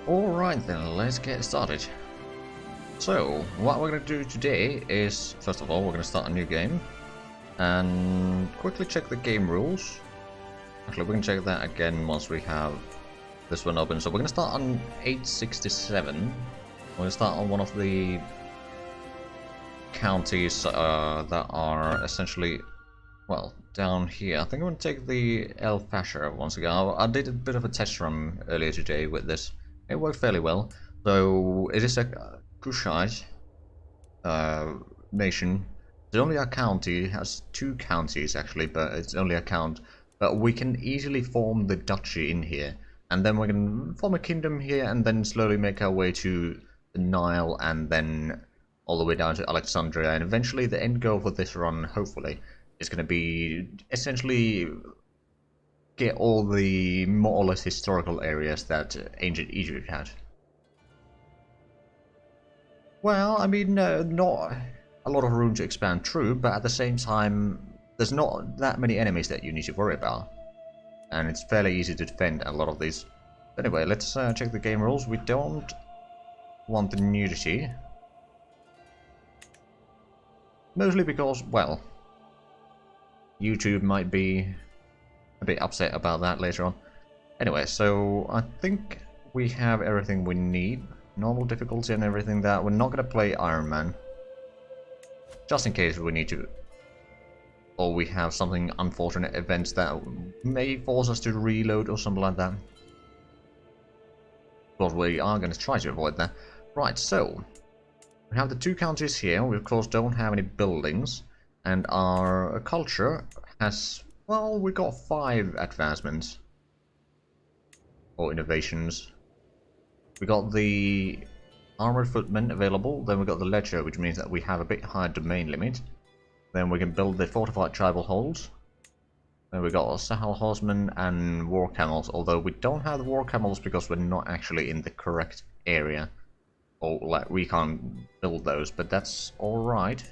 Alright then, let's get started. So, what we're going to do today is, first of all, we're going to start a new game. And quickly check the game rules. Actually, we can check that again once we have this one open. So we're going to start on 867. We're going to start on one of the counties that are essentially, well, down here. I think I'm going to take the El Fasher once again. I did a bit of a test run earlier today with this. It worked fairly well. So it is a Kushite nation. It's only a county. It has two counties actually, but it's only a count. But we can easily form the duchy in here, and then we can form a kingdom here, and then slowly make our way to the Nile, and then all the way down to Alexandria. And eventually, the end goal for this run, hopefully, is going to be essentially get all the more or less historical areas that ancient Egypt had. Well, I mean, not a lot of room to expand, true, but at the same time, there's not that many enemies that you need to worry about. And it's fairly easy to defend a lot of these. Anyway, let's check the game rules. We don't want the nudity. Mostly because, well, YouTube might be a bit upset about that later on. Anyway, so I think we have everything we need. Normal difficulty and everything that. We're not going to play Iron Man. Just in case we need to. Or we have something unfortunate events that may force us to reload or something like that. But we are going to try to avoid that. Right, so we have the two counties here. We of course don't have any buildings. And our culture has, well, we got 5 advancements. Or innovations. We got the armored footmen available, then we got the ledger, which means that we have a bit higher domain limit. Then we can build the fortified tribal holds. Then we got Sahel horsemen and war camels, although we don't have the war camels because we're not actually in the correct area. Or like we can't build those, but that's alright.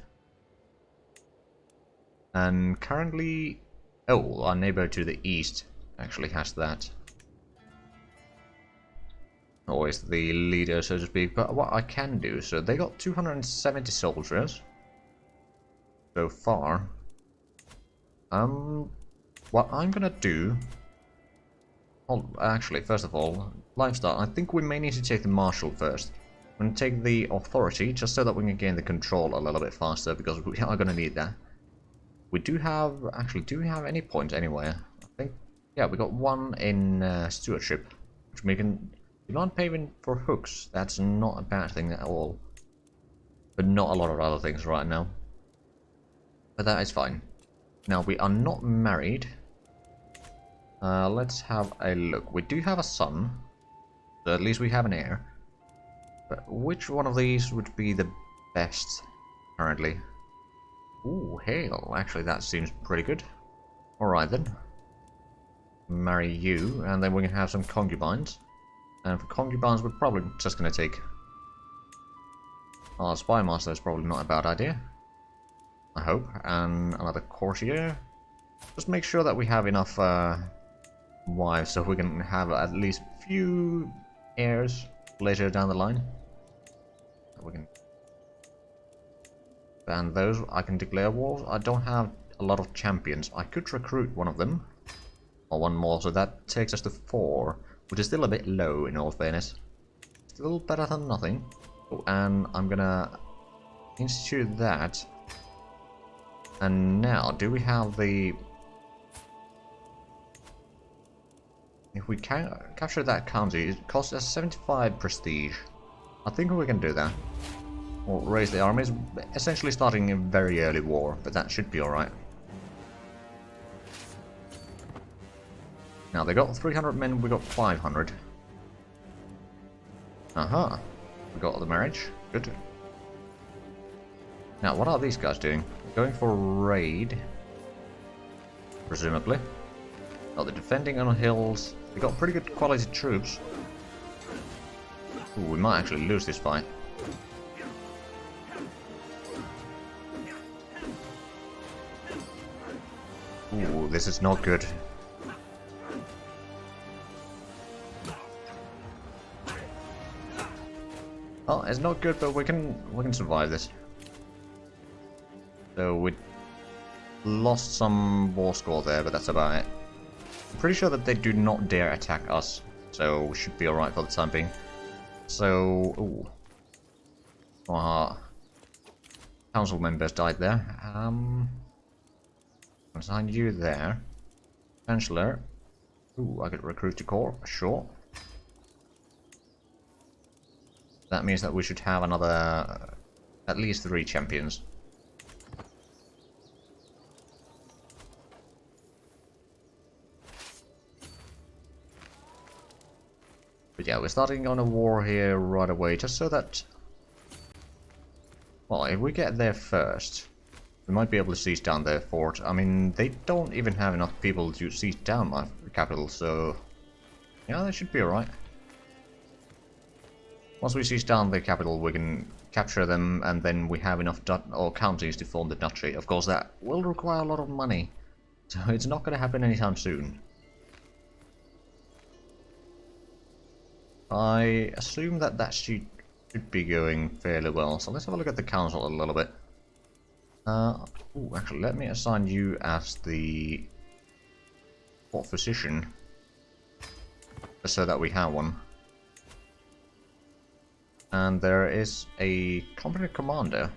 And currently, oh, our neighbor to the east actually has that. Or is the leader, so to speak. But what I can do, so they got 270 soldiers so far. What I'm gonna do. Oh, actually, first of all, lifestyle. I think we may need to take the marshal first. I'm gonna take the authority just so that we can gain the control a little bit faster because we are gonna need that. We do have, actually, do we have any points anywhere? I think, yeah, we got one in stewardship, which we can. Demand payment for hooks, that's not a bad thing at all. But not a lot of other things right now. But that is fine. Now, we are not married. Let's have a look. We do have a son. So at least we have an heir. But which one of these would be the best currently? Ooh, hail. Actually, that seems pretty good. Alright then. Marry you, and then we can have some concubines. And for concubines, we're probably just going to take our spy master. Is probably not a bad idea. I hope. And another courtier. Just make sure that we have enough wives so we can have at least few heirs later down the line. We can ban those. I can declare wars. I don't have a lot of champions. I could recruit one of them. Or one more, so that takes us to 4. Which is still a bit low in all fairness. Still better than nothing. Oh, and I'm gonna institute that. And now, do we have the... If we can capture that county, it costs us 75 prestige. I think we can do that. Or raise the armies, essentially starting a very early war, but that should be alright. Now, they got 300 men, we got 500. Aha. We got the marriage. Good. Now, what are these guys doing? Going for a raid. Presumably. Oh, they're defending on hills. They got pretty good quality troops. Ooh, we might actually lose this fight. Ooh, this is not good. Well, it's not good, but we can survive this. So we lost some war score there, but that's about it. I'm pretty sure that they do not dare attack us, so we should be alright for the time being. So, ooh. Our council members died there. Assign you there. Chancellor. Ooh, I could recruit to corps, sure. That means that we should have another, at least 3 champions. But yeah, we're starting on a war here right away, just so that... Well, if we get there first, we might be able to seize down their fort. I mean, they don't even have enough people to seize down my capital, so... Yeah, that should be alright. Once we seize down the capital, we can capture them, and then we have enough counties to form the duchy. Of course, that will require a lot of money, so it's not going to happen anytime soon. I assume that that should be going fairly well, so let's have a look at the council a little bit. Ooh, actually, let me assign you as the court physician, just so that we have one. And there is a company commander.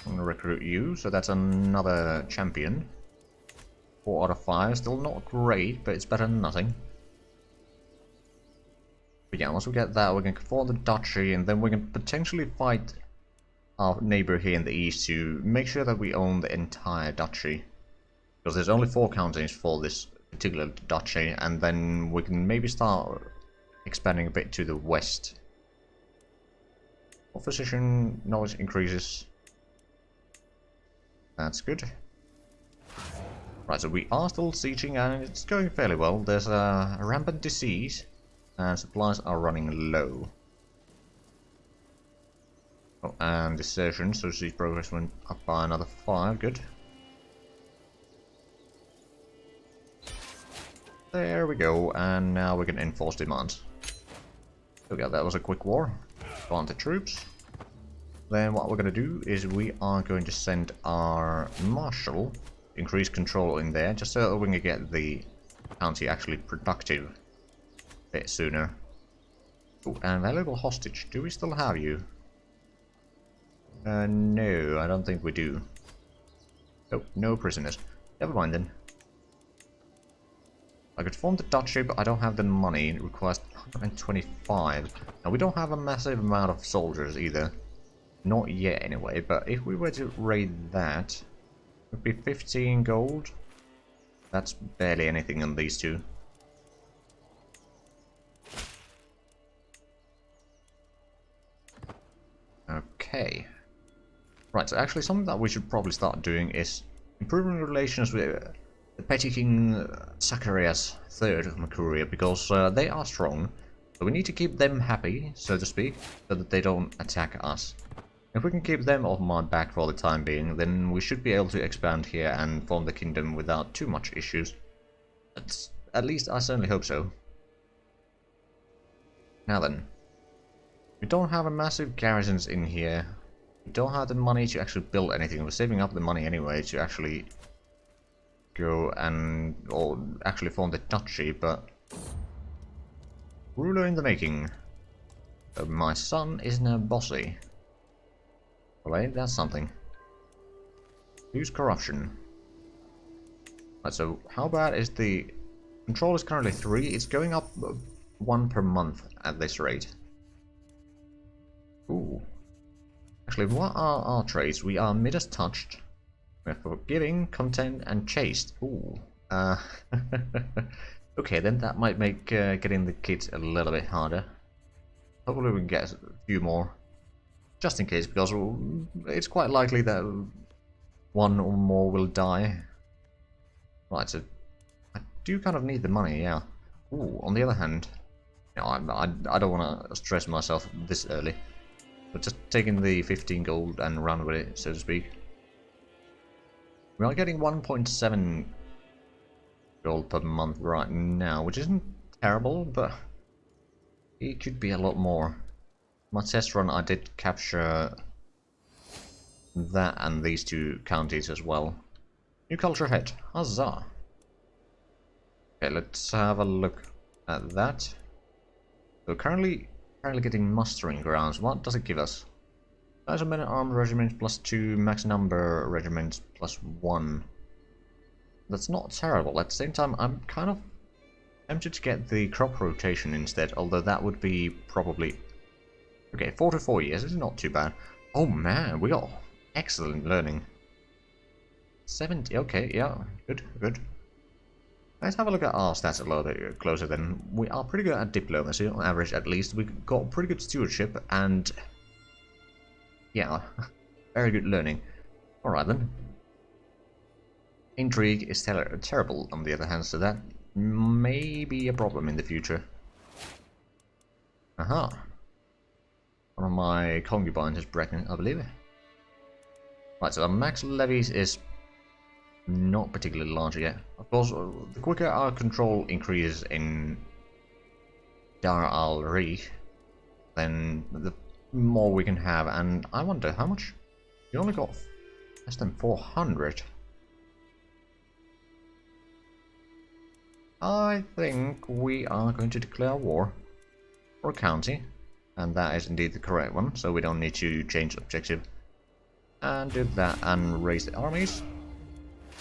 I'm gonna recruit you, so that's another champion. 4 out of 5, still not great, but it's better than nothing. But yeah, once we get that, we can form the duchy, and then we can potentially fight our neighbor here in the east to make sure that we own the entire duchy. Because there's only 4 counties for this particular duchy, and then we can maybe start expanding a bit to the west. Opposition knowledge increases. That's good. Right, so we are still sieging, and it's going fairly well. There's a rampant disease, and supplies are running low. Oh, and desertion, so siege progress went up by another 5, good. There we go, and now we can enforce demands. Okay, that was a quick war. Plant the troops. Then what we're going to do is we are going to send our marshal, increase control in there, just so that we can get the county actually productive a bit sooner. Oh, and valuable hostage. Do we still have you? No, I don't think we do. Oh, no prisoners. Never mind then. I could form the duchy, but I don't have the money. It requires 125. Now, we don't have a massive amount of soldiers either. Not yet, anyway, but if we were to raid that, it would be 15 gold. That's barely anything on these two. Okay. Right, so actually something that we should probably start doing is improving relations with the petty king Zacharias III of Mercuria, because they are strong. So we need to keep them happy, so to speak, so that they don't attack us. If we can keep them off my back for the time being, then we should be able to expand here and form the kingdom without too much issues. At least I certainly hope so. Now then, we don't have a massive garrisons in here. We don't have the money to actually build anything. We're saving up the money anyway to actually go and or actually form the duchy, but ruler in the making. So my son is now bossy. Right, that's something. Use corruption. Right, so how bad is the control is currently 3. It's going up 1 per month at this rate. Ooh. Actually, what are our traits? We are Midas touched. We're forgiving, content, and chaste. Ooh. Okay, then that might make getting the kids a little bit harder. Hopefully we can get a few more. Just in case, because it's quite likely that 1 or more will die. Right, so I do kind of need the money, yeah. Ooh, on the other hand, you know, I don't want to stress myself this early. But just taking the 15 gold and run with it, so to speak. We are getting 1.7 gold per month right now, which isn't terrible, but it could be a lot more. My test run, I did capture that and these two counties as well. New culture hit. Huzzah! Okay, let's have a look at that. So currently getting mustering grounds. What does it give us? Size of men-at-arms regiments +2, max number regiments +1. That's not terrible. At the same time, I'm kind of tempted to get the crop rotation instead, although that would be probably... Okay, 4 to 4 years is not too bad. Oh man, we got excellent learning. 70, okay, yeah, good, good. Let's have a look at our stats a little bit closer then. We are pretty good at diplomacy, on average at least. We got pretty good stewardship and... yeah, very good learning. Alright then. Intrigue is terrible on the other hand, so that may be a problem in the future. Aha. One of my concubines is pregnant, I believe. Right, so our max levies is not particularly large yet. Of course, the quicker our control increases in Dar al-Ri, then the more we can have. And I wonder how much? We only got less than 400. I think we are going to declare war for a county, and that is indeed the correct one, so we don't need to change objective. And do that and raise the armies.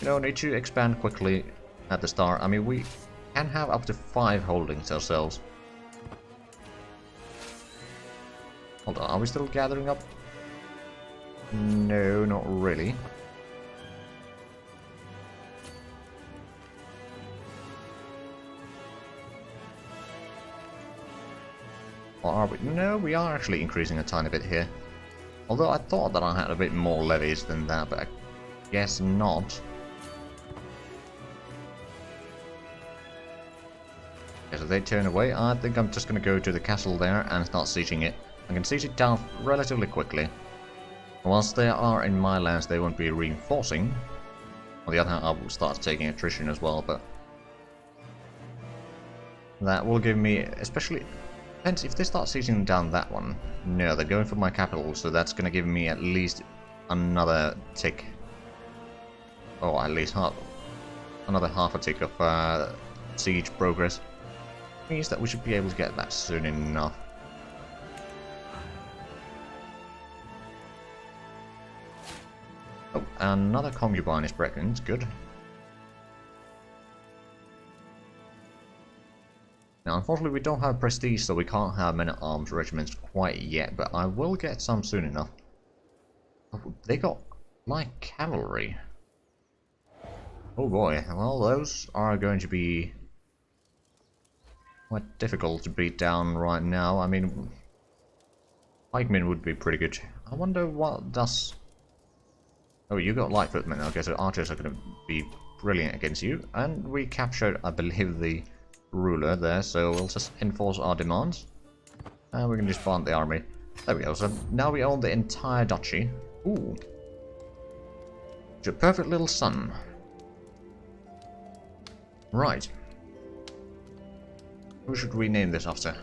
You don't need to expand quickly at the start. I mean, we can have up to 5 holdings ourselves. Hold on, are we still gathering up? No, not really. Or are we? No, we are actually increasing a tiny bit here. Although I thought that I had a bit more levies than that, but I guess not. Okay, so they turn away. I think I'm just going to go to the castle there and start sieging it. I can siege it down relatively quickly. Whilst they are in my lands, they won't be reinforcing. On the other hand, I will start taking attrition as well, but... that will give me, especially... depends if they start sieging down that one. No, they're going for my capital, so that's going to give me at least another tick. Oh, at least another half a tick of siege progress. Means that we should be able to get that soon enough. Oh, another concubine is pregnant. Good. Now, unfortunately, we don't have prestige, so we can't have men-at-arms regiments quite yet, but I will get some soon enough. Oh, they got light cavalry. Oh boy, well, those are going to be quite difficult to beat down right now. I mean, pikemen would be pretty good. I wonder what does... oh, you got light footmen. Okay, so archers are going to be brilliant against you. And we captured, I believe, the ruler there, so we'll just enforce our demands. And we can disband the army. There we go, so now we own the entire duchy. Ooh. It's your perfect little son. Right. Who should we name this after?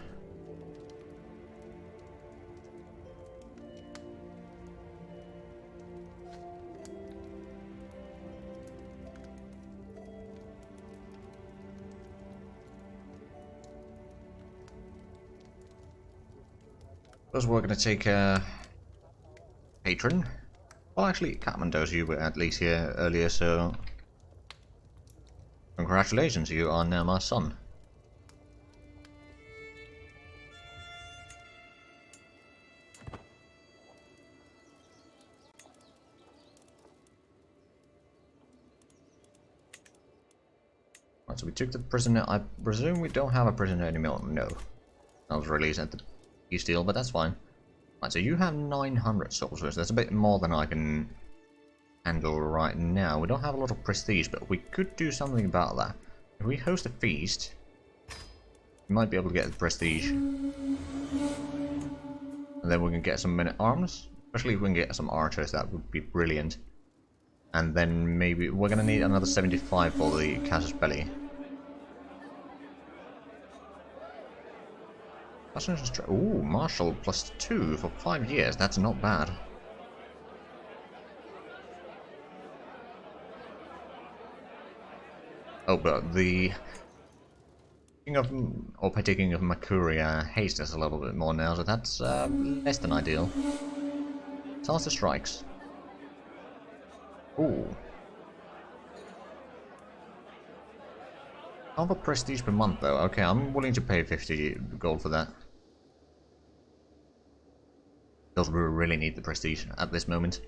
Suppose we're going to take patron. Well, actually, Kathmandu's you were at least here earlier, so congratulations, you are now my son. Right, so we took the prisoner. I presume we don't have a prisoner anymore. No. I was released at the peace deal, but that's fine. Right, so you have 900 soldiers. That's a bit more than I can handle right now. We don't have a lot of prestige, but we could do something about that. If we host a feast, we might be able to get the prestige. And then we can get some men-at-arms. Especially if we can get some archers, that would be brilliant. And then maybe we're gonna need another 75 for the casus belli. Ooh, Marshall +2 for 5 years. That's not bad. Oh, but the King of or partaking of Makuria haste us a little bit more now, so that's less than ideal. Disaster strikes. Ooh. Half a prestige per month though. Okay, I'm willing to pay 50 gold for that. Because we really need the prestige at this moment.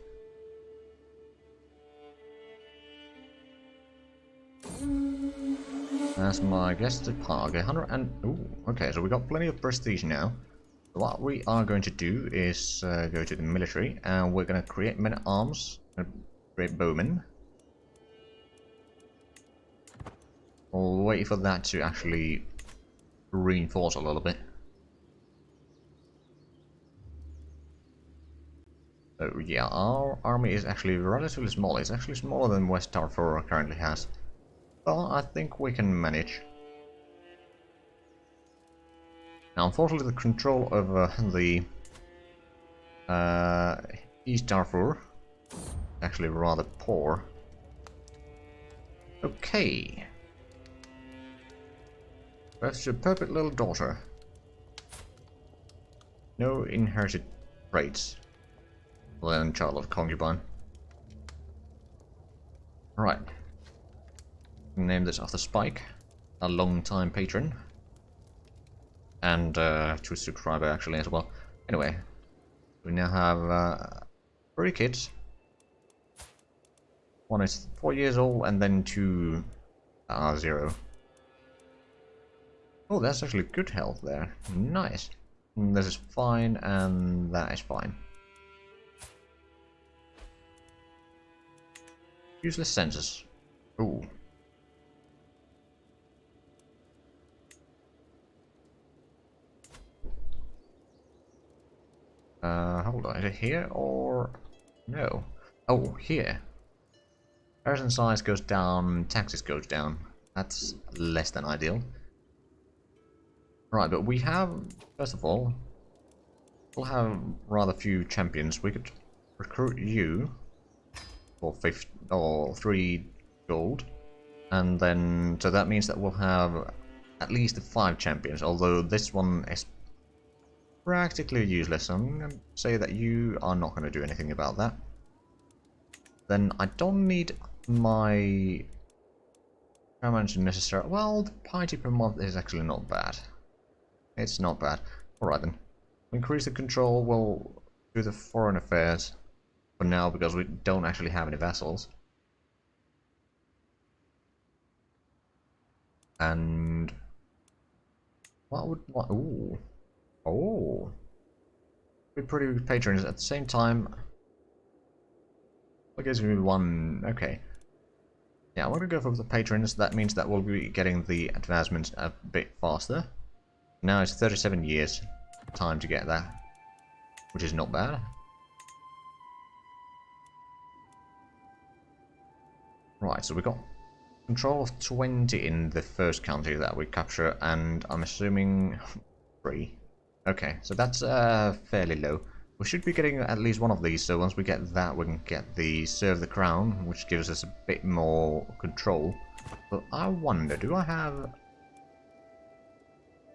That's my guess to par. Okay, 100 and... Ooh, okay, so we got plenty of prestige now. What we are going to do is go to the military, and we're going to create men-at-arms, create bowmen. We'll wait for that to actually reinforce a little bit. So yeah, our army is actually relatively small. It's actually smaller than West Darfur currently has. Well, I think we can manage. Now, unfortunately, the control over the East Darfur is actually rather poor. Okay. That's your perfect little daughter. No inherited traits. Well, then, child of concubine. Right. Name this after Spike, a long-time patron. And to a subscriber actually as well. Anyway, we now have 3 kids. One is 4 years old, and then 2 are 0. Oh, that's actually good health there. Nice. And this is fine, and that is fine. Useless census. Ooh. Hold on, is it here or... No. Oh, here. Person size goes down, taxes goes down. That's less than ideal. Right, but we have, first of all, we'll have rather few champions. We could recruit you for 50 or 3 gold. And then, so that means that we'll have at least 5 champions, although this one is practically useless. I'm going to say that you are not going to do anything about that. Then I don't need my... How much necessary? Well, the piety per month is actually not bad. It's not bad. Alright then. Increase the control, we'll do the foreign affairs for now because we don't actually have any vassals. And... What would... What? Ooh. Oh. Be pretty good patrons at the same time. That gives me 1... Okay. Yeah, I'm gonna go for the patrons. That means that we'll be getting the advancements a bit faster. Now it's 37 years time to get that, which is not bad. Right, so we got control of 20 in the first county that we capture, and I'm assuming 3. Okay, so that's fairly low. We should be getting at least one of these, so once we get that, we can get the Serve the Crown, which gives us a bit more control. But I wonder, do I have...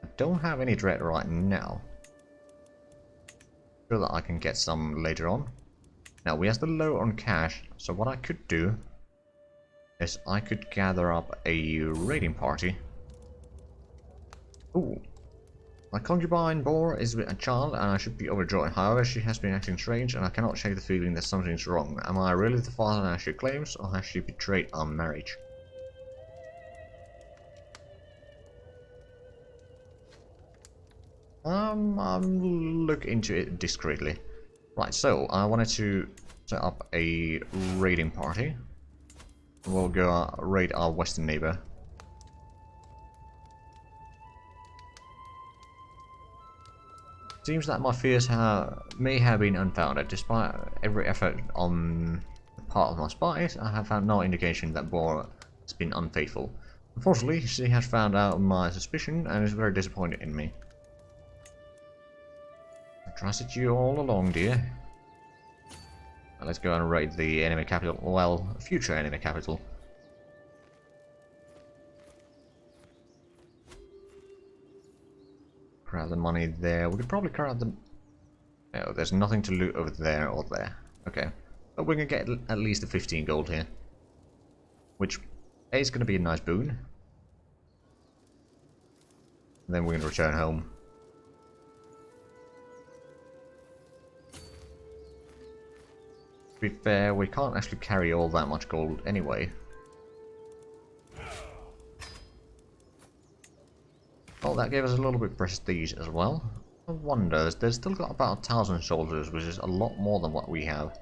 I don't have any dread right now. Sure that I can get some later on. Now, we are still low on cash, so what I could do is I could gather up a raiding party. Ooh. My concubine Boar is with a child and I should be overjoyed. However, she has been acting strange and I cannot shake the feeling that something's wrong. Am I really the father as she claims, or has she betrayed our marriage? I'll look into it discreetly. Right, so I wanted to set up a raiding party. We'll go raid our western neighbor. Seems that my fears may have been unfounded. Despite every effort on the part of my spies, I have found no indication that Boar has been unfaithful. Unfortunately, she has found out my suspicion and is very disappointed in me. Trusted you all along, dear. Now let's go and raid the enemy capital. Well, future enemy capital. Grab the money there. We could probably grab the... No, there's nothing to loot over there or there. Okay. But we're going to get at least a 15 gold here. Which is going to be a nice boon. And then we're going to return home. To be fair, we can't actually carry all that much gold anyway. Well, that gave us a little bit of prestige as well. I wonder, they've still got about 1,000 soldiers, which is a lot more than what we have.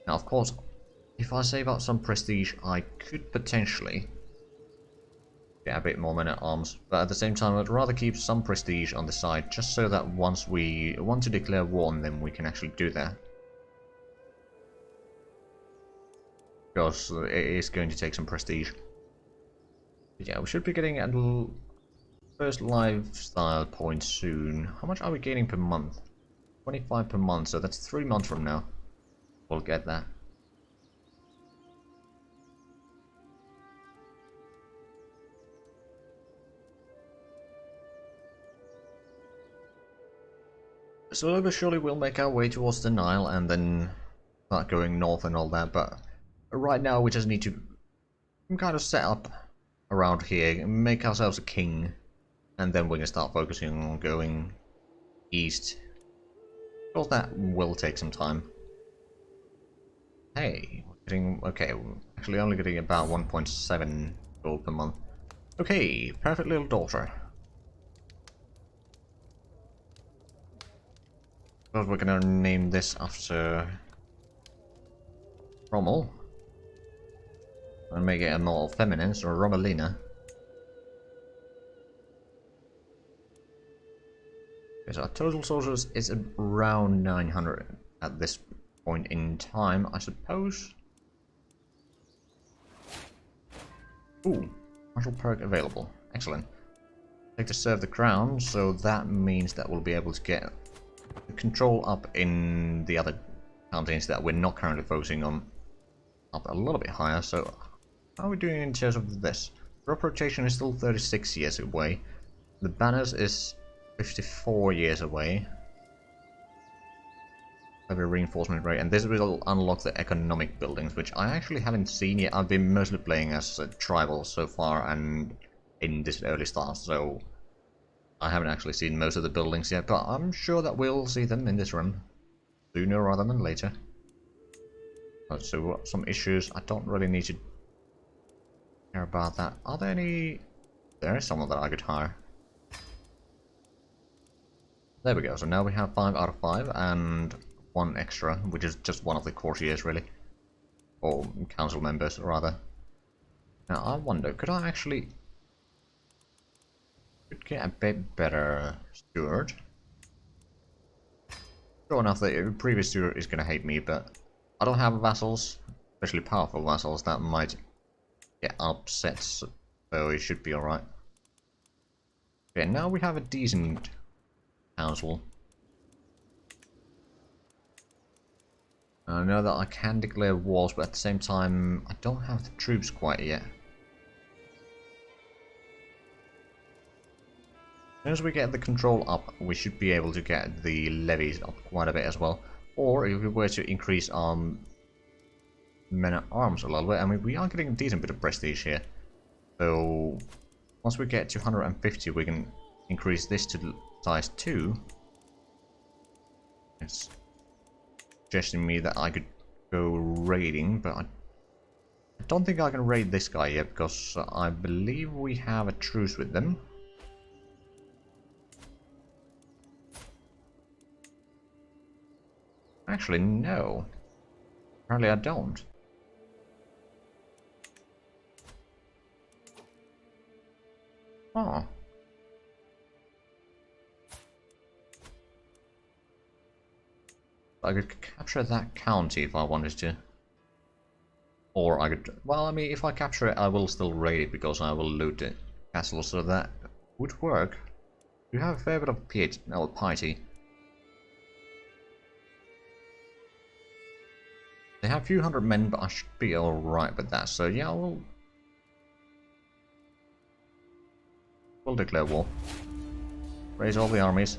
Now, of course, if I save up some prestige, I could potentially get a bit more men at arms. But at the same time, I'd rather keep some prestige on the side, just so that once we want to declare war on them, we can actually do that. Because it is going to take some prestige. But yeah, we should be getting a first lifestyle point soon. How much are we gaining per month? 25 per month, so that's 3 months from now. We'll get that. Slowly but surely we'll make our way towards the Nile and then start going north and all that, but right now we just need to kind of set up around here, make ourselves a king, and then we can start focusing on going east. Of course that will take some time. Hey, we're getting, okay, we're actually only getting about 1.7 gold per month. Okay, perfect little daughter. We're gonna name this after Rommel. And make it a more feminine, so Romelina. Okay, so our total soldiers is around 900 at this point in time, I suppose. Ooh, martial perk available. Excellent. Take to serve the crown, so that means that we'll be able to get the control up in the other counties that we're not currently focusing on up a little bit higher. So how are we doing in terms of this? Drop rotation is still 36 years away. The banners is 54 years away. Heavy reinforcement rate, and this will unlock the economic buildings, which I actually haven't seen yet. I've been mostly playing as a tribal so far and in this early start, so I haven't actually seen most of the buildings yet, but I'm sure that we'll see them in this run sooner rather than later. So some issues, I don't really need to care about that. Are there any... There is someone that I could hire. There we go, so now we have 5 out of 5 and 1 extra, which is just one of the courtiers really. Or council members rather. Now I wonder, could I actually... Could get a bit better steward. Sure enough, the previous steward is gonna hate me, but I don't have vassals, especially powerful vassals, that might get upset, so it should be alright. Okay, now we have a decent council. I know that I can declare wars, but at the same time, I don't have the troops quite yet. As soon as we get the control up, we should be able to get the levies up quite a bit as well. Or if we were to increase our men at arms a little bit, I mean, we are getting a decent bit of prestige here. So once we get to 150, we can increase this to size 2. It's suggesting me that I could go raiding, but I don't think I can raid this guy yet, because I believe we have a truce with them. Actually, no. Apparently I don't. Oh. I could capture that county if I wanted to. Or I could... Well, I mean, if I capture it, I will still raid it because I will loot the castle, so that would work. You have a fair bit of piety. They have a few hundred men, but I should be alright with that. So yeah, we'll declare war. Raise all the armies.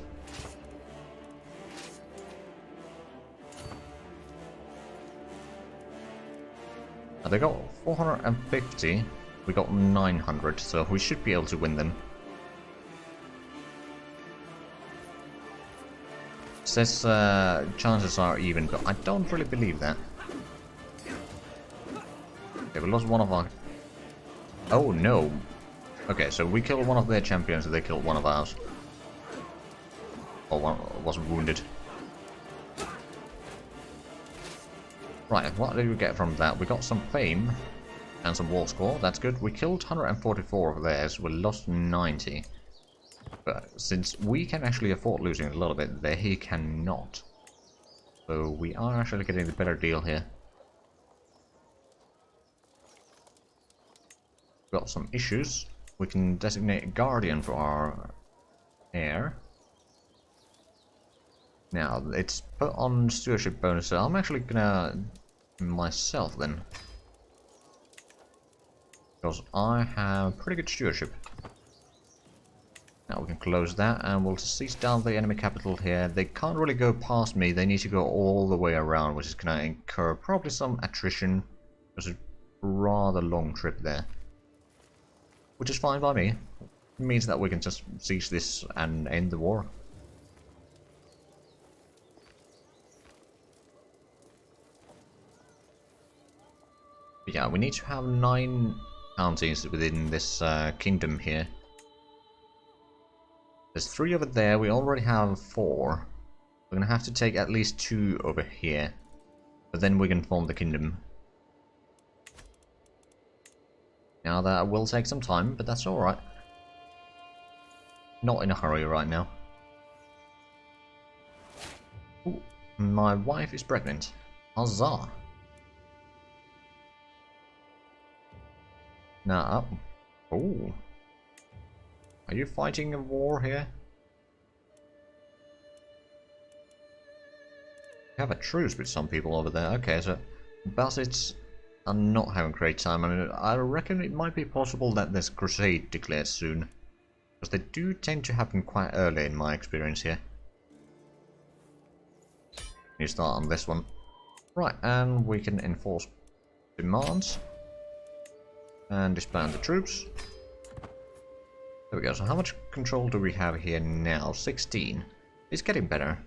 Now they got 450, we got 900, so we should be able to win them. Says chances are even, but I don't really believe that. Okay, we lost one of our... Oh no! Okay, so we killed one of their champions and they killed one of ours. Or one was wounded. Right, what did we get from that? We got some fame and some war score, that's good. We killed 144 of theirs, we lost 90. But since we can actually afford losing a little bit, they cannot. So we are actually getting the better deal here. Got some issues. We can designate a guardian for our heir. Now, it's put on stewardship bonus, so I'm actually gonna myself then. Because I have pretty good stewardship. Now we can close that and we'll seize down the enemy capital here. They can't really go past me, they need to go all the way around, which is gonna incur probably some attrition. There's a rather long trip there. Which is fine by me. It means that we can just seize this and end the war. But yeah, we need to have 9 counties within this kingdom here. There's 3 over there, we already have 4. We're gonna have to take at least 2 over here. But then we can form the kingdom. Now that will take some time, but that's alright. Not in a hurry right now. Ooh, my wife is pregnant. Huzzah! Now, oh. Are you fighting a war here? You have a truce with some people over there. Okay, so Bassets are not having a great time. I mean, I reckon it might be possible that there's crusade declared soon. Because they do tend to happen quite early in my experience here. You start on this one. Right, and we can enforce demands. And disband the troops. There we go, so how much control do we have here now? 16. It's getting better.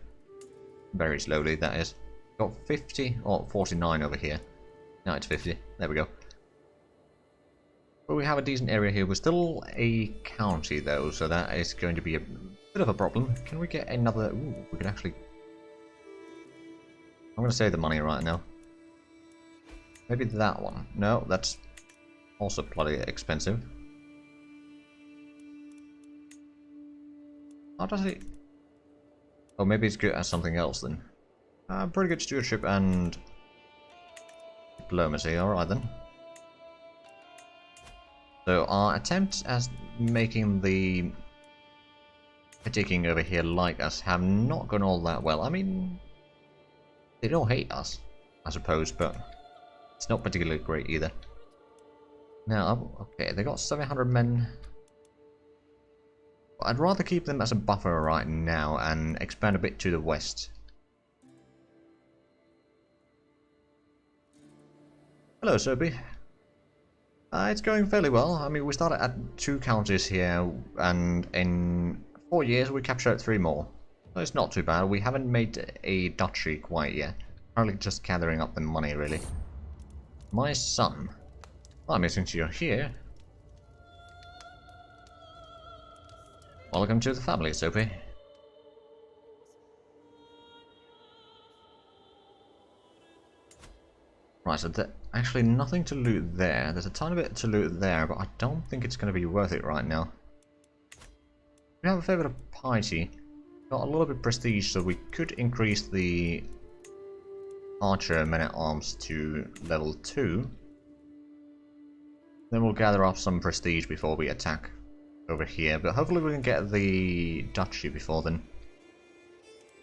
Very slowly, that is. Got 50, or 49 over here. Now it's 50. There we go. But we have a decent area here. We're still a county, though, so that is going to be a bit of a problem. Can we get another... Ooh, we can actually... I'm going to save the money right now. Maybe that one. No, that's also bloody expensive. How does it... Oh, maybe it's good as something else then. Pretty good stewardship and diplomacy, alright then. So our attempts at making the Peticking over here like us have not gone all that well. I mean, they don't hate us, I suppose, but it's not particularly great either. Now, okay, they got 700 men. I'd rather keep them as a buffer right now and expand a bit to the west. Hello, Soapy. It's going fairly well. I mean, we started at 2 counties here, and in 4 years we captured 3 more. So it's not too bad. We haven't made a duchy quite yet. Currently just gathering up the money, really. My son. Well, I mean, since you're here... Welcome to the family, Soapy. Right, so there's actually nothing to loot there. There's a tiny bit to loot there, but I don't think it's going to be worth it right now. We have a fair bit of piety. Got a little bit of prestige, so we could increase the archer men-at-arms to level 2. Then we'll gather up some prestige before we attack. over here, but hopefully we can get the duchy before then.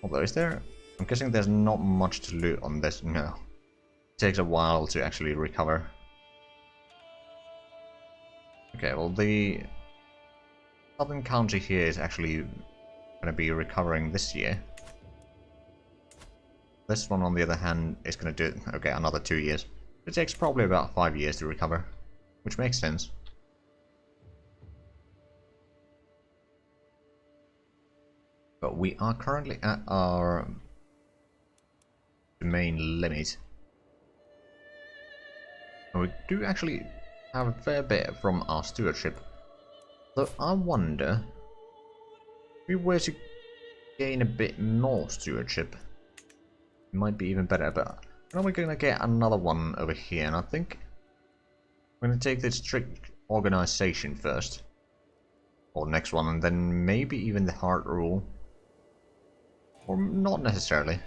Although, is there... I'm guessing there's not much to loot on this. No. It takes a while to actually recover. Okay, well the southern county here is actually going to be recovering this year. This one, on the other hand, is going to do, okay, another 2 years. It takes probably about 5 years to recover, which makes sense. But we are currently at our domain limit. And we do actually have a fair bit from our stewardship. So I wonder if we were to gain a bit more stewardship, it might be even better. But now we're going to get another one over here, and I think we're going to take the strict organization first, or next one, and then maybe even the hard rule, or not necessarily.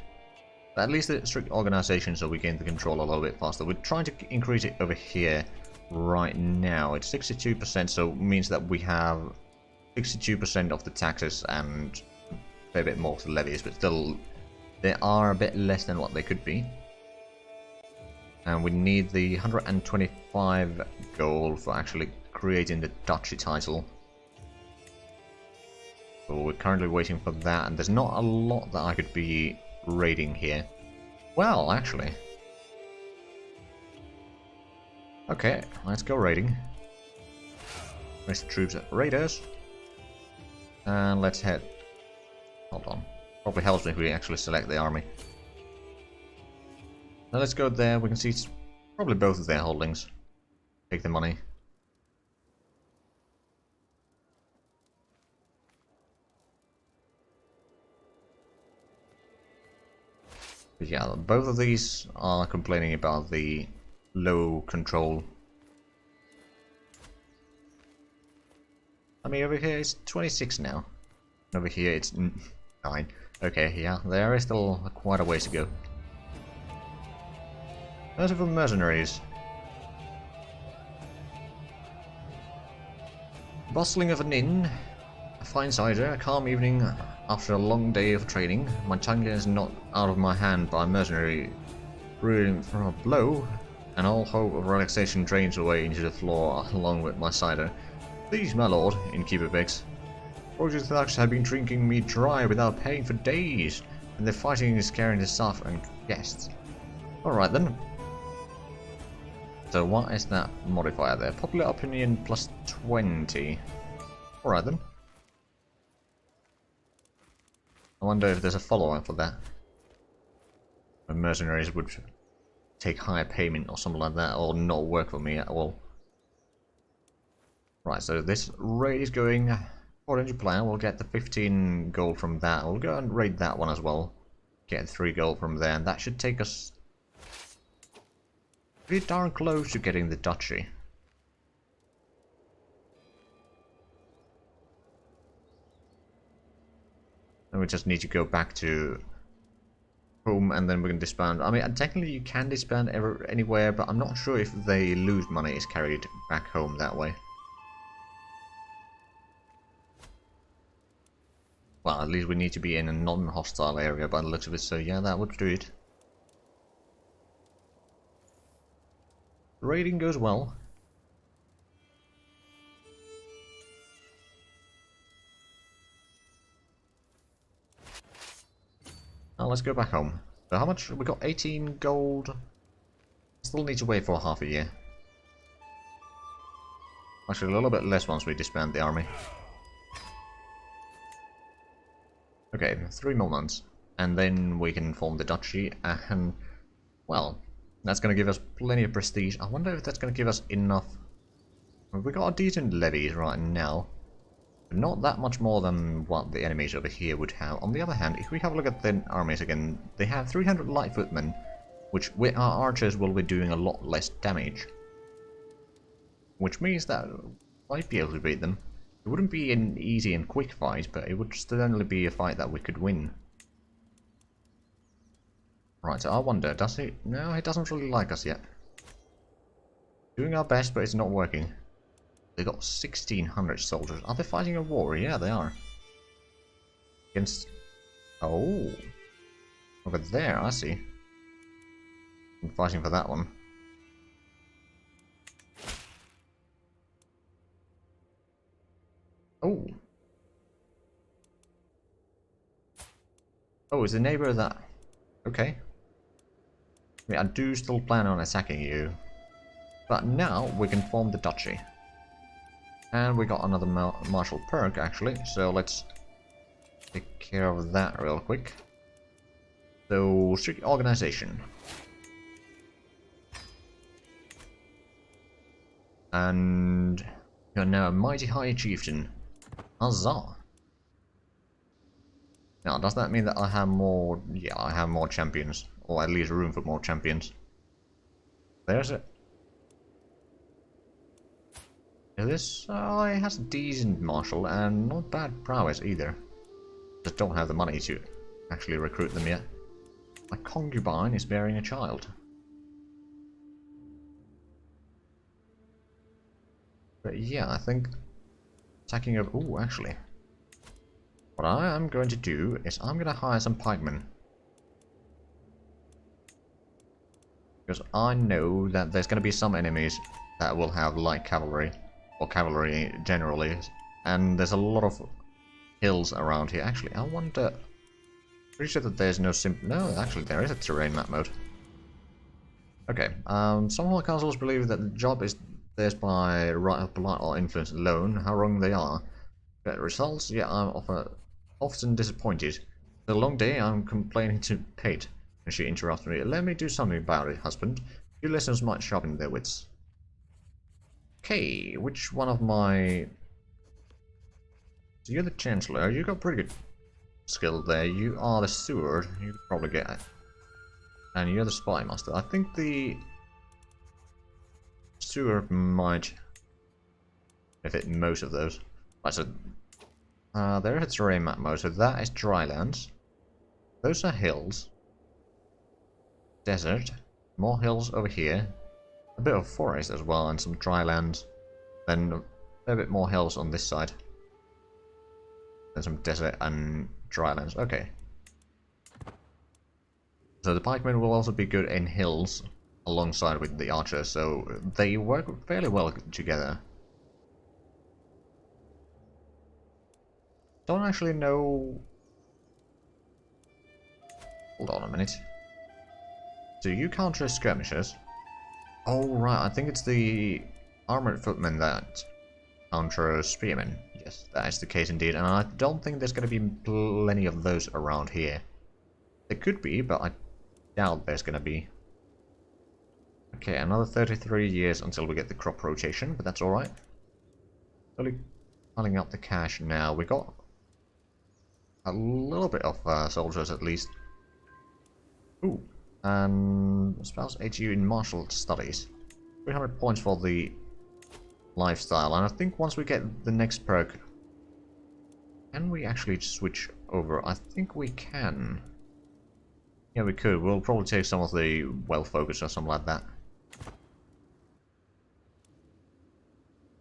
But at least the strict organization, so we gain the control a little bit faster. We're trying to increase it over here. Right now it's 62%, so it means that we have 62% of the taxes and a fair bit more of the levies, but still they are a bit less than what they could be. And we need the 125 gold for actually creating the duchy title. So we're currently waiting for that, and there's not a lot that I could be raiding here. Well, actually. Okay, let's go raiding. Raise the troops at raiders. And let's head... Hold on. Probably helps me if we actually select the army. Now let's go there. We can see probably both of their holdings. Take the money. But yeah, both of these are complaining about the low control. I mean, over here it's 26 now. Over here it's 9. Okay, yeah, there is still quite a ways to go. As for mercenaries. Bustling of an inn, a fine cider, a calm evening after a long day of training. My tongue is not out of my hand by a mercenary brewing from a blow, and all hope of relaxation drains away into the floor along with my cider. Please, my lord, innkeeper begs. Roger thugs have been drinking me dry without paying for days, and the fighting is scaring the staff and guests. Alright then. So what is that modifier there? Popular opinion plus 20. Alright then. I wonder if there's a follow-up for that. When mercenaries would take higher payment or something like that, or not work for me at all. Right, so this raid is going according to plan. We'll get the 15 gold from that. We'll go and raid that one as well. Get 3 gold from there, and that should take us pretty darn close to getting the duchy. And we just need to go back to home, and then we can disband. I mean, technically you can disband anywhere, but I'm not sure if they lose money is carried back home that way. Well, at least we need to be in a non-hostile area by the looks of it, so yeah, that would do it. The raiding goes well. Now let's go back home. So how much? We got 18 gold. Still need to wait for half a year. Actually, a little bit less once we disband the army. Okay, 3 more months. And then we can form the duchy, and, well, that's going to give us plenty of prestige. I wonder if that's going to give us enough. We got a decent levies right now. But not that much more than what the enemies over here would have. On the other hand, if we have a look at the armies again, they have 300 light footmen, which with our archers will be doing a lot less damage. Which means that we might be able to beat them. It wouldn't be an easy and quick fight, but it would certainly be a fight that we could win. Right, so I wonder, does he... No, he doesn't really like us yet. Doing our best, but it's not working. They got 1,600 soldiers. Are they fighting a war? Yeah, they are. Against... Oh. Over there, I see. I'm fighting for that one. Oh. Oh, it's the neighbor of that. Okay. I mean, I do still plan on attacking you. But now we can form the duchy. And we got another martial perk, actually. So let's take care of that real quick. So, strict organization. And you're now a mighty high chieftain. Huzzah! Now, does that mean that I have more... Yeah, I have more champions. Or at least room for more champions. There's it. This has a decent martial and not bad prowess either. Just don't have the money to actually recruit them yet. My concubine is bearing a child. But yeah, I think attacking of... Ooh, actually. What I am going to do is I'm going to hire some pikemen. Because I know that there's going to be some enemies that will have light cavalry. Or cavalry generally. And there's a lot of hills around here. Actually, I wonder... Pretty sure that there's no No, actually there is a terrain map mode. Okay, some of the councils believe that the job is theirs by right of polite or influence alone. How wrong they are. But results, yeah, I'm often disappointed. The long day, I'm complaining to Kate, and she interrupts me. Let me do something about it, husband. Your listeners might sharpen their wits. Okay, which one of my... So you're the Chancellor. You got pretty good skill there. You are the Steward. You could probably get it. And you're the Spy Master. I think the Steward might benefit most of those. Right, so there is a terrain map mode. So that is drylands. Those are hills. Desert. More hills over here. A bit of forest as well, and some drylands. Then a bit more hills on this side. Then some desert and drylands. Okay. So the pikemen will also be good in hills alongside with the archers, so they work fairly well together. Don't actually know... Hold on a minute. Do you counter skirmishers? Oh right, I think it's the armored footmen that counter spearmen. Yes, that is the case indeed, and I don't think there's going to be plenty of those around here. There could be, but I doubt there's going to be. Okay, another 33 years until we get the crop rotation, but that's alright. Slowly piling up the cash now. We got a little bit of soldiers at least. Ooh, and spouse HU in martial studies. 300 points for the lifestyle, and I think once we get the next perk, can we actually switch over? I think we can. Yeah, we could. We'll probably take some of the wealth focus or something like that.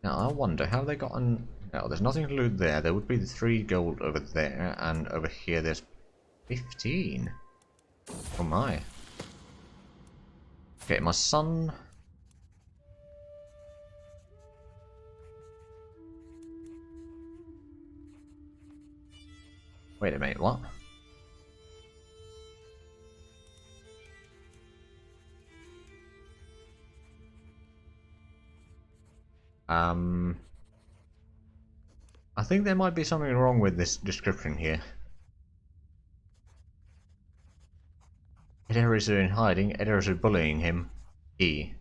Now, I wonder, have they gotten... No, there's nothing to loot there. There would be the 3 gold over there, and over here there's 15. Oh my. Okay, my son... Wait a minute, what? I think there might be something wrong with this description here. Editors are in hiding, editors are bullying him. E.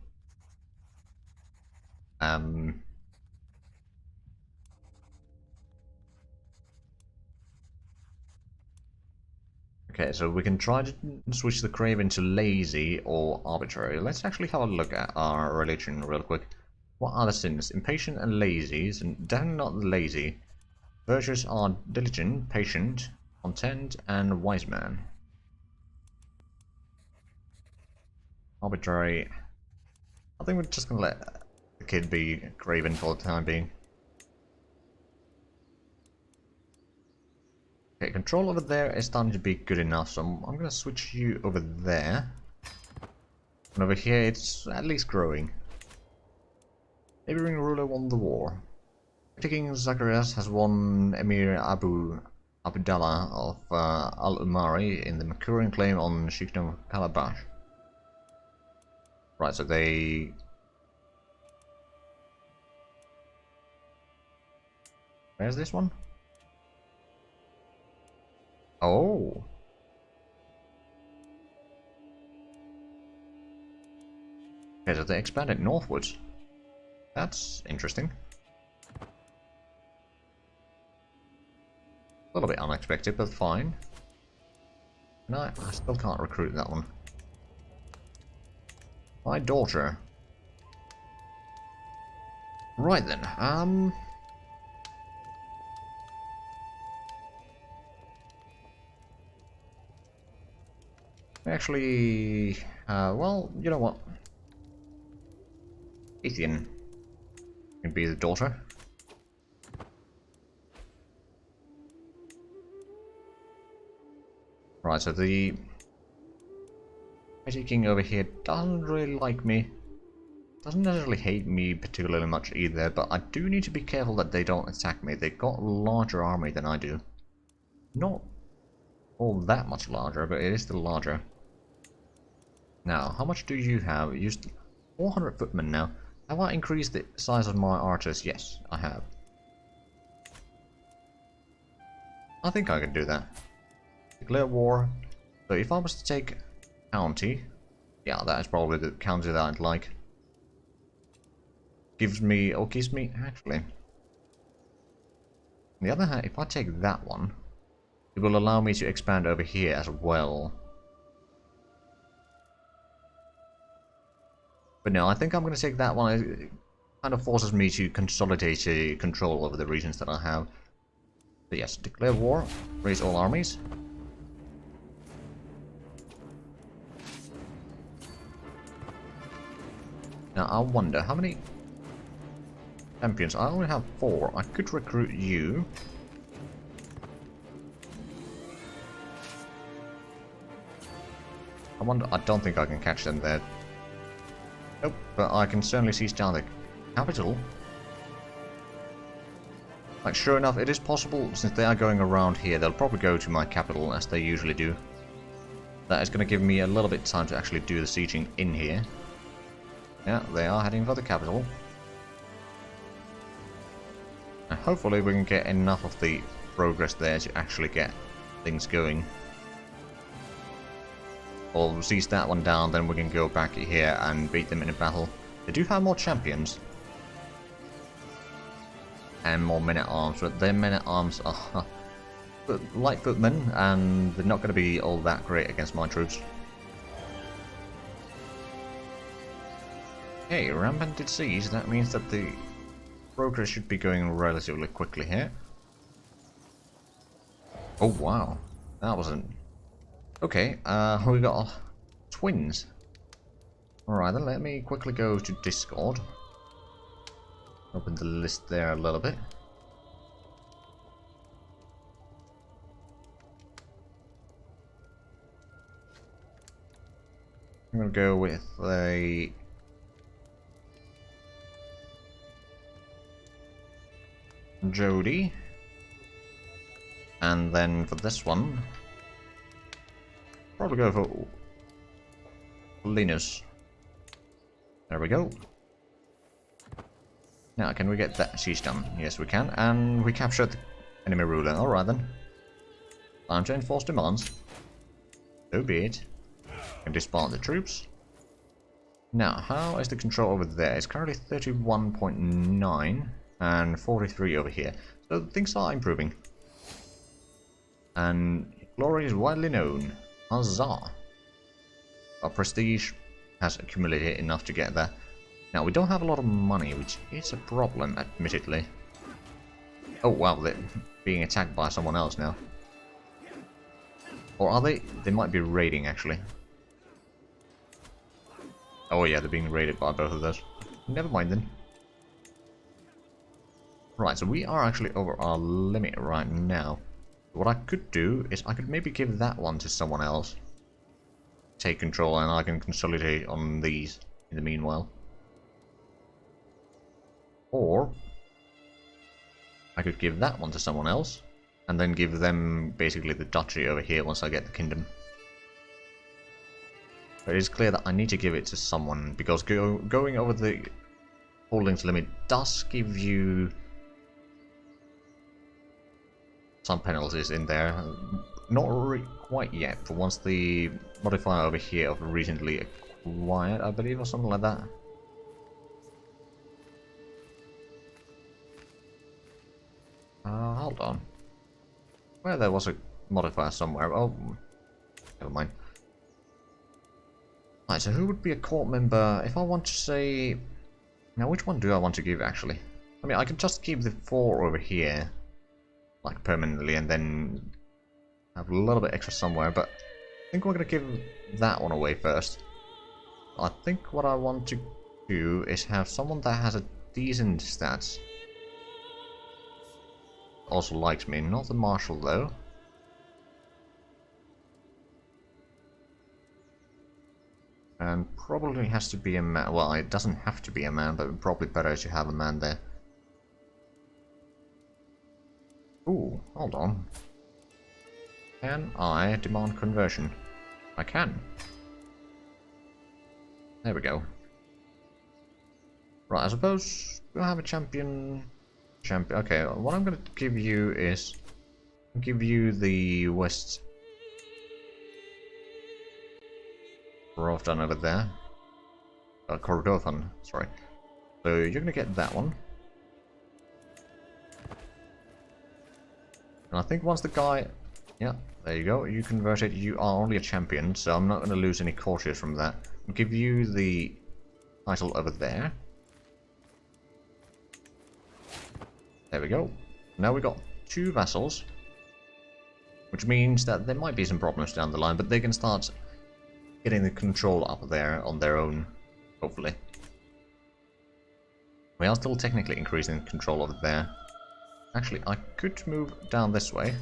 Okay, so we can try to switch the craven to lazy or arbitrary. Let's actually have a look at our religion real quick. What are the sins? Impatient and lazy, and definitely not lazy. Virtues are diligent, patient, content, and wise man. Arbitrary. I think we're just gonna let the kid be Craven for the time being. Okay, control over there is starting to be good enough, so I'm gonna switch you over there. And over here it's at least growing. Neighboring ruler won the war. King Zacharias has won Emir Abu Abdallah of Al-Umari in the Makurian claim on Sheikhdom of Calabash. Right, so they... Where's this one? Oh! Okay, so they expanded northwards. That's interesting. A little bit unexpected, but fine. No, I still can't recruit that one. My daughter. Right then, actually, well, you know what? Ethan can be the daughter. Right, so the Mighty King over here doesn't really like me. Doesn't necessarily hate me particularly much either, but I do need to be careful that they don't attack me. They've got a larger army than I do. Not all that much larger, but it is still larger. Now, how much do you have? You used 400 footmen now. Have I increased the size of my archers? Yes, I have. I think I can do that. Declare war. So if I was to take county, yeah, that is probably the county that I'd like. Gives me, actually. On the other hand, if I take that one, it will allow me to expand over here as well. But no, I think I'm going to take that one. It kind of forces me to consolidate control over the regions that I have. So yes, declare war, raise all armies. Now I wonder, how many champions? I only have 4. I could recruit you. I wonder, I don't think I can catch them there. Nope, but I can certainly seize down the capital. Like, sure enough, it is possible, since they are going around here, they'll probably go to my capital, as they usually do. That is going to give me a little bit of time to actually do the sieging in here. Yeah, they are heading for the capital. And hopefully we can get enough of the progress there to actually get things going. Or seize that one down, then we can go back here and beat them in a battle. They do have more champions. And more men-at-arms, but their men-at-arms are light footmen, and they're not going to be all that great against my troops. Okay, rampant siege, that means that the progress should be going relatively quickly here. Oh wow, that wasn't... Okay, we got twins. Alright then, let me quickly go to Discord. Open the list there a little bit. I'm gonna go with a... Jody. And then for this one, probably go for Linus. There we go. Now, can we get that siege done? Yes, we can. And we captured the enemy ruler. Alright then. Time to enforce demands. So be it. Can disband the troops. Now, how is the control over there? It's currently 31.9 and 43 over here. So things are improving. And glory is widely known. Huzzah! Our prestige has accumulated enough to get there. Now, we don't have a lot of money, which is a problem, admittedly. Oh wow, they're being attacked by someone else now. Or are they? They might be raiding, actually. Oh yeah, they're being raided by both of those. Never mind then. Right, so we are actually over our limit right now. What I could do is I could maybe give that one to someone else. Take control, and I can consolidate on these in the meanwhile. Or I could give that one to someone else, and then give them basically the duchy over here once I get the kingdom. But it is clear that I need to give it to someone, because going over the holdings limit does give you some penalties in there. Not quite yet, but once the modifier over here of recently acquired, I believe, or something like that. Hold on. Where there was a modifier somewhere. Oh, never mind. Right, so who would be a court member? If I want to say... Now, which one do I want to give, actually? I mean, I can just keep the 4 over here, like, permanently, and then have a little bit extra somewhere, but I think we're going to give that one away first. I think what I want to do is have someone that has a decent stats. Also likes me, not the marshal though. And probably has to be a man. Well, it doesn't have to be a man, but probably better to have a man there. Ooh, hold on. Can I demand conversion? I can. There we go. Right, I suppose we'll have a champion. Okay, what I'm going to give you is give you the West Kordofan over there. Kordofan, sorry. So you're going to get that one. And I think once the guy... Yeah, there you go. You converted. You are only a champion, so I'm not going to lose any courtiers from that. I'll give you the title over there. There we go. Now we got 2 vassals. Which means that there might be some problems down the line, but they can start getting the control up there on their own, hopefully. We are still technically increasing control over there. Actually, I could move down this way.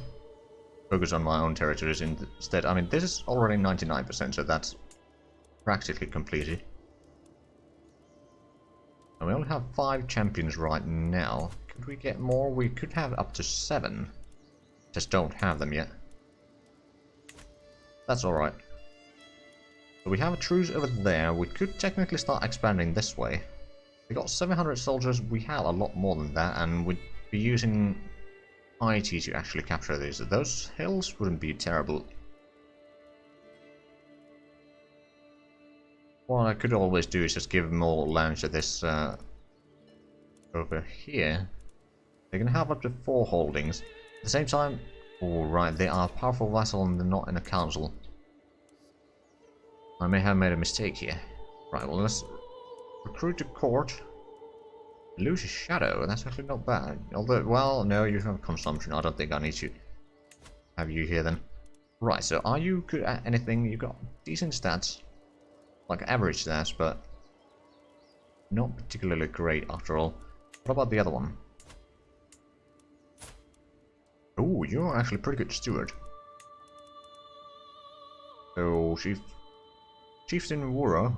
Focus on my own territories instead. I mean, this is already 99%, so that's practically completed. And we only have 5 champions right now. Could we get more? We could have up to 7. Just don't have them yet. That's alright. So we have a truce over there. We could technically start expanding this way. We got 700 soldiers. We have a lot more than that, and we'd be using IT to actually capture these. Those hills wouldn't be terrible. What I could always do is just give more land to this over here. They can have up to 4 holdings. At the same time, alright, they are a powerful vassal and they're not in a council. I may have made a mistake here. Right, well, let's recruit to court. Lose a shadow, that's actually not bad. Although, well, no, you have consumption. I don't think I need to have you here then. Right, so are you good at anything? You got decent stats. Like average stats, but not particularly great after all. What about the other one? Oh, you're actually pretty good steward. So, Chieftain Wuro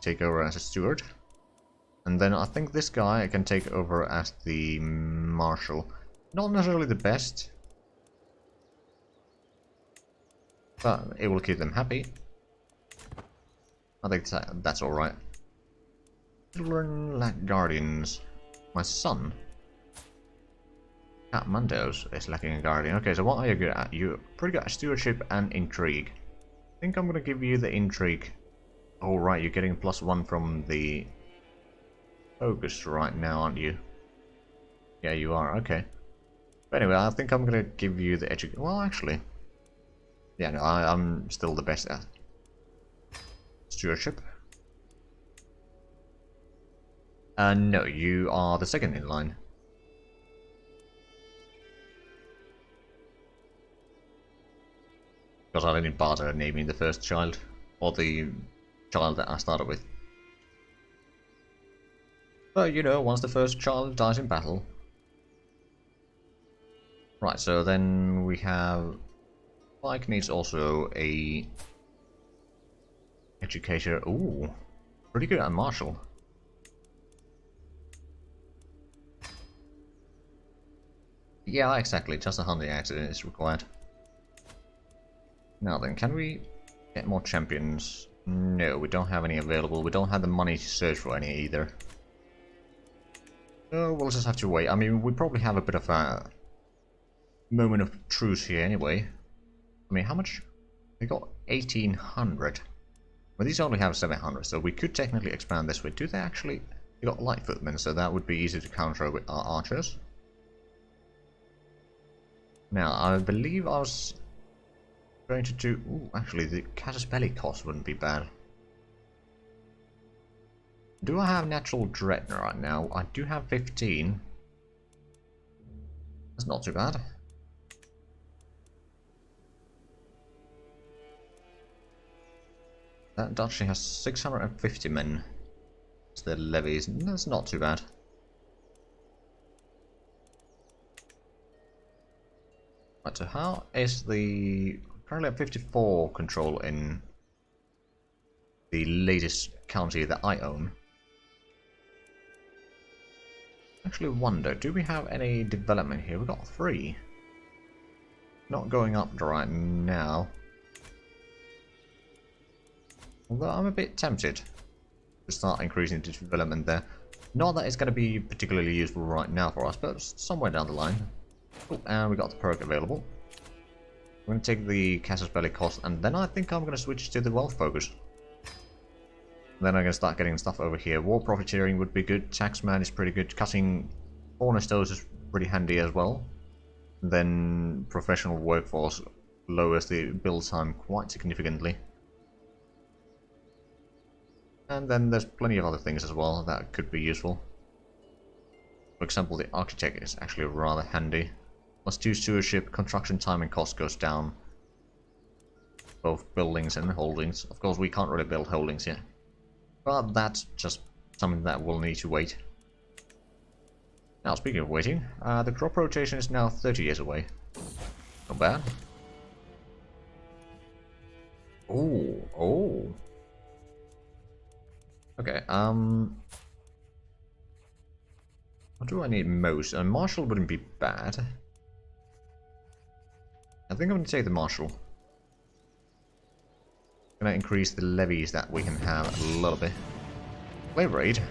take over as a steward. And then I think this guy can take over as the marshal. Not necessarily the best, but it will keep them happy. I think that's alright. Children lack guardians. My son, Katmandos, is lacking a guardian. Okay, so what are you good at? You're pretty good at stewardship and intrigue. I think I'm gonna give you the intrigue. Oh right, you're getting +1 from the focus right now, aren't you? Yeah, you are. Okay. But anyway, I think I'm gonna give you the education. Well, actually, yeah, no, I'm still the best at stewardship. No, you are the second in line. Because I didn't bother naming the first child, or the child that I started with. But, you know, once the first child dies in battle. Right, so then we have... Mike needs also a... educator. Ooh, pretty good at martial. Yeah, exactly, just a hunting accident is required. Now then, can we get more champions? No, we don't have any available. We don't have the money to search for any either. So we'll just have to wait. I mean, we probably have a bit of a moment of truce here anyway. I mean, how much? We got 1800. Well, these only have 700, so we could technically expand this way. Do they actually... They got light footmen, so that would be easy to counter with our archers. Now, I believe I was going to do... Ooh, actually, the casus belli cost wouldn't be bad. Do I have natural dread right now? I do have 15. That's not too bad. That duchy has 650 men. It's their levies. That's not too bad. Right, so how is the... Currently at 54 control in the latest county that I own. Actually wonder, do we have any development here? We've got 3. Not going up right now. Although I'm a bit tempted to start increasing the development there. Not that it's going to be particularly useful right now for us, but somewhere down the line. Oh, and we got the perk available. I'm going to take the casus belli cost, and then I think I'm going to switch to the wealth focus. Then I'm going to start getting stuff over here. War profiteering would be good. Taxman is pretty good. Cutting cornerstones is pretty handy as well. Then professional workforce lowers the build time quite significantly. And then there's plenty of other things as well that could be useful. For example, the architect is actually rather handy. +2 stewardship, construction time and cost goes down. Both buildings and holdings. Of course, we can't really build holdings yet. But that's just something that will need to wait. Now, speaking of waiting, the crop rotation is now 30 years away. Not bad. Oh, oh. Okay, what do I need most? Marshal wouldn't be bad. I think I'm going to take the Marshal. Going to increase the levies that we can have a little bit. Slave raid.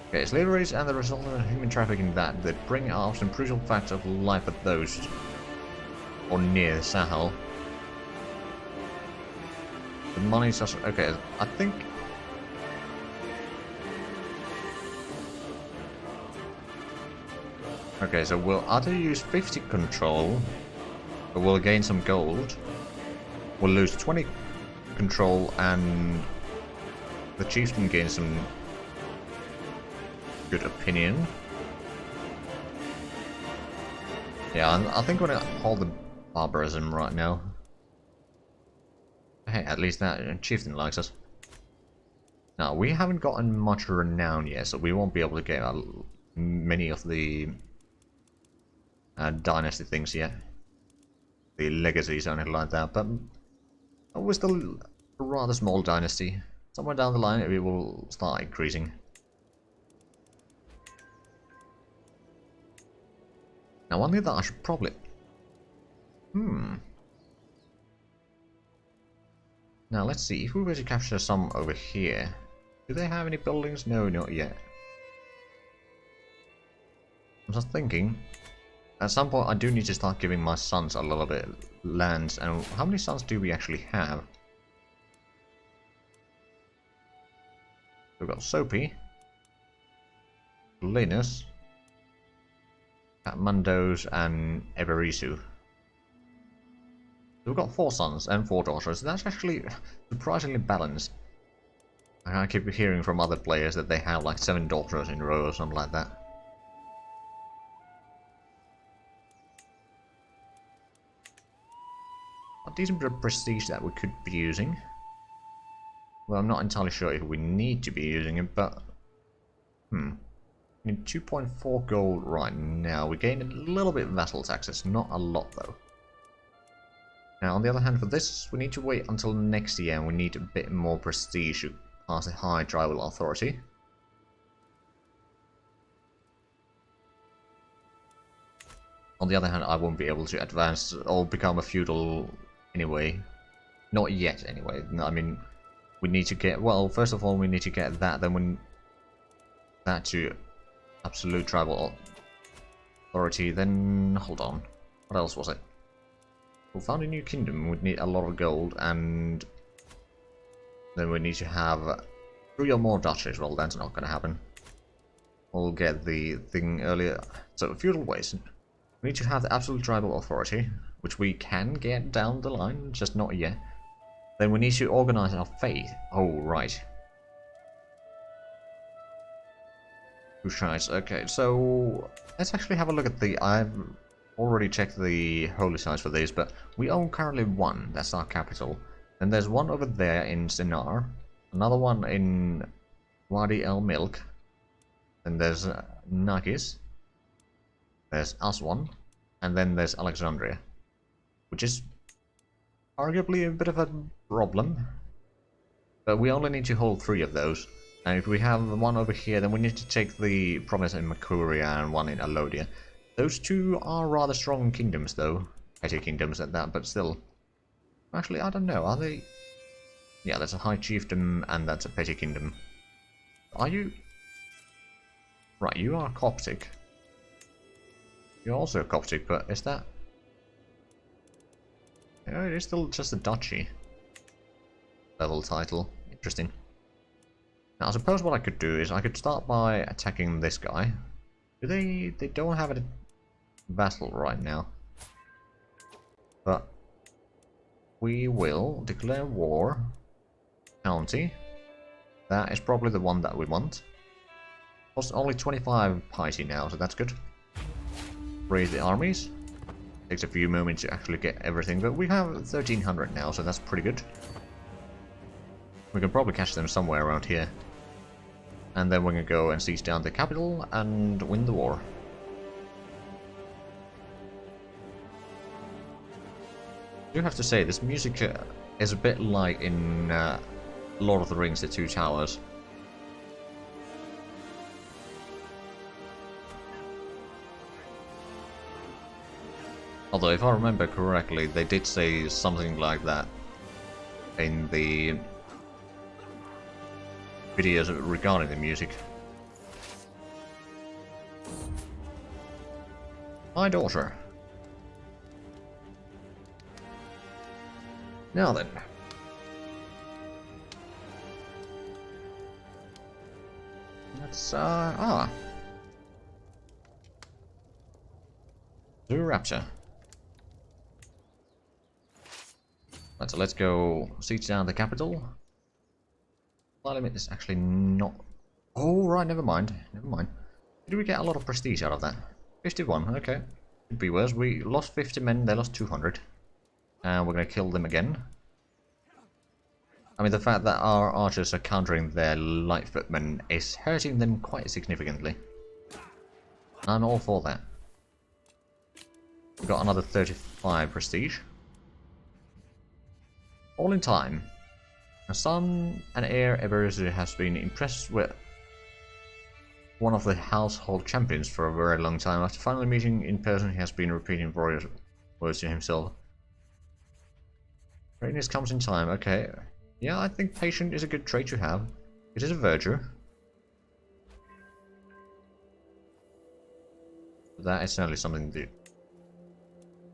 Okay, slave raids and the resultant human trafficking that bring out some crucial facts of life at those or near Sahel. The money's just okay. I think. Okay, so we'll either use 50 control, but we'll gain some gold. We'll lose 20 control, and the chieftain gains some good opinion. Yeah, I think we're gonna hold the barbarism right now. Hey, at least that chieftain likes us. Now, we haven't gotten much renown yet, so we won't be able to get many of the dynasty things yet. The legacies or anything like that, but we're still a rather small dynasty. Somewhere down the line it will start increasing. Now, one thing that I should probably... Now, let's see. If we were to capture some over here... Do they have any buildings? No, not yet. I'm just thinking... At some point, I do need to start giving my sons a little bit lands. And how many sons do we actually have? We've got Soapy. Linus. Katmandos and Everisu. We've got 4 sons and 4 daughters. That's actually surprisingly balanced. I keep hearing from other players that they have like 7 daughters in a row or something like that. A decent bit of prestige that we could be using. Well, I'm not entirely sure if we need to be using it, but... We need 2.4 gold right now. We gain a little bit of vassal taxes, not a lot though. Now, on the other hand, for this, we need to wait until next year, and we need a bit more prestige to pass a high tribal authority. On the other hand, I won't be able to advance or become a feudal anyway. Not yet, anyway. I mean, we need to get... Well, first of all, we need to get that, then we... That to absolute tribal authority, then... Hold on. What else was it? We found a new kingdom, we'd need a lot of gold, and... Then we need to have 3 or more duchies. Well, that's not going to happen. We'll get the thing earlier. So, feudal ways. We need to have the absolute tribal authority, which we can get down the line, just not yet. Then we need to organize our faith. Oh, right. Two shrines. Okay, so let's actually have a look at the... I've already checked the holy sites for these, but we own currently 1. That's our capital. And there's one over there in Sinar, another one in Wadi El Milk, then there's Nagis, there's Aswan, and then there's Alexandria, which is arguably a bit of a problem, but we only need to hold 3 of those, and if we have one over here, then we need to take the province in Makuria and one in Alodia. Those 2 are rather strong kingdoms though, petty kingdoms at that, but still. Actually, I don't know, are they... Yeah, that's a high chiefdom and that's a petty kingdom. Are you... Right, you are Coptic. You're also Coptic, but is that... Yeah, it is still just a duchy level title. Interesting. Now, I suppose what I could do is I could start by attacking this guy. Do they don't have a vassal right now. But... We will declare war. County. That is probably the one that we want. Costs only 25 piety now, so that's good. Raise the armies. Takes a few moments to actually get everything, but we have 1300 now, so that's pretty good. We can probably catch them somewhere around here. And then we're gonna go and siege down the capital and win the war. I do have to say, this music is a bit like in Lord of the Rings, The Two Towers. Although, if I remember correctly, they did say something like that in the videos regarding the music. My daughter. Now then. Let's, Zooraptor. Right, so let's go siege down the capital. Flight limit is actually not... Oh, right, never mind. Never mind. Did we get a lot of prestige out of that? 51, okay. Could be worse. We lost 50 men, they lost 200. And we're going to kill them again. I mean, the fact that our archers are countering their light footmen is hurting them quite significantly. I'm all for that. We've got another 35 prestige. All in time. A son and heir Eberezu has been impressed with one of the household champions for a very long time. After finally meeting in person, he has been repeating warrior words to himself. Greatness comes in time, okay. Yeah, I think patient is a good trait to have. It is a verger. That is certainly something to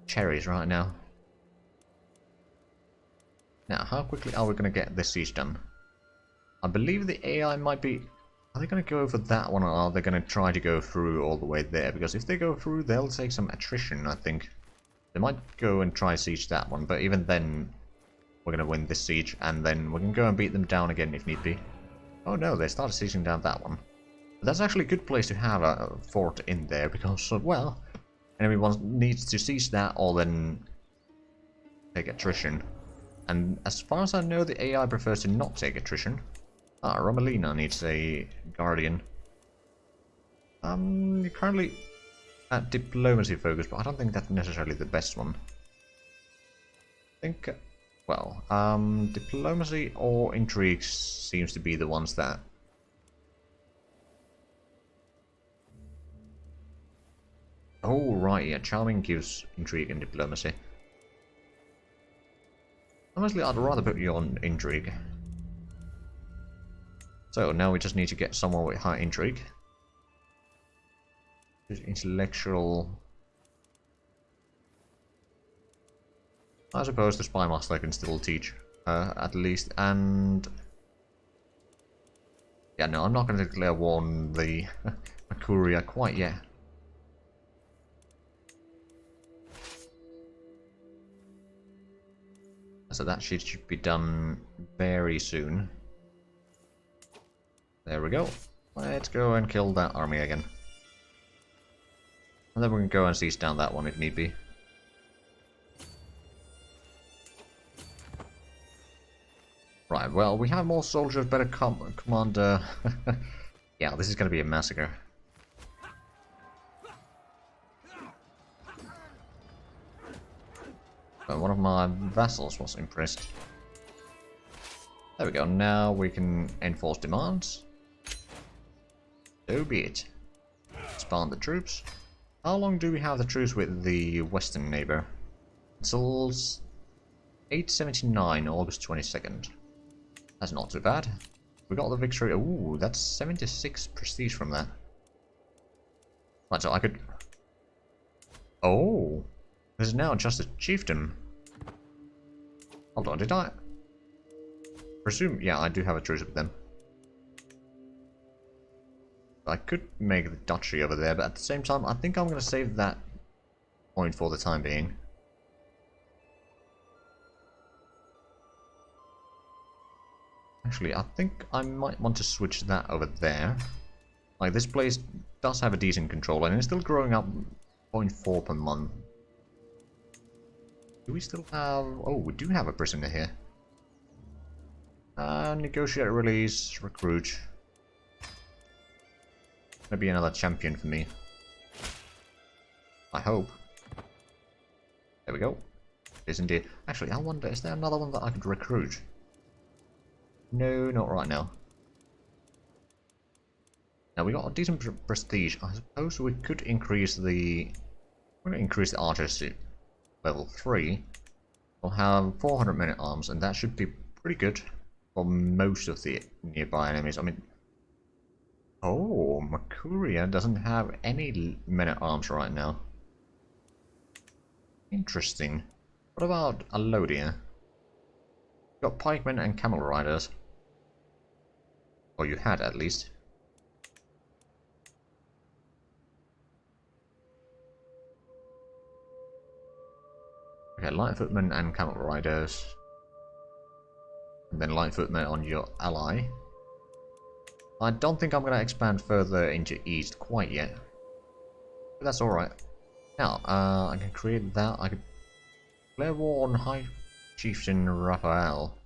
cherries right now. Now, how quickly are we going to get this siege done? I believe the AI might be... Are they going to go for that one, or are they going to try to go through all the way there? Because if they go through, they'll take some attrition, I think. They might go and try siege that one, but even then... We're going to win this siege, and then we can go and beat them down again if need be. Oh no, they started sieging down that one. But that's actually a good place to have a fort in there, because, well, enemy needs to siege that or then take attrition. And as far as I know, the AI prefers to not take attrition. Ah, Romelina needs a guardian. You're currently at diplomacy focus, but I don't think that's necessarily the best one. I think, well, diplomacy or intrigue seems to be the ones that... Oh, right, yeah, charming gives intrigue and diplomacy. Honestly, I'd rather put you on intrigue. So, now we just need to get someone with high intrigue. Intellectual... I suppose the spy master can still teach, at least, and... Yeah, no, I'm not going to declare war on the Makuria quite yet. So that shit should be done very soon. There we go. Let's go and kill that army again. And then we can go and siege down that one if need be. Right, well, we have more soldiers, better commander. Yeah, this is going to be a massacre. But one of my vassals was impressed. There we go, now we can enforce demands. So be it. Expand the troops. How long do we have the truce with the western neighbor? Until 879, August 22nd. That's not too bad. We got the victory. Ooh, that's 76 prestige from that. Right, so I could... Oh! There's now just a chieftain. Hold on, did I... Presume... Yeah, I do have a truce with them. I could make the duchy over there, but at the same time, I think I'm going to save that point for the time being. Actually, I think I might want to switch that over there. Like, this place does have a decent control, and it's still growing up 0.4 per month. Do we still have... Oh, we do have a prisoner here. Negotiate, release, recruit. Maybe another champion for me. I hope. There we go. It is indeed. Actually, I wonder, is there another one that I could recruit? No, not right now. Now we got a decent prestige. I suppose we could increase the... We're going to increase the archers to level 3. We'll have 400 men-at-arms, and that should be pretty good for most of the nearby enemies. I mean... Oh, Makuria doesn't have any men-at-arms right now. Interesting. What about Alodia? Got pikemen and camel riders. Or you had, at least. Okay, light footmen and camel riders. And then light footmen on your ally. I don't think I'm going to expand further into east quite yet. But that's alright. Now, I can create that. I could declare war on High Chieftain Raphael.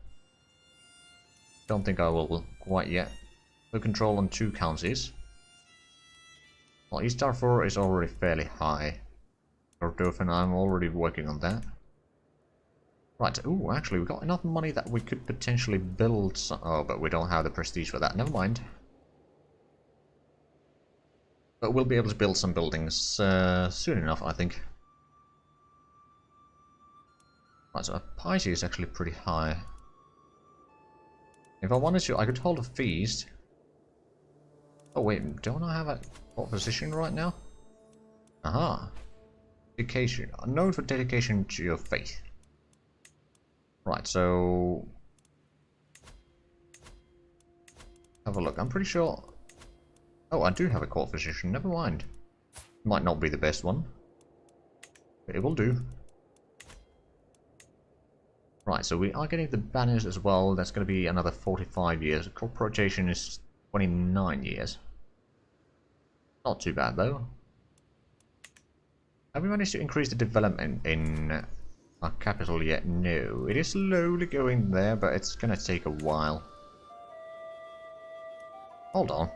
Don't think I will quite yet. No control on 2 counties. Well, East Darfur is already fairly high. Kordofan, I'm already working on that. Right, ooh, actually, we got enough money that we could potentially build some... Oh, but we don't have the prestige for that. Never mind. But we'll be able to build some buildings soon enough, I think. Right, so piety is actually pretty high. If I wanted to, I could hold a feast. Oh wait, don't I have a what position right now? Aha. Dedication. Known for dedication to your faith. Right, so... Have a look. I'm pretty sure... Oh, I do have a court physician. Never mind. Might not be the best one. But it will do. Right, so we are getting the banners as well. That's going to be another 45 years. Crop rotation is 29 years. Not too bad, though. Have we managed to increase the development in our capital yet. No, it is slowly going there, but it's gonna take a while. Hold on.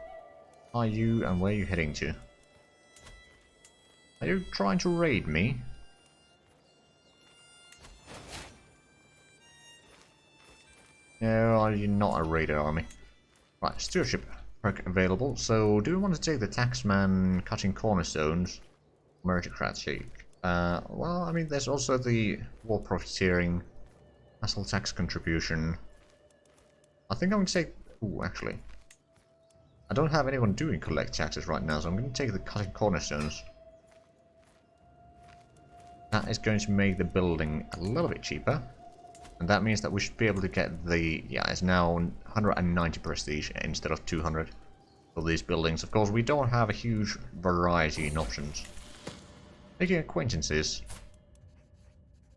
Are you and where are you heading to? Are you trying to raid me? No, are you not a raider army? Right, stewardship perk available. So, do we want to take the taxman cutting cornerstones? Meritocratic. Well, I mean, there's also the war profiteering, vassal tax contribution. I think I'm going to take... Ooh, actually. I don't have anyone doing collect taxes right now, so I'm going to take the cutting cornerstones. That is going to make the building a little bit cheaper. And that means that we should be able to get the... Yeah, it's now 190 prestige instead of 200 for these buildings. Of course, we don't have a huge variety in options. Making acquaintances.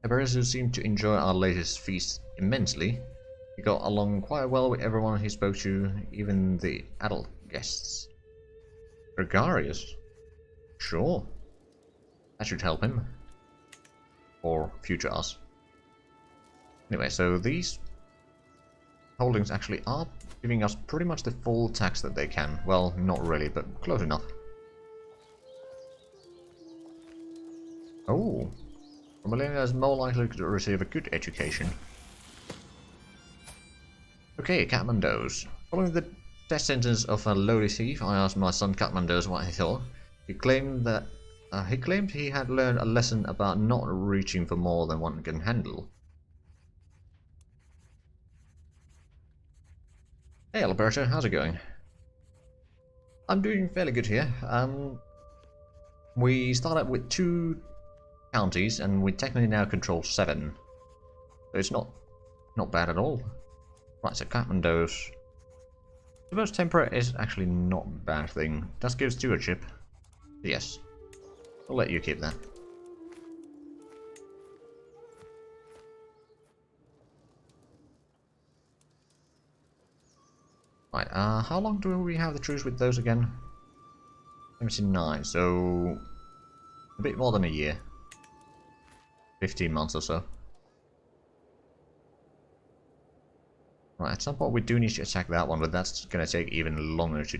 Eberezu seemed to enjoy our latest feast immensely. He got along quite well with everyone he spoke to, even the adult guests. Gregarious? Sure. That should help him. Or future us. Anyway, so these holdings actually are giving us pretty much the full tax that they can. Well, not really, but close enough. Oh, a millennial is more likely to receive a good education. Okay, Kathmandos. Following the death sentence of a lowly thief, I asked my son Kathmandos what he thought. He claimed he had learned a lesson about not reaching for more than one can handle. Hey Alberto, how's it going? I'm doing fairly good here. We started with 2 counties and we technically now control 7. So it's not bad at all. Right, so Kathmandos. The most temperate is actually not a bad thing. Does give stewardship. Yes. I'll let you keep that. Right, how long do we have the truce with those again? 79, so a bit more than a year. 15 months or so. Right, at some point we do need to attack that one, but that's gonna take even longer to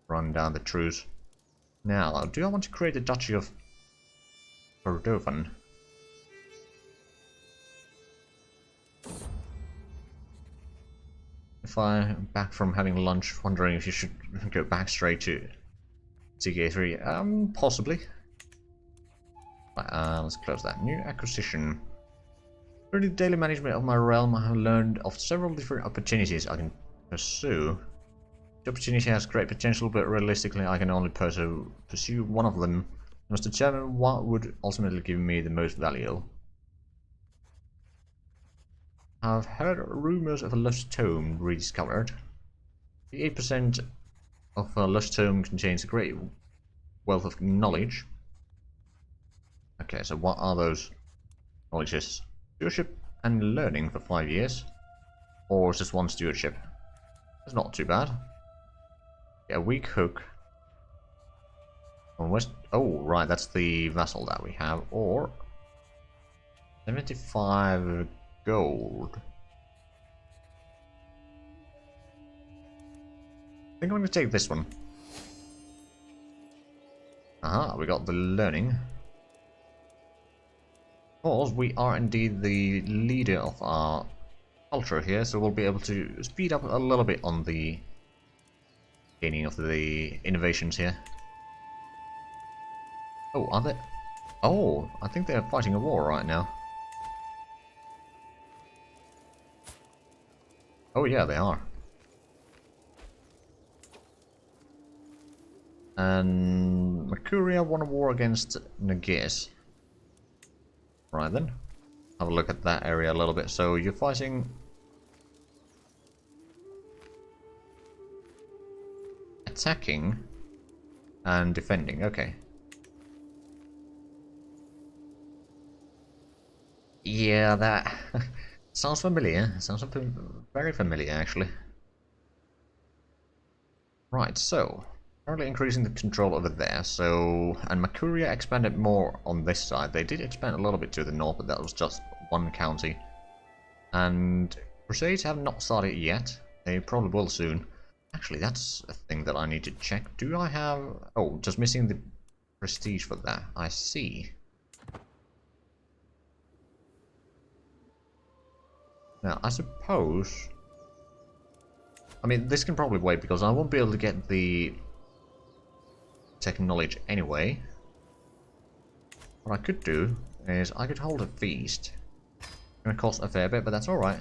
run down the truce. Now, do I want to create a Duchy of Cordovan? If I'm back from having lunch, wondering if you should go back straight to CK3, possibly. Right, let's close that. New acquisition. Through the daily management of my realm, I have learned of several different opportunities I can pursue. The opportunity has great potential, but realistically I can only pursue one of them. I must determine what would ultimately give me the most value. I've heard rumors of a lost tome rediscovered. The 8% of a lost tome contains a great wealth of knowledge. Okay, so what are those knowledges? Stewardship and learning for 5 years? Or is this one stewardship? It's not too bad. Yeah, weak hook. On West. Oh, right, that's the vassal that we have. Or 75 gold. I think I'm going to take this one. Aha, we got the learning. Because we are indeed the leader of our culture here, so we'll be able to speed up a little bit on the gaining of the innovations here. Oh, are they? Oh, I think they're fighting a war right now. Oh yeah, they are. And Mercuria won a war against Nagiz. Right then. Have a look at that area a little bit. So you're fighting... attacking and defending, okay. Yeah, that sounds familiar. Sounds very familiar, actually. Right, so Currently increasing the control over there, so... And Makuria expanded more on this side. They did expand a little bit to the north, but that was just one county. And Crusades have not started yet. They probably will soon. Actually, that's a thing that I need to check. Do I have... Oh, just missing the prestige for that. I see. Now, I suppose... I mean, this can probably wait, because I won't be able to get the technology anyway. What I could do is I could hold a feast. It's gonna cost a fair bit, but that's alright.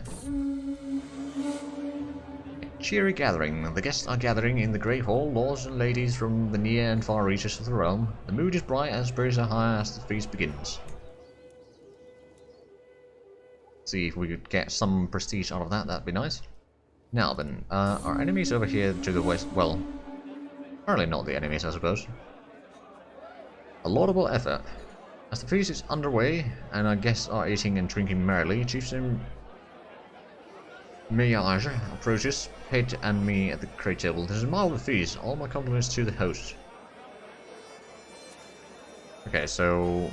Cheery gathering. The guests are gathering in the great hall, lords and ladies from the near and far reaches of the realm. The mood is bright and spirits are high as the feast begins. See if we could get some prestige out of that, that'd be nice. Now then, our enemies over here to the west, well, apparently not the enemies, I suppose. A laudable effort. As the feast is underway, and our guests are eating and drinking merrily, Chieftain Miyage approaches, Pate and me at the great table. This is a marvelous feast. All my compliments to the host. Okay, so...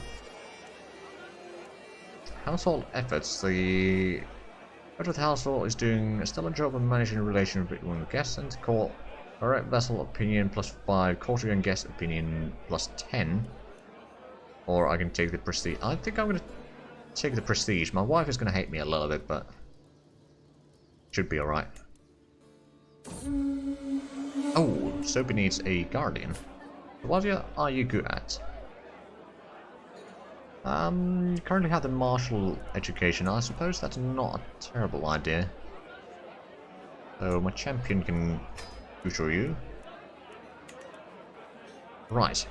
Household efforts. The head of the household is doing a stellar job of managing the relation between the guests and the court. Direct vessel opinion +5, courtier and guest opinion +10. Or I can take the prestige. I think I'm gonna take the prestige. My wife is gonna hate me a little bit, but should be alright. Oh, Soapy needs a guardian. What are you good at? Currently have the martial education. I suppose that's not a terrible idea. So my champion can tutor you. Right.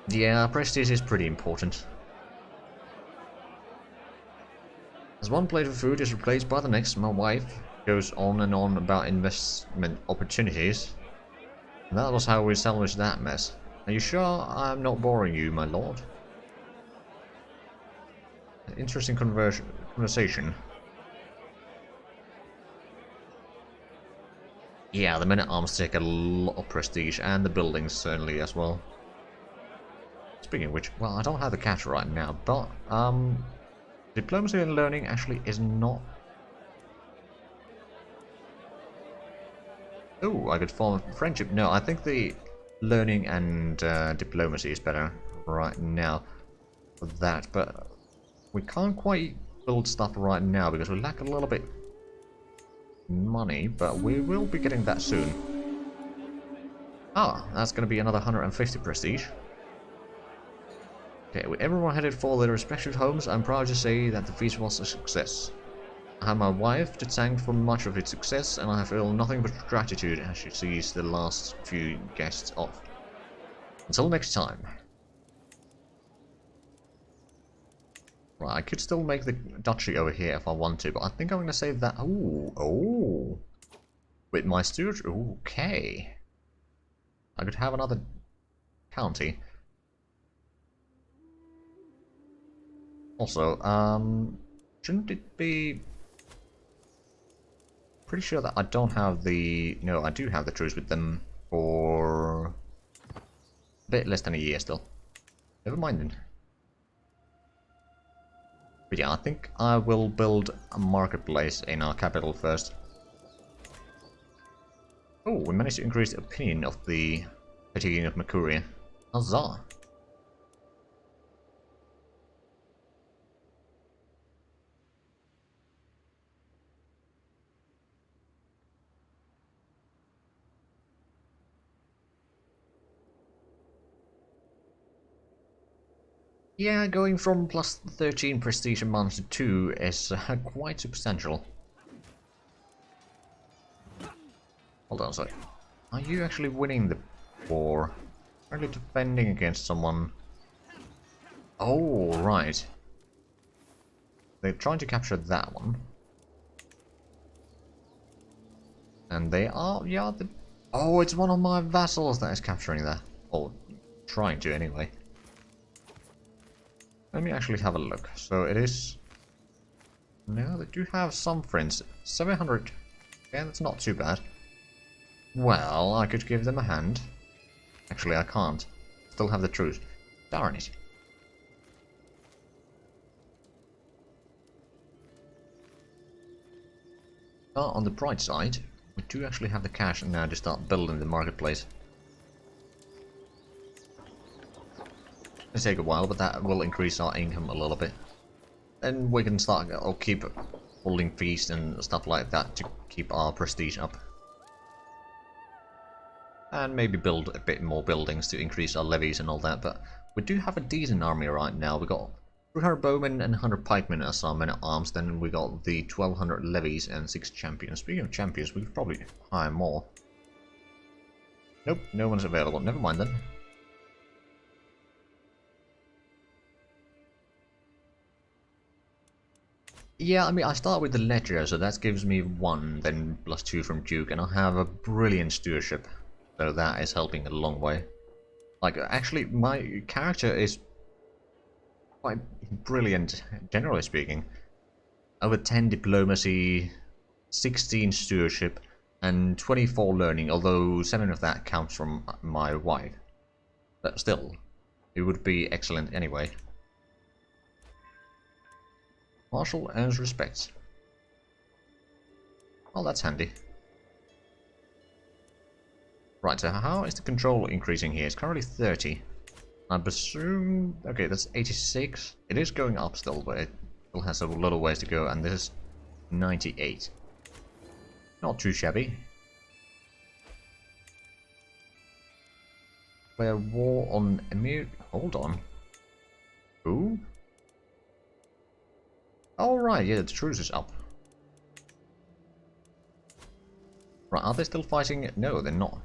Yeah, prestige is pretty important. As one plate of food is replaced by the next, my wife goes on and on about investment opportunities. And that was how we salvaged that mess. Are you sure I'm not boring you, my lord? Interesting conversation. Yeah, the men-at-arms take a lot of prestige, and the buildings certainly as well. Speaking of which, well, I don't have the cash right now, but diplomacy and learning actually is not... Oh, I could form friendship. No, I think the learning and diplomacy is better right now for that, but we can't quite build stuff right now because we lack a little bit money, but we will be getting that soon. Ah, that's going to be another 150 prestige. Okay, with everyone headed for their respective homes, I'm proud to say that the feast was a success. I have my wife to thank for much of its success, and I feel nothing but gratitude as she sees the last few guests off. Until next time. Right, I could still make the duchy over here if I want to, but I think I'm going to save that. Ooh, oh. With my steward. Okay. I could have another county. Also, shouldn't it be... Pretty sure that I don't have the... No, I do have the truce with them for... a bit less than a year still. Never mind then. But yeah, I think I will build a marketplace in our capital first. Oh, we managed to increase the opinion of the Petty King of Makuria. Huzzah! Yeah, going from plus 13 prestige a month to 2 is quite substantial. Hold on a sec. Are you actually winning the war? Are you defending against someone? Oh, right. They're trying to capture that one. And they are, yeah, oh, it's one of my vassals that is capturing that. Or trying to, anyway. Let me actually have a look. So it is... No, they do have some friends. 700. Yeah, that's not too bad. Well, I could give them a hand. Actually, I can't. Still have the truce. Darn it. But on the bright side, we do actually have the cash now to start building the marketplace. It'll take a while, but that will increase our income a little bit. And we can start, or keep holding feast and stuff like that to keep our prestige up. And maybe build a bit more buildings to increase our levies and all that, but we do have a decent army right now. We got 300 bowmen and 100 pikemen as our men at arms, then we got the 1200 levies and 6 champions. Speaking of champions, we could probably hire more. Nope, no one's available. Never mind then. Yeah, I mean, I start with the ledger, so that gives me 1, then +2 from Duke, and I have a brilliant stewardship. So that is helping a long way. Like, actually, my character is quite brilliant, generally speaking. Over 10 diplomacy, 16 stewardship, and 24 learning, although 7 of that comes from my wife. But still, it would be excellent anyway. Marshal earns respect. Well, that's handy. Right, so how is the control increasing here? It's currently 30. I presume... okay, that's 86. It is going up still, but it still has a lot of ways to go, and this is 98. Not too shabby. Where war on Emir... hold on. Who? Oh right, yeah, the truce is up. Right, are they still fighting? No, they're not.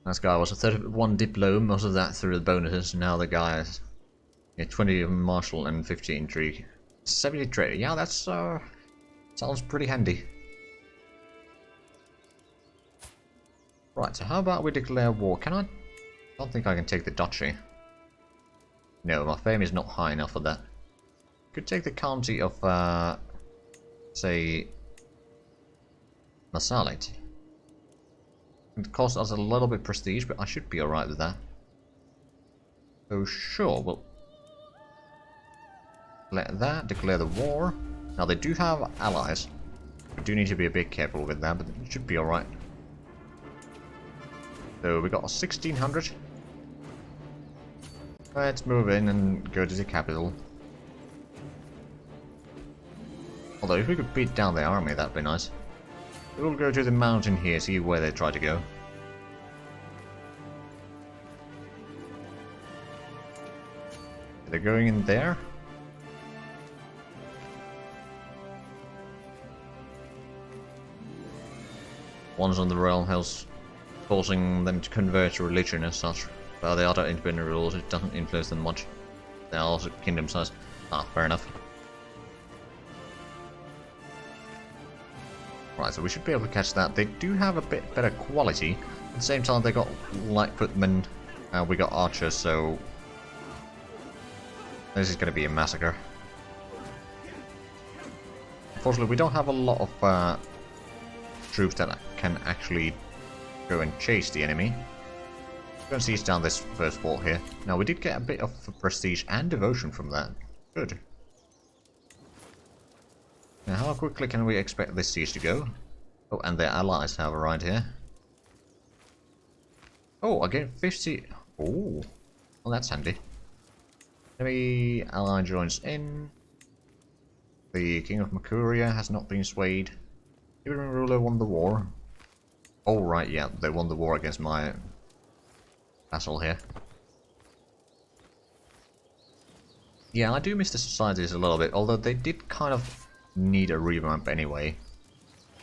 This guy was a 31 diplo, most of that through the bonuses. Now the guy is 20 martial and 50 intrigue. 70 trade. Yeah, that's sounds pretty handy. Right, so how about we declare war? Can I don't think I can take the duchy. No, my fame is not high enough for that. Could take the county of say Masalit. It costs us a little bit prestige, but I should be alright with that. So sure, we'll let that declare the war. Now they do have allies. We do need to be a bit careful with that, but it should be alright. So we got 1600. Let's move in and go to the capital. Although if we could beat down the army, that'd be nice. We'll go to the mountain here, see where they try to go. They're going in there. One's on the realm hills, forcing them to convert to religion as such. But the other independent rules, it doesn't influence them much. They're also kingdom size. Ah, fair enough. Right, so we should be able to catch that. They do have a bit better quality. At the same time, they got light footmen. We got archers, so this is going to be a massacre. Unfortunately, we don't have a lot of troops that can actually go and chase the enemy. We're going to siege down this first fort here. Now, we did get a bit of prestige and devotion from that. Good. Now, how quickly can we expect this siege to go? Oh, and their allies have arrived here. Oh, I get 50... oh, well that's handy. Enemy ally joins in. The King of Makuria has not been swayed. Even ruler won the war. Oh right, yeah, they won the war against my vassal here. Yeah, I do miss the societies a little bit, although they did kind of need a revamp anyway.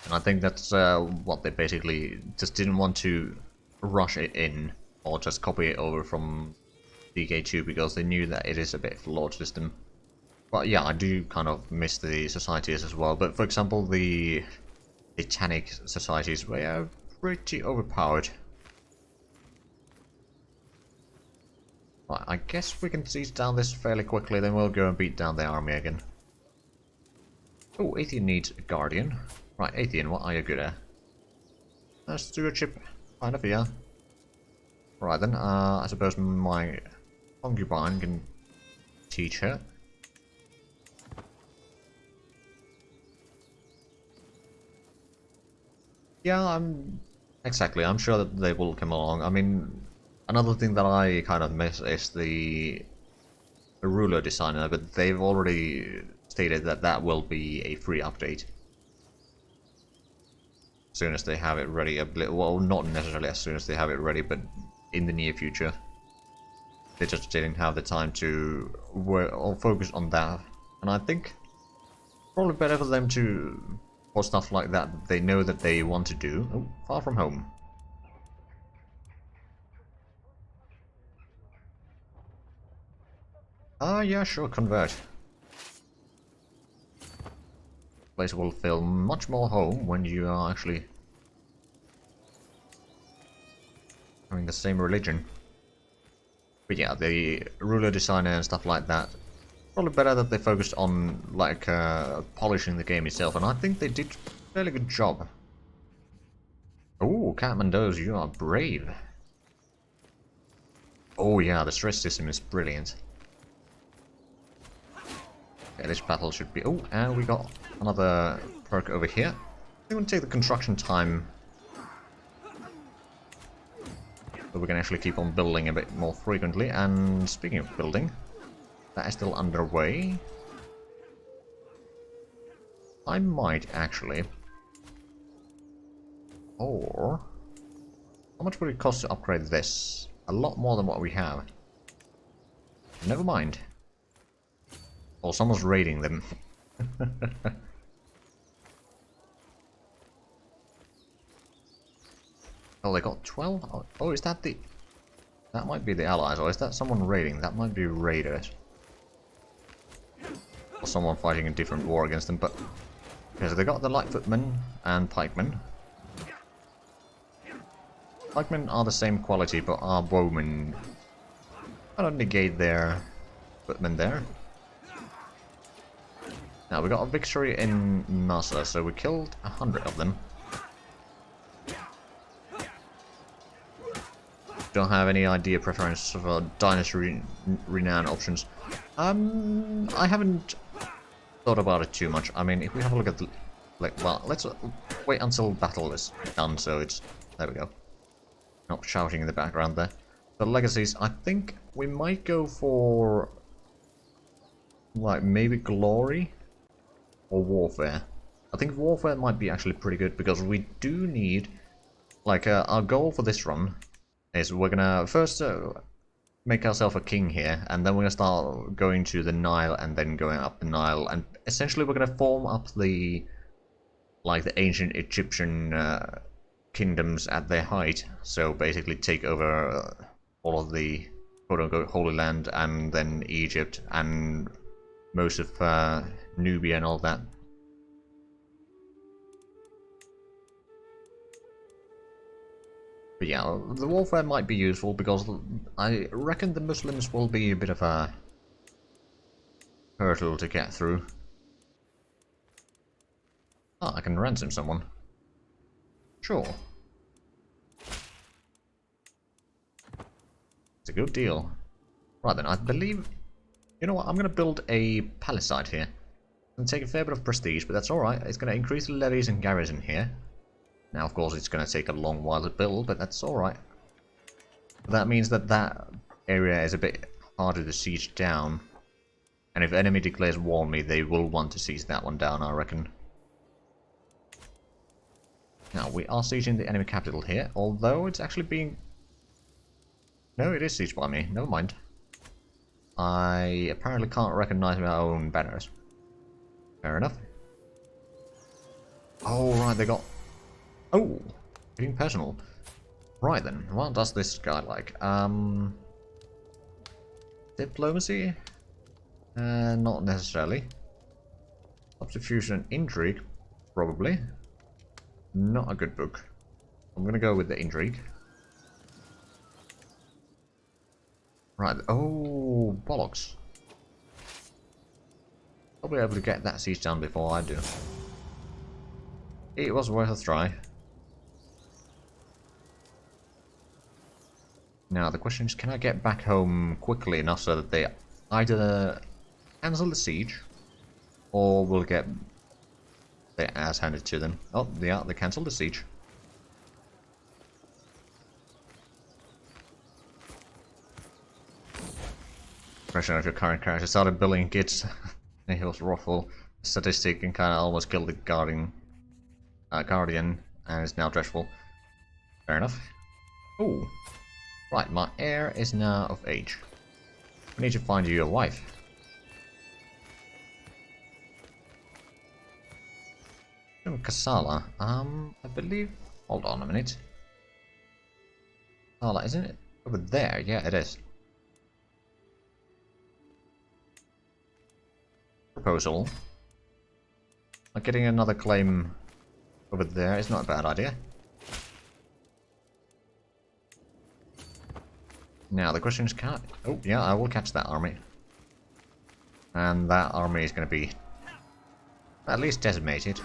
And I think that's what they basically just didn't want to rush it in or just copy it over from CK2 because they knew that it is a bit flawed system. But yeah, I do kind of miss the societies as well. But for example, the Titanic societies were pretty overpowered. Right, I guess we can siege down this fairly quickly, then we'll go and beat down the army again. Oh, Athean needs a guardian. Right, Athean, what are you good at? stewardship, kind of, yeah. Right then, I suppose my concubine can teach her. Yeah, exactly. I'm sure that they will come along. I mean, another thing that I kind of miss is the ruler designer, but they've already stated that that will be a free update. As soon as they have it ready, well, not necessarily as soon as they have it ready, but in the near future. They just didn't have the time to work or focus on that, and I think probably better for them to, for stuff like that they know that they want to do. Oh, far from home. Ah, yeah, sure, convert. Place will feel much more home when you are actually having the same religion. But yeah, the ruler designer and stuff like that, probably better that they focused on like polishing the game itself, and I think they did a fairly good job. Oh, Kathmandu's, you are brave. Oh yeah, the stress system is brilliant. Okay, this battle should be... Oh, and we got another perk over here. I'm going to take the construction time, so we can actually keep on building a bit more frequently. And speaking of building, that is still underway. I might actually... Or... How much would it cost to upgrade this? A lot more than what we have. Never mind. Oh, someone's raiding them. Oh, they got 12? Oh, is that the... That might be the allies, or is that someone raiding? That might be raiders. Or someone fighting a different war against them, but... Okay, so they got the Lightfootmen and Pikemen. Pikemen are the same quality, but our bowmen kind of negate their footmen there. Now, we got a victory in Massa, so we killed 100 of them. Don't have any idea preference for dynasty renown options. I haven't thought about it too much. I mean, if we have a look at the... Like, well, let's wait until battle is done, so it's... There we go. Not shouting in the background there. The legacies, I think we might go for... Like, maybe glory? Or warfare. I think warfare might be actually pretty good, because we do need... Like, our goal for this run is we're gonna first make ourselves a king here, and then we're gonna start going to the Nile and then going up the Nile, and essentially we're gonna form up the like the ancient Egyptian kingdoms at their height. So basically take over all of the quote-unquote Holy Land, and then Egypt and most of Nubia and all that. But yeah, the warfare might be useful because I reckon the Muslims will be a bit of a hurdle to get through. Ah, I can ransom someone. Sure. It's a good deal. Right then, I believe... You know what, I'm going to build a palisade here. It's going to take a fair bit of prestige, but that's alright. It's going to increase the levies and garrison here. Now, of course, it's going to take a long while to build, but that's alright. That means that that area is a bit harder to siege down. And if enemy declares war on me, they will want to siege that one down, I reckon. Now, we are sieging the enemy capital here, although it's actually being... No, it is sieged by me. Never mind. I apparently can't recognize my own banners. Fair enough. Oh, right, they got... Oh, getting personal. Right then, what does this guy like? Diplomacy? Not necessarily. Substitution and intrigue? Probably. Not a good book. I'm gonna go with the intrigue. Right, oh, bollocks. I'll be able to get that siege done before I do. It was worth a try. Now the question is, can I get back home quickly enough so that they either cancel the siege, or will get their ass handed to them. Oh, yeah, they cancelled the siege. Impression of your current character started building kids. And he was ruffle statistic and kind of almost killed the guardian, and is now dreadful. Fair enough. Oh, right, my heir is now of age. We need to find you a wife. Kasala, I believe. Hold on a minute. Kasala, isn't it over there? Yeah, it is. Proposal. Like getting another claim over there is not a bad idea. Now the question is, can I... Oh, yeah, I will catch that army. And that army is going to be at least decimated.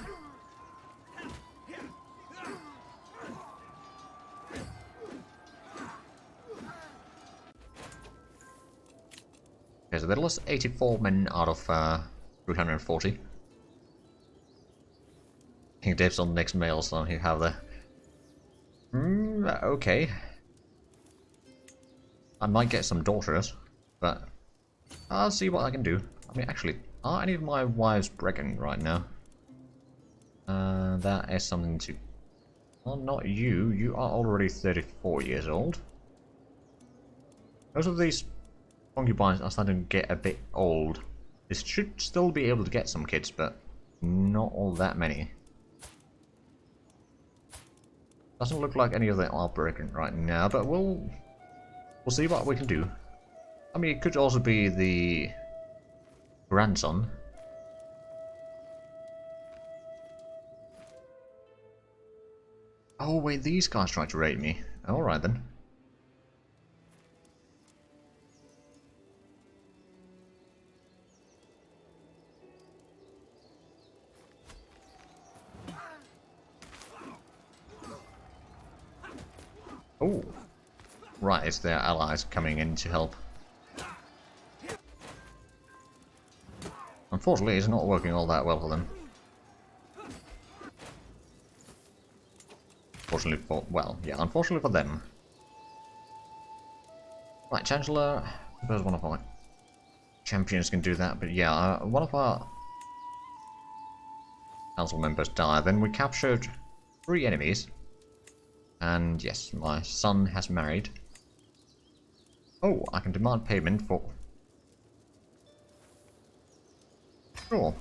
Okay, so they lost 84 men out of 340. He dips on the next milestone you have there. Okay. I might get some daughters, but I'll see what I can do. I mean, actually, are any of my wives pregnant right now? That is something to... Well, not you. You are already 34 years old. Most of these concubines are starting to get a bit old. This should still be able to get some kids, but not all that many. Doesn't look like any of them are pregnant right now, but we'll see what we can do. I mean, it could also be the grandson. Oh wait, these guys tried to raid me. Alright then. Oh, right, it's their allies coming in to help. Unfortunately, it's not working all that well for them. Fortunately for, well, yeah, unfortunately for them. Right, Chancellor, I suppose one of our champions can do that, but yeah, one of our council members died. Then we captured 3 enemies. And yes, my son has married. Oh, I can demand payment for... Sure.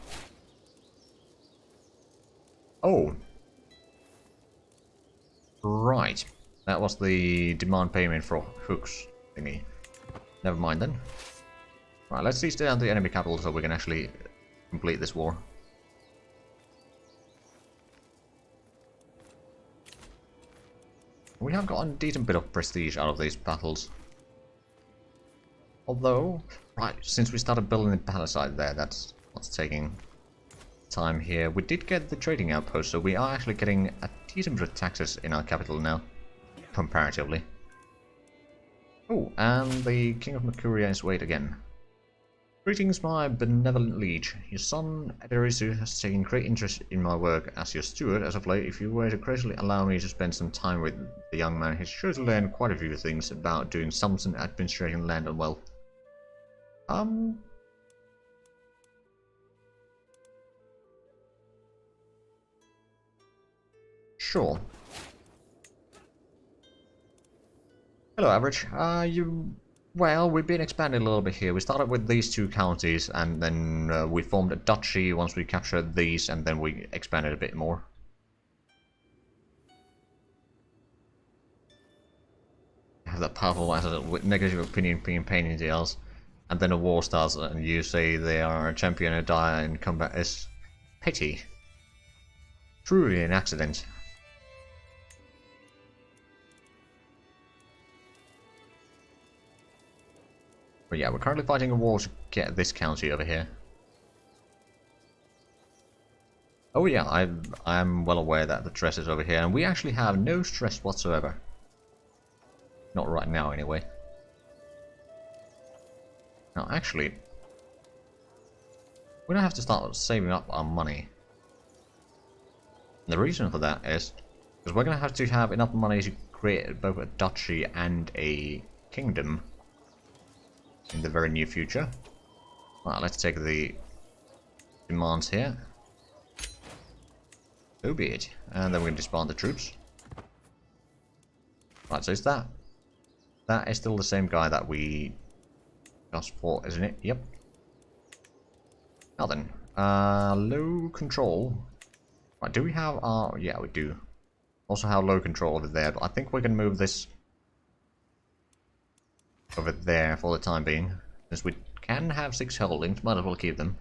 Oh. Right. That was the demand payment for hooks thingy. Never mind then. Right, let's seize down the enemy capital so we can actually complete this war. We have gotten a decent bit of prestige out of these battles. Although, right, since we started building the palisade there, that's what's taking time here. We did get the trading outpost, so we are actually getting a decent bit of taxes in our capital now, comparatively. Oh, and the King of Mercuria is wait again. Greetings, my benevolent liege. Your son, Ederisu, has taken great interest in my work as your steward as of late. If you were to graciously allow me to spend some time with the young man, he's sure to learn quite a few things about doing sums administrating land and wealth. Sure. Hello, Average. Well, we've been expanding a little bit here. We started with these 2 counties, and then we formed a duchy once we captured these, and then we expanded a bit more. Have that powerful asset with negative opinion being pain in the ass, and then a war starts, and you say they are a champion and die in combat is pity. Truly an accident. But yeah, we're currently fighting a war to get this county over here. Oh yeah, I'm well aware that the stress is over here, and we actually have no stress whatsoever. Not right now, anyway. Now, actually, we're gonna have to start saving up our money. And the reason for that is because we're gonna have to have enough money to create both a duchy and a kingdom in the very near future. Right, let's take the demands here. So be it. And then we're gonna disband the troops. Right, so is that is still the same guy that we just fought, isn't it? Yep. Now then, low control. Right, do we have our... yeah, we do. Also have low control over there, but I think we can move this over there for the time being. Since we can have 6 holdings, might as well keep them.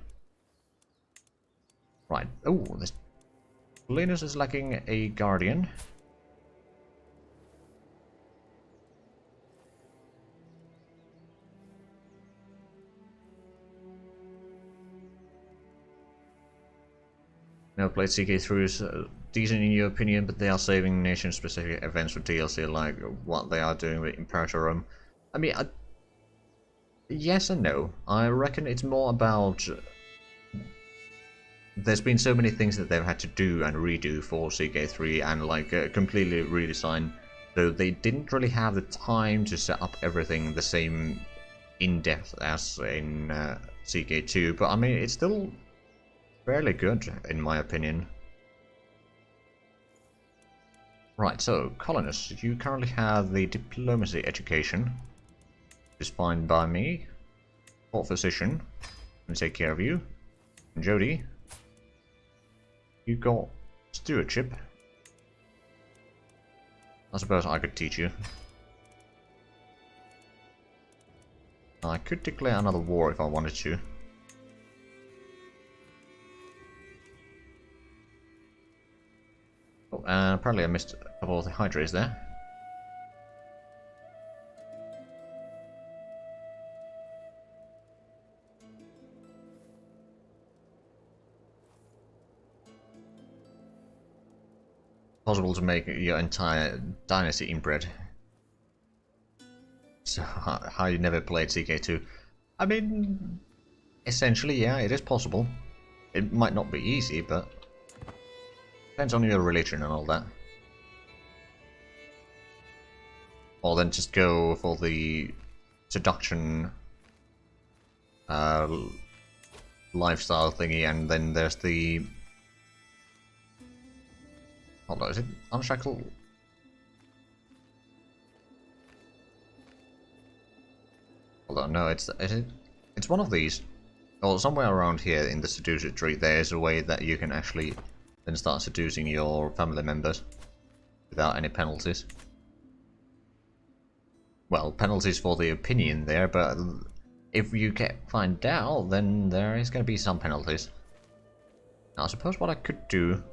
Right, oh, this Linus is lacking a guardian. Never played CK3 is decent in your opinion, but they are saving nation-specific events for DLC, like what they are doing with Imperator Rome. I mean, yes and no. I reckon it's more about... there's been so many things that they've had to do and redo for CK3 and like completely redesign, so they didn't really have the time to set up everything the same in-depth as in CK2, but I mean, it's still fairly good, in my opinion. Right, so, colonists, you currently have the diplomacy education. It's fine by me. Court physician, I'm gonna take care of you. And Jody, you got stewardship. I suppose I could teach you. I could declare another war if I wanted to. Oh, and apparently I missed a couple of the hydrates there. Possible to make your entire dynasty inbred. So, how you never played CK2? I mean, essentially, yeah, it is possible. It might not be easy, but depends on your religion and all that. Or then just go for the seduction lifestyle thingy, and then there's the... hold on, is it Unshackle? Hold on, no, it's one of these. Or somewhere around here in the seducer tree, there is a way that you can actually then start seducing your family members without any penalties. Well, penalties for the opinion there, but if you get found out, then there is going to be some penalties. Now, I suppose what I could do to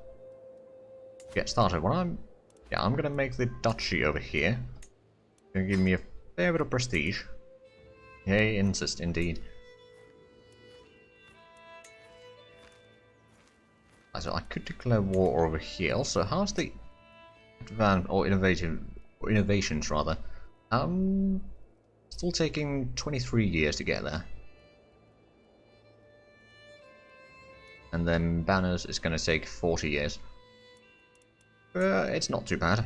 get started, I'm going to make the duchy over here. It's going to give me a fair bit of prestige. Yay, insist indeed. So I could declare war over here. Also, how's the innovations rather? Still taking 23 years to get there. And then banners is going to take 40 years. It's not too bad.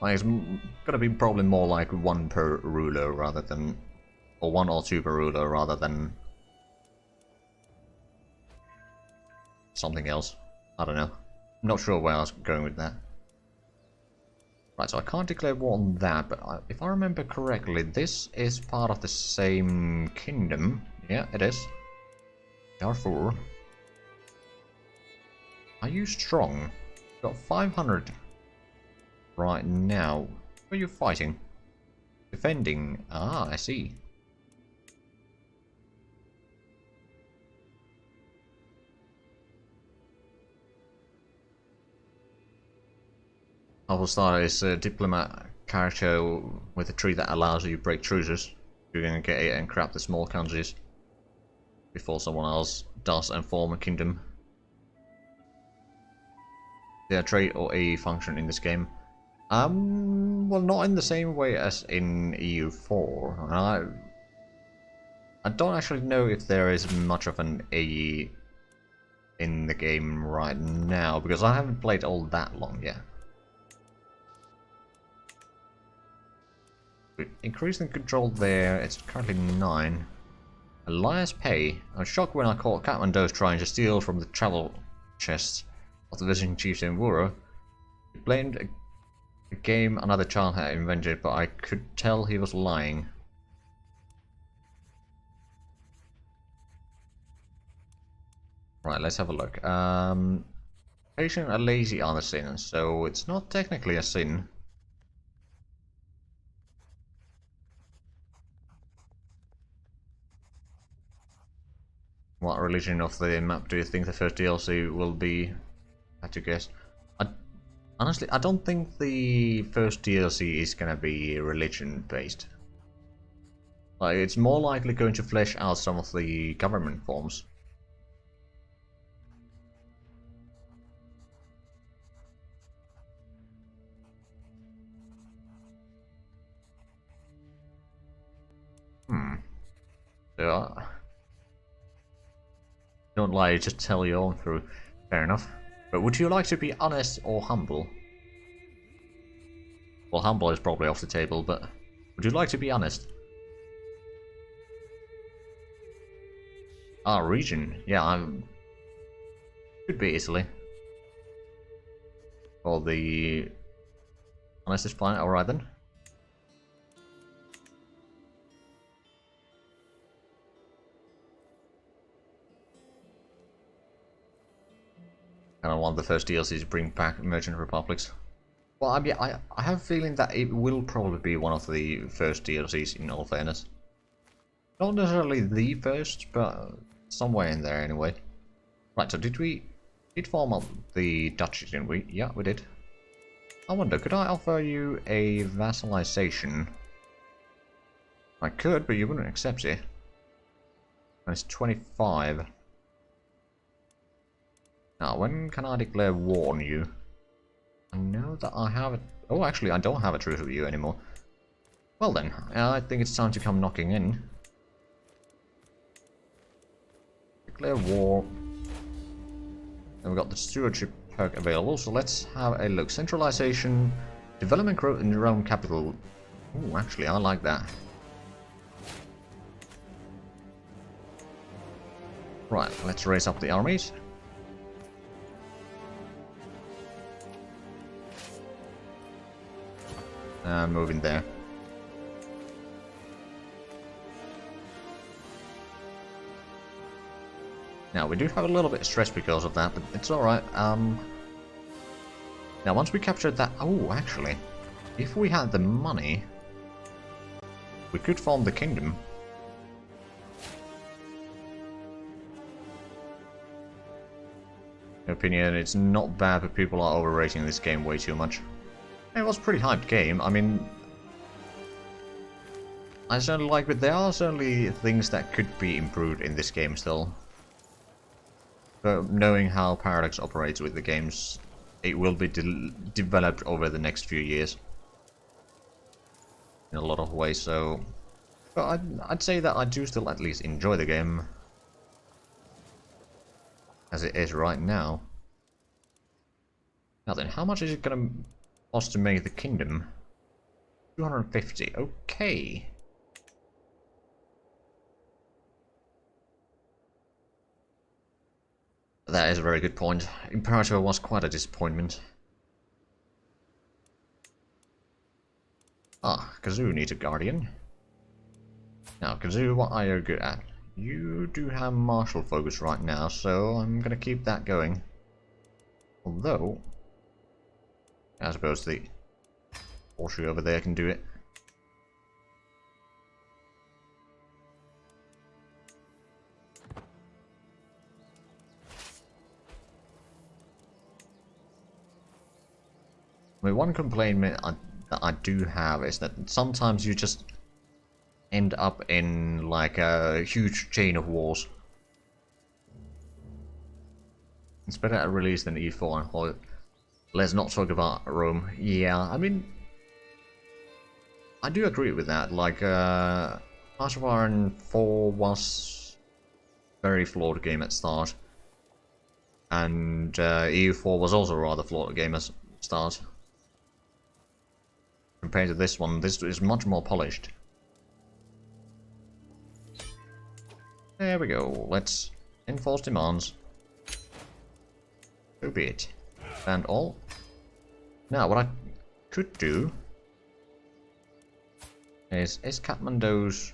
Like, it's going to be probably more like 1 per ruler rather than... or 1 or 2 per ruler rather than... something else. I don't know. I'm not sure where I was going with that. Right, so I can't declare war on that, but if I remember correctly, this is part of the same kingdom. Yeah, it is. Darfur. Are you strong? Got 500 right now. Where are you fighting? Defending. Ah, I see. Alvastar is a diplomat character with a tree that allows you to break truces. You're gonna get it and crap the small countries before someone else does and form a kingdom. They are trait or a function in this game. Well, not in the same way as in EU4. I don't actually know if there is much of an AE in the game right now, because I haven't played all that long yet. Increasing control there, it's currently 9. Elias Pay. I was shocked when I caught Kathmandu's trying to steal from the travel chests of the visiting chiefs in Wuro. He blamed a game another child had invented, but I could tell he was lying. Right, let's have a look. Patient and lazy are the sin, so it's not technically a sin. What religion of the map do you think the first DLC will be? I had to guess. Honestly, I don't think the first DLC is gonna be religion based. Like, it's more likely going to flesh out some of the government forms. So, don't lie, just tell your own through. Fair enough. But would you like to be honest or humble? Well, humble is probably off the table, but would you like to be honest? Ah, region. Yeah, I'm... could be easily. For the... honestest planet, alright then. And I want the first DLC to bring back Merchant Republics. Well, I mean, I have a feeling that it will probably be one of the first DLCs, in all fairness. Not necessarily the first, but somewhere in there anyway. Right, so did form up the duchy, didn't we? Yeah, we did. I wonder, could I offer you a vassalization? I could, but you wouldn't accept it. And it's 25. Now, when can I declare war on you? I know that I have a... oh, actually, I don't have a truce with you anymore. Well then, I think it's time to come knocking in. Declare war. And we've got the stewardship perk available, so let's have a look. Centralization, development growth in your own capital. Oh, actually, I like that. Right, let's raise up the armies. And move in there. Now, we do have a little bit of stress because of that, but it's alright. Now, once we captured that... oh, actually, if we had the money, we could form the kingdom. In my opinion, it's not bad, but people are overrating this game way too much. It was a pretty hyped game. I mean, I certainly like it. There are certainly things that could be improved in this game still. But knowing how Paradox operates with the games, it will be developed over the next few years. In a lot of ways, so... but I'd say that I do still at least enjoy the game. As it is right now. Now then, how much is it gonna cost to make the kingdom? 250, okay. That is a very good point. Imperator was quite a disappointment. Ah, Kazoo needs a guardian. Now, Kazoo, what are you good at? You do have martial focus right now, so I'm gonna keep that going. Although, I suppose the Porsche over there can do it. I mean, one complaint that I do have is that sometimes you just end up in like a huge chain of wars. It's better at release than E4 and hold it. Let's not talk about Rome. Yeah, I mean, I do agree with that. Like, Hearts of Iron 4 was a very flawed game at start. And EU4 was also a rather flawed game at start. Compared to this one, this is much more polished. There we go. Let's enforce demands. So be it. And all. Now, what I could do is Kathmandu's...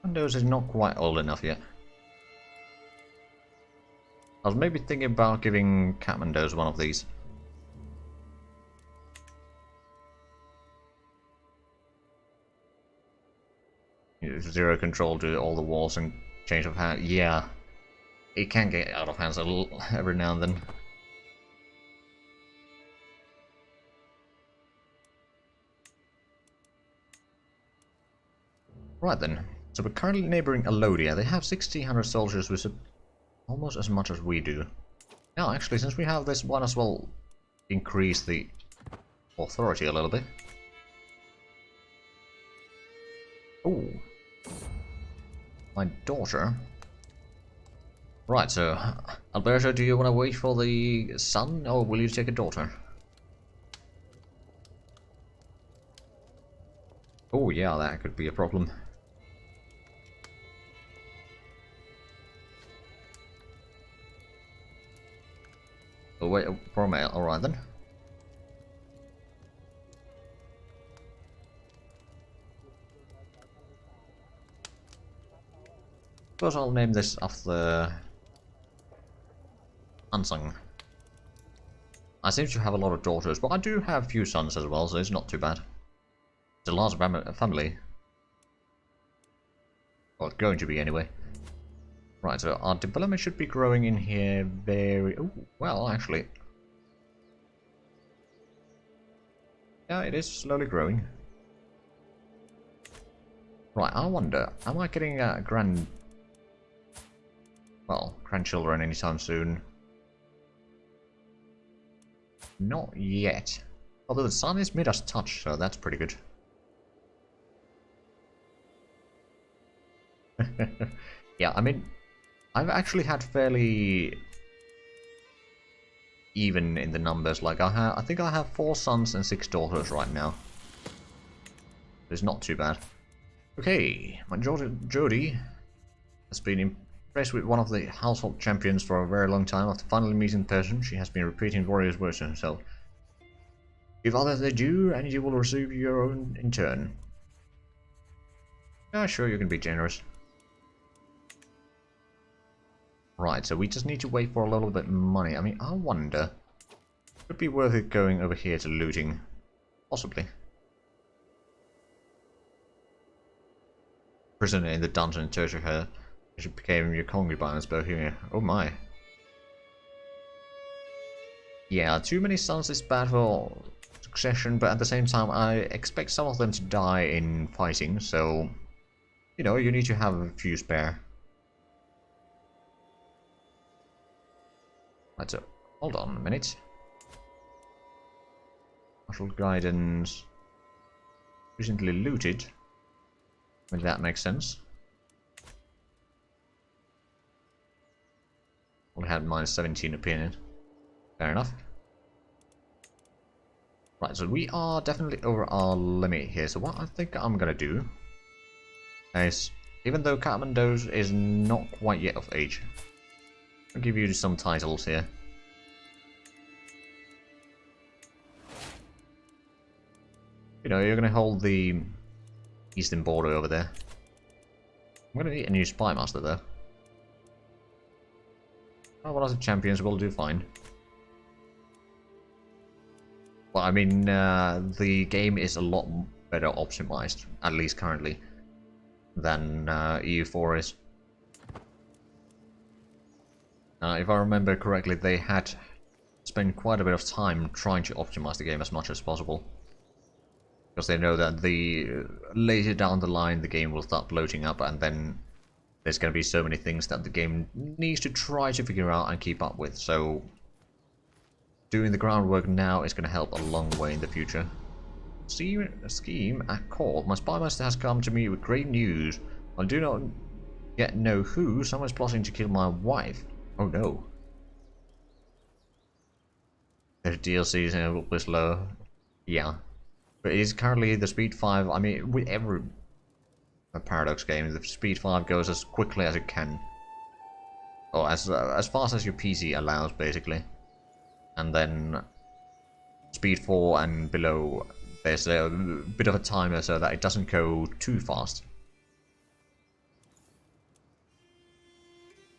Kathmandu's is not quite old enough yet. I was maybe thinking about giving Kathmandu's one of these. Zero control to all the walls and change of hand. Yeah, it can get out of hands a little every now and then. Right then, so we're currently neighboring Alodia. They have 1600 soldiers, which is almost as much as we do. Now, actually, since we have this, might as well increase the authority a little bit. Oh, my daughter. Right, so Alberto, do you want to wait for the son, or will you take a daughter? Oh yeah, that could be a problem. Oh wait, for a male, alright then. Suppose I'll name this after Unsung. I seem to have a lot of daughters, but I do have a few sons as well, so it's not too bad. It's a large family. Well, it's going to be anyway. Right, so our development should be growing in here very... Oh, well, actually. Yeah, it is slowly growing. Right, I wonder, am I getting grandchildren anytime soon? Not yet. Although the sun is Midas touch, so that's pretty good. Yeah, I mean, I've actually had fairly even in the numbers. Like I think I have 4 sons and 6 daughters right now. It's not too bad. Okay, my daughter Jodie has been impressed with one of the household champions for a very long time. After finally meeting in person, she has been repeating warriors' words to herself. Give others their due, and you will receive your own in turn. Yeah, sure, you can be generous. Right, so we just need to wait for a little bit of money. I mean, I wonder... Could be worth it going over here to looting. Possibly. Prisoner in the dungeon and torture her. She became your concubine as Bohemia. Oh my. Yeah, too many sons is bad for succession, but at the same time I expect some of them to die in fighting, so... You know, you need to have a few spare. Right, so, hold on a minute. Martial guidance. Recently looted. Well, that makes sense. Only had -17 opinion. Fair enough. Right, so we are definitely over our limit here. So what I think I'm gonna do is, even though Kathmandu is not quite yet of age, I'll give you some titles here. You know, you're gonna hold the eastern border over there. I'm gonna need a new spy master though. Oh, well, as a champions will do fine. Well, I mean, the game is a lot better optimized, at least currently, than EU4 is. If I remember correctly, they had spent quite a bit of time trying to optimize the game as much as possible. Because they know that later down the line the game will start bloating up, and then there's going to be so many things that the game needs to try to figure out and keep up with. So doing the groundwork now is going to help a long way in the future. Scheme at court. My spymaster has come to me with great news. I do not yet know who. Someone's plotting to kill my wife. Oh no. There's DLCs and it will be slow. Yeah. But it is currently the speed 5. I mean, with every Paradox game, the speed 5 goes as quickly as it can. Or as fast as your PC allows, basically. And then speed 4 and below, there's a bit of a timer so that it doesn't go too fast.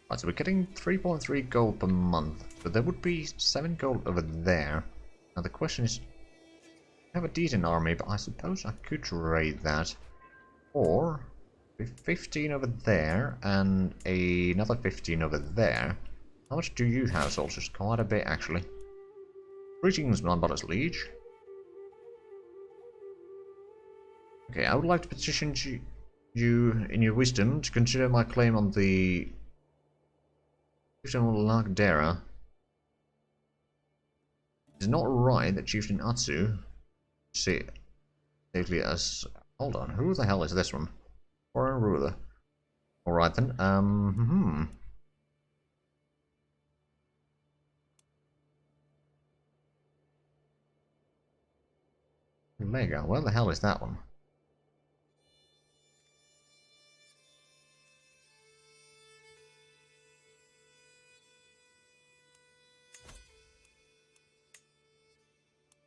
Right, so we're getting 3.3 gold per month, but there would be 7 gold over there. Now the question is, I have a decent army, but I suppose I could raid that. Or, with 15 over there, and another 15 over there. How much do you have, soldiers? Quite a bit, actually. Greetings, my modest liege. Okay, I would like to petition you in your wisdom to consider my claim on the Chieftain Lagdera. It is not right that Chieftain Atsu safely as... Hold on, who the hell is this one? Foreign ruler. Alright then, Lega, where the hell is that one?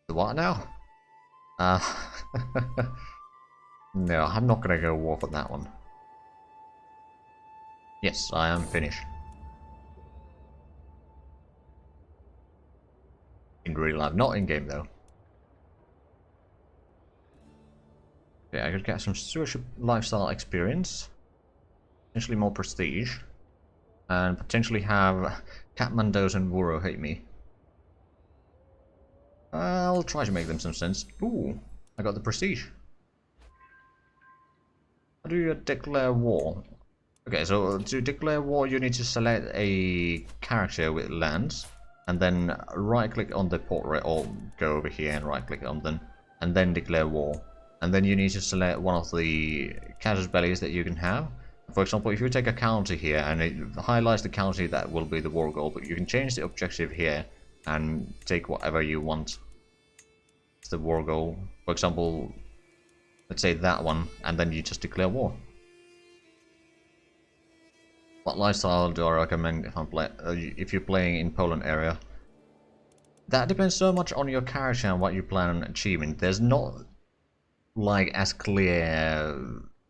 The what now? No, I'm not gonna go war for that one. Yes, I am finished. In real life, not in game though. Okay, I could get some stewardship lifestyle experience, potentially more prestige, and potentially have Kathmandos and Wuro hate me. I'll try to make them some sense. Ooh, I got the prestige. How do you declare war? Okay, so to declare war you need to select a character with lands, and then right click on the portrait, or go over here and right click on them, and then declare war. And then you need to select one of the casus bellis that you can have. For example, if you take a county here and it highlights the county, that will be the war goal, but you can change the objective here and take whatever you want. It's the war goal. For example, let's say that one, and then you just declare war. What lifestyle do I recommend if you're playing in Poland area? That depends so much on your character and what you plan on achieving. There's not like as clear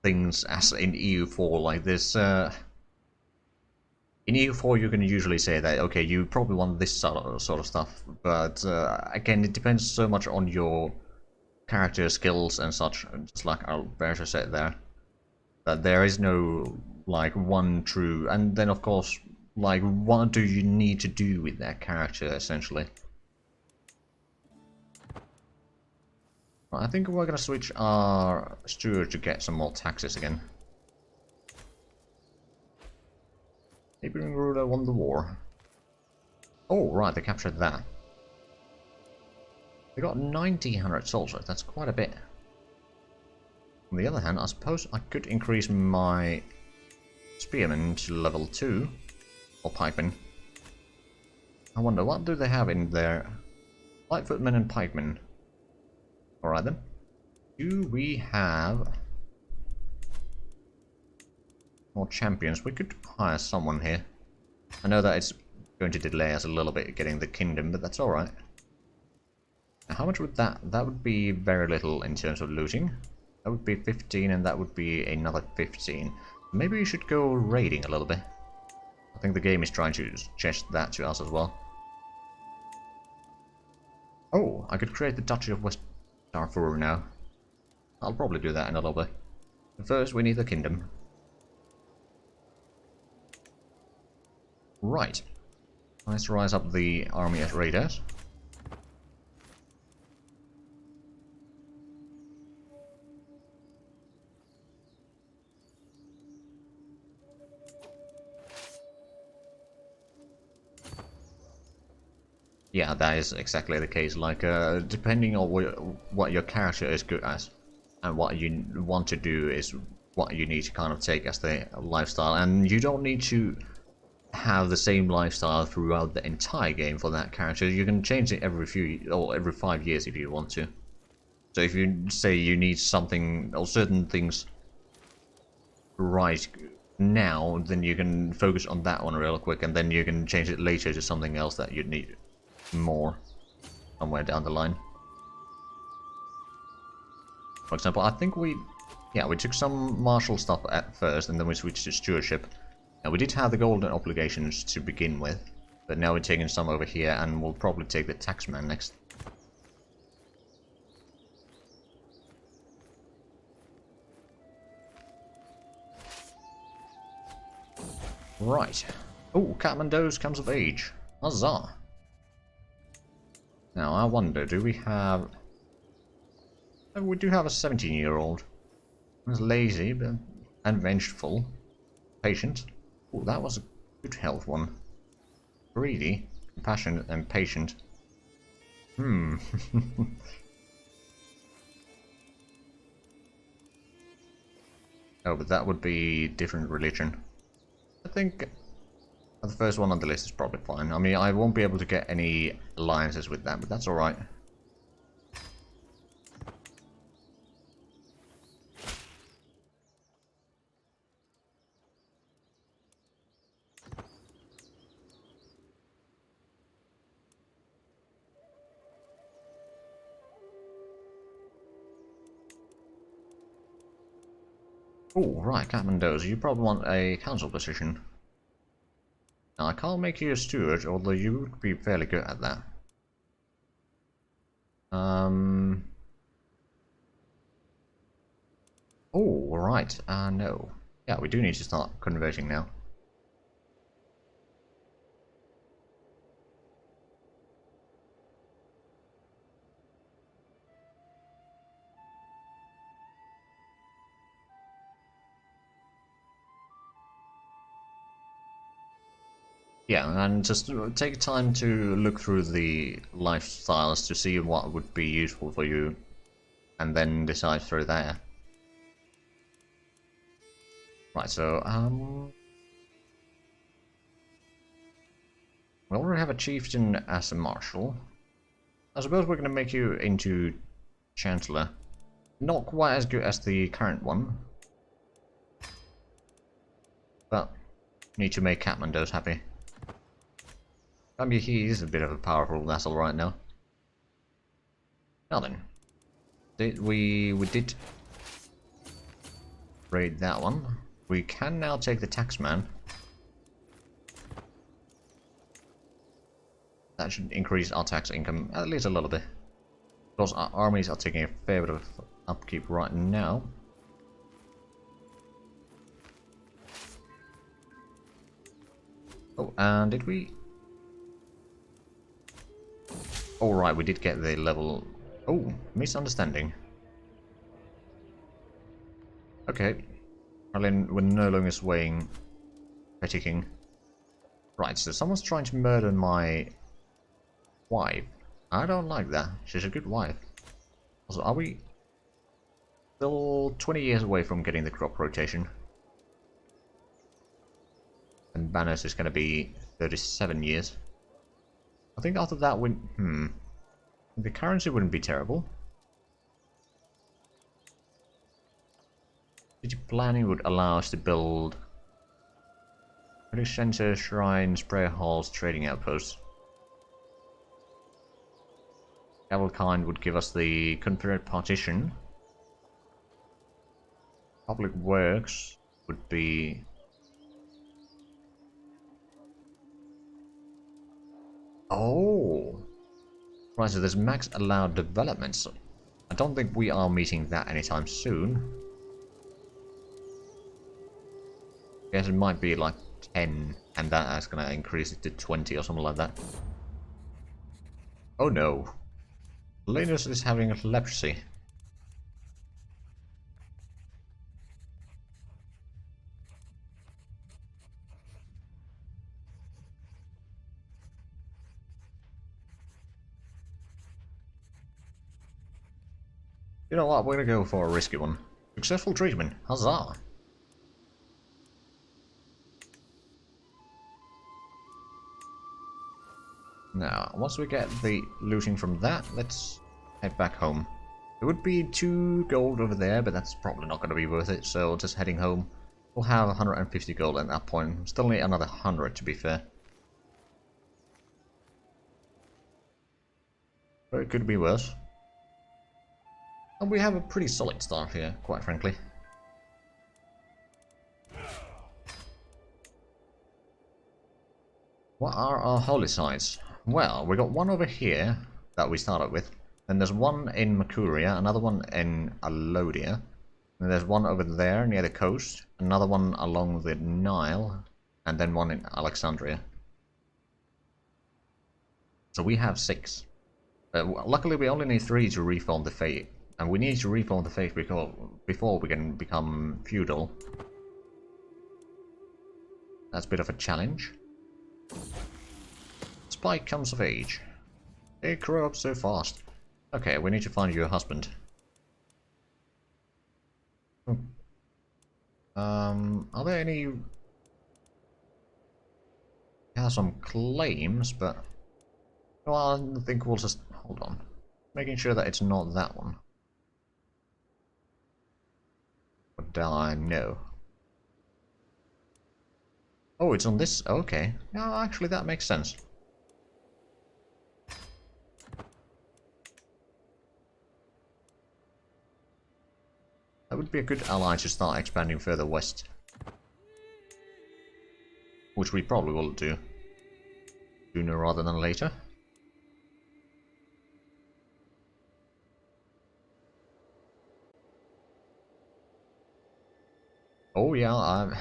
things as in EU4. Like this, in EU4 you can usually say that okay, you probably want this sort of stuff, but again, it depends so much on your character skills and such. Just like Alberto said there, that there is no like one true, and then of course, like what do you need to do with that character essentially. I think we're gonna switch our steward to get some more taxes again. Neighboring ruler won the war. Oh right, they captured that. They got 1900 soldiers, that's quite a bit. On the other hand, I suppose I could increase my spearmen to level 2, or pikemen. I wonder, what do they have in there? Lightfootmen and pikemen. Alright then. Do we have more champions? We could hire someone here. I know that it's going to delay us a little bit getting the kingdom, but that's alright. How much would that... That would be very little in terms of looting. That would be 15 and that would be another 15. Maybe we should go raiding a little bit. I think the game is trying to suggest that to us as well. Oh, I could create the Duchy of West Darfur now. I'll probably do that in a little bit. But first we need the kingdom. Right. Let's rise up the army as raiders. Yeah, that is exactly the case. Like, depending on what your character is good at, and what you want to do is what you need to kind of take as the lifestyle. And you don't need to have the same lifestyle throughout the entire game for that character. You can change it every few or every 5 years if you want to. So if you say you need something or certain things right now, then you can focus on that one real quick, and then you can change it later to something else that you need more somewhere down the line. For example, I think we took some martial stuff at first, and then we switched to stewardship. Now we did have the golden obligations to begin with, but now we're taking some over here, and we'll probably take the taxman next. Right. Oh, Kathmandu's comes of age. Huzzah! Now I wonder, do we have... Oh, we do have a 17-year-old. He's lazy, but and vengeful. Patient. Oh, that was a good health one. Greedy, compassionate, and patient. Hmm. Oh, but that would be different religion. I think the first one on the list is probably fine. I mean, I won't be able to get any alliances with that, but that's alright. Oh, right, Kathmandu's. You probably want a council position. Now, I can't make you a steward, although you would be fairly good at that. Oh, right. No. Yeah, we do need to start converting now. Yeah, and just take time to look through the lifestyles to see what would be useful for you, and then decide through there. Right, so, we already have a chieftain as a marshal. I suppose we're going to make you into chancellor. Not quite as good as the current one, but need to make Kathmandu's happy. I mean, he is a bit of a powerful vassal right now. Now then, we did raid that one. We can now take the taxman. That should increase our tax income at least a little bit. Of course, our armies are taking a fair bit of upkeep right now. Oh, and did we... Oh, right, we did get the level... Oh, misunderstanding. Okay. Well, we're no longer swaying Petty King. Right, so someone's trying to murder my wife. I don't like that. She's a good wife. Also, are we still 20 years away from getting the crop rotation? And Banner's is going to be 37 years. I think after that, the currency wouldn't be terrible. City planning would allow us to build centers, shrines, prayer halls, trading outposts. Cavalkind would give us the Confederate partition. Public works would be... Oh! Right, so there's max allowed developments. I don't think we are meeting that anytime soon. Guess it might be like 10, and that's gonna increase it to 20 or something like that. Oh no. Linus is having leprosy. You know what, we're gonna go for a risky one. Successful treatment, huzzah! Now, once we get the looting from that, let's head back home. There would be 2 gold over there, but that's probably not going to be worth it, so just heading home. We'll have 150 gold at that point. Still need another 100 to be fair. But it could be worse. And we have a pretty solid start here, quite frankly. What are our holy sites? Well, we got one over here that we started with. Then there's one in Mercuria, another one in Alodia. And there's one over there near the coast, another one along the Nile, and then one in Alexandria. So we have 6. Luckily we only need 3 to reform the faith. And we need to reform the faith before we can become feudal. That's a bit of a challenge. Spike comes of age. They grow up so fast. Okay, we need to find you a husband. Are there any... Yeah, some claims, but... Well, I think we'll just... Hold on. Making sure that it's not that one. But I know. Oh, it's on this... Okay. Yeah, actually that makes sense. That would be a good ally to start expanding further west. Which we probably will do. Sooner rather than later. Oh yeah, I'm...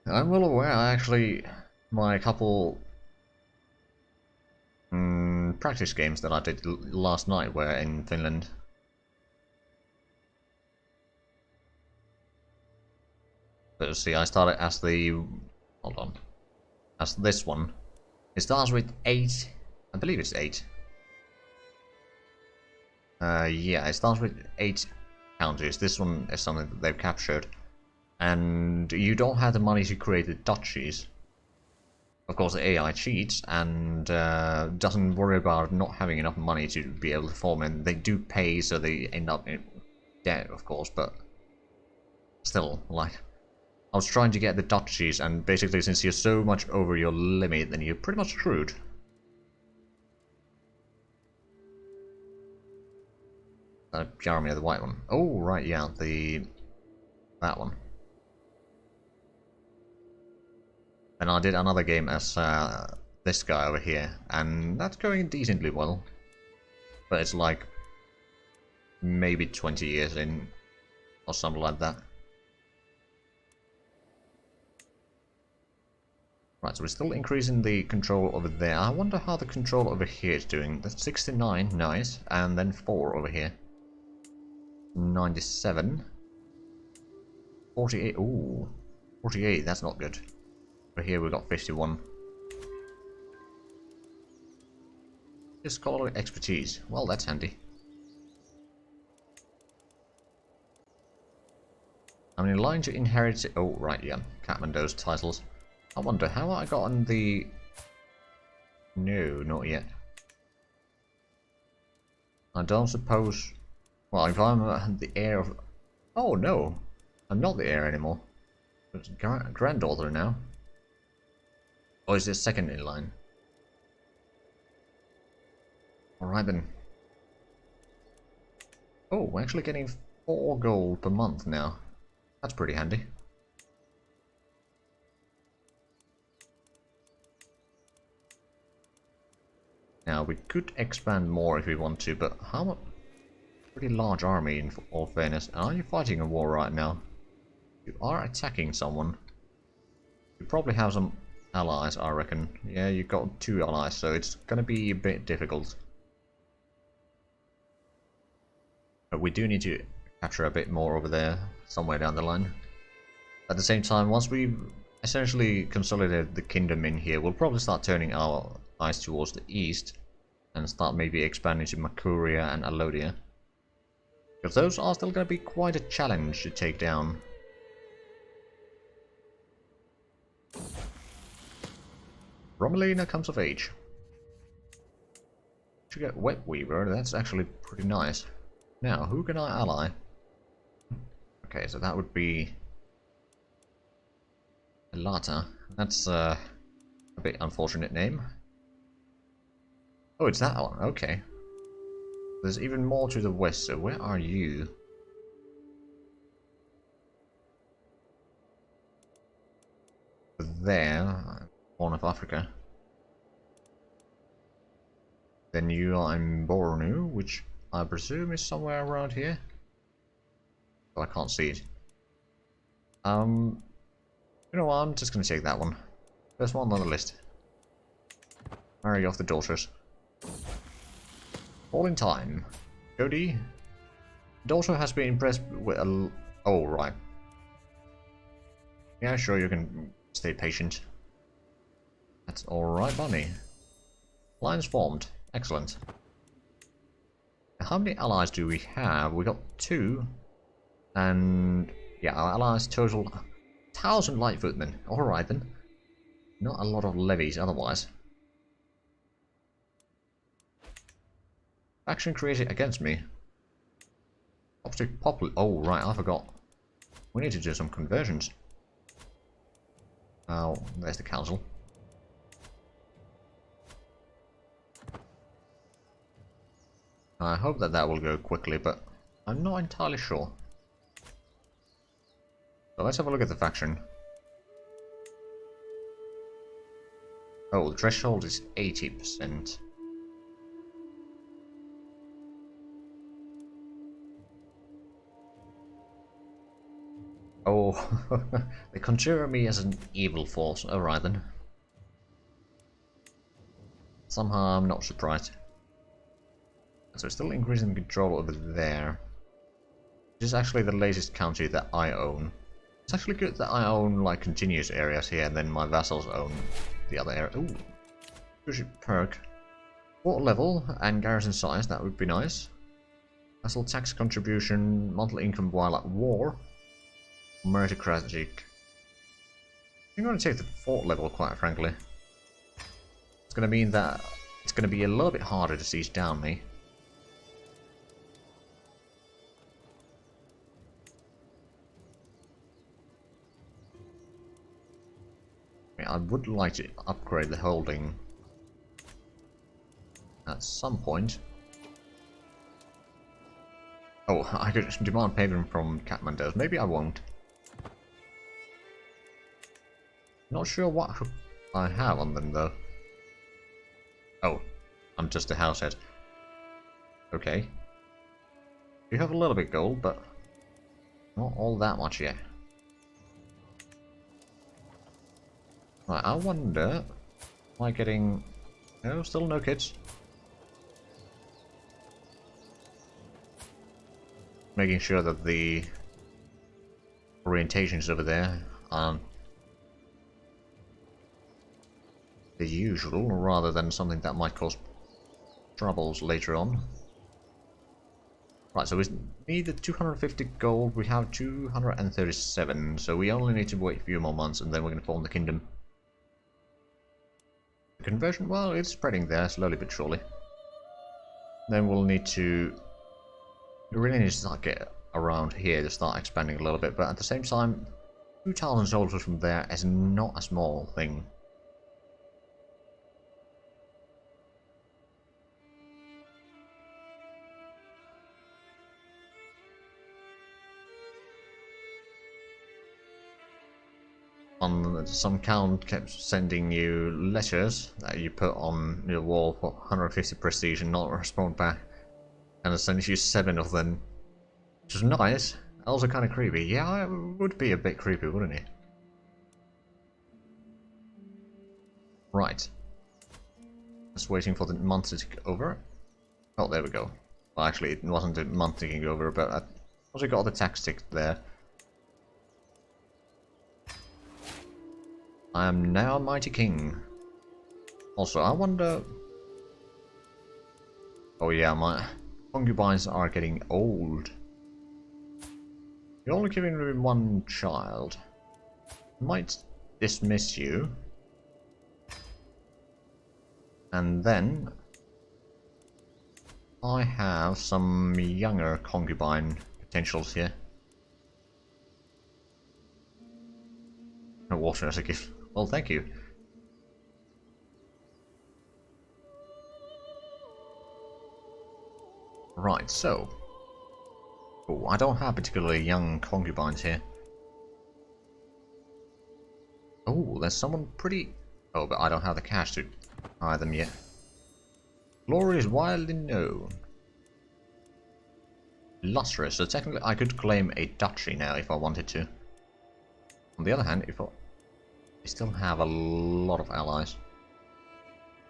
I'm well aware, actually, my couple practice games that I did last night were in Finland. But see, I started as the... Hold on. As this one. It starts with 8... I believe it's 8. Yeah, it starts with 8 counties. This one is something that they've captured. And you don't have the money to create the duchies. Of course, the AI cheats and doesn't worry about not having enough money to be able to form, and they do pay, so they end up in debt, of course, but still, like, I was trying to get the duchies, and basically, since you're so much over your limit, then you're pretty much screwed. Jeremy, the white one. Oh, right, yeah, that one. And I did another game as this guy over here, and that's going decently well. But it's like maybe 20 years in, or something like that. Right, so we're still increasing the control over there. I wonder how the control over here is doing. That's 69, nice, and then 4 over here. 97. 48, ooh. 48, that's not good. Over here we've got 51. Scholarly expertise. Well, that's handy. I'm in line to inherit... Oh, right, yeah. Kathmandu's titles. I wonder how I got on the... No, not yet. I don't suppose... Well, if I'm the heir of... Oh, no. I'm not the heir anymore. It's granddaughter now. Or is it second in line? Alright then. Oh, we're actually getting 4 gold per month now. That's pretty handy. Now, we could expand more if we want to, but how much? Pretty large army in all fairness. Are you fighting a war right now? You are attacking someone. You probably have some allies, I reckon. Yeah, you've got 2 allies, so it's gonna be a bit difficult. But we do need to capture a bit more over there, somewhere down the line. At the same time, once we've essentially consolidated the kingdom in here, we'll probably start turning our eyes towards the east and start maybe expanding to Mercuria and Alodia. Because those are still going to be quite a challenge to take down. Romelina comes of age. To get Web Weaver, that's actually pretty nice. Now, who can I ally? Okay, so that would be Elata. That's a bit unfortunate name. Oh, it's that one. Okay. There's even more to the west, so where are you? There, Horn of Africa. Then you are in Bornu, which I presume is somewhere around here. But I can't see it. You know what, I'm just gonna take that one. First one on the list. Marry off the daughters. All in time. Cody. Daughter has been impressed with a... Oh, right. Yeah, sure, you can stay patient. That's alright, Bunny. Lines formed. Excellent. How many allies do we have? We got 2. And... yeah, our allies total 1,000 Lightfootmen. Alright then. Not a lot of levies otherwise. Faction created against me. Optic Popul... Oh, right, I forgot. We need to do some conversions. Oh, there's the council. I hope that that will go quickly, but I'm not entirely sure. So let's have a look at the faction. Oh, the threshold is 80%. Oh, they consider me as an evil force. Alright then. Somehow I'm not surprised. So it's still increasing control over there. This is actually the latest county that I own. It's actually good that I own like continuous areas here and then my vassals own the other area. Ooh. Leadership perk. Fort level and garrison size, that would be nice. Vassal tax contribution, monthly income while at war. Meritocratic. I'm going to take the fort level, quite frankly. It's going to mean that it's going to be a little bit harder to siege down me. I would like to upgrade the holding at some point. Oh, I could demand payment from Kathmandu. Maybe I won't. Not sure what I have on them though. Oh, I'm just a househead. Okay. You have a little bit gold, but not all that much yet. Right, I wonder, am I getting... No, still no kids. Making sure that the orientations over there aren't the usual, rather than something that might cause troubles later on. Right, so we need the 250 gold, we have 237, so we only need to wait a few more months and then we're going to form the kingdom. The conversion, well, it's spreading there, slowly but surely. Then we'll need to... We really need to start get around here to start expanding a little bit, but at the same time, 2,000 soldiers from there is not a small thing. Some count kept sending you letters that you put on your wall for 150 prestige and not respond back. And I sent you 7 of them. Which was nice. Also kind of creepy. Yeah, it would be a bit creepy, wouldn't it? Right. Just waiting for the month to tick over. Oh, there we go. Well, actually, it wasn't a month ticking over, but I also got the tax ticked there. I am now mighty king. Also, I wonder... Oh yeah, my concubines are getting old. You're only giving me one child. I might dismiss you. And then I have some younger concubine potentials here. No water as a gift. Well, thank you. Right, so. Oh, I don't have particularly young concubines here. Oh, there's someone pretty... Oh, but I don't have the cash to hire them yet. Glory is widely known. Lustrous, so technically I could claim a duchy now if I wanted to. On the other hand, if I still have a lot of allies.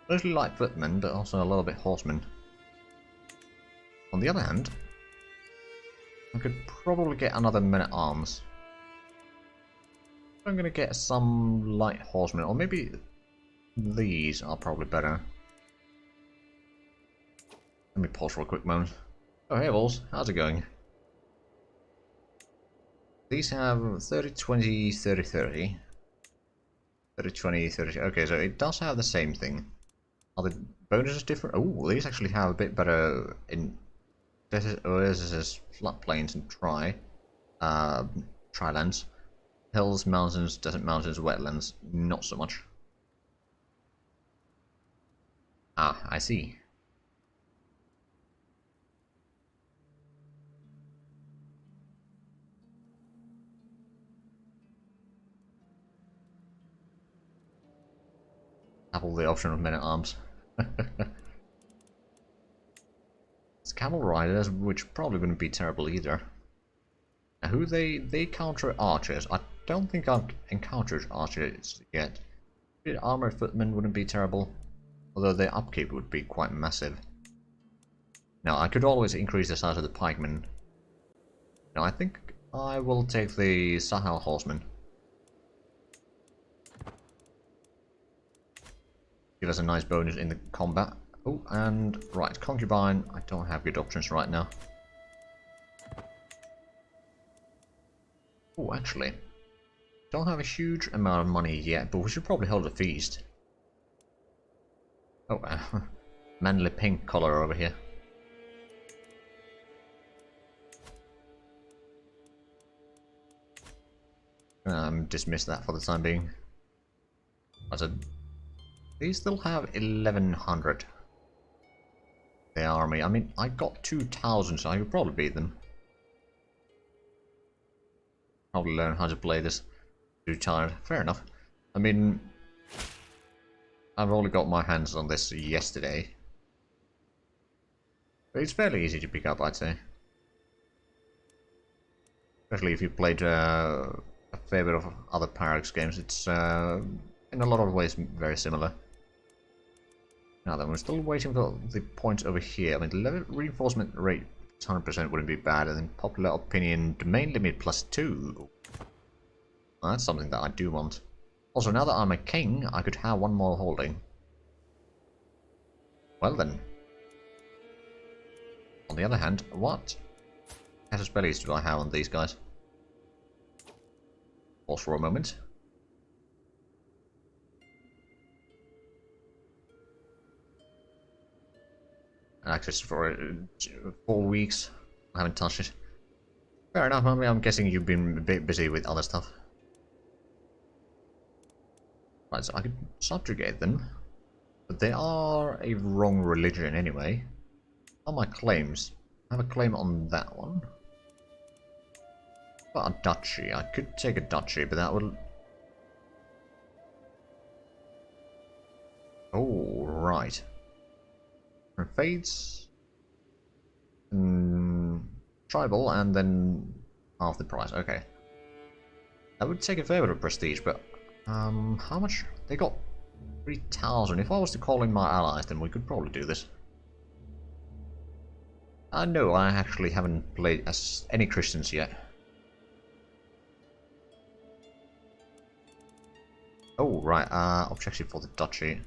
Mostly light footmen, but also a little bit horsemen. On the other hand, I could probably get another men-at-arms. I'm gonna get some light horsemen, or maybe these are probably better. Let me pause for a quick moment. Oh hey Wolves, how's it going? These have 30, 20, 30, 30. 30, 20, 30. Okay, so it does have the same thing. Are the bonuses different? Oh, these actually have a bit better in desert oases, floodplains, and trilands. Hills, mountains, desert mountains, wetlands, not so much. Ah, I see. Have all the option of men-at-arms. It's camel riders, which probably wouldn't be terrible either. Now, who they counter archers. I don't think I've encountered archers yet. Armored footmen wouldn't be terrible, although their upkeep would be quite massive. Now, I could always increase the size of the pikemen. Now, I think I will take the Sahel horsemen. Give us a nice bonus in the combat. Oh, and right, concubine. I don't have good options right now. Oh, actually, don't have a huge amount of money yet, but we should probably hold a feast. Oh, manly pink collar over here. Dismiss that for the time being. These still have 1100. The army. I mean, I got 2000, so I could probably beat them. Probably learn how to play this. Too tired. Fair enough. I mean, I've only got my hands on this yesterday. But it's fairly easy to pick up, I'd say. Especially if you played a fair bit of other Paradox games. It's in a lot of ways very similar. Now then, we're still waiting for the points over here. I mean, the level reinforcement rate 100% wouldn't be bad, and then popular opinion domain limit +2. Well, that's something that I do want. Also, now that I'm a king, I could have one more holding. Well then. On the other hand, what casus bellis do I have on these guys? Pause for a moment. Access for 4 weeks. I haven't touched it. Fair enough, I mean, I'm guessing you've been a bit busy with other stuff. Right, so I could subjugate them. But they are a wrong religion anyway. What are my claims? I have a claim on that one. But a duchy. I could take a duchy, but that would... Oh, right. Fades. Tribal, and then half the price. Okay. That would take a fair bit of prestige, but... how much? They got 3,000. If I was to call in my allies, then we could probably do this. No, I actually haven't played as any Christians yet. Oh, right, objective for the duchy.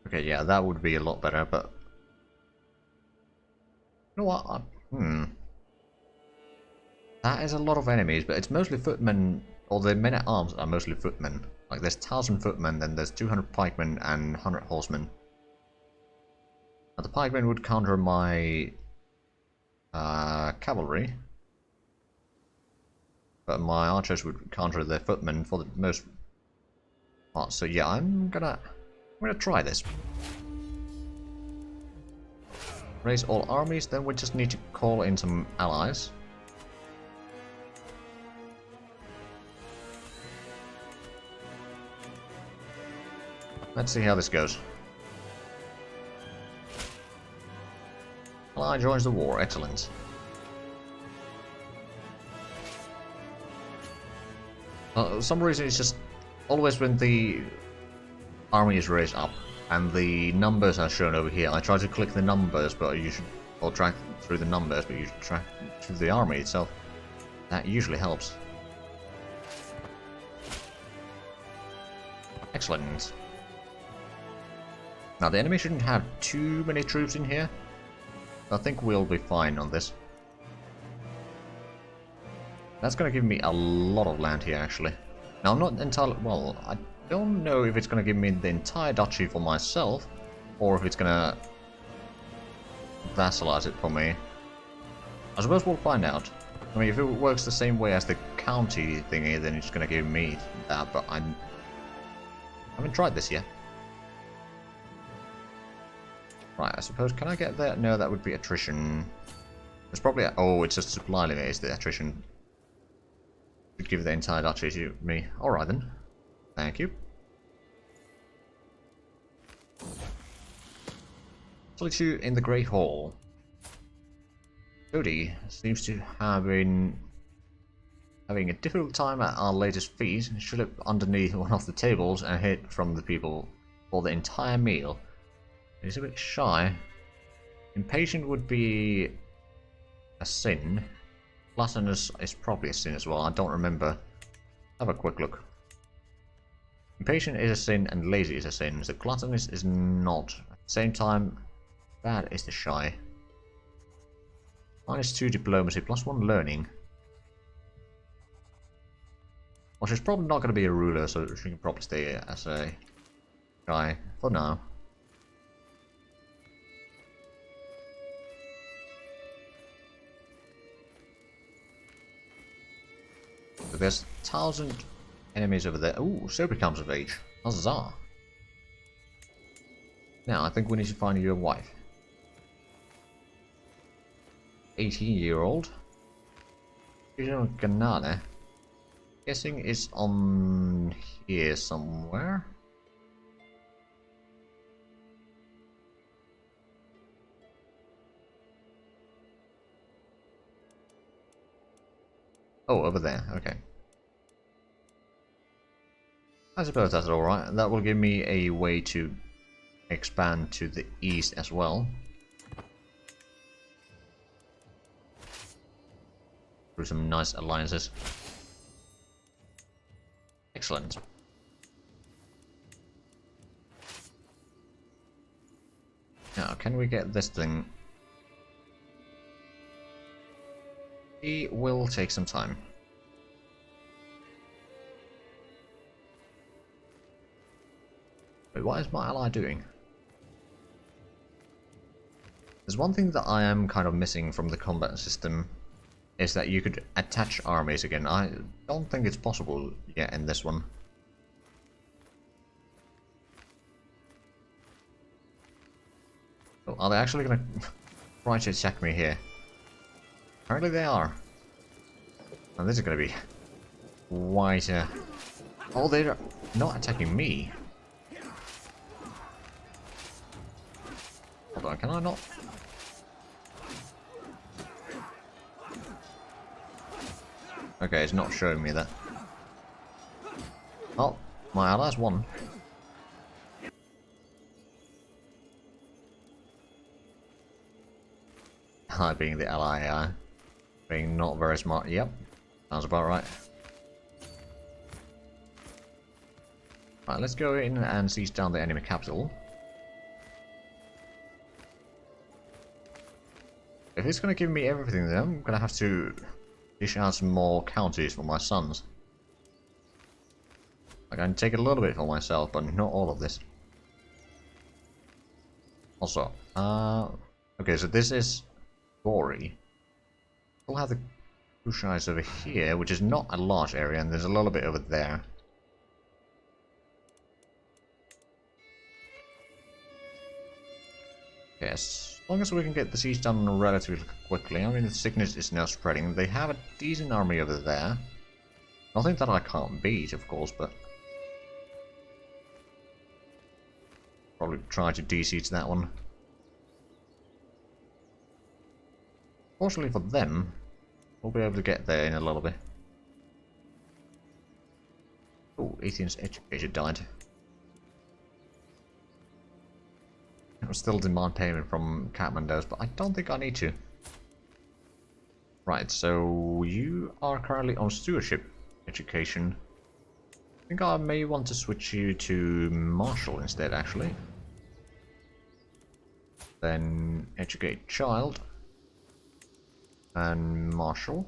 Okay, yeah, that would be a lot better, but... You know what? That is a lot of enemies, but it's mostly footmen, or the men-at-arms are mostly footmen. Like, there's 1,000 footmen, then there's 200 pikemen and 100 horsemen. Now, the pikemen would counter my cavalry, but my archers would counter the footmen for the most part. So yeah, I'm gonna try this. Raise all armies, then we just need to call in some allies. Let's see how this goes. Ally joins the war, excellent. For some reason it's just always when the army is raised up and the numbers are shown over here. I try to click the numbers, but you should, or track through the numbers, but you should track through the army itself. That usually helps. Excellent. Now the enemy shouldn't have too many troops in here. I think we'll be fine on this. That's gonna give me a lot of land here, actually. Now I'm not entirely, well, I don't know if it's gonna give me the entire duchy for myself, or if it's gonna vassalize it for me. I suppose we'll find out. I mean, if it works the same way as the county thingy, then it's gonna give me that, but I haven't tried this yet. Right, I suppose, can I get there? No, that would be attrition. It's probably, oh, it's just supply limit is the attrition. Could give the entire duchy to me. Alright then. Thank you. Solitude in the Great Hall. Cody seems to have been having a difficult time at our latest feast. Should have underneath one of the tables and hid from the people for the entire meal. He's a bit shy. Impatient would be a sin. Gluttonous is probably a sin as well. I don't remember. Have a quick look. Impatient is a sin and lazy is a sin. So gluttonous is not. At the same time, bad is the shy. -2 diplomacy, +1 learning. Well, she's probably not going to be a ruler, so she can probably stay as a guy for now. But there's 1,000 enemies over there. Ooh, Sophie comes of age. Huzzah! Now, I think we need to find you a wife. 18-year-old. Ganane. Guessing it's on here somewhere. Oh, over there. Okay. I suppose that's alright. That will give me a way to expand to the east as well. Through some nice alliances. Excellent. Now, can we get this thing? It will take some time. Wait, what is my ally doing? There's one thing that I am kind of missing from the combat system, is that you could attach armies again. I don't think it's possible yet in this one. So are they actually going to try to attack me here? Apparently they are. And this is going to be quite oh, they're not attacking me. Hold on, can I not? Okay, it's not showing me that. Oh, my allies won. I being the ally, being not very smart. Yep, sounds about right. Right, let's go in and seize down the enemy capital. if it's gonna give me everything, then I'm gonna have to dish out some more counties for my sons. I can take a little bit for myself, but not all of this. Also, okay, so this is Gory. We'll have the Kushais over here, which is not a large area, and there's a little bit over there. Yes, as long as we can get the siege done relatively quickly. I mean, the sickness is now spreading. They have a decent army over there. Nothing that I can't beat, of course, but probably try to de-siege that one. Fortunately for them, we'll be able to get there in a little bit. Oh, 18's educator died. I will still demand payment from Kathmandu's, but I don't think I need to. Right, so you are currently on stewardship education. I think I may want to switch you to marshal instead, actually. Then educate child. And marshal.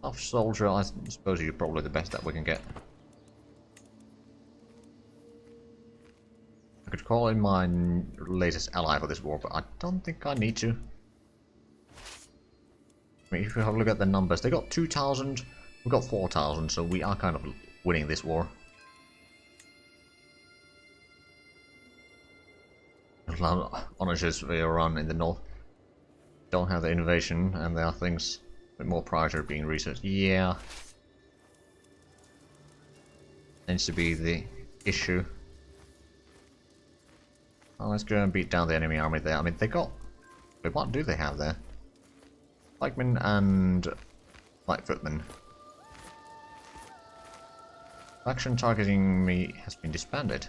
Tough soldier, I suppose you're probably the best that we can get. I could call in my latest ally for this war, but I don't think I need to. I mean, if you have a look at the numbers, they got 2,000, we got 4,000, so we are kind of winning this war. Honors we run in the north. Don't have the innovation, and there are things with more priority being researched. Yeah. Tends to be the issue. Well, let's go and beat down the enemy army there. I mean, they got... Wait, what do they have there? Pikemen and light footmen. Faction targeting me has been disbanded.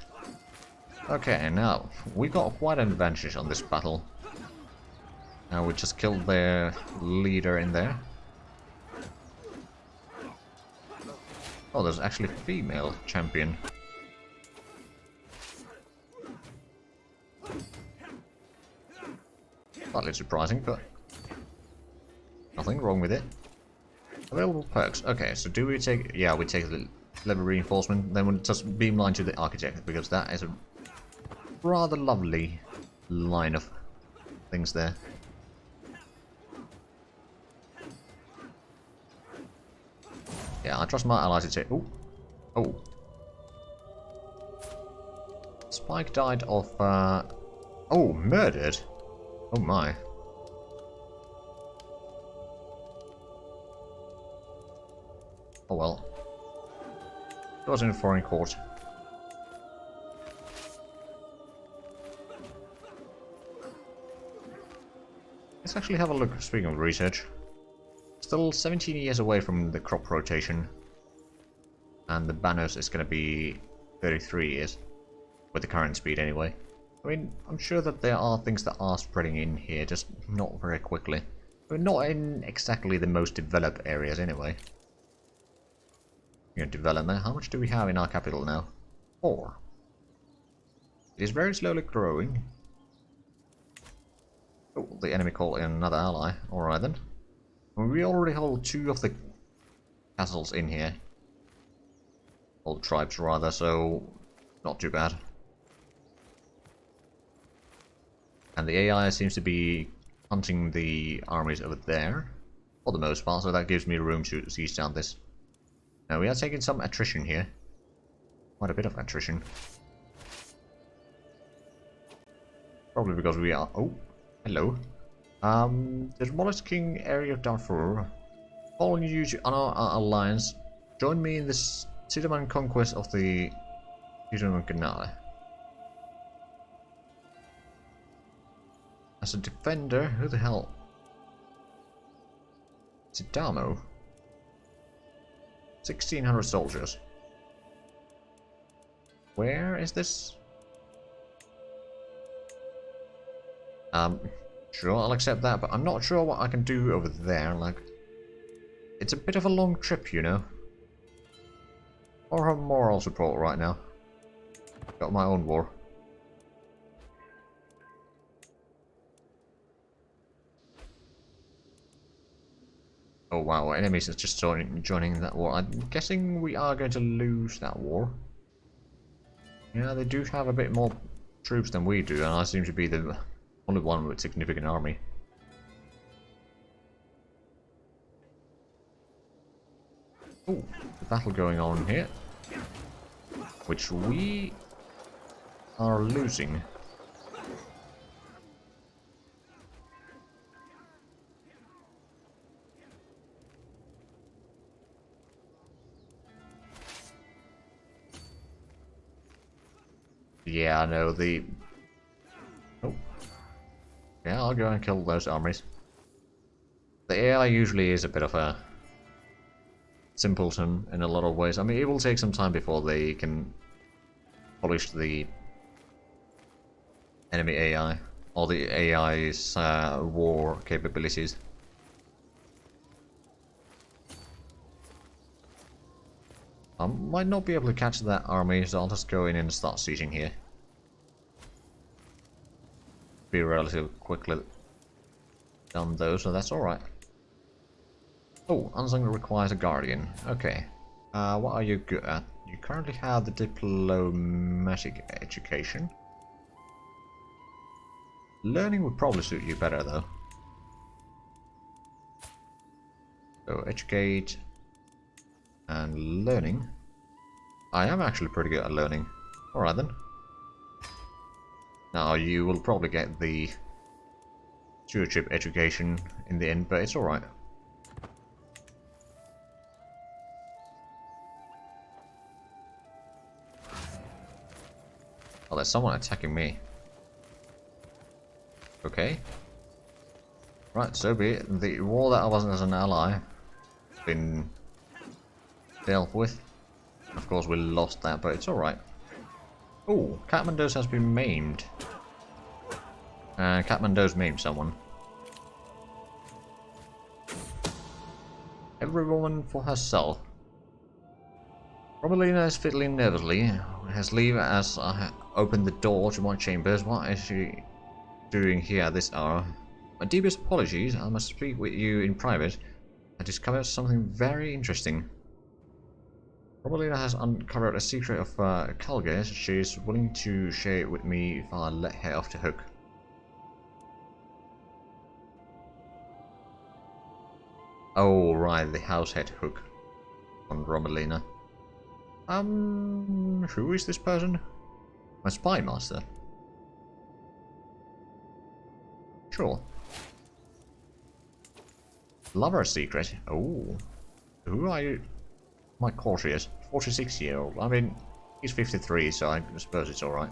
Okay, now, we got quite an advantage on this battle. Now we just killed their leader in there. Oh, there's actually a female champion. Slightly surprising, but nothing wrong with it. Available perks. Okay, so do we take... Yeah, we take the level reinforcement, then we'll just beamline to the architect, because that is a rather lovely line of things there. Yeah, I trust my allies to take... Oh. Oh. Spike died of... Oh, murdered? Oh my. Oh well. It was in a foreign court. Let's actually have a look, speaking of research. Still 17 years away from the crop rotation. And the Banos is going to be 33 years. With the current speed anyway. I mean, I'm sure that there are things that are spreading in here, just not very quickly. But not in exactly the most developed areas anyway. You know, development, how much do we have in our capital now? 4. It is very slowly growing. Oh, the enemy called in another ally. Alright then. We already hold 2 of the castles in here. Or tribes rather, so not too bad. And the AI seems to be hunting the armies over there, for the most part, so that gives me room to siege down this. Now we are taking some attrition here. Quite a bit of attrition. Probably because we are... Oh, hello. The smallest king area of Darfur. Following you to our alliance, join me in this Cinnamon conquest of the Nile. As a defender, who the hell? Is it Damo? 1,600 soldiers. Where is this? Sure, I'll accept that, but I'm not sure what I can do over there, like... It's a bit of a long trip, you know? Or have moral support right now. Got my own war. wow, enemies are just joining that war. I'm guessing we are going to lose that war. Yeah, they do have a bit more troops than we do, and I seem to be the only one with significant army. Ooh, the battle going on here, which we are losing. Yeah, I know the... Oh. Yeah, I'll go and kill those armies. The AI usually is a bit of a simpleton in a lot of ways. I mean, it will take some time before they can polish the enemy AI, or the AI's war capabilities. I might not be able to catch that army, so I'll just go in and start sieging here. Be relatively quickly done though, so that's alright. Oh, Unsung requires a guardian. Okay. What are you good at? You currently have the diplomatic education. Learning would probably suit you better though. So educate and learning. I am actually pretty good at learning. Alright then. Now you will probably get the stewardship education in the end, but it's alright. Oh, there's someone attacking me. Okay. Right, so be it. The war that I wasn't as an ally has been dealt with. Of course, we lost that, but it's alright. Oh, Kathmandu's has been maimed. Kathmandu's maimed someone. Every woman for herself. Romalina is fiddling nervously. Has leave as I open the door to my chambers. What is she doing here at this hour? My deepest apologies. I must speak with you in private. I discovered something very interesting. Romalina has uncovered a secret of Kalgers. She is willing to share it with me if I let her off the hook. Oh, right, the househead hook on Romalina. Who is this person? My spy master. Sure. Lover secret. Oh. Who are you? My courtiers. 46-year-old. I mean, he's 53, so I suppose it's alright.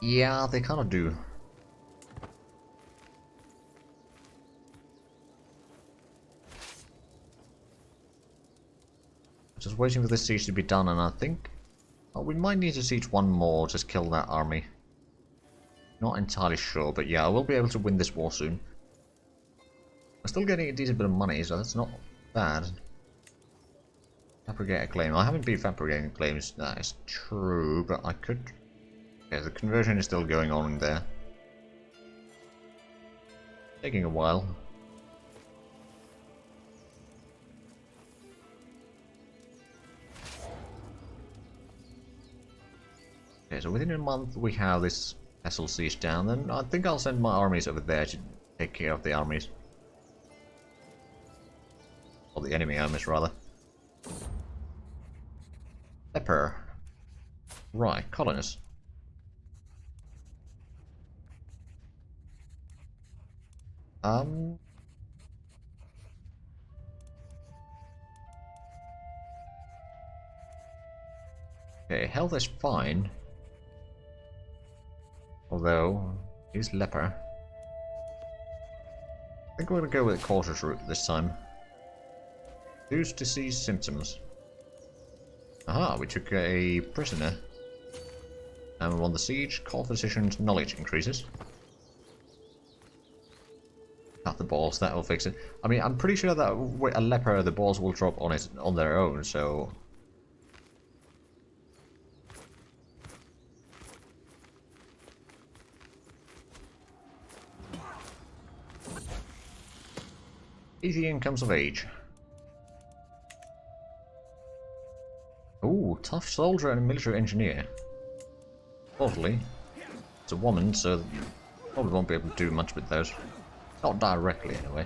Yeah, they kind of do. Just waiting for this siege to be done, and I think we might need to siege one more, just kill that army. Not entirely sure, but yeah, I will be able to win this war soon. I'm still getting a decent bit of money, so that's not bad. Fabricate a claim. I haven't been fabricating claims, that is true, but I could... Yeah, the conversion is still going on in there. Taking a while. Okay, so within a month we have this castle siege down, then I think I'll send my armies over there to take care of the armies. Or the enemy armies, rather. Leper. Right, colonists. Okay, health is fine. Although, he's leper. I think we're gonna go with the cautious route this time. Reduce disease symptoms. Aha, we took a prisoner. And we won the siege. Call physician's knowledge increases. Cut the balls, that will fix it. I mean, I'm pretty sure that with a leper, the balls will drop on their own, so... Athean comes of age. Ooh, tough soldier and military engineer. Totally. It's a woman, so probably won't be able to do much with those. Not directly, anyway.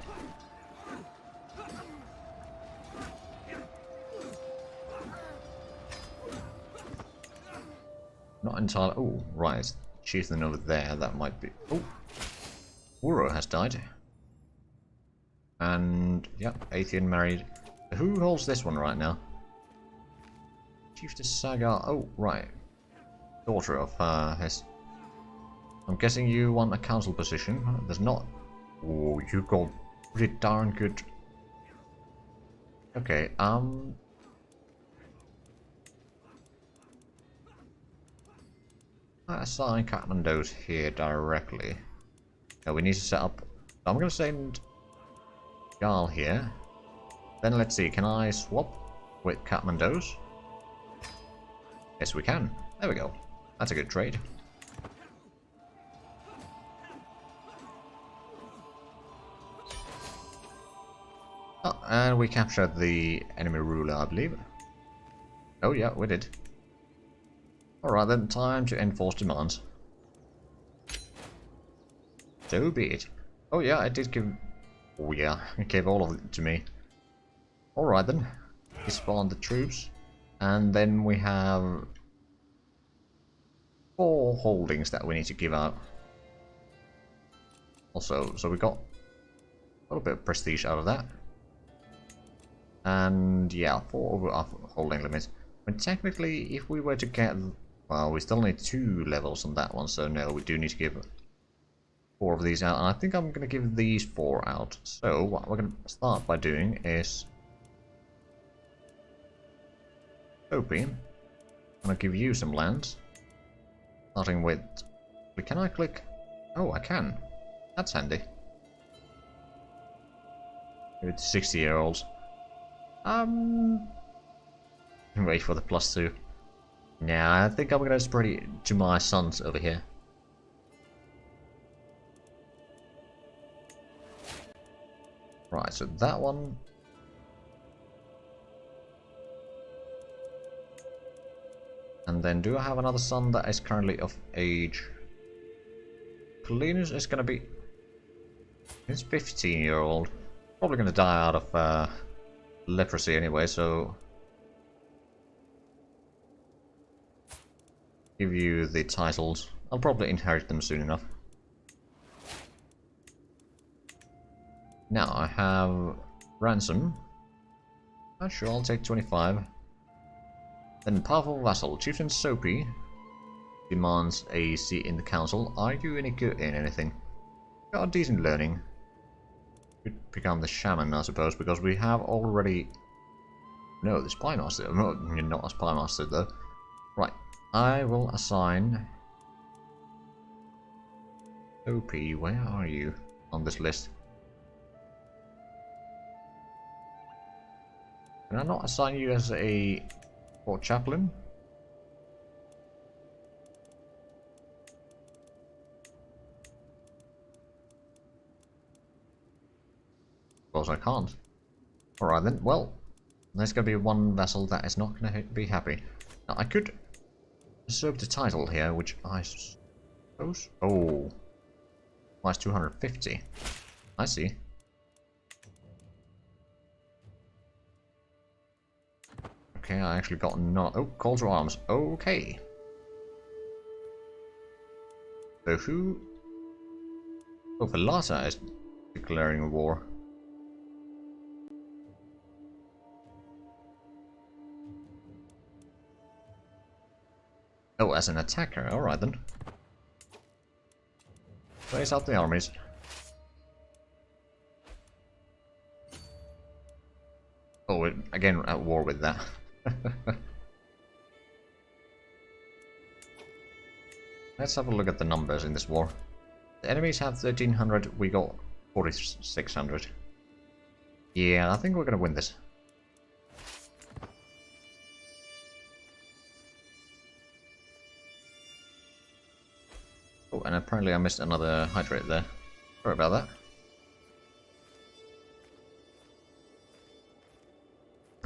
Not entirely. Oh, right. Chieftain over there, that might be. Oh! Uro has died. And, yep, Athean married. Who holds this one right now? Chiefess Saga. Oh, right. Daughter of his. I'm guessing you want a council position. There's not. Oh, you got pretty darn good. Okay, I assign Kathmandu's here directly. Now we need to set up. I'm gonna send Gal here. Then let's see, can I swap with Kathmandu's? Yes, we can. There we go. That's a good trade. Oh, and we captured the enemy ruler, I believe. Oh yeah, we did. Alright then, time to enforce demands. So be it. Oh yeah, I did give... Oh yeah, it gave all of it to me. Alright then. Disband the troops. And then we have 4 holdings that we need to give out. Also, so we got a little bit of prestige out of that. And yeah, 4 over our holding limits. But technically, if we were to get... Well, we still need 2 levels on that one, so no, we do need to give 4 of these out. And I think I'm going to give these 4 out. So, what we're going to start by doing is... Soapy, I'm going to give you some lands. Starting with... Can I click? Oh, I can. That's handy. Give it to 60-year-olds. Wait for the +2. Nah, I think I'm gonna spread it to my sons over here. Right, so that one. And then do I have another son that is currently of age? Linus is gonna be... He's 15-year-old. Probably gonna die out of leprosy anyway, so... Give you the titles. I'll probably inherit them soon enough. Now I have ransom. Not sure, I'll take 25. Then powerful vassal, Chieftain Soapy demands a seat in the council. Are you any good in anything? Got decent learning. Could become the shaman, I suppose, because we have already... No, the spy master. No, you're not a spy master though. Right. I will assign Soapy, where are you on this list? Can I not assign you as a court chaplain? Of course I can't. Alright then, well, there's going to be one vessel that is not going to be happy. Now I could usurp the title here, which I suppose... Oh. Minus 250. I see. Okay, I actually got no... Oh, call to arms. Okay. So who... Oh, Velata is declaring a war. Oh, as an attacker. Alright then. Raise out the armies. Oh, we're again at war with that. Let's have a look at the numbers in this war. The enemies have 1300, we got 4600. Yeah, I think we're gonna win this. Oh, and apparently I missed another hydrate there. Sorry about that.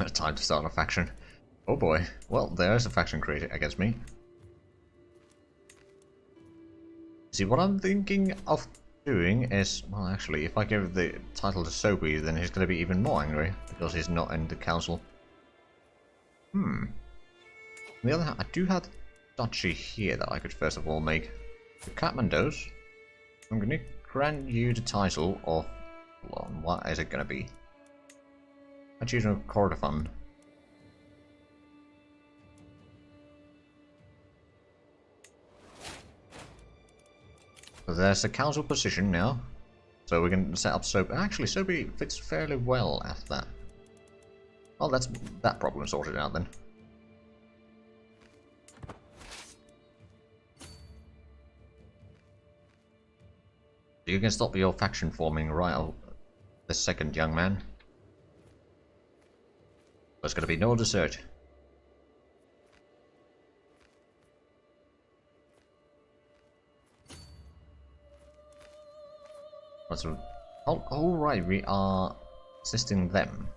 Time to start a faction. Oh boy. Well, there's a faction created against me. See, what I'm thinking of doing is... Well, actually, if I give the title to Sobi, then he's going to be even more angry, because he's not in the council. On the other hand, I do have duchy here that I could first of all make. The Kathmandu's. I'm going to grant you the title of... Hold on, what is it going to be? I choose a Kordofan. So there's a council position now. So we can set up Sobi. Actually, Sobi fits fairly well after that. Well, that's that problem sorted out then. You can stop your faction forming right the second, young man. There's going to be no desert. What's oh right, we are assisting them.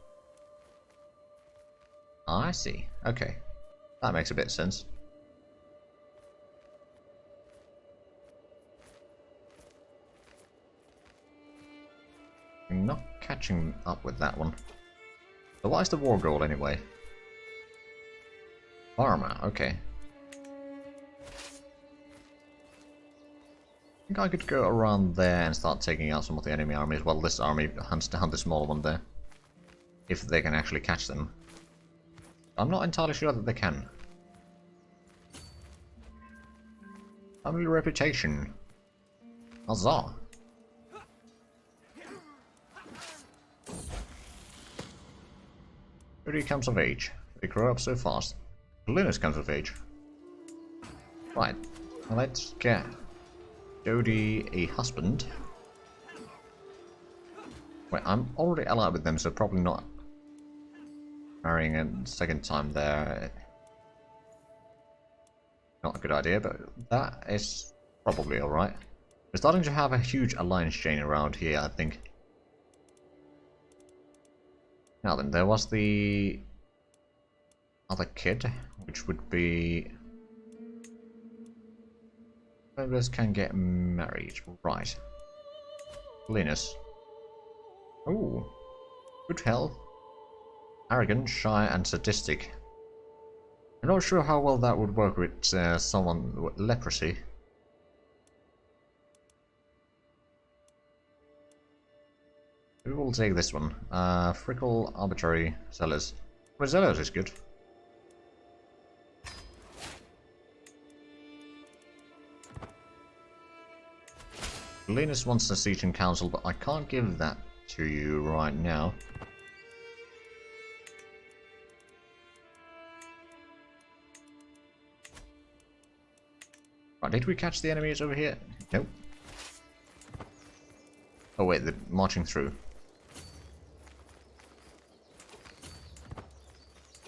I see. Okay, that makes a bit of sense. I'm not catching up with that one. So what is the war goal anyway? Armor, okay. I think I could go around there and start taking out some of the enemy armies while this army hunts down the small one there. If they can actually catch them. I'm not entirely sure that they can. Family reputation. Huzzah! 30 comes of age. They grow up so fast. Linus comes of age. Right. Let's get Jody a husband. Wait, I'm already allied with them, so probably not marrying a second time there. Not a good idea, but that is probably alright. We're starting to have a huge alliance chain around here, I think. Now then, there was the other kid, which would be... Members can get married, right. Linus. Ooh. Good health. Arrogant, shy, and sadistic. I'm not sure how well that would work with someone with leprosy. We will take this one. Frickle, arbitrary, zealous. Well, zealous is good. Linus wants a seat in council, but I can't give that to you right now. Right, did we catch the enemies over here? Nope. Oh wait, they're marching through.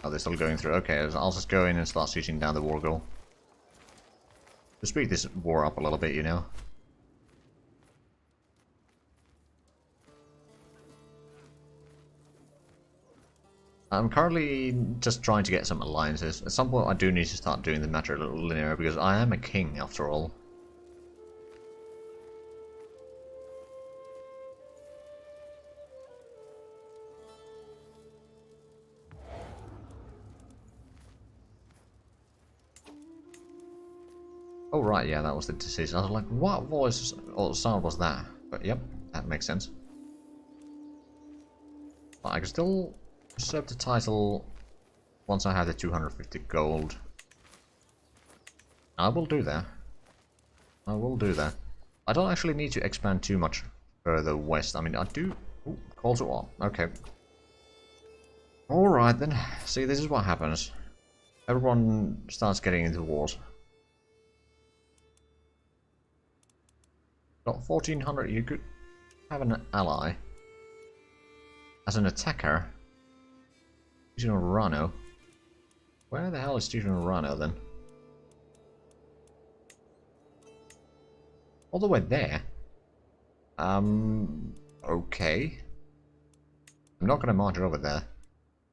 Oh, they're still going through. Okay, I'll just go in and start shooting down the war goal. To speed this war up a little bit, you know. I'm currently just trying to get some alliances. At some point I do need to start doing the matter a little linear, because I am a king after all. Oh right, yeah, that was the decision. I was like, what voice or sound was that? But yep, that makes sense. But I can still usurp the title once I have the 250 gold. I will do that. I will do that. I don't actually need to expand too much further west. I mean, I do... Ooh, call to war. Okay. Alright then. See, this is what happens. Everyone starts getting into wars. Got 1400. You could have an ally. As an attacker. Stephen Rano. Where the hell is Stephen Rano then? All the way there? Okay. I'm not gonna march over there.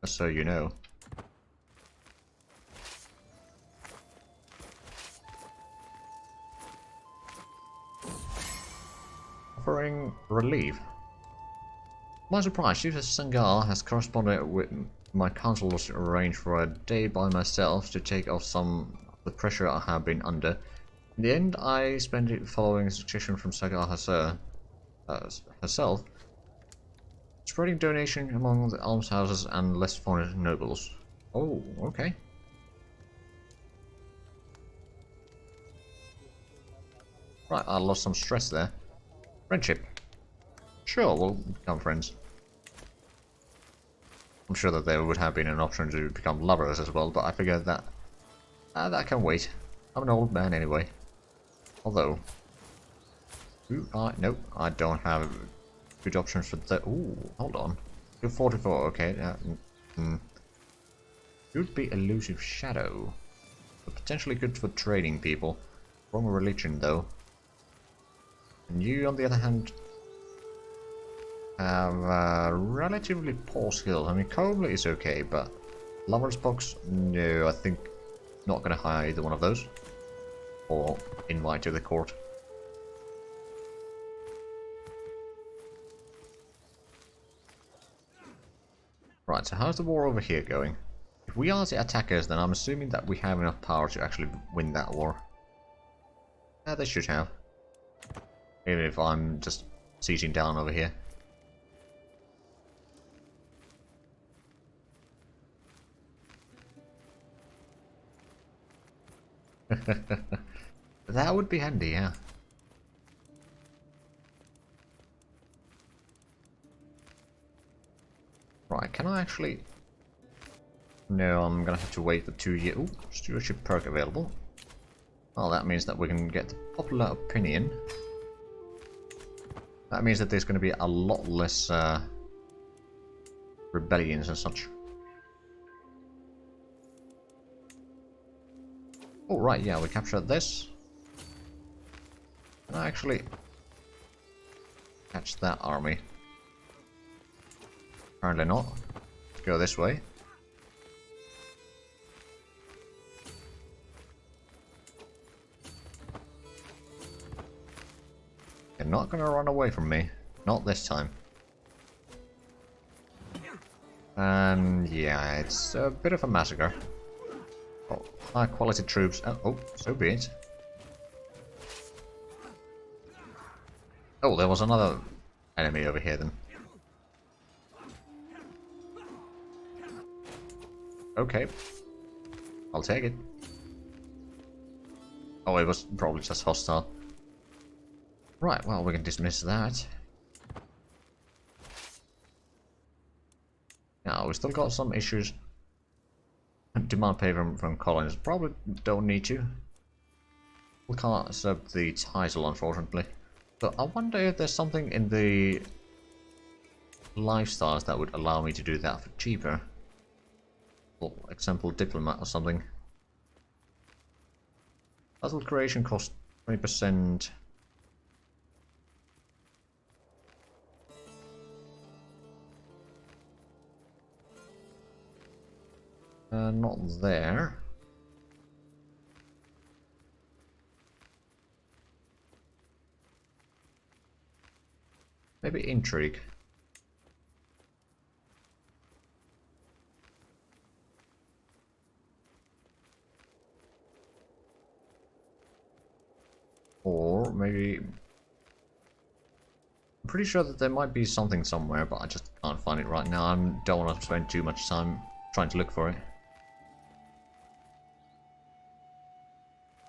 Just so you know. Offering relief. My surprise, Chief Sangar has corresponded with my council's arranged for a day by myself to take off some of the pressure I have been under. In the end, I spent it following a suggestion from Sangar herself, spreading donation among the almshouses and less fortunate nobles. Oh, okay. Right, I lost some stress there. Friendship. Sure, we'll become friends. I'm sure that there would have been an option to become lovers as well, but I figured that that can wait. I'm an old man anyway. Although, nope, I don't have good options for that. Ooh, hold on. You're 44, okay. You'd be elusive shadow, but potentially good for trading people. Wrong religion though. And you, on the other hand, have relatively poor skills. I mean, Cobra is okay, but Lover's Box, no, I think not gonna hire either one of those. Or invite to the court. Right, so how's the war over here going? If we are the attackers, then I'm assuming that we have enough power to actually win that war. Yeah, they should have. Even if I'm just sieging down over here. That would be handy, yeah. Right, can I actually... No, I'm gonna have to wait for 2 years. Ooh, stewardship perk available. Well, that means that we can get the popular opinion. That means that there's gonna be a lot less rebellions and such. Oh, right, yeah, we captured this. Can I actually catch that army? Apparently not. Let's go this way. You're not gonna run away from me. Not this time. And yeah, it's a bit of a massacre. Oh, high quality troops. Oh, so be it. Oh, there was another enemy over here then. Okay. I'll take it. Oh, it was probably just hostile. Right, well, we can dismiss that. Now, we still got some issues. Demand pay from colonies. Probably don't need to. We can't accept the title, unfortunately. So I wonder if there's something in the lifestyles that would allow me to do that for cheaper. For example, diplomat or something. Puzzle creation costs 20%. Not there. Maybe intrigue. Or maybe... I'm pretty sure that there might be something somewhere, but I just can't find it right now. I don't want to spend too much time trying to look for it.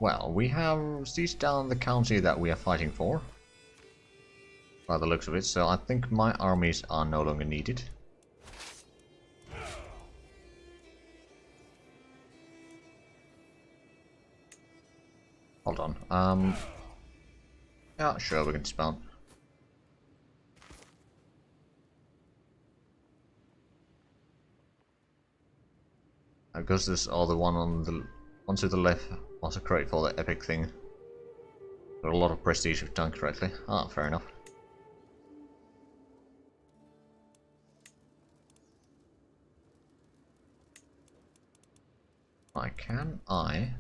Well, we have sieged down the county that we are fighting for. By the looks of it, so I think my armies are no longer needed. Hold on. Yeah, sure, we can dismount. Because this other one on the one to the left was a crate for the epic thing. Got a lot of prestige if done correctly. Ah, fair enough. Right, can I...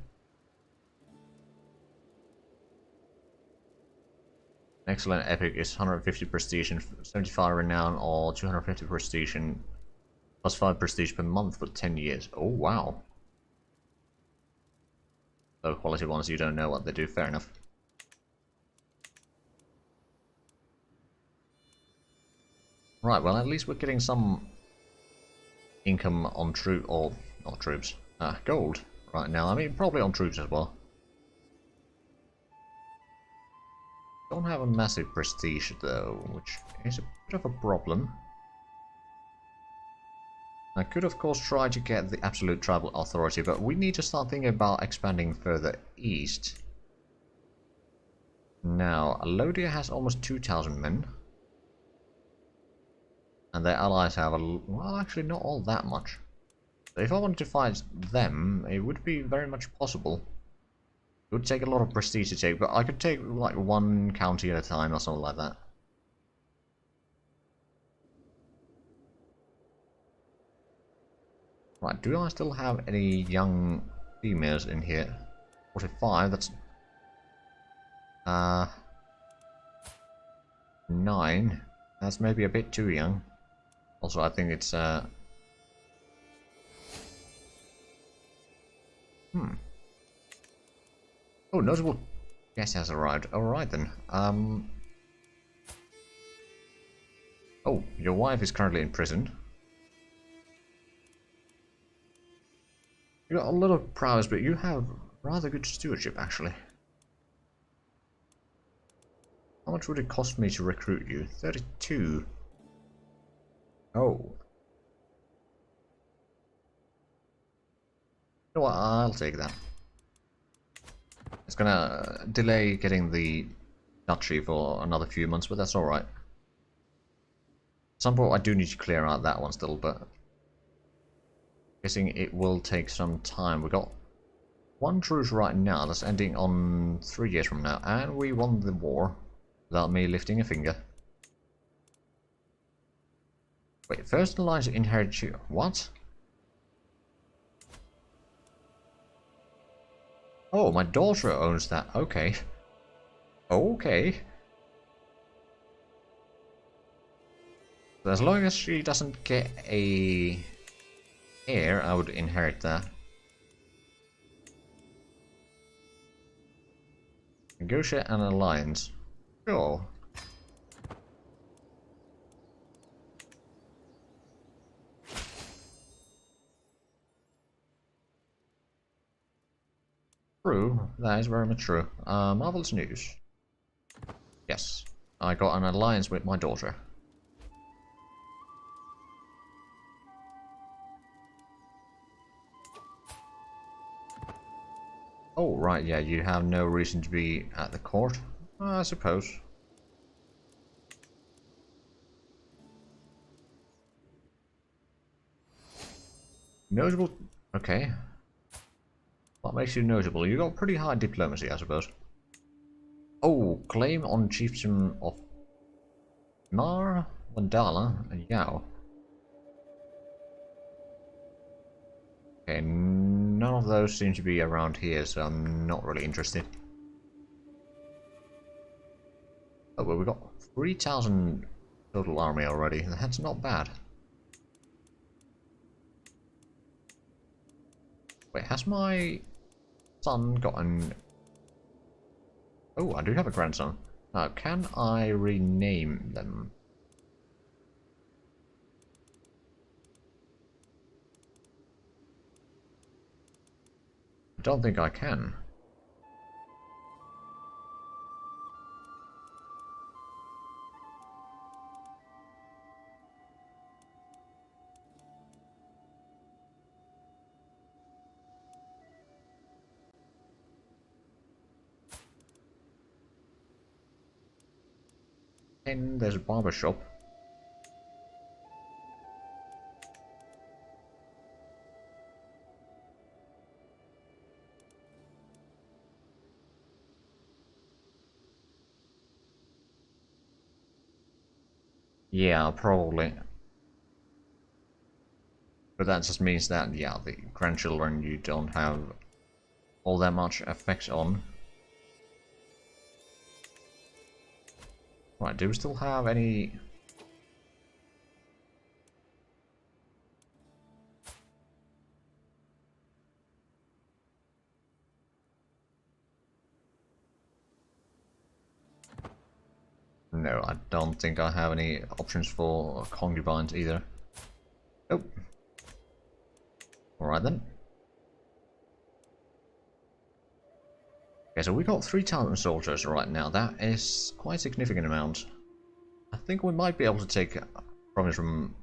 Excellent epic is 150 prestige and 75 renown, or 250 prestige and plus 5 prestige per month for 10 years. Oh wow. Low quality ones, you don't know what they do, fair enough. Right, well at least we're getting some income on troop, or not troops, gold right now. I mean, probably on troops as well. Don't have a massive prestige though, which is a bit of a problem. I could of course try to get the absolute tribal authority, but we need to start thinking about expanding further east. Now, Alodia has almost 2,000 men. And their allies have well, actually not all that much. So if I wanted to fight them, it would be very much possible. It would take a lot of prestige to take, but I could take like one county at a time or something like that. Right, do I still have any young females in here? 45, that's... 9. That's maybe a bit too young. Also, I think it's, Oh, notable guest has arrived. Alright then. Oh, your wife is currently in prison. You got a lot of prowess, but you have rather good stewardship, actually. How much would it cost me to recruit you? 32. Oh. You know what? I'll take that. It's gonna delay getting the duchy for another few months, but that's alright. At some point I do need to clear out that one still, but... guessing it will take some time. We got one truce right now that's ending on 3 years from now, and we won the war without me lifting a finger. Wait, first alliance inherit you. What? Oh, my daughter owns that. Okay. Okay. So as long as she doesn't get a heir, I would inherit that. Negotiate an alliance. Sure. True, that is very much true. Marvelous news. Yes, I got an alliance with my daughter. Oh, right, yeah, you have no reason to be at the court, I suppose. Notable... okay. What makes you notable? You got pretty high diplomacy, I suppose. Oh, claim on chieftain of Mar, Wandala, and Yao. Okay, none of those seem to be around here, so I'm not really interested. Oh, well, we got 3,000 total army already. That's not bad. Wait, has my son gotten... oh, I do have a grandson. Now, can I rename them? I don't think I can. And there's a barber shop. Yeah, probably. But that just means that, yeah, the grandchildren you don't have all that much effect on. Right, do we still have any... No, I don't think I have any options for concubines either. Nope. Alright then. Okay, so we got 3,000 soldiers right now. That is quite a significant amount. I think we might be able to take a province from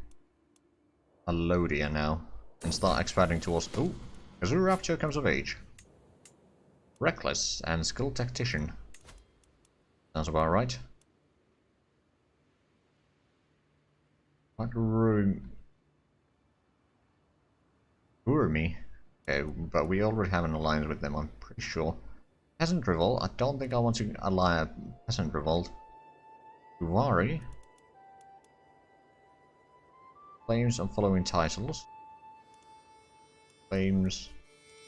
Alodia now and start expanding towards... Oh, Kazoo Rapture comes of age. Reckless and skilled tactician. Sounds about right. Like room... Urumi. Okay, but we already have an alliance with them, I'm pretty sure. Peasant Revolt. I don't think I want to ally a Peasant Revolt. Uvari. Claims on following titles. Claims...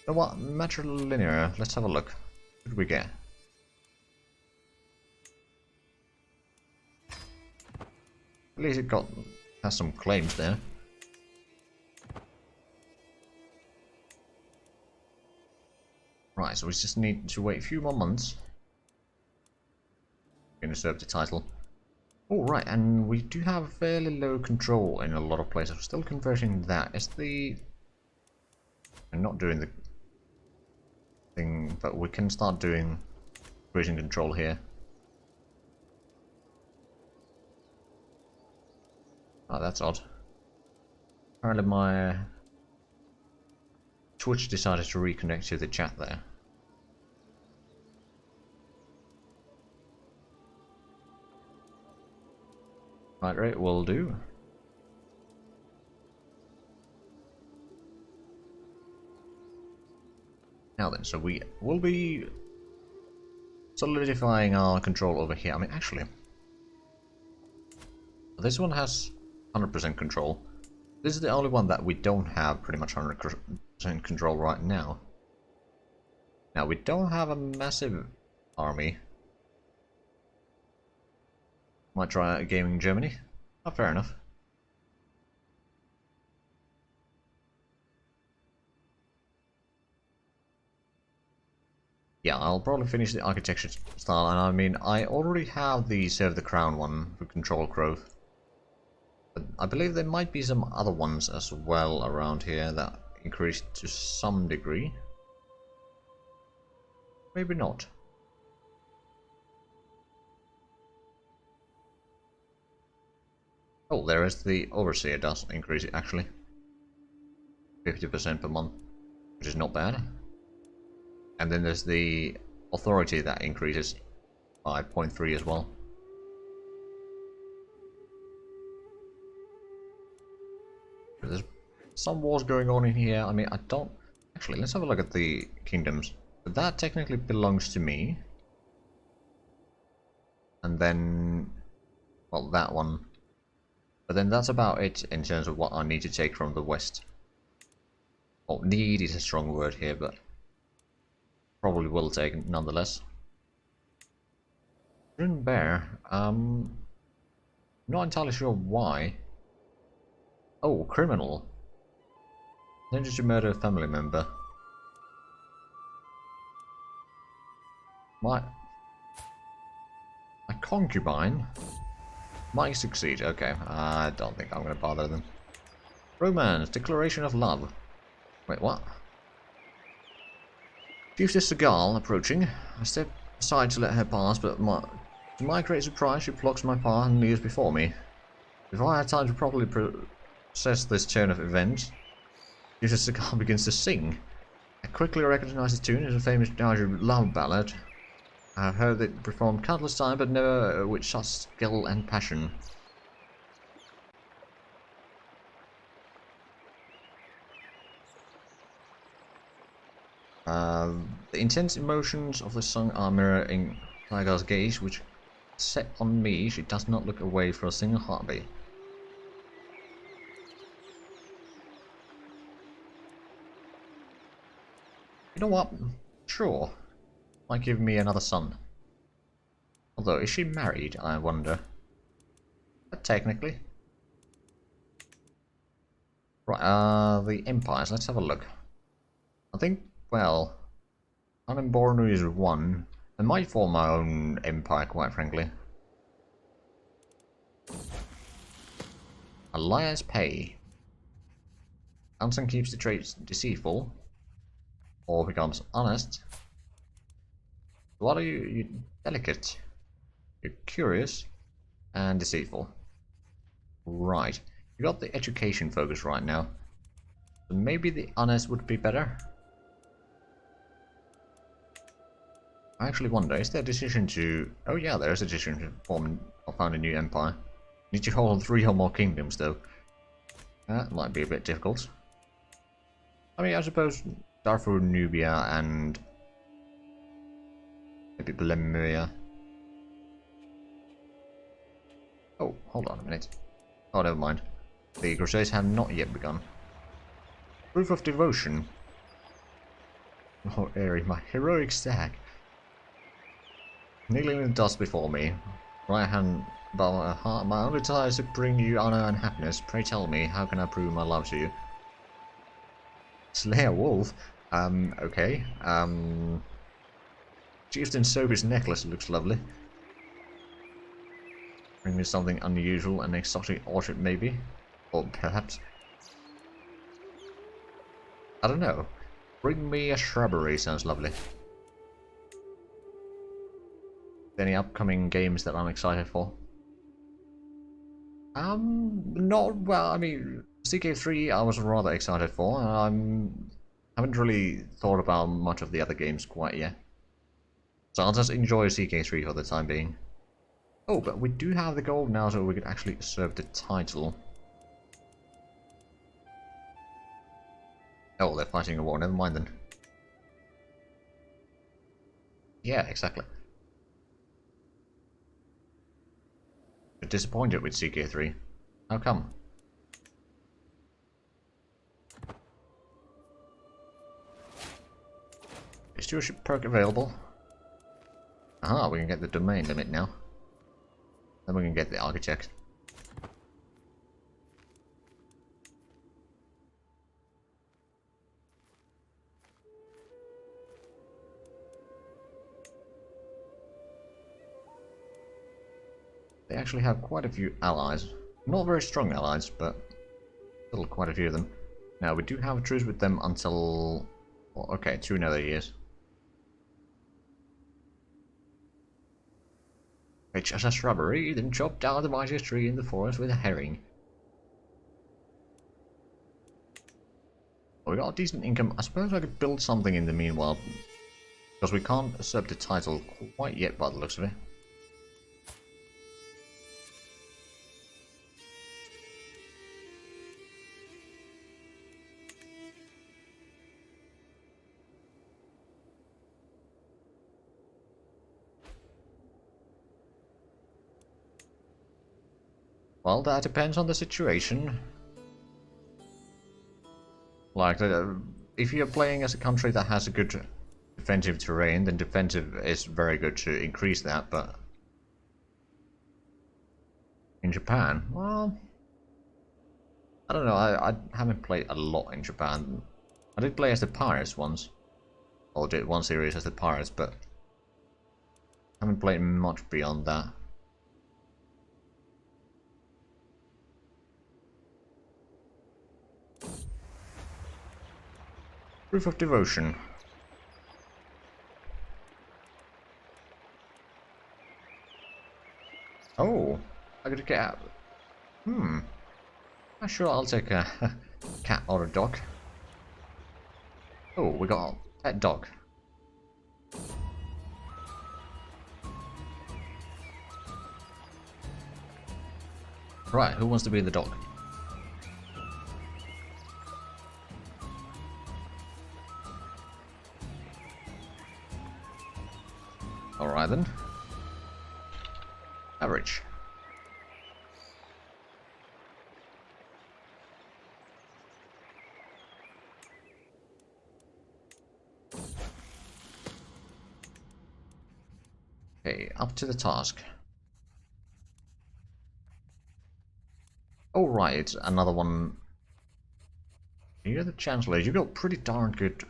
You know what? Matrilinear. Let's have a look. What did we get? At least it has some claims there. Right, so we just need to wait a few more months. We're going to serve the title. Oh, right, and we do have fairly low control in a lot of places. We're still converting that. Is the... I'm not doing the thing, but we can start doing increasing control here. Oh, that's odd. Apparently my Twitch decided to reconnect to the chat there. Right, will do. Now then, so we will be solidifying our control over here. I mean, actually, this one has 100% control. This is the only one that we don't have pretty much 100% control right now. Now, we don't have a massive army. Might try a game in Germany. Oh, fair enough. Yeah, I'll probably finish the architecture style, and I mean, I already have the Serve the Crown one for control growth. But I believe there might be some other ones as well around here that increase to some degree. Maybe not. Oh, there is the Overseer does increase it actually. 50% per month, which is not bad. And then there's the Authority that increases by 0.3 as well. There's some wars going on in here. I mean, I don't... Actually, let's have a look at the kingdoms. But that technically belongs to me. And then... Well, that one. But then that's about it in terms of what I need to take from the west. Well, need is a strong word here, but... Probably will take it nonetheless. Green Bear. Not entirely sure why. Oh, criminal. Intended to murder a family member. My concubine might succeed. Okay, I don't think I'm going to bother them. Romance, declaration of love. Wait, what? Chiefess Seagal approaching. I step aside to let her pass, but to my great surprise, she blocks my path and kneels before me. Before I had time to properly process this turn of events, Chiefess Seagal begins to sing. I quickly recognize the tune as a famous Daju love ballad. I have heard it performed countless times, but never with such skill and passion. The intense emotions of the song are mirrored in Tiger's gaze, which set on me. She does not look away for a single heartbeat. know what? Sure. Might give me another son. Although, is she married, I wonder? But technically. Right, the empires, let's have a look. I think, well, Anambornu is one. I might form my own empire, quite frankly. Alliance pay. Anson keeps the traits deceitful, or becomes honest. What are you? You're delicate. You're curious and deceitful. Right. You got the education focus right now. So maybe the honest would be better. I actually wonder, is there a decision to... Oh yeah, there is a decision to form or found a new empire. Need to hold 3 or more kingdoms though. That might be a bit difficult. I mean, I suppose Darfur, Nubia, and maybe Lemuria. Oh, hold on a minute. Oh, never mind. The Crusades have not yet begun. Proof of devotion. Oh, Aerie, my heroic stag. Kneeling in the dust before me, right hand by my heart, my only desire is to bring you honor and happiness. Pray tell me, how can I prove my love to you? Slay a wolf? Okay. Chieftain Sophie's necklace looks lovely. Bring me something unusual, an exotic orchid maybe? Or perhaps... I don't know. Bring me a shrubbery sounds lovely. Any upcoming games that I'm excited for? Not well. I mean, CK3 I was rather excited for. Haven't really thought about much of the other games quite yet, so I'll just enjoy CK3 for the time being. Oh, but we do have the gold now, so we could actually serve the title. Oh, they're fighting a war. Never mind then. Yeah, exactly. But disappointed with CK3. How come? Is stewardship perk available? Aha, we can get the domain limit now. Then we can get the architect. They actually have quite a few allies. Not very strong allies, but still quite a few of them. Now, we do have a truce with them until... Well, okay, 2 another years. Which as a shrubbery, then chop down the mightiest tree in the forest with a herring. Well, we got a decent income. I suppose I could build something in the meanwhile. Because we can't usurp the title quite yet by the looks of it. Well, that depends on the situation. Like, if you're playing as a country that has a good defensive terrain, then defensive is very good to increase that, but... In Japan, well... I don't know, I haven't played a lot in Japan. I did play as the Pirates once. Or did one series as the Pirates, but... haven't played much beyond that. Proof of devotion. Oh, I got a cat. I'm sure I'll take a cat or a dog. Oh, we got a pet dog. Right, who wants to be the dog? Alright then. Average. Okay, up to the task. Oh right, another one. You're the Chancellor. You got pretty darn good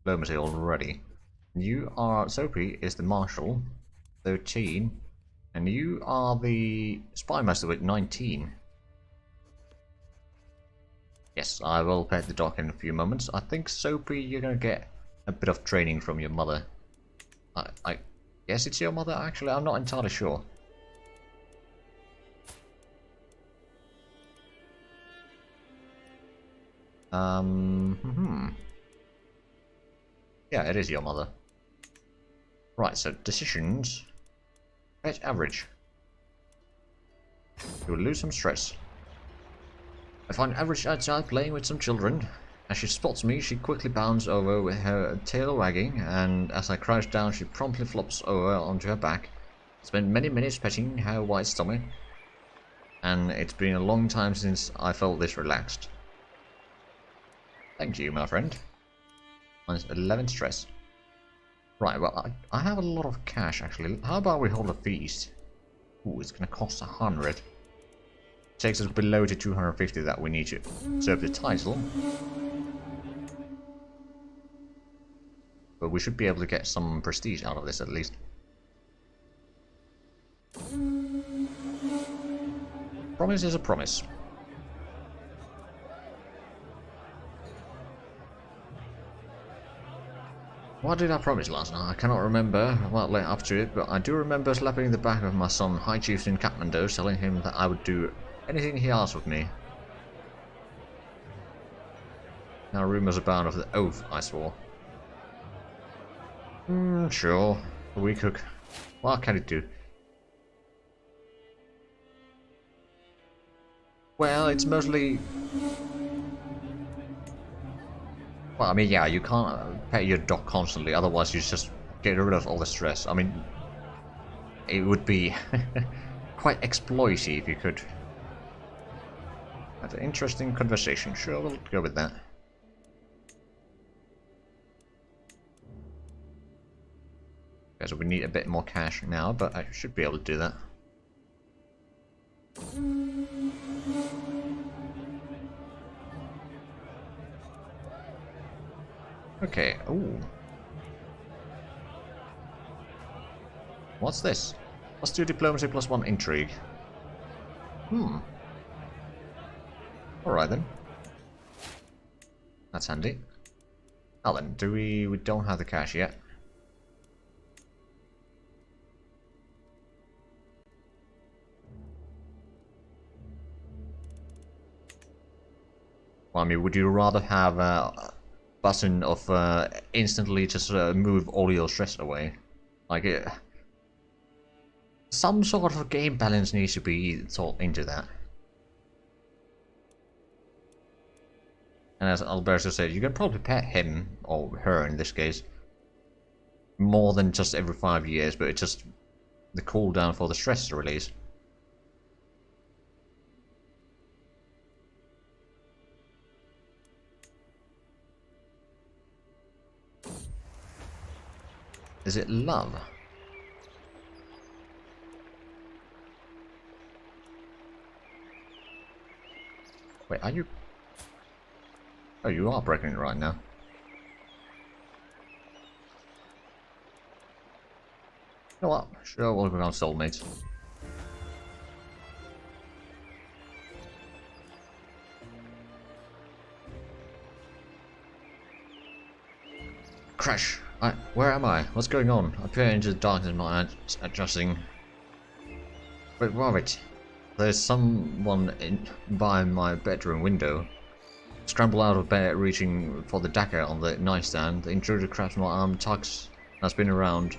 diplomacy already. You are Sophie is the Marshal, 13, and you are the Spy Master with 19. Yes, I will pet the dog in a few moments. I think Sophie, you're gonna get a bit of training from your mother. I guess it's your mother. Actually, I'm not entirely sure. Yeah, it is your mother. Right, so decisions. Pet average. You will lose some stress. I find average outside playing with some children. As she spots me, she quickly bounds over with her tail wagging, and as I crouch down, she promptly flops over onto her back. Spent many minutes petting her white stomach, and it's been a long time since I felt this relaxed. Thank you, my friend. Minus 11 stress. Right, well, I have a lot of cash, actually. How about we hold a feast? Ooh, it's gonna cost 100. Takes us below the 250 that we need to serve the title. But we should be able to get some prestige out of this at least. Promise is a promise. What did I promise last night? I cannot remember what led up to it, but I do remember slapping the back of my son High Chiefs in Kathmandu, telling him that I would do anything he asked of me. Now rumours abound of the oath I swore. Sure. We cook. What can it do? Well, it's mostly... Well, I mean, yeah, you can't pet your dog constantly, otherwise you just get rid of all the stress. I mean, it would be quite exploity if you could. That's an interesting conversation. Sure, we'll go with that. Okay, so we need a bit more cash now, but I should be able to do that. Okay, ooh. What's this? Let's do diplomacy plus 1 intrigue. Alright then. That's handy. Now then, we don't have the cash yet. Well, I mean, would you rather have a button of instantly just move all your stress away? Like, some sort of game balance needs to be thought into that. And as Alberto said, you can probably pet him, or her in this case, more than just every 5 years, but it's just the cooldown for the stress release. Is it love? Wait, are you... Oh, you are pregnant right now. You know what? Sure, we'll become soulmates. Crash! Where am I? What's going on? I peer into the darkness, my eyes adjusting. Wait, Robert. There's someone by my bedroom window. Scramble out of bed, reaching for the dagger on the nightstand. The intruder grabs my arm, tugs, and I spin around.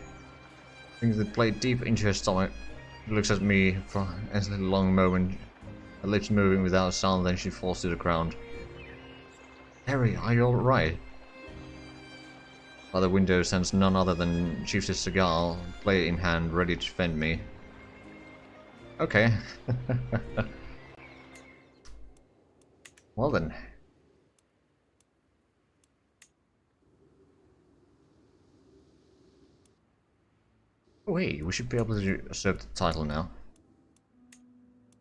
Brings the blade deep into her stomach. She looks at me for a long moment, her lips moving without sound, then she falls to the ground. Harry, are you alright? By the window stands none other than Chief Seagal, blade in hand, ready to defend me. Okay. Well then. Oh hey, we should be able to usurp the title now.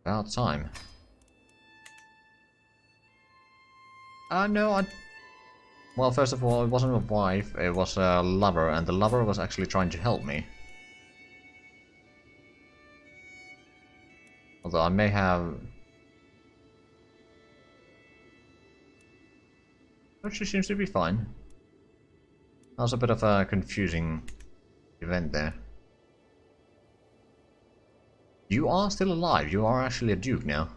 About time. No, well, first of all, it wasn't a wife, it was a lover, and the lover was actually trying to help me. Although I may have... But she seems to be fine. That was a bit of a confusing event there. You are still alive, you are actually a duke now.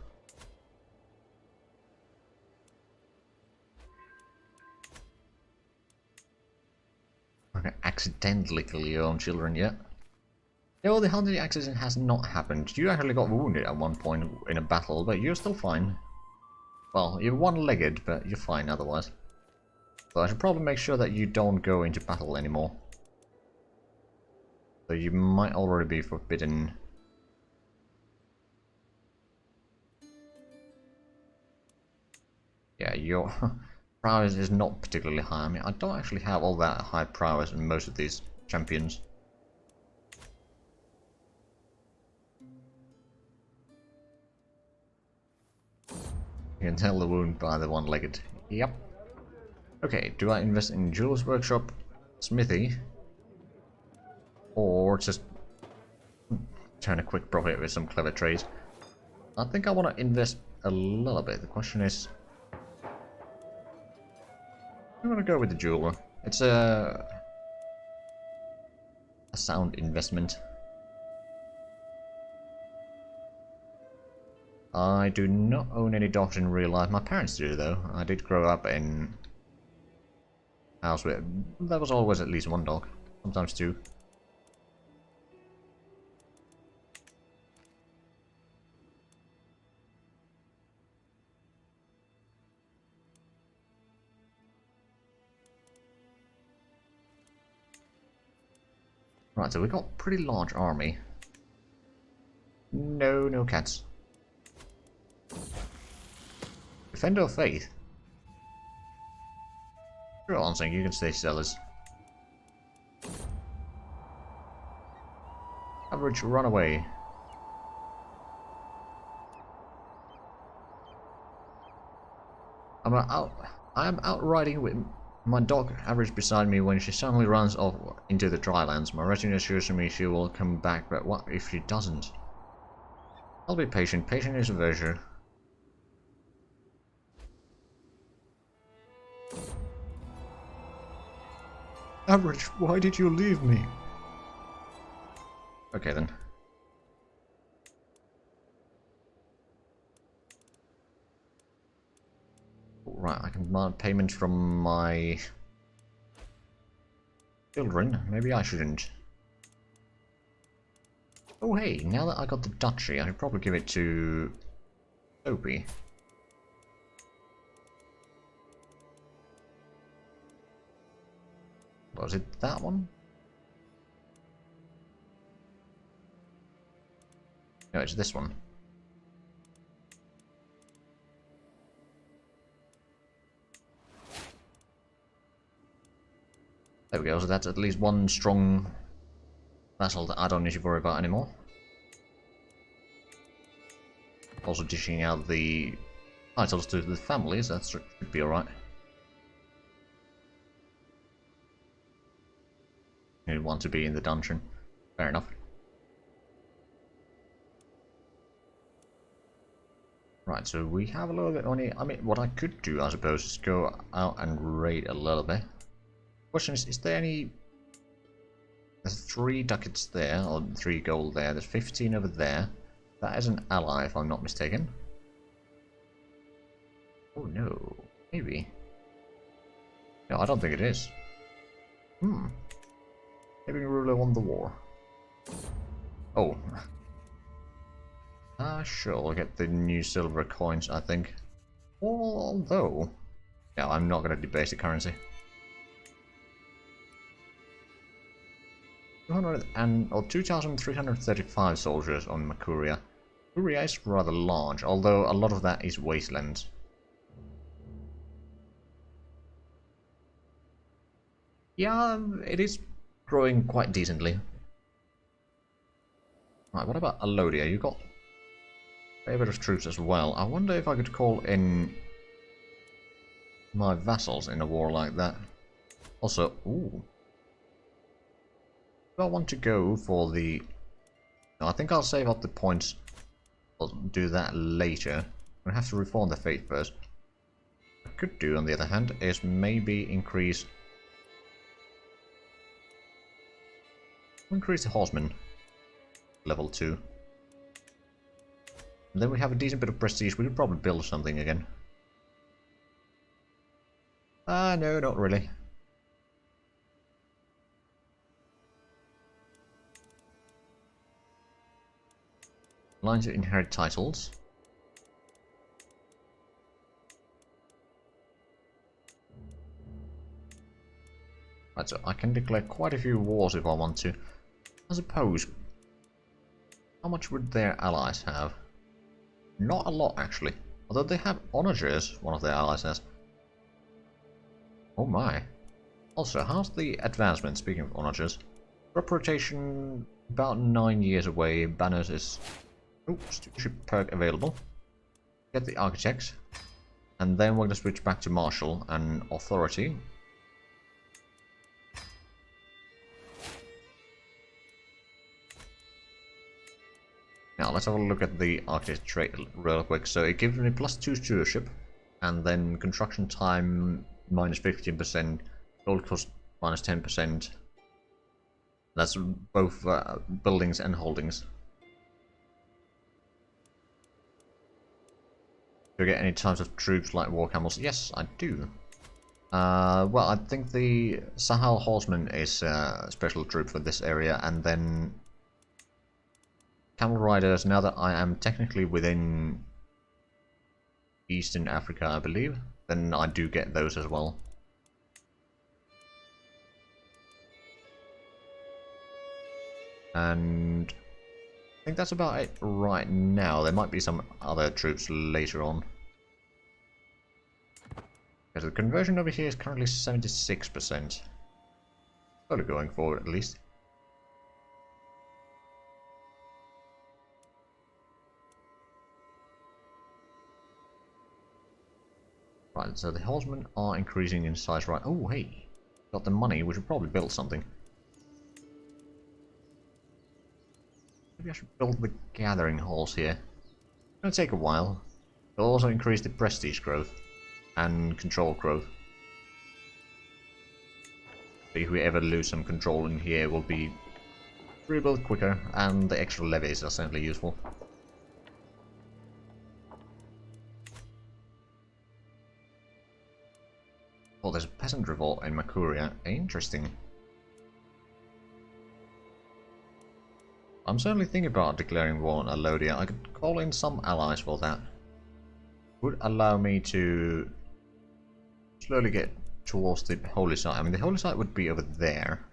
Okay, accidentally kill your own children yet? No, the hunting accident has not happened. You actually got wounded at one point in a battle, but you're still fine. Well, you're one-legged, but you're fine otherwise. So I should probably make sure that you don't go into battle anymore. So you might already be forbidden. Yeah, your prowess is not particularly high. I mean, I don't actually have all that high prowess in most of these champions. You can tell the wound by the one-legged. Yep. Okay, do I invest in Jules Workshop, Smithy, or just turn a quick profit with some clever trades? I think I want to invest a little bit. The question is, I'm going to go with the jeweler. It's a sound investment. I do not own any dogs in real life. My parents do, though. I did grow up in a house where there was always at least one dog, sometimes two. Right, so we've got a pretty large army. No cats. Defender of Faith. Sure, Ansing, you can stay sellers. Average runaway. I am out riding with my dog Average beside me when she suddenly runs off into the drylands. My retinue assures me she will come back, but what if she doesn't? I'll be patient. Patient is a virtue. Average, why did you leave me? Okay then. Right, I can demand payment from my children. Maybe I shouldn't. Oh hey, now that I got the duchy, I should probably give it to Soapy. Was it that one? No, it's this one. There we go, so that's at least one strong vassal that I don't need to worry about anymore. Also dishing out the titles to the families, that should be alright. You want to be in the dungeon. Fair enough. Right, so we have a little bit of money. I mean, what I could do, I suppose, is go out and raid a little bit. Question is there any... There's 3 ducats there, or 3 gold there. There's 15 over there. That is an ally, if I'm not mistaken. Oh no, maybe. No, I don't think it is. Maybe ruler won the war. Oh. Sure, we'll get the new silver coins, I think. Although... Yeah, I'm not going to debase the currency. 2,335 soldiers on Makuria. Makuria is rather large, although a lot of that is wastelands. Yeah, it is growing quite decently. Right, what about Alodia? You got a fair bit of troops as well. I wonder if I could call in my vassals in a war like that. Also, ooh. Do I want to go for the... No, I think I'll save up the points. I'll do that later. I'm gonna have to reform the fate first. What I could do, on the other hand, is maybe increase the horsemen level 2. And then we have a decent bit of prestige. We could probably build something again. No, not really. Lines to inherit titles. Right, so I can declare quite a few wars if I want to. I suppose. How much would their allies have? Not a lot, actually. Although they have onagers, one of their allies has. Oh my. Also, how's the advancement, speaking of onagers? Crop rotation, about 9 years away. Banners is... Oh, stewardship perk available. Get the architects. And then we're going to switch back to martial and authority. Now let's have a look at the architect trait real quick. So it gives me +2 stewardship, and then construction time -15%, gold cost -10%. That's both buildings and holdings. Do you get any types of troops like war camels? Yes, I do. Well, I think the Sahel horseman is a special troop for this area, and then camel riders, now that I am technically within Eastern Africa, I believe, then I do get those as well. And I think that's about it right now. There might be some other troops later on. Because the conversion over here is currently 76%. Slowly going forward at least. Right, so the horsemen are increasing in size, right? Oh, hey, got the money. We should probably build something. Maybe I should build the gathering halls here. It's gonna take a while. It'll also increase the prestige growth and control growth. If we ever lose some control in here, we'll be rebuilt quicker, and the extra levies are certainly useful. Oh, there's a peasant revolt in Makuria. Interesting. I'm certainly thinking about declaring war on Alodia. I could call in some allies for that. Would allow me to slowly get towards the holy site. I mean, the holy site would be over there.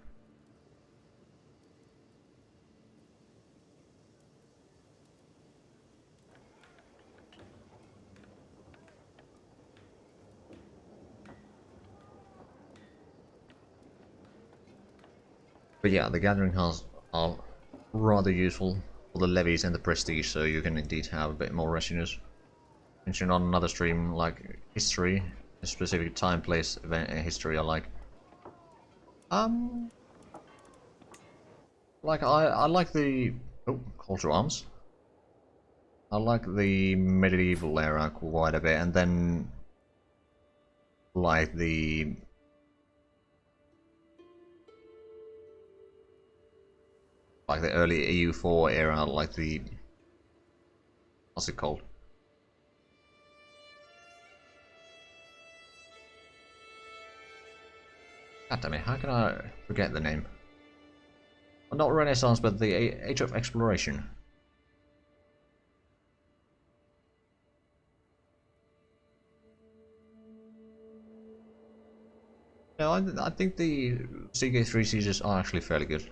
But yeah, the gathering halls are rather useful for the levies and the prestige, so you can indeed have a bit more readiness. Mentioned on another stream, like history, a specific time, place, event, history. I like. Like I like the call to arms. I like the medieval era quite a bit, and then like the early EU4 era, like the what's it called? God damn it! How can I forget the name? Well, not Renaissance, but the Age of Exploration. No, I think the CK3 sieges are actually fairly good.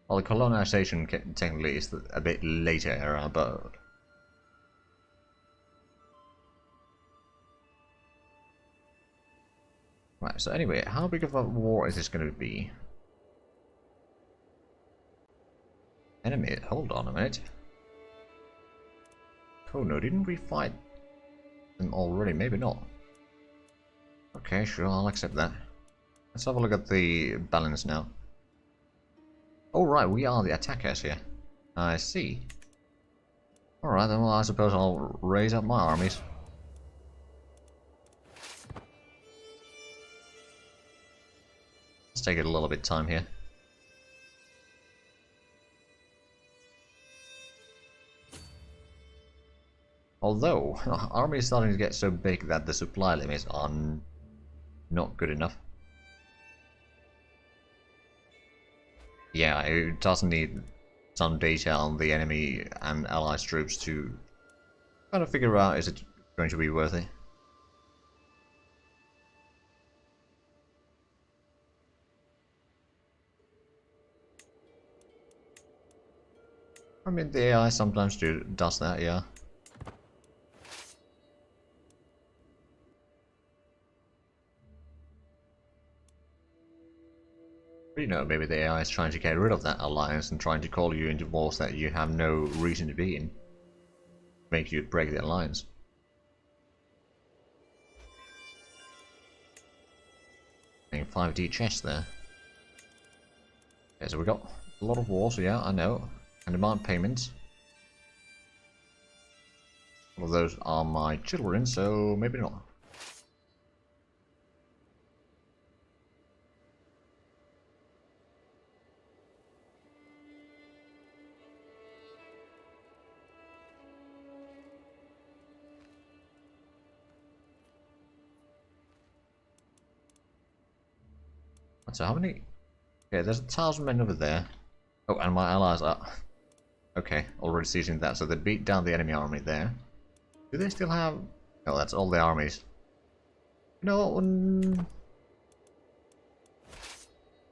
Well, the colonization technically is a bit later era, but Right, so anyway, how big of a war is this going to be? Enemy, hold on a minute. Oh no, didn't we fight them already? Maybe not. Okay, sure, I'll accept that. Let's have a look at the balance now. Oh right, we are the attackers here. I see. Alright then, well I suppose I'll raise up my armies. Let's take it a little bit of time here. Although, our army is starting to get so big that the supply limits are not good enough. Yeah, it does need some data on the enemy and allies troops to kind of figure out is it going to be worth it. I mean, the AI sometimes does that, yeah. But you know, maybe the AI is trying to get rid of that alliance and trying to call you into wars that you have no reason to be in. Make you break the alliance. 5D chest there. Okay, so we got a lot of wars, yeah, I know. And demand payments. All of those are my children, so maybe not. So how many? Okay, there's 1,000 men over there. Oh, and my allies are... Okay, already seizing that, so they beat down the enemy army there. Do they still have... No, that's all the armies. You know what, I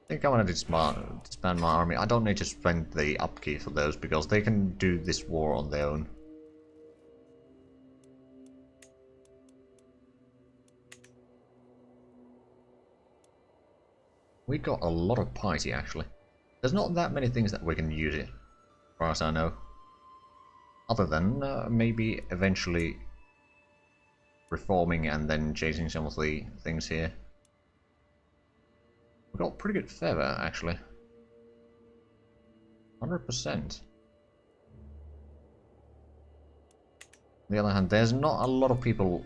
think I'm gonna disband my army. I don't need to spend the upkeep for those, because they can do this war on their own. We got a lot of piety, actually. There's not that many things that we can use it, as far as I know. Other than maybe eventually reforming and then changing some of the things here. We got pretty good feather, actually. 100%. On the other hand, there's not a lot of people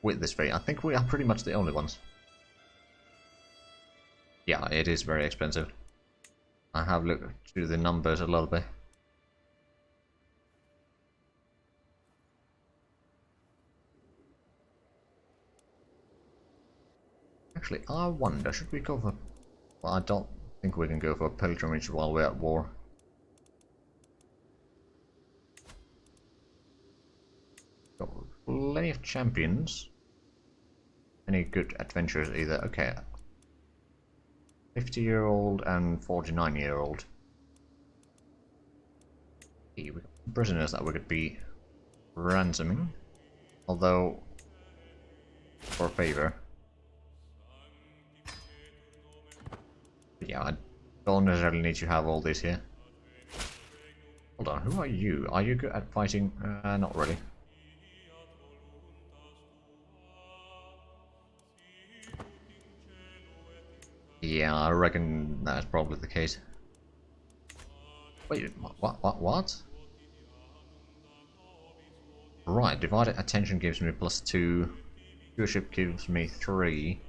with this fate. I think we are pretty much the only ones. Yeah, it is very expensive. I have looked through the numbers a little bit. Actually, I wonder, should we go for... Well, I don't think we can go for a pilgrimage while we're at war. Got plenty of champions. Any good adventurers either. Okay. 50-year-old and 49-year-old. We got prisoners that we could be ransoming. Although, for a favor. Yeah, I don't necessarily need to have all this here. Hold on, who are you? Are you good at fighting? Not really. Yeah, I reckon that's probably the case. Wait, what? Right, divided attention gives me +2. Stewardship gives me 3.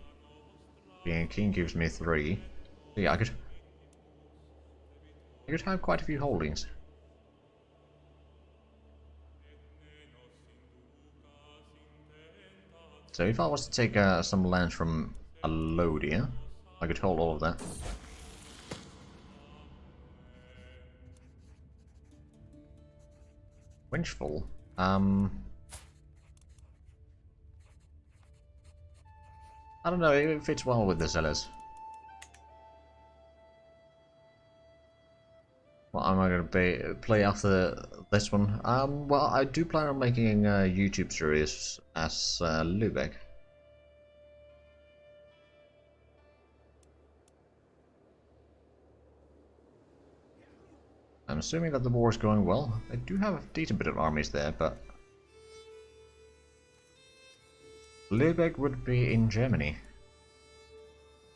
Being king gives me 3. Yeah, I could have quite a few holdings. So if I was to take some lands from Alodia, I could hold all of that. Winchful. I don't know, it fits well with the sellers. What am I going to play after this one? Well, I do plan on making a YouTube series as Lubeck. I'm assuming that the war is going well. They do have a decent bit of armies there, but Lübeck would be in Germany.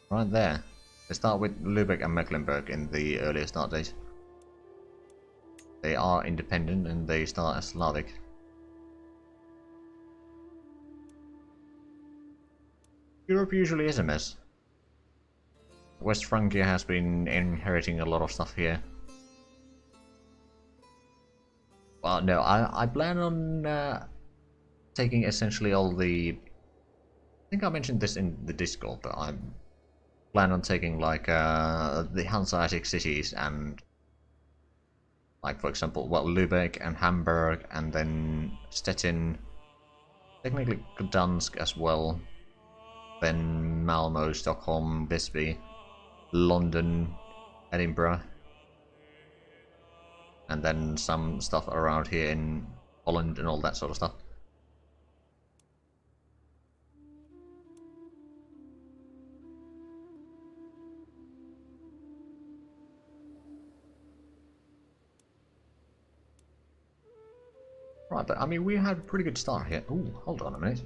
Right there. They start with Lübeck and Mecklenburg in the earlier start dates. They are independent and they start as Slavic. Europe usually is a mess. West Francia has been inheriting a lot of stuff here. Well, no, I plan on taking essentially all the... I think I mentioned this in the Discord, but I plan on taking like the Hanseatic cities and like, for example, well, Lübeck and Hamburg and then Stettin, technically Gdansk as well, then Malmo, Stockholm, Visby, London, Edinburgh, and then some stuff around here in Holland and all that sort of stuff. Right, but I mean, we had a pretty good start here. Ooh, hold on a minute.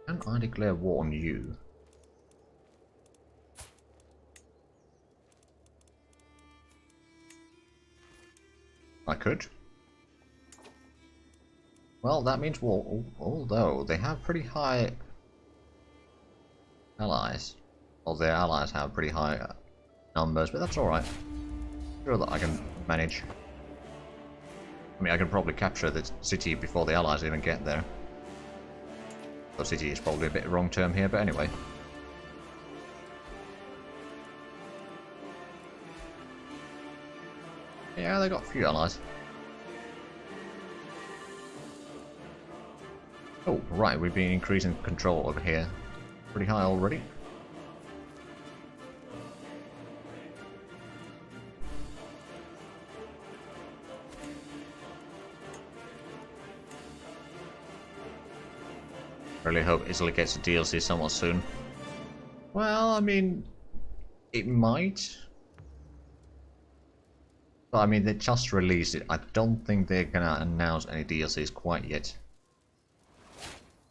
Can I declare war on you? I could. Well, that means war, although they have pretty high allies. Well, their allies have pretty high numbers, but that's alright. Sure that I can manage. I mean, I can probably capture the city before the allies even get there. The city is probably a bit wrong term here, but anyway. Yeah, they got a few allies. Oh, right, we've been increasing control over here. Pretty high already. Really hope Italy gets a DLC somewhat soon. Well, I mean, it might. But I mean, they just released it. I don't think they're gonna announce any DLCs quite yet.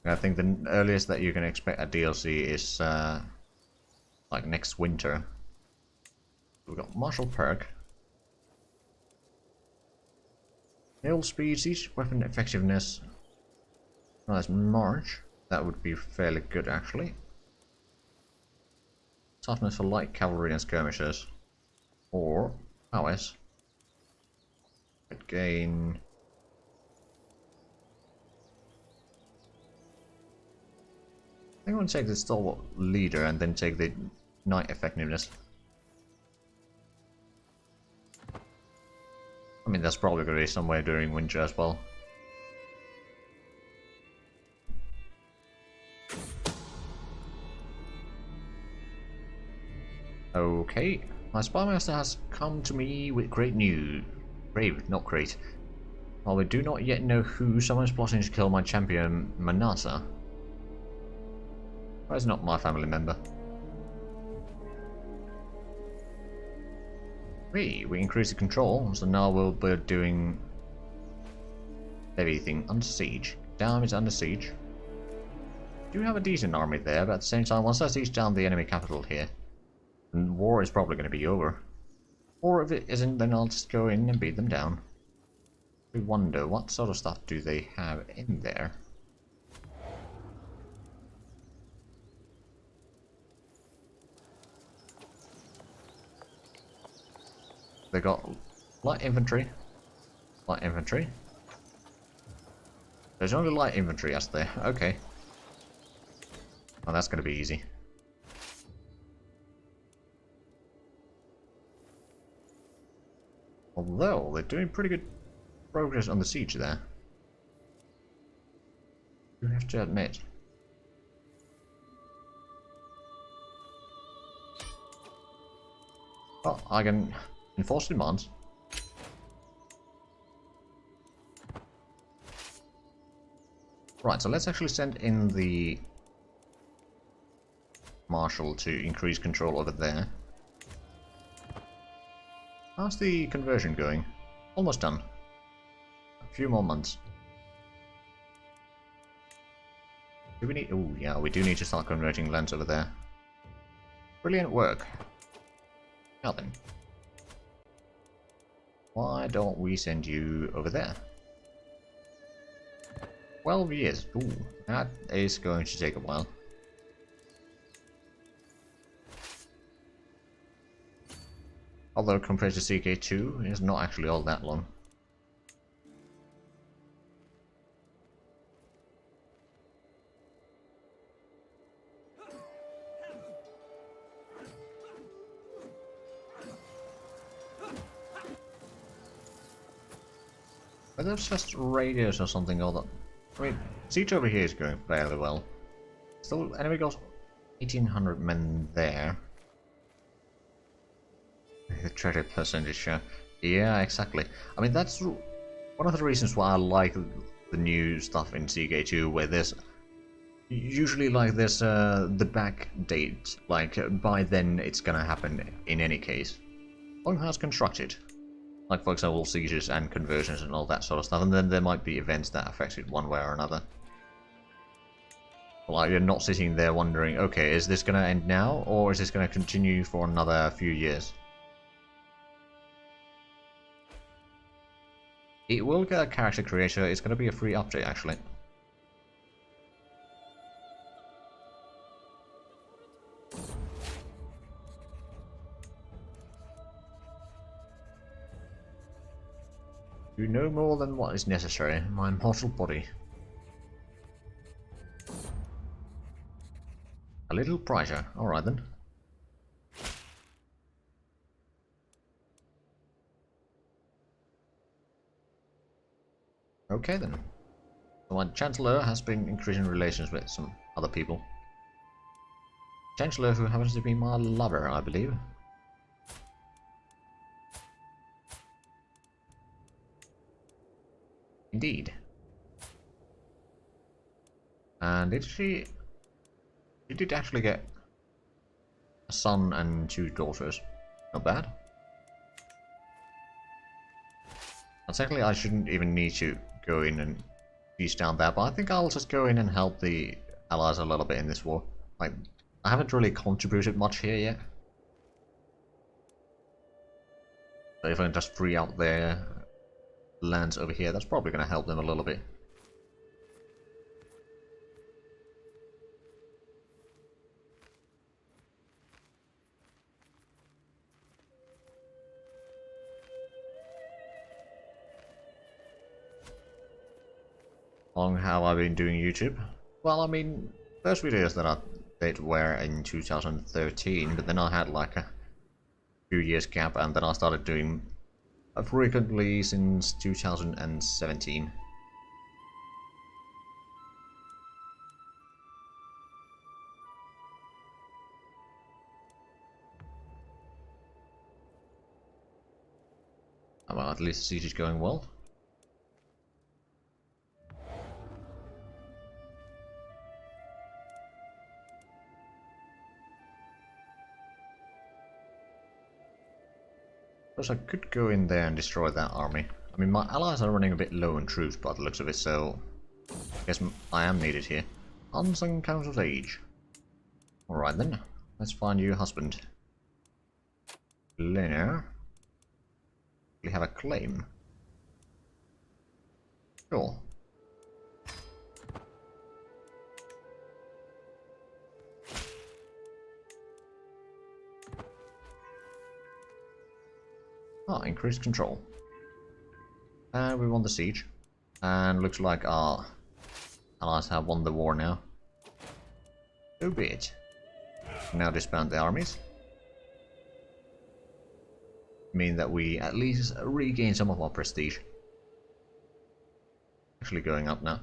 I think the earliest that you can expect a DLC is like next winter. We've got martial perk. Nail species, weapon effectiveness. Well, that's March. That would be fairly good, actually. Toughness for light cavalry and skirmishers. Or prowess. Could gain... I think I'm going to take the stalwart leader and then take the knight effectiveness. I mean, that's probably going to be somewhere during winter as well. Okay, my spymaster has come to me with great news. Brave, not great. While we do not yet know who, someone is plotting to kill my champion, Manasa. Why is not my family member? We increase the control, so now we'll be doing everything under siege. Dam is under siege. Do have a decent army there, but at the same time, once I siege down the enemy capital here, then war is probably going to be over. Or if it isn't, then I'll just go in and beat them down. We wonder, what sort of stuff do they have in there? They got light infantry. Light infantry. There's only light infantry as there. Okay. Well, that's going to be easy. Although, they're doing pretty good progress on the siege there. You have to admit. Well, I can enforce demands. Right, so let's actually send in the Marshal to increase control over there. How's the conversion going? Almost done. A few more months. Do we need... Oh, yeah, we do need to start converting lands over there. Brilliant work. Now then. Why don't we send you over there? 12 years. Ooh, that is going to take a while. Although compared to CK2, it's not actually all that long. But there's just radios or something or that. I mean, siege over here is going fairly well. Still, enemy goes 1800 men there. The treasure percentage, yeah, exactly. I mean, that's one of the reasons why I like the new stuff in CK2, where there's usually like there's the back date, like by then it's gonna happen in any case. Longhouse constructed. Like, for example, sieges and conversions and all that sort of stuff, and then there might be events that affect it one way or another. Like, you're not sitting there wondering, okay, is this going to end now, or is this going to continue for another few years? It will get a character creator, it's going to be a free update, actually. Do no more than what is necessary, my mortal body. A little brighter, alright then. Okay then. So my Chancellor has been increasing relations with some other people. Chancellor who happens to be my lover, I believe. Indeed. And did she... She did actually get a son and 2 daughters. Not bad. Now, technically I shouldn't even need to go in and siege down there, but I think I'll just go in and help the allies a little bit in this war. Like, I haven't really contributed much here yet. So if I can just free out their lands over here, that's probably going to help them a little bit. How long have I been doing YouTube? Well, I mean, first videos that I did were in 2013, but then I had like a few years gap, and then I started doing frequently since 2017. Well, at least the siege is going well. Because I could go in there and destroy that army. I mean, my allies are running a bit low on troops by the looks of it, so I guess I am needed here. Unsung Council's Age. Alright then, let's find you a husband. Lena. We have a claim. Sure. Ah, increased control. And we won the siege. And looks like our allies have won the war now. So be it. Now disband the armies. Mean that we at least regain some of our prestige. Actually going up now.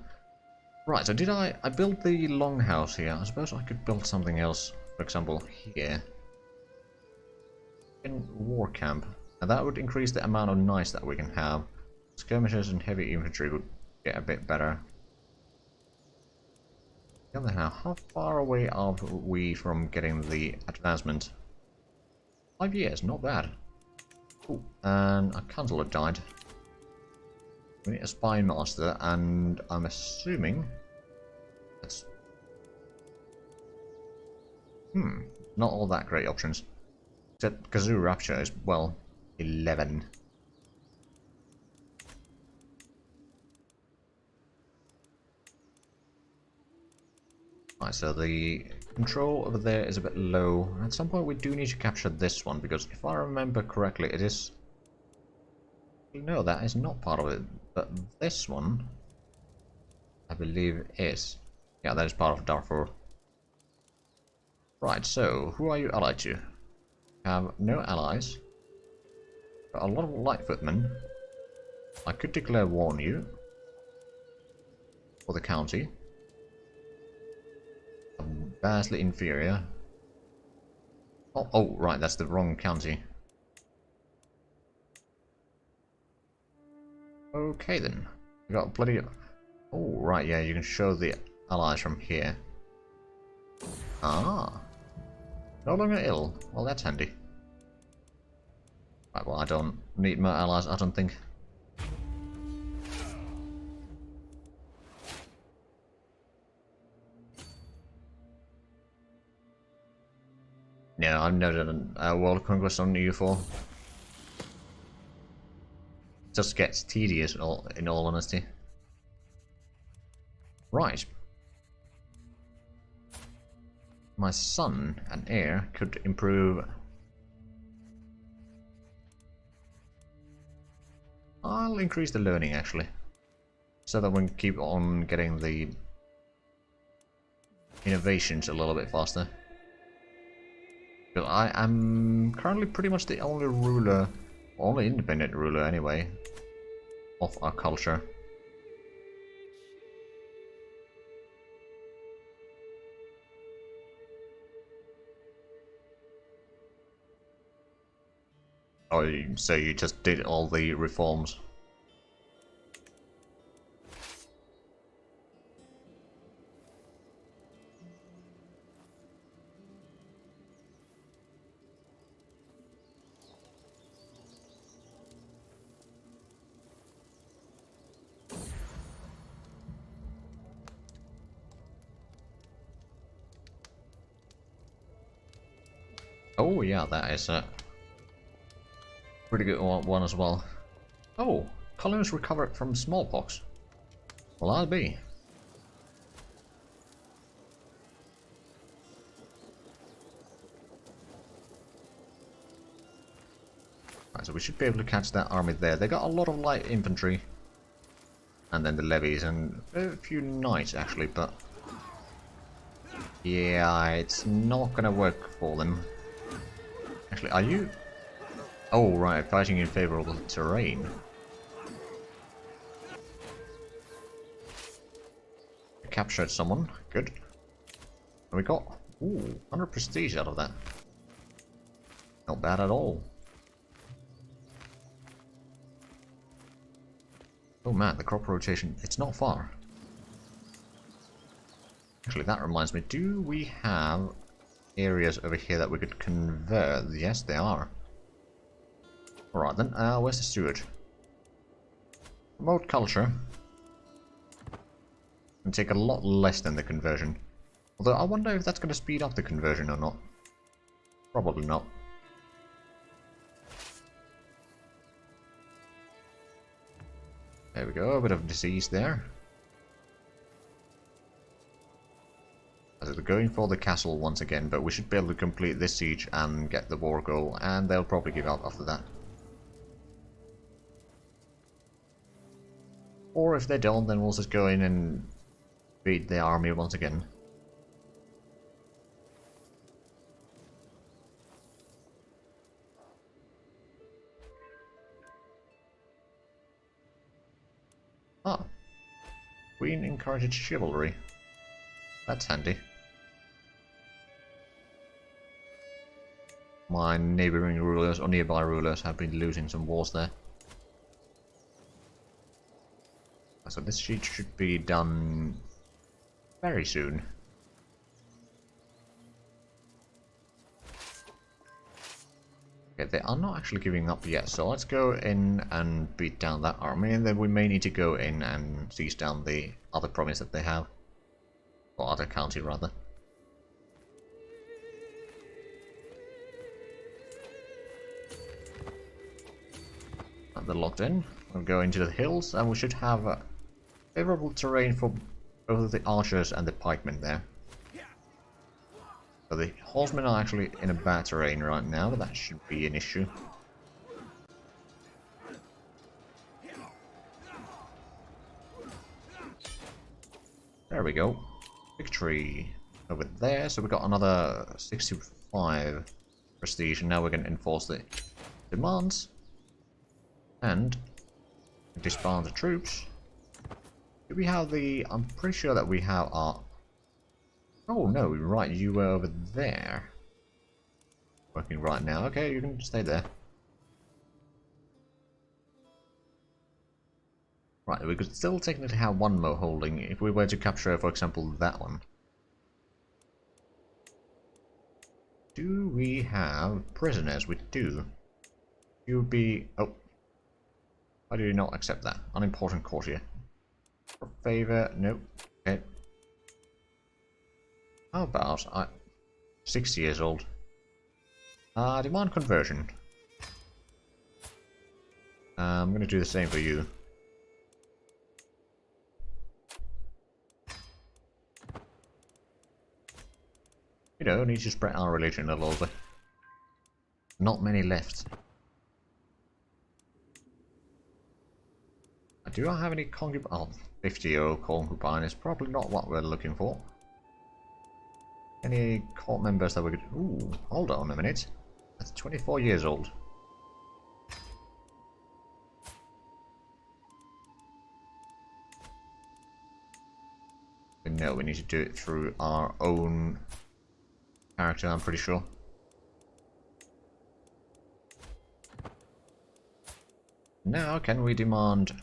Right, so did I built the longhouse here. I suppose I could build something else, for example, here. In war camp. And that would increase the amount of knights that we can have. Skirmishers and heavy infantry would get a bit better. On the other hand, how far away are we from getting the advancement? 5 years, not bad. Ooh, and a councillor died. We need a spy master, and I'm assuming that's not all that great options. Except Kazoo Rapture is, well, 11. Right, so the control over there is a bit low. At some point we do need to capture this one, because if I remember correctly, it is... No, that is not part of it. But this one, I believe, is. Yeah, that is part of Darfur. Right, so, who are you allied to? Have no allies. Got a lot of Lightfootmen. I could declare war on you. For the county. I'm vastly inferior. Oh, right, that's the wrong county. Okay then. We got bloody... Oh, right, yeah, you can show the allies from here. Ah. No longer ill. Well, that's handy. Right, well, I don't need more allies, I don't think. No, I've never done a world conquest on EU4. Just gets tedious in all honesty. Right. My son and heir could improve. I'll increase the learning actually, so that we can keep on getting the innovations a little bit faster. But I am currently pretty much the only ruler, only independent ruler anyway, of our culture. Oh, so you just did all the reforms? Oh yeah, that is a pretty good one as well. Oh, colonists recovered from smallpox. Well, I'll be. Right, so we should be able to catch that army there. They got a lot of light infantry. And then the levies and a few knights actually, but... Yeah, it's not gonna work for them. Actually, are you... Oh, right, fighting in favorable terrain. Captured someone, good. And we got, 100 prestige out of that. Not bad at all. Oh man, the crop rotation, it's not far. Actually, that reminds me, do we have areas over here that we could convert? Yes, they are. Alright then, where's the steward? Promote culture. And take a lot less than the conversion. Although I wonder if that's going to speed up the conversion or not. Probably not. There we go, a bit of disease there. So they're going for the castle once again, but we should be able to complete this siege and get the war goal, and they'll probably give up after that. Or if they don't, then we'll just go in and beat the army once again. Ah. Queen encouraged chivalry. That's handy. My neighbouring rulers, or nearby rulers, have been losing some wars there. So this siege should be done very soon. Okay, they are not actually giving up yet, so let's go in and beat down that army, and then we may need to go in and seize down the other province that they have. Or other county, rather. And they're locked in. We'll go into the hills, and we should have favorable terrain for both the archers and the pikemen there. So the horsemen are actually in a bad terrain right now, but that should be an issue. There we go. Victory over there. So we got another 65 prestige, and now we're going to enforce the demands and disband the troops. Do we have the... I'm pretty sure that we have our... Oh no, right, you were over there. Working right now. Okay, you can stay there. Right, we could still technically have one more holding if we were to capture, for example, that one. Do we have prisoners? We do. You would be... Oh. Why do you not accept that? Unimportant courtier. For favor? Nope. Okay. How about... 60 years old. Demand conversion. I'm going to do the same for you. You know, need to spread our religion a little bit. Not many left. Do I have any concubine? Oh, 50-year-old concubine is probably not what we're looking for. Any court members that we could... Ooh, hold on a minute. That's 24 years old. No, we need to do it through our own character, I'm pretty sure. Now, can we demand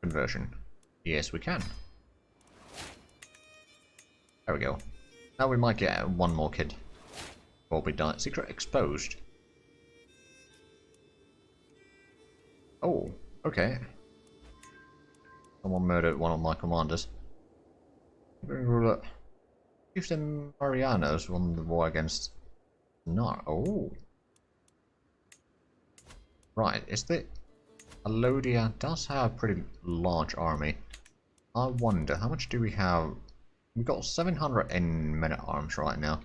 conversion? Yes, we can. There we go. Now we might get one more kid. Or we die. Secret exposed. Oh, okay. Someone murdered one of my commanders. Ruler. Chieftain Marianos won the war against Nile. Oh. Right, is the Alodia does have a pretty large army. I wonder, how much do we have? We've got 700 in men-at-arms right now.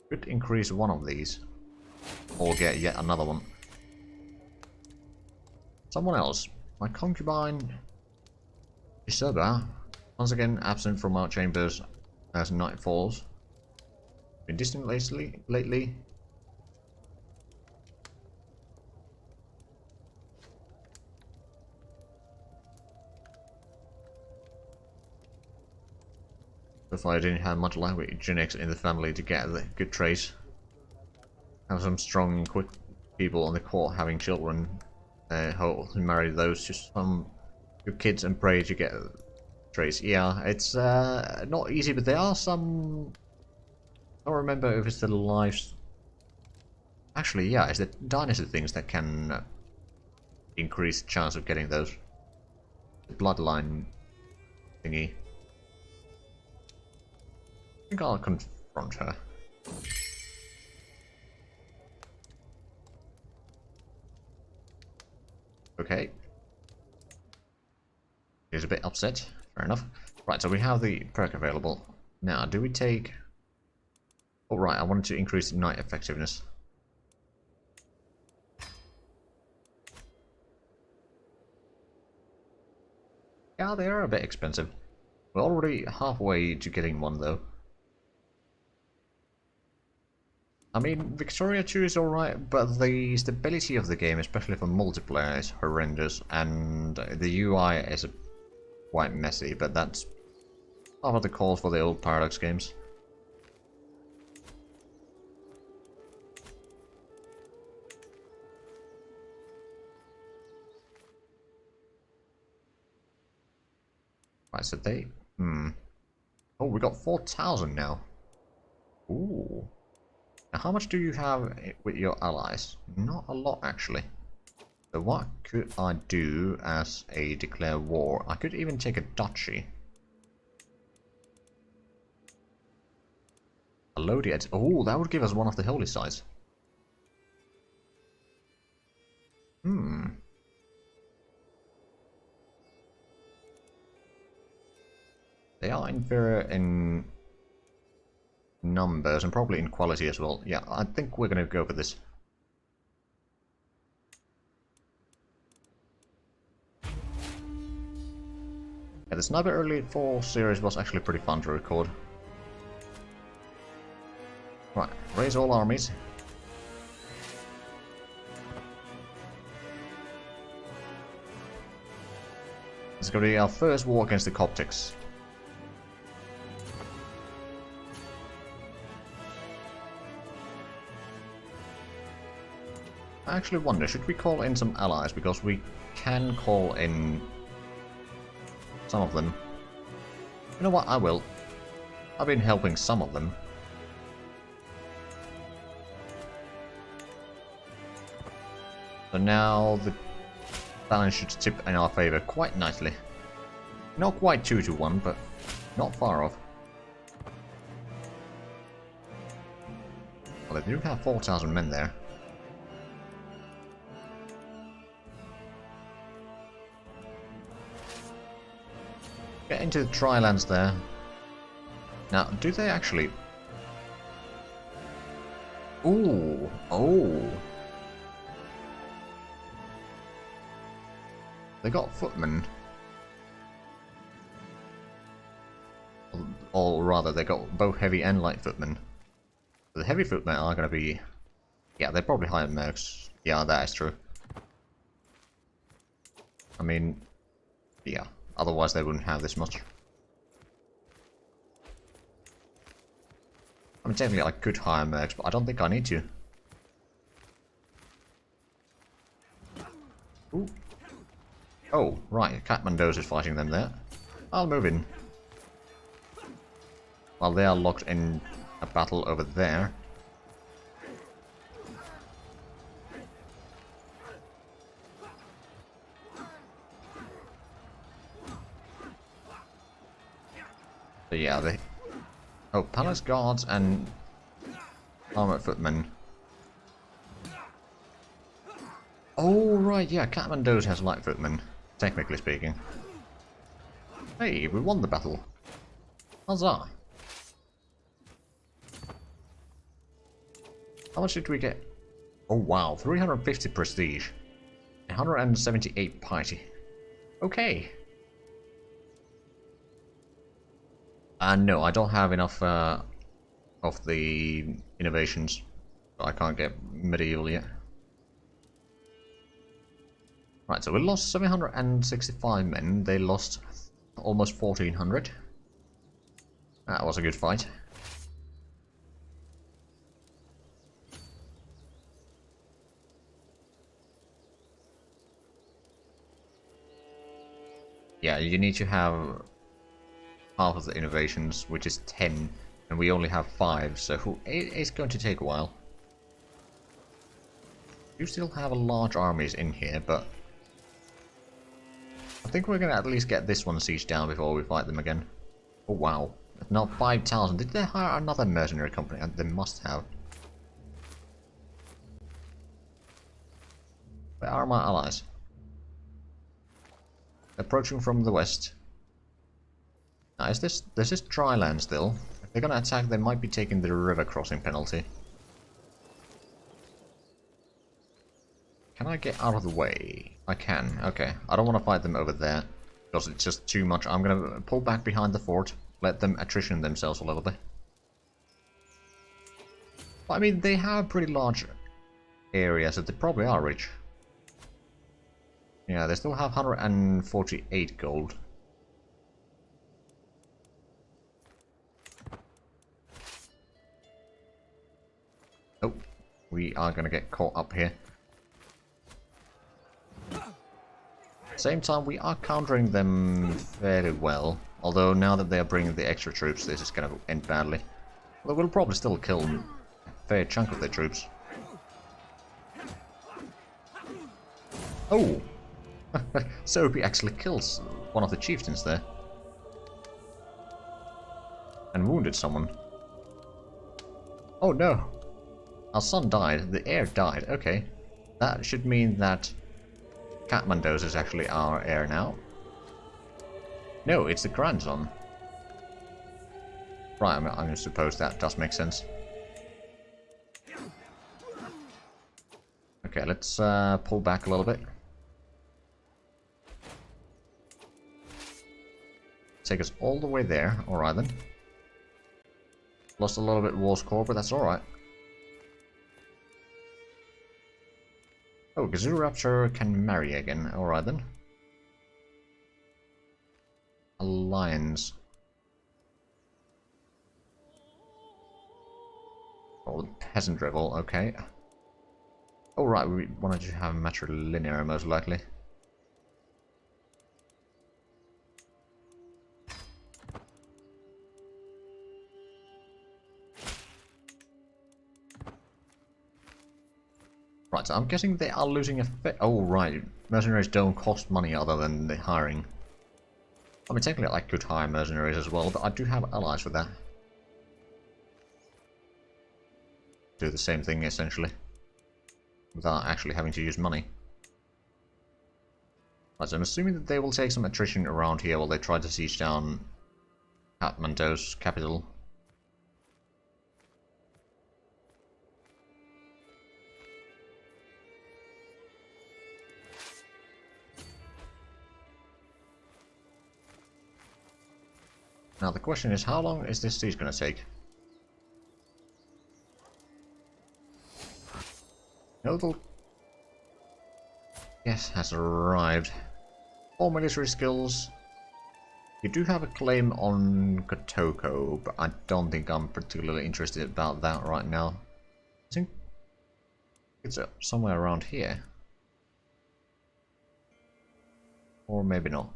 Could increase one of these. Or get yet another one. Someone else. My concubine Isaba, once again absent from our chambers as night falls. Been distant lately. So far I didn't have much luck with genetics in the family to get the good traits. Have some strong, quick people on the court having children. Who marry those to some good kids and pray to get traits. Yeah, it's not easy, but there are some... I don't remember if it's the lives... Actually, yeah, it's the dynasty things that can increase the chance of getting those. The bloodline thingy. I think I'll confront her. Okay. She's a bit upset. Fair enough. Right, so we have the perk available. Now, do we take... Oh, right, I wanted to increase night effectiveness. Yeah, they are a bit expensive. We're already halfway to getting one, though. I mean, Victoria 2 is alright, but the stability of the game, especially for multiplayer, is horrendous, and the UI is quite messy, but that's part of the cause for the old Paradox games. Right, so they... Oh, we got 4,000 now. Ooh. Now, how much do you have with your allies? Not a lot, actually. So what could I do as a declare war? I could even take a duchy. A Lodi. Oh, that would give us one of the holy sites. Hmm. They are inferior in numbers and probably in quality as well. Yeah, I think we're going to go for this. Yeah, the Sniper Elite 4 series was actually pretty fun to record. Right, raise all armies. This is going to be our first war against the Coptics. I actually wonder, should we call in some allies? Because we can call in some of them. You know what, I will. I've been helping some of them. So now the balance should tip in our favor quite nicely. Not quite 2-1, but not far off. Well, they do have 4,000 men there. Get into the Tri-lands there. Now, do they actually... Ooh! Oh! They got footmen. Or rather, they got both heavy and light footmen. The heavy footmen are going to be... Yeah, they're probably higher mercs. Yeah, that is true. I mean... Yeah, otherwise they wouldn't have this much. I mean, technically I could hire mercs, but I don't think I need to. Ooh. Oh, right, Kathmandos is fighting them there. I'll move in. While they are locked in a battle over there. So yeah, they... Oh, palace guards and armored footmen. Oh, right, yeah, Kathmandos has light footmen, technically speaking. Hey, we won the battle. Huzzah! How much did we get? Oh wow, 350 prestige. 178 piety. Okay. No, I don't have enough of the innovations. I can't get medieval yet. Right, so we lost 765 men. They lost almost 1,400. That was a good fight. Yeah, you need to have half of the innovations, which is 10, and we only have 5, so it's going to take a while. You still have a large armies in here, but I think we're going to at least get this one sieged down before we fight them again. Oh wow, now 5,000. Did they hire another mercenary company? They must have. Where are my allies? Approaching from the west. Now, this is dry land still. If they're gonna attack, they might be taking the river crossing penalty. Can I get out of the way? I can, okay. I don't want to fight them over there, because it's just too much. I'm gonna pull back behind the fort, let them attrition themselves a little bit. But, I mean, they have pretty large areas, so they probably are rich. Yeah, they still have 148 gold. Oh, we are gonna get caught up here. Same time, we are countering them fairly well. Although now that they are bringing the extra troops, this is going to end badly. Although we'll probably still kill a fair chunk of their troops. Oh! So he actually kills one of the chieftains there. And wounded someone. Oh no! Our son died. The heir died. Okay. That should mean that Kathmandos is actually our heir now. No, it's the grandson. Right, I'm going to suppose that does make sense. Okay, let's pull back a little bit. Take us all the way there. Alright then. Lost a little bit war score, but that's alright. Oh, Gazoo can marry again. Alright then. Alliance. Oh, the peasant revolt, okay. Oh right, we wanted to have matrilinear most likely. Right, so I'm guessing they are losing a oh right, mercenaries don't cost money other than the hiring. I mean, technically I could hire mercenaries as well, but I do have allies for that. Do the same thing, essentially. Without actually having to use money. Right, so I'm assuming that they will take some attrition around here while they try to siege down Kathmandu's capital. Now the question is, how long is this siege going to take? Nodal yes has arrived. 4 military skills. You do have a claim on Kotoko, but I don't think I'm particularly interested about that right now. I think it's somewhere around here. Or maybe not.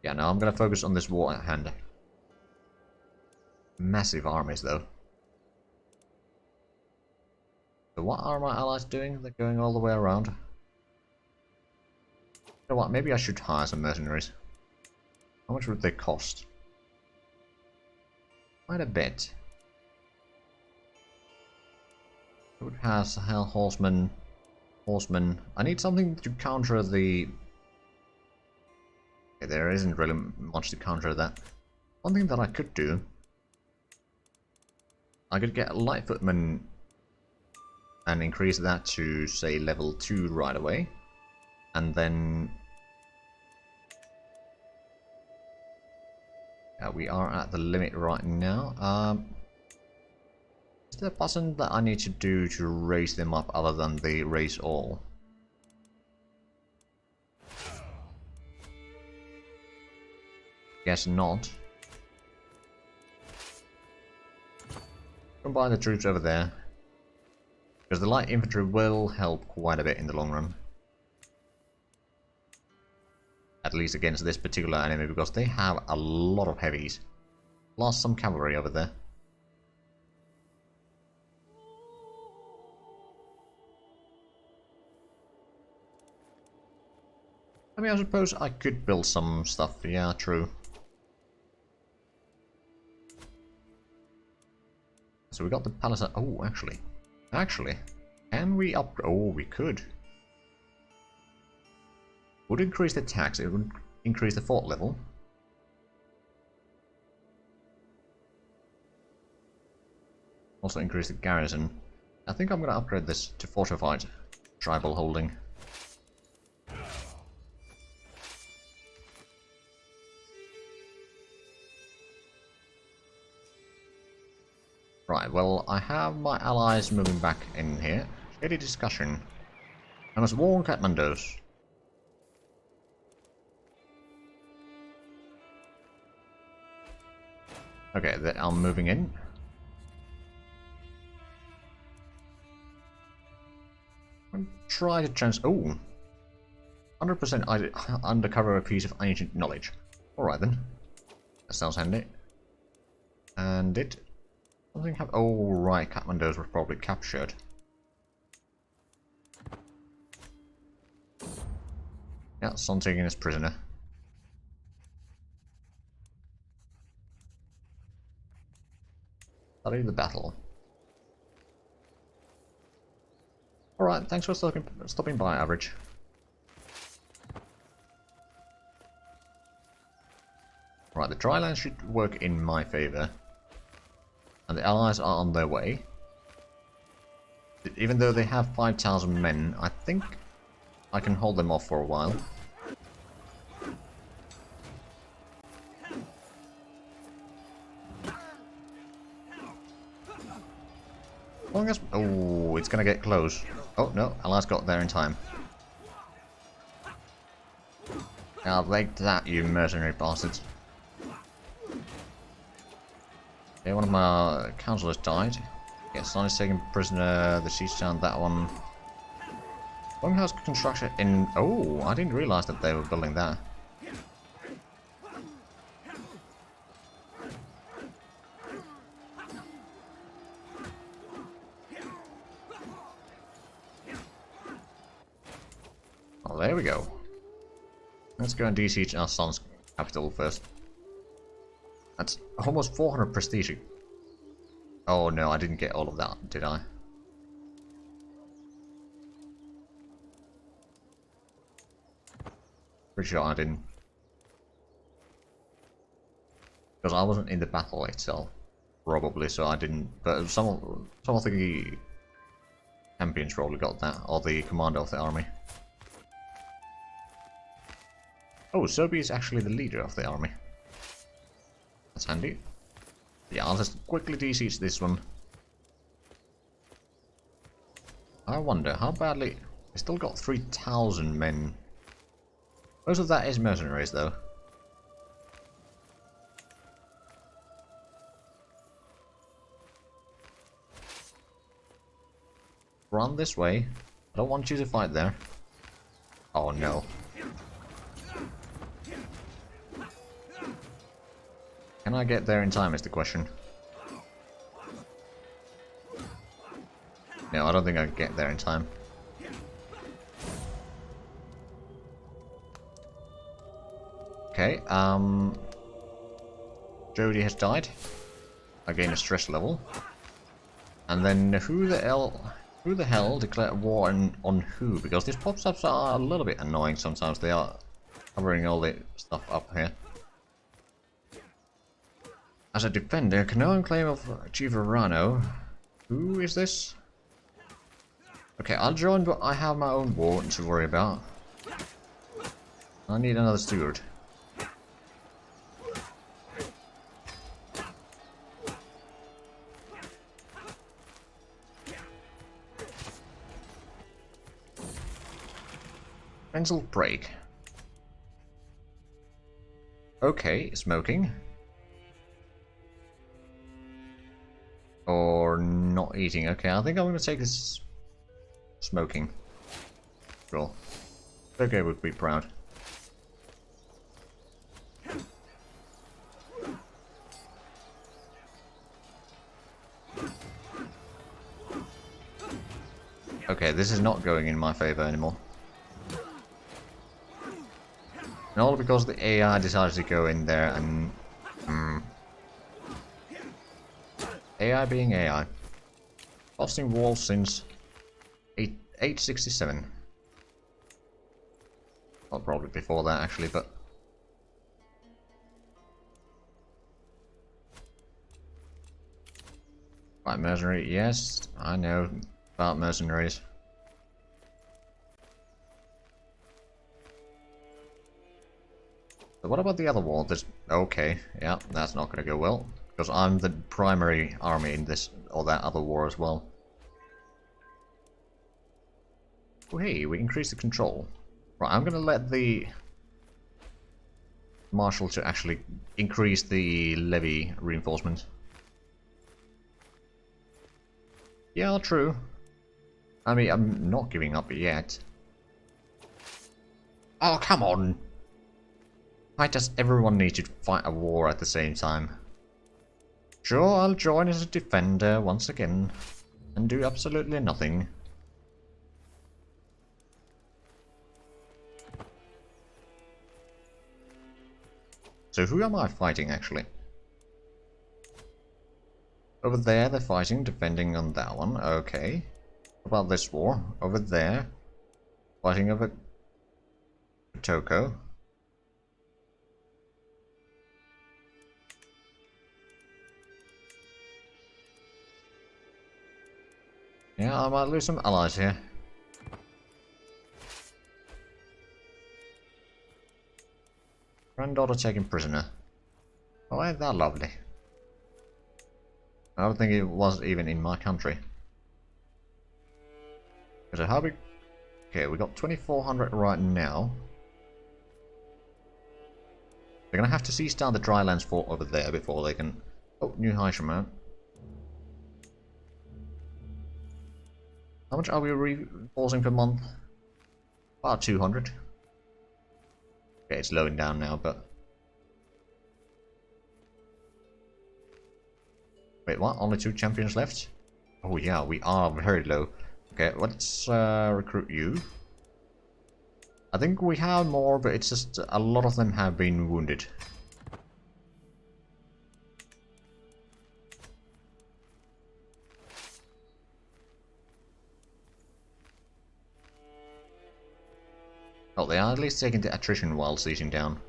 Yeah, no, I'm gonna focus on this war at hand. Massive armies, though. So what are my allies doing? They're going all the way around. You know what, maybe I should hire some mercenaries. How much would they cost? Quite a bit. It would have Hell Horsemen. Horsemen. I need something to counter the... Okay, there isn't really much to counter that. One thing that I could do... I could get a light footman and increase that to, say, level 2 right away. And then... Yeah, we are at the limit right now. Is there a button that I need to do to raise them up other than the raise all? Guess not. Combine the troops over there. Because the light infantry will help quite a bit in the long run. At least against this particular enemy, because they have a lot of heavies. Lost some cavalry over there. I mean, I suppose I could build some stuff. Yeah, true. So we got the palace. Oh, actually, can we up? Oh, we could. Would increase the tax. It would increase the fort level. Also increase the garrison. I think I'm going to upgrade this to fortified tribal holding. Right, well, I have my allies moving back in here. Shady discussion. I must warn Kathmandos. Okay, they are moving in. Try to oh! 100% undercover a piece of ancient knowledge. Alright then. That sounds handy. And it... Something happened. Oh right, Kathmandu's was probably captured. Yeah, Son taking his prisoner. Study the battle. Alright, thanks for stopping by, Average. Right, the dry land should work in my favour. And the allies are on their way. Even though they have 5,000 men, I think I can hold them off for a while. Long as... Oh, it's gonna get close. Oh no, allies got there in time. I'll take that, you mercenary bastards. Okay, one of my councillors died. Yes, Son is taken prisoner, the siege town, that one. Longhouse construction in... Oh, I didn't realise that they were building that. Oh, there we go. Let's go and de-siege our Son's capital first. That's almost 400 prestige. Oh no, I didn't get all of that, did I? Pretty sure I didn't. Because I wasn't in the battle itself, probably, so I didn't. But some of the champions probably got that, or the commander of the army. Oh, Sobi is actually the leader of the army. That's handy. Yeah, I'll just quickly de-siege this one. I wonder how badly... We still got 3,000 men. Most of that is mercenaries, though. Run this way. I don't want you to fight there. Oh no. Can I get there in time is the question. No, I don't think I can get there in time. Okay, Jody has died. I gain a stress level. And then who the hell declared war on who? Because these pop-ups are a little bit annoying sometimes. They are covering all the stuff up here. As a defender, Canoan claim of Chief Arano. Who is this? Okay, I'll join, but I have my own war to worry about. I need another steward. Pencil break. Okay, smoking. Or not eating. Okay, I think I'm going to take this smoking. Cool. Okay, would be proud. Okay, this is not going in my favor anymore. And all because the AI decided to go in there and... AI being AI. Busting walls since 867. Well, probably before that actually, but... Right, mercenary, yes, I know about mercenaries. So what about the other wall? There's... Okay, yeah, that's not gonna go well. Because I'm the primary army in this or that other war as well. Oh hey, we increased the control. Right, I'm gonna let the Marshal to actually increase the levy reinforcement. Yeah, true. I mean, I'm not giving up yet. Oh, come on! Why does everyone need to fight a war at the same time? Sure, I'll join as a defender once again, and do absolutely nothing. So who am I fighting, actually? Over there they're fighting, defending on that one, okay. What about this war? Over there, fighting over Toko. Yeah, I might lose some allies here. Granddaughter taken prisoner. Oh, ain't that lovely. I don't think it was even in my country. So how big... Okay, we got 2,400 right now. They're gonna have to seize down the drylands fort over there before they can... Oh, new Haishaman. How much are we reinforcing per month? About 200. Okay, it's slowing down now, but... Wait, what? Only 2 champions left? Oh yeah, we are very low. Okay, let's recruit you. I think we have more, but it's just a lot of them have been wounded. Oh, they are at least taking the attrition while sieging down.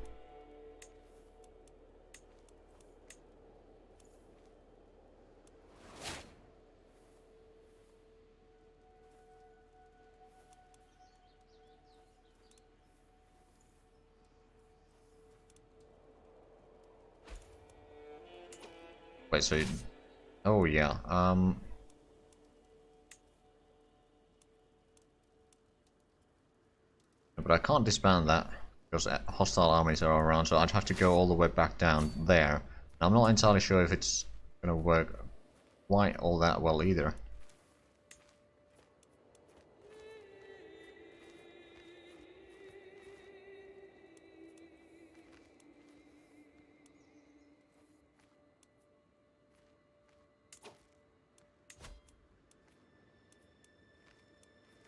Wait, so... Oh yeah, but I can't disband that, because hostile armies are around, so I'd have to go all the way back down there. And I'm not entirely sure if it's gonna work quite all that well either.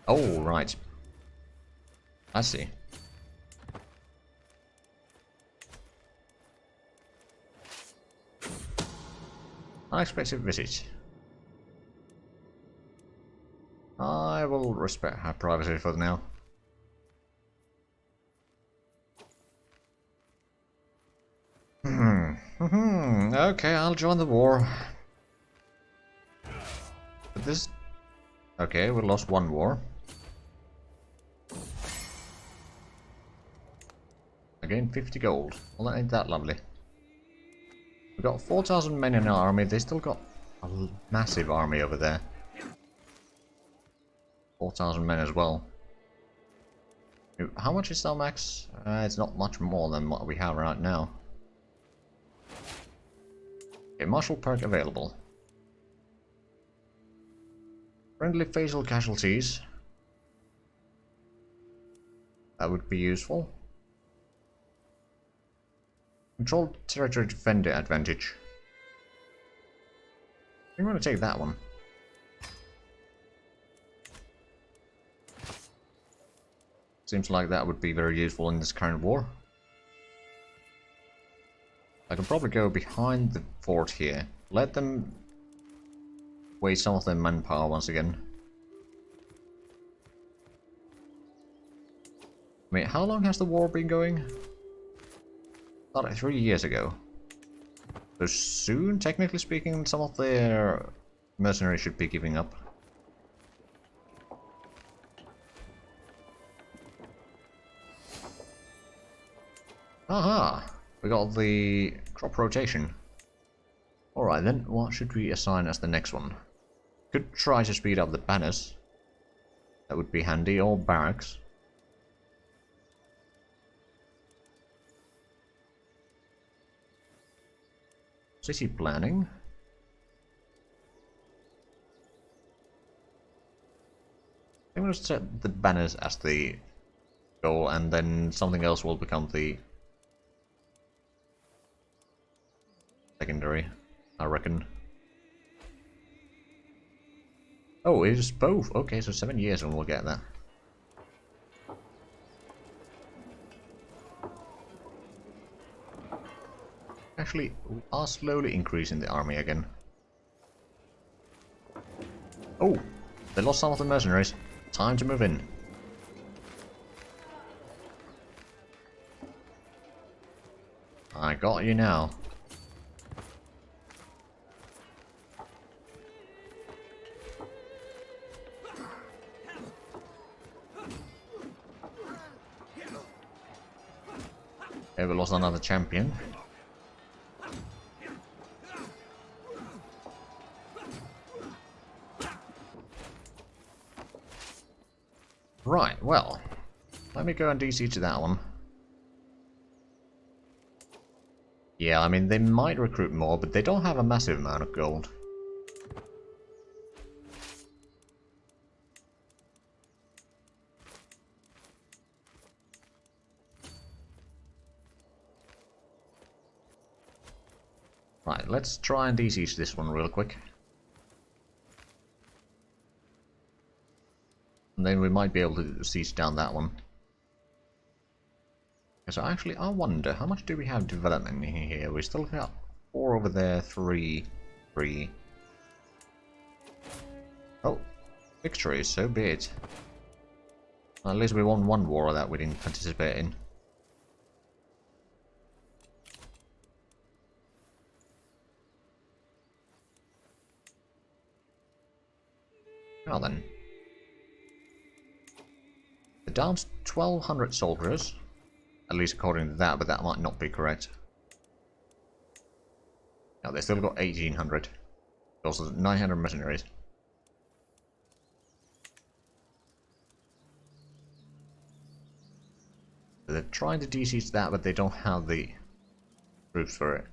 Oh, right. I see. Unexpected visit. I will respect her privacy for now. Okay, I'll join the war. But this... Okay, we lost 1 war. Again, 50 gold. Well, that ain't that lovely. We've got 4,000 men in our army. They still got a massive army over there. 4,000 men as well. How much is our max? It's not much more than what we have right now. Okay, martial perk available. Friendly facial casualties. That would be useful. Controlled territory defender advantage. I'm going to take that one. Seems like that would be very useful in this current war. I can probably go behind the fort here. Let them waste some of their manpower once again. I mean, how long has the war been going? Started 3 years ago. So soon, technically speaking, some of their mercenaries should be giving up. Aha! We got the crop rotation. Alright then, what should we assign as the next one? Could try to speed up the banners. That would be handy, or barracks. City planning. I'm going to set the banners as the goal, and then something else will become the secondary, I reckon. Oh, it is both. Okay, so 7 years and we'll get that. Actually, we are slowly increasing the army again. Oh, they lost some of the mercenaries. Time to move in. I got you now. Okay, we lost another champion. Right, well, let me go and DC to that one. Yeah, I mean, they might recruit more, but they don't have a massive amount of gold. Right, let's try and DC this one real quick. And then we might be able to siege down that one. So actually, I wonder, how much do we have development in here? We still got 4 over there, 3, 3. Oh, victory, so be it. At least we won one war that we didn't participate in. Now then. They're down to 1,200 soldiers. At least according to that, but that might not be correct. Now they still got 1,800. Also 900 mercenaries. They're trying to DC that, but they don't have the troops for it.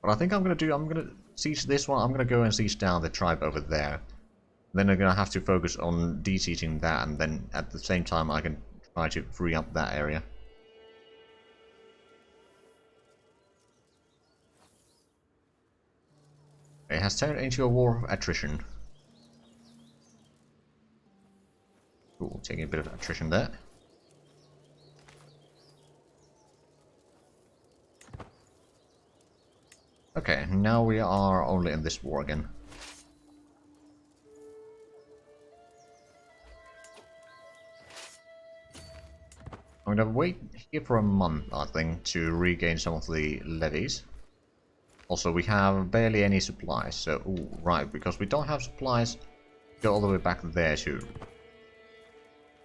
What I think I'm going to do, I'm going to siege this one. I'm going to go and siege down the tribe over there. Then I'm going to have to focus on de-sieging that, and then at the same time I can try to free up that area. It has turned into a war of attrition. Cool, taking a bit of attrition there. Okay, now we are only in this war again. I'm gonna wait here for a month, I think, to regain some of the levies. Also, we have barely any supplies, so... Ooh, right, because we don't have supplies, go all the way back there to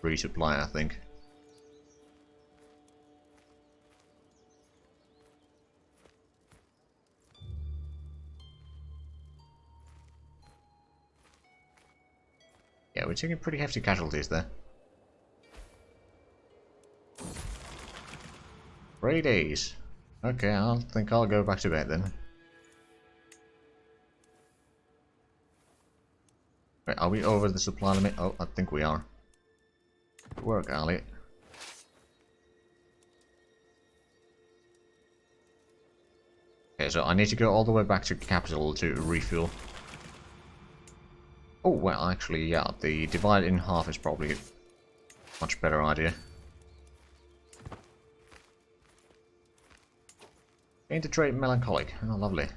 resupply, I think. Yeah, we're taking pretty hefty casualties there. 3 days. Okay, I think I'll go back to bed then. Wait, are we over the supply limit? Oh, I think we are. Good work, Ali. Okay, so I need to go all the way back to capital to refuel. Oh, well, actually, yeah, the divide in half is probably a much better idea. Gain to trade melancholic. Oh, lovely.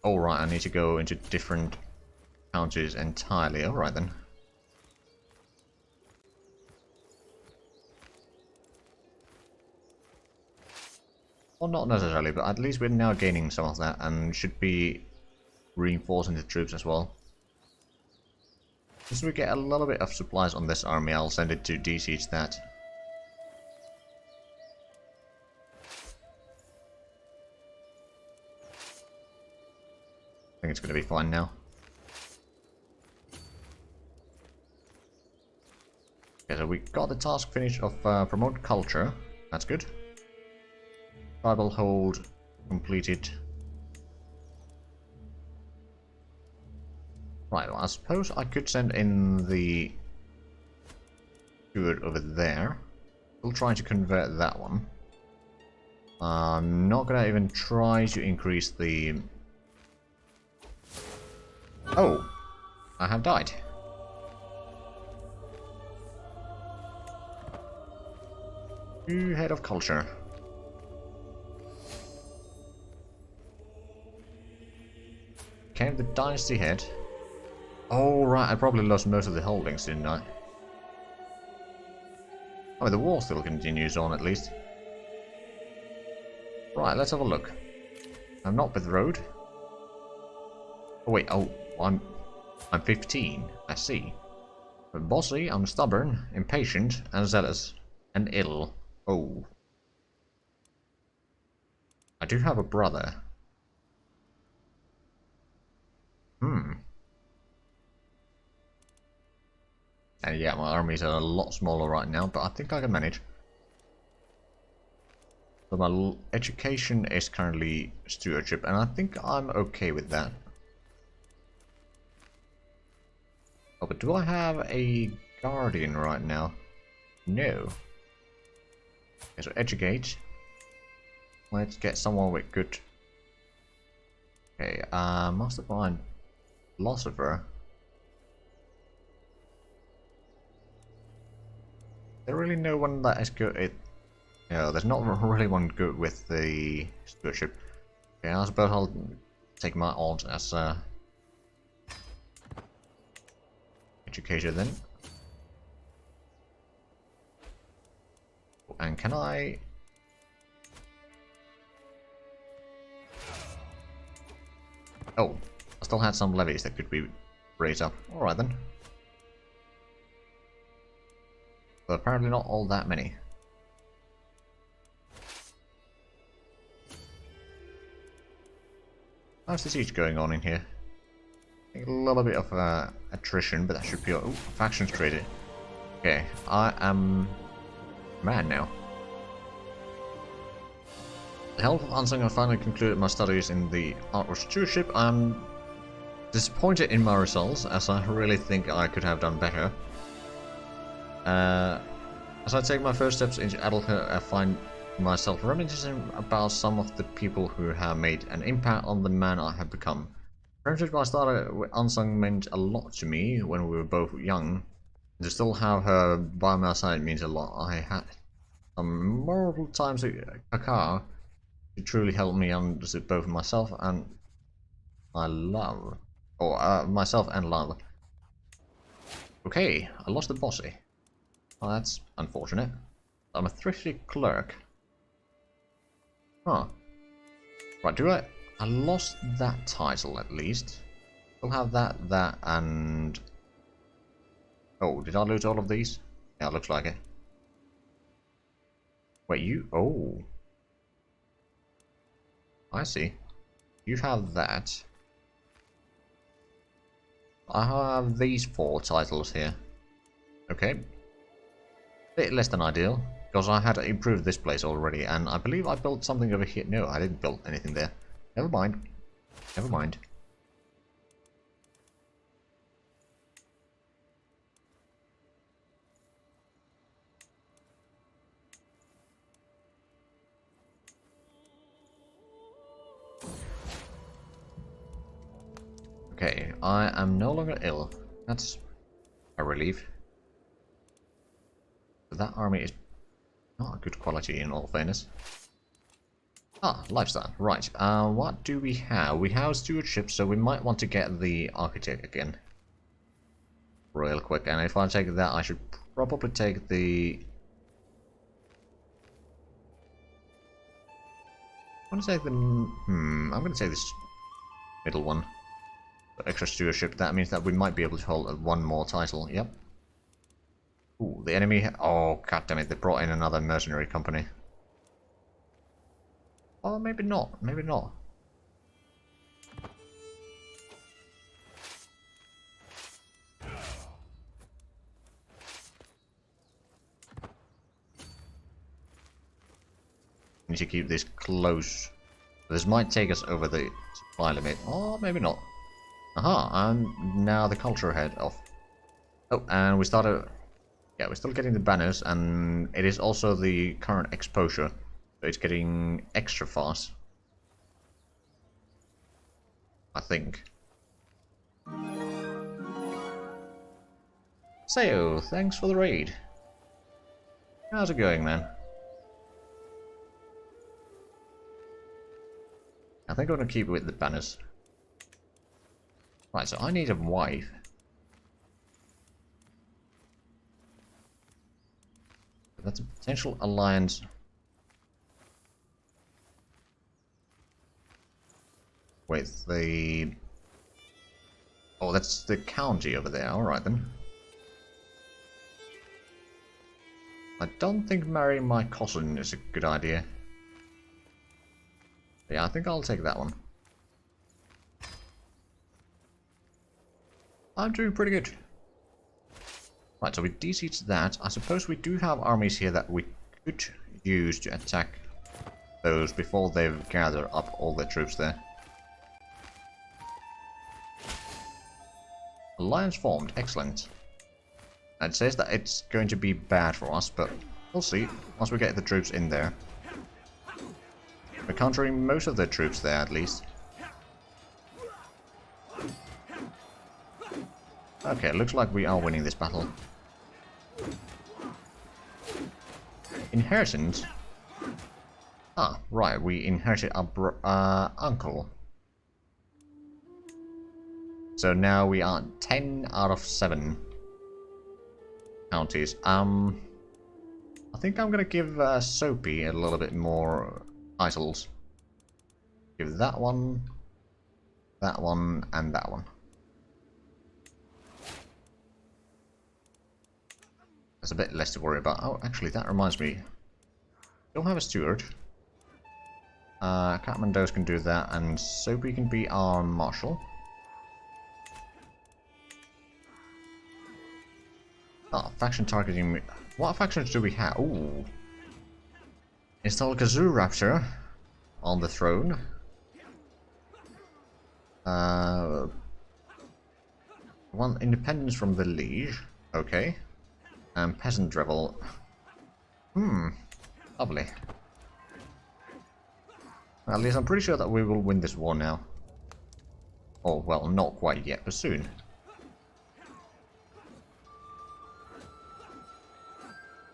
Alright, I need to go into different counties entirely. Alright then. Well, not necessarily, but at least we're now gaining some of that and should be reinforcing the troops as well. Since we get a little bit of supplies on this army, I'll send it to de-siege that. I think it's going to be fine now. Okay, so we got the task finished of promote culture. That's good. Tribal hold completed. Right, well, I suppose I could send in the steward over there. Still trying to convert that one. I'm not gonna even try to increase the... Oh! I have died. New head of culture. Came the dynasty head. Oh right, I probably lost most of the holdings, didn't I? Oh, the war still continues on at least. Right, let's have a look. I'm not with the road. Oh wait, I'm 15, I see. But bossy, I'm stubborn, impatient, and zealous. And ill. Oh. I do have a brother. Hmm. And yeah, my armies are a lot smaller right now, but I think I can manage. So my education is currently stewardship, and I think I'm okay with that. Oh, but do I have a guardian right now? No. Okay, so educate. Let's get someone with good... Okay, mastermind philosopher. There really no one that is good at... No, there's not really one good with the stewardship. Okay, I suppose I'll take my odds as educator then. And can I... Oh, I still had some levies that could be raised up. Alright then. But apparently not all that many. How's the siege going on in here? I think a little bit of attrition, but that should be... Oh, factions traded. Okay, I am... man now. With the help of Ansung, I finally concluded my studies in the art of stewardship. I'm disappointed in my results, as I really think I could have done better. As I take my first steps into adulthood, I find myself reminiscing about some of the people who have made an impact on the man I have become. Friendship I started with Ansung meant a lot to me when we were both young. And to still have her by my side means a lot. I had some memorable times at Kakar. It truly helped me understand both myself and my love. Or myself and love. Okay, I lost the bossy. Well, that's unfortunate. I'm a thrifty clerk. Huh. Right, do I lost that title at least. Still have that, and... Oh, did I lose all of these? Yeah, it looks like it. Wait, you... Oh. I see. You have that. I have these 4 titles here. Okay. Bit less than ideal, because I had improved this place already, and I believe I built something over here. No, I didn't build anything there. Never mind. Never mind. Okay, I am no longer ill. That's a relief. But that army is not a good quality in all fairness. Ah, lifestyle. Right. What do we have? We have stewardship, so we might want to get the architect again. Real quick. And if I take that, I should probably take the... I'm gonna take the... I'm gonna take this middle one. The extra stewardship. That means that we might be able to hold one more title. Yep. Ooh, the enemy... Oh, goddammit, they brought in another mercenary company. Oh, maybe not. Maybe not. We need to keep this close. This might take us over the supply limit. Or maybe not. Aha, and now the culture head off. Oh, and we started... Yeah, we're still getting the banners, and it is also the current exposure. So it's getting extra fast. I think. So, thanks for the raid. How's it going, man? I think I'm gonna keep it with the banners. Right, so I need a wife. That's a potential alliance. With the... Oh, that's the county over there. Alright then. I don't think marrying my cousin is a good idea. Yeah, I think I'll take that one. I'm doing pretty good. Right, so we de-sieged that. I suppose we do have armies here that we could use to attack those before they've gathered up all their troops there. Alliance formed. Excellent. It says that it's going to be bad for us, but we'll see once we get the troops in there. We're countering most of their troops there, at least. Okay, looks like we are winning this battle. Inheritance? Ah, right, we inherited our uncle. So now we are 10 out of 7 counties. I think I'm gonna give Soapy a little bit more titles. Give that one, and that one. There's a bit less to worry about. Oh, actually, that reminds me. Don't have a steward. Catmandos can do that, and Soapy can be our marshal. Ah, faction targeting me. What factions do we have? Ooh. Install Kazoo Raptor on the throne. One independence from the liege. Okay. And peasant rebel. Lovely. Well, at least I'm pretty sure that we will win this war now. Oh, well, not quite yet, but soon.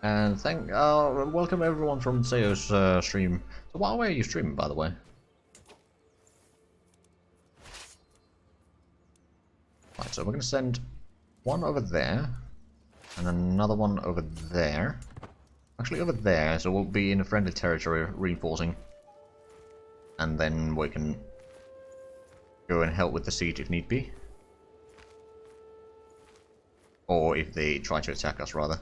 And welcome everyone from Seo's stream. So what way are you streaming, by the way? Right, so we're going to send one over there, and another one over there. Actually over there, so we'll be in a friendly territory reinforcing. And then we can go and help with the siege if need be. Or if they try to attack us, rather.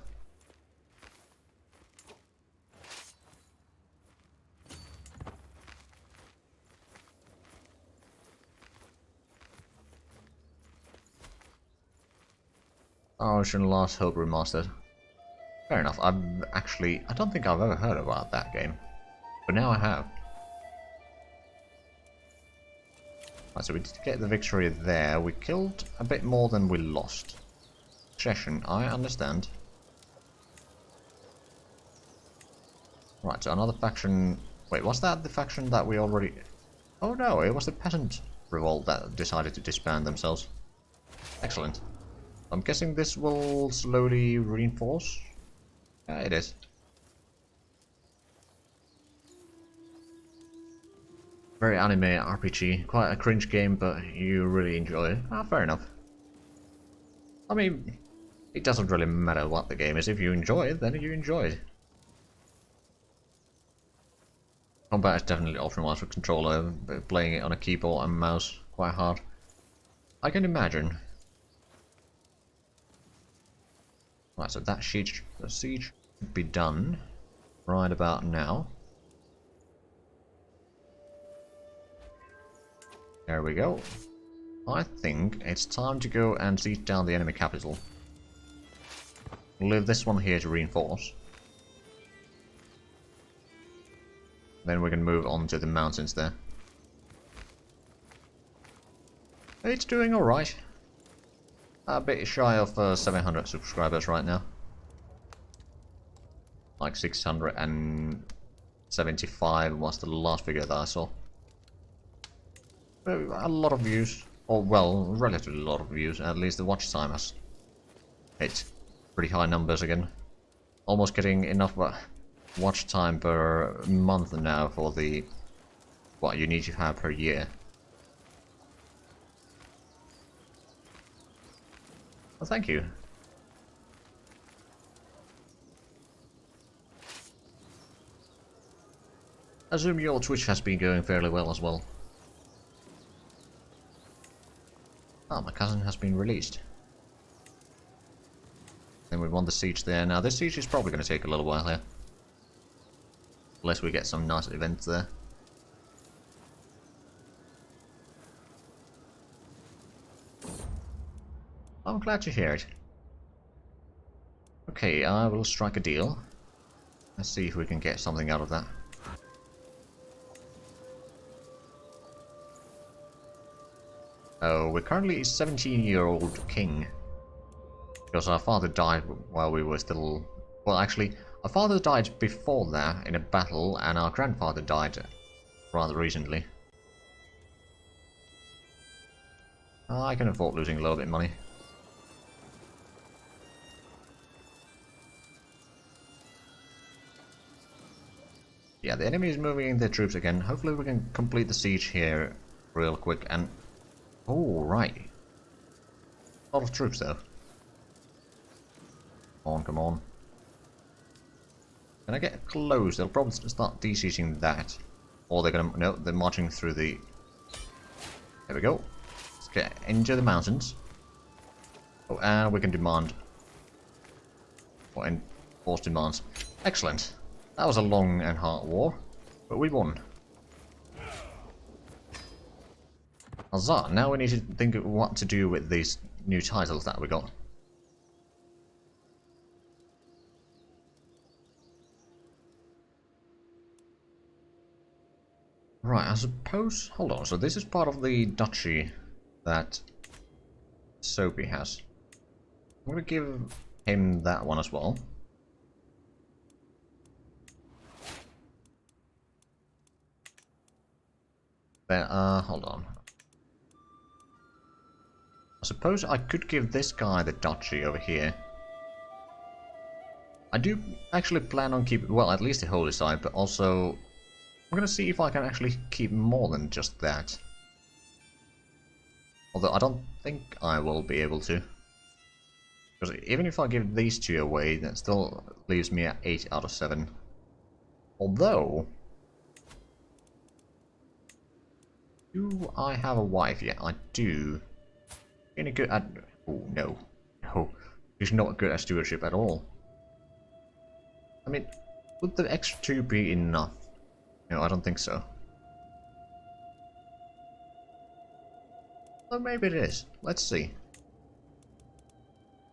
Ocean Last Hope Remastered. Fair enough. I don't think I've ever heard about that game. But now I have. Right, so we did get the victory there. We killed a bit more than we lost. Session, I understand. Right, so another faction... Wait, was that the faction that we already... Oh no, it was the peasant revolt that decided to disband themselves. Excellent. I'm guessing this will slowly reinforce? Yeah, it is. Very anime RPG. Quite a cringe game, but you really enjoy it. Ah, fair enough. I mean, it doesn't really matter what the game is. If you enjoy it, then you enjoy it. Combat is definitely optimized for controller, but playing it on a keyboard and mouse quite hard. I can imagine. Right, so the siege should be done right about now. There we go. I think it's time to go and siege down the enemy capital. We'll leave this one here to reinforce. Then we can move on to the mountains there. It's doing alright. A bit shy of 700 subscribers right now. Like 675 was the last figure that I saw. A lot of views. Or, well, relatively a lot of views. At least the watch time has hit pretty high numbers again. Almost getting enough watch time per month now for the what you need to have per year. Well, thank you. I assume your Twitch has been going fairly well as well. Ah, my cousin has been released. Then we won the siege there. Now this siege is probably going to take a little while here. Unless we get some nice events there. I'm glad to hear it. Okay, I will strike a deal. Let's see if we can get something out of that. Oh, we're currently a 17-year-old king. Because our father died while we were still... Well, actually, our father died before that in a battle, and our grandfather died rather recently. I can afford losing a little bit of money. Yeah, the enemy is moving in their troops again. Hopefully we can complete the siege here real quick and... Oh, right. A lot of troops though. Come on, come on. Can I get close? They'll probably start besieging that. Or they're gonna... No, they're marching through the... There we go. Let's get into the mountains. Oh, and we can demand... Or enforce demands. Excellent. That was a long and hard war, but we won. Huzzah! Now we need to think of what to do with these new titles that we got. Right, I suppose... Hold on, so this is part of the duchy that Soapy has. I'm gonna give him that one as well. Then, hold on. I suppose I could give this guy the duchy over here. I do actually plan on keeping, well, at least the holy side, but also I'm gonna see if I can actually keep more than just that. Although I don't think I will be able to. Because even if I give these two away, that still leaves me at 8 out of 7. Although... Do I have a wife yet? I do. Any good at... Oh, no. No. She's not good at stewardship at all. I mean, would the extra 2 be enough? No, I don't think so. Well, maybe it is. Let's see.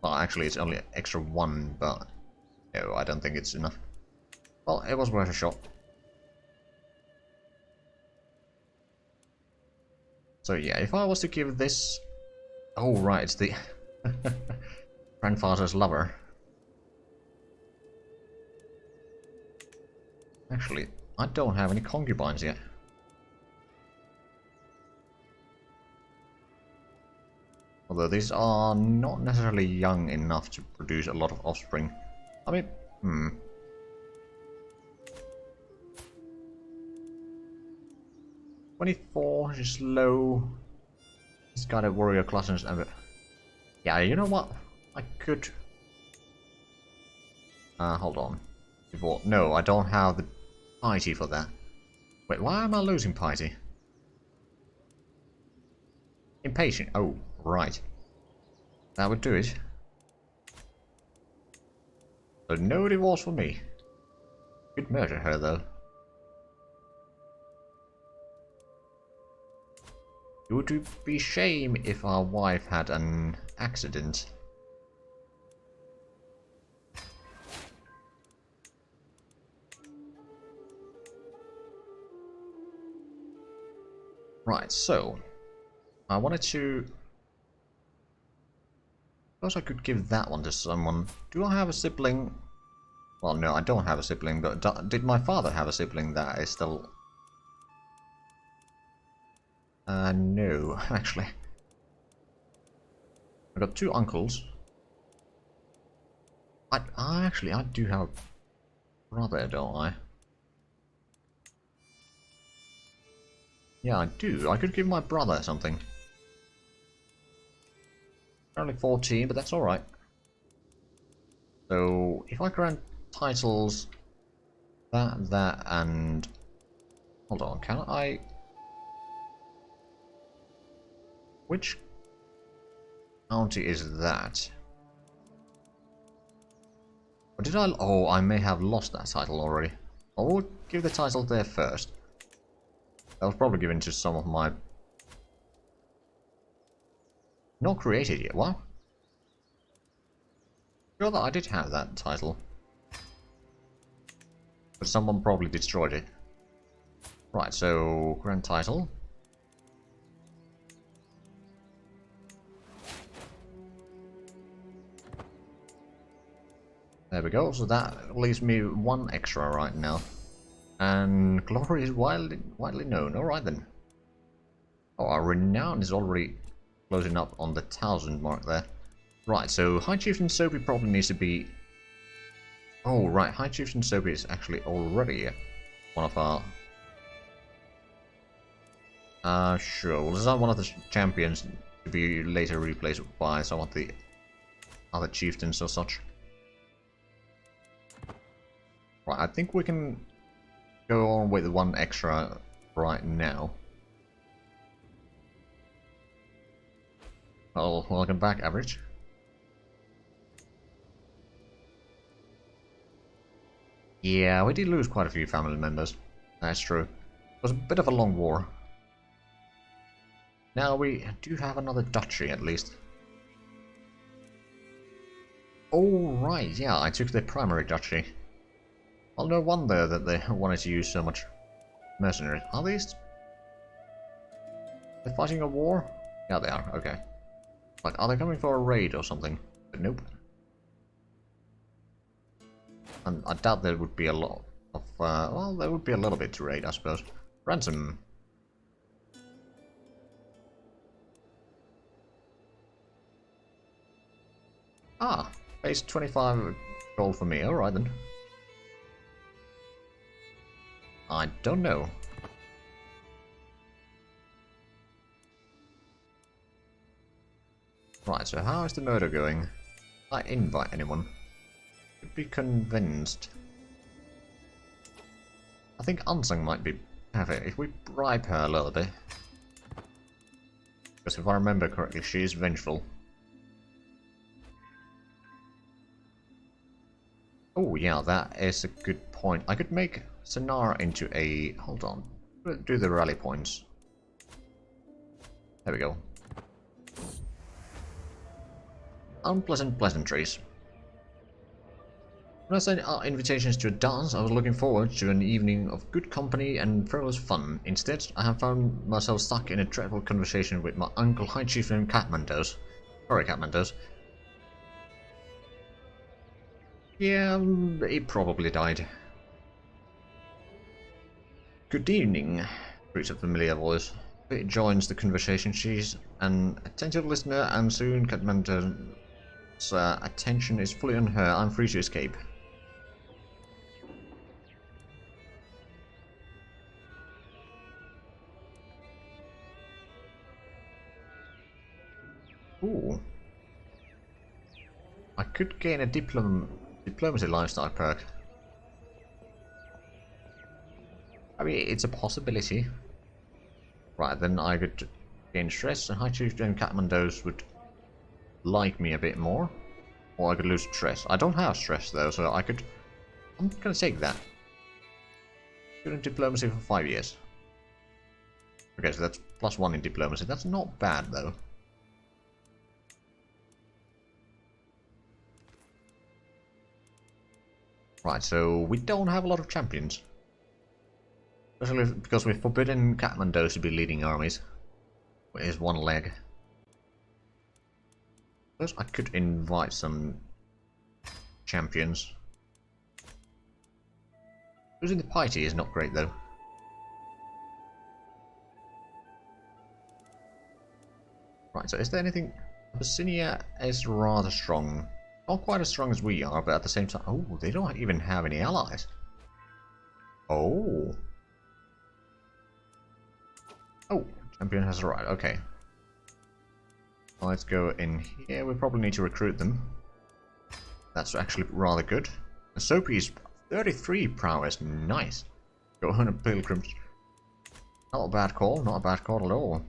Well, actually, it's only extra 1, but... No, I don't think it's enough. Well, it was worth a shot. So yeah, if I was to give this... Oh right, it's the grandfather's lover. Actually, I don't have any concubines yet. Although these are not necessarily young enough to produce a lot of offspring. I mean, 24 is low. He's got a warrior class and... Yeah, you know what? I could... hold on. No, I don't have the piety for that. Wait, why am I losing piety? Impatient. Oh, right. That would do it. So no divorce for me. Could murder her though. It would be shame if our wife had an accident. Right, so I wanted to. Suppose I could give that one to someone. Do I have a sibling? Well, no, I don't have a sibling, but did my father have a sibling that is still... no, actually. I've got two uncles. I do have a brother, don't I? Yeah, I do. I could give my brother something. Only 14, but that's alright. So, if I grant titles, that, and... Hold on, can I... Which county is that? Or did I... Oh, I may have lost that title already. I will give the title there first. That was probably given to some of my... Not created yet, what? Sure that I did have that title. But someone probably destroyed it. Right, so... Grand title. There we go, so that leaves me one extra right now. And glory is widely known. Alright then. Oh, our renown is already closing up on the 1,000 mark there. Right, so High Chieftain Soapy probably needs to be... Oh, right, High Chieftain Soapy is actually already one of our... sure, well, is that one of the champions to be later replaced by some of the other chieftains or such? Right, I think we can go on with one extra right now. Well, welcome back, average. Yeah, we did lose quite a few family members. That's true. It was a bit of a long war. Now we do have another duchy, at least. Oh, right, yeah, I took the primary duchy. Well, no wonder that they wanted to use so much mercenaries. Are these... They're fighting a war? Yeah, they are, okay. Like, are they coming for a raid or something? But nope. And I doubt there would be a lot of, well, there would be a little bit to raid, I suppose. Ransom. Ah, base 25 gold for me, alright then. I don't know. Right, so how is the murder going? I invite anyone. Could be convinced. I think Ansung might be have it if we bribe her a little bit. Because if I remember correctly, she is vengeful. Oh yeah, that is a good point. I could make Sonar into a... Hold on. Do the rally points. There we go. Unpleasant pleasantries. When I sent out invitations to a dance, I was looking forward to an evening of good company and frivolous fun. Instead, I have found myself stuck in a dreadful conversation with my uncle High Chieftain Kathmandos. Sorry, Kathmandos. Yeah, he probably died. Good evening, greets a familiar voice. It joins the conversation. She's an attentive listener, and soon Kathmandos' attention is fully on her. I'm free to escape. Ooh. I could gain a diplomacy lifestyle perk. I mean, it's a possibility. Right, then I could gain stress, and High Chieftain Kathmandos would like me a bit more. Or I could lose stress. I don't have stress though, so I could... I'm gonna take that. Student diplomacy for 5 years. Okay, so that's +1 in diplomacy. That's not bad though. Right, so we don't have a lot of champions. Especially because we've forbidden Kathmandu to be leading armies. With his one leg. Suppose I could invite some champions. Losing the piety is not great though. Right, so is there anything... Abyssinia is rather strong. Not quite as strong as we are, but at the same time... Oh, they don't even have any allies. Oh. Oh, champion has arrived, okay. Let's go in here, we probably need to recruit them. That's actually rather good. And Soapy's 33 prowess, nice. Go on a pilgrims. Not a bad call, not a bad call at all.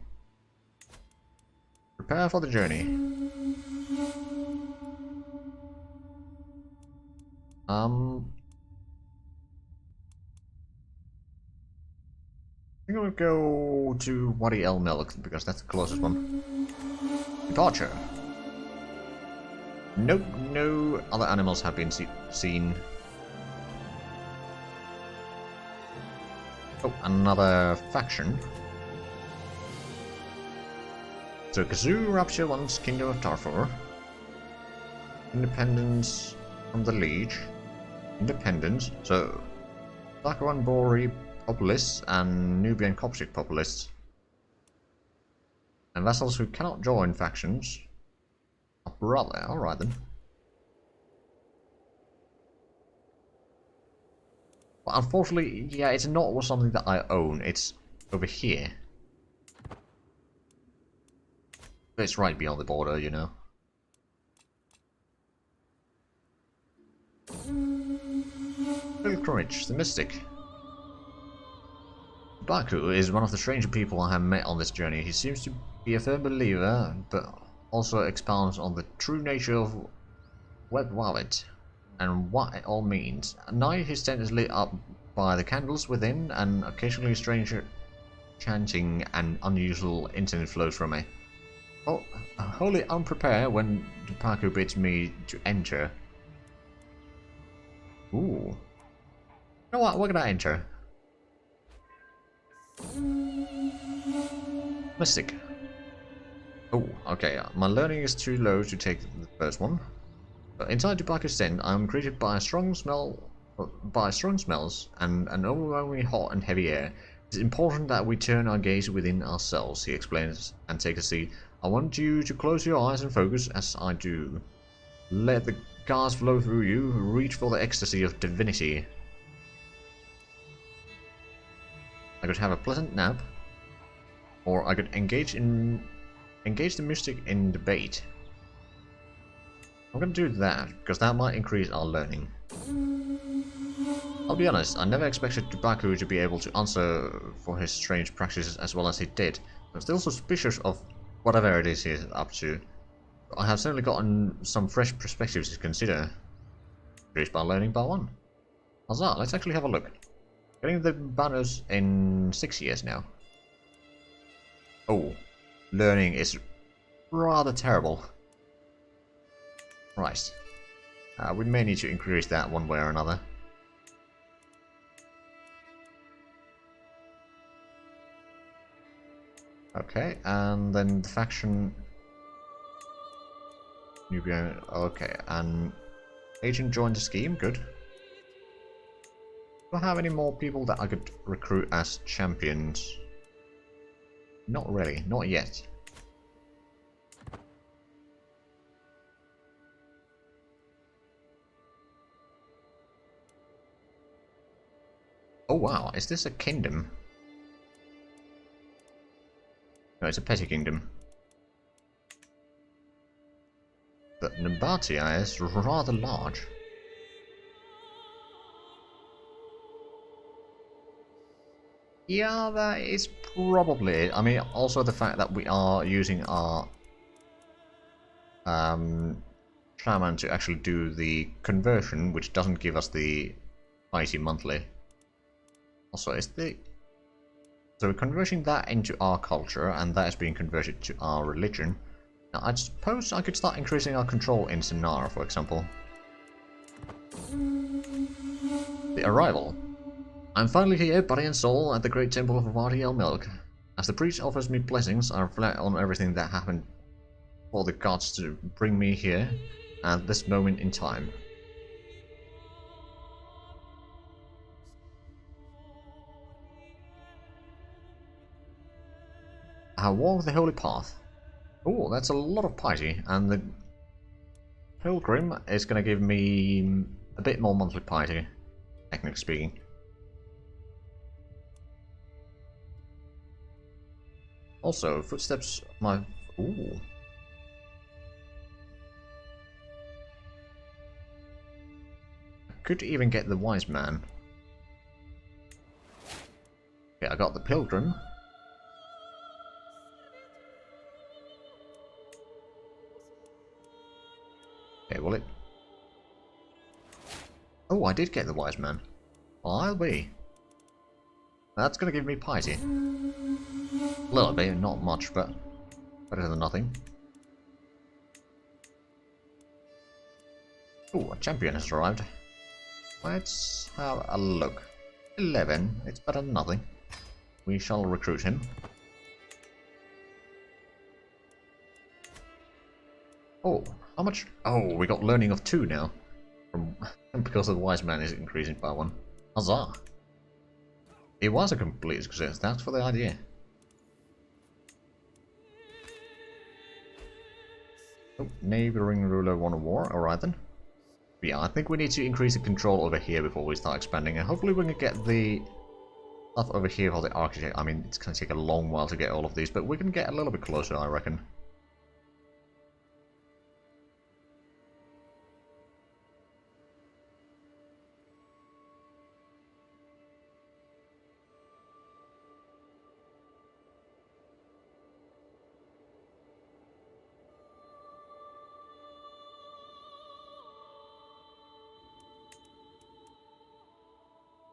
Prepare for the journey. I'm gonna go to Wadi El Milk because that's the closest one. Departure. Nope, no other animals have been seen. Oh, another faction. So Kazoo Rapture wants Kingdom of Darfur. Independence from the Liege. Independence. So Lakawan Bori populists and Nubian Coptic populists. And vassals who cannot join factions. Oh, brother, alright then. But unfortunately, yeah, it's not something that I own, it's over here. It's right beyond the border, you know. Pilgrimage, the Mystic. Baku is one of the stranger people I have met on this journey. He seems to be a firm believer, but also expounds on the true nature of Web Wallet and what it all means. At night his tent is lit up by the candles within, and occasionally strange chanting and unusual incense flows from it. Oh, wholly unprepared when Baku bids me to enter. Ooh. You know what, we're gonna enter. Mystic. Oh, okay, my learning is too low to take the first one. But inside Dubaku's tent, I am greeted by strong smells and an overwhelmingly hot and heavy air. It is important that we turn our gaze within ourselves, he explains, and take a seat. I want you to close your eyes and focus as I do. Let the gas flow through you, reach for the ecstasy of divinity. I could have a pleasant nap, or I could engage the mystic in debate. I'm gonna do that, because that might increase our learning. I'll be honest, I never expected Baku to be able to answer for his strange practices as well as he did. I'm still suspicious of whatever it is he's up to. But I have certainly gotten some fresh perspectives to consider. Increased by learning by 1. Huzzah, let's actually have a look. Getting the banners in 6 years now. Oh, learning is rather terrible. Right. We may need to increase that one way or another. Okay, and then the faction... Nubian... Okay, and... Agent joined the scheme, good. Do I have any more people that I could recruit as champions? Not really, not yet. Oh wow, is this a kingdom? No, it's a petty kingdom. But Nabatea is rather large. Yeah, that is probably it. I mean, also the fact that we are using our shaman to actually do the conversion, which doesn't give us the mighty monthly. Also, is the... So we're converting that into our culture, and that is being converted to our religion. Now, I suppose I could start increasing our control in Sinara, for example. The arrival. I'm finally here, body and soul, at the great temple of Wadi El Milk. As the priest offers me blessings, I reflect on everything that happened for the gods to bring me here at this moment in time. I have walked the holy path. Oh, that's a lot of piety, and the pilgrim is going to give me a bit more monthly piety, technically speaking. Also, footsteps of my... Ooh. I could even get the wise man. Okay, I got the pilgrim. Okay, will it... Oh, I did get the wise man. Well, I'll be. That's gonna give me piety. A little bit, not much, but better than nothing. Oh, a champion has arrived. Let's have a look. 11, it's better than nothing. We shall recruit him. Oh, how much? Oh, we got learning of 2 now. From because the wise man is increasing by 1. Huzzah! It was a complete success, that's for the idea. Oh, neighboring ruler won a war, alright then. But yeah, I think we need to increase the control over here before we start expanding, and hopefully we can get the stuff over here for the architect. I mean, it's going to take a long while to get all of these, but we can get a little bit closer, I reckon.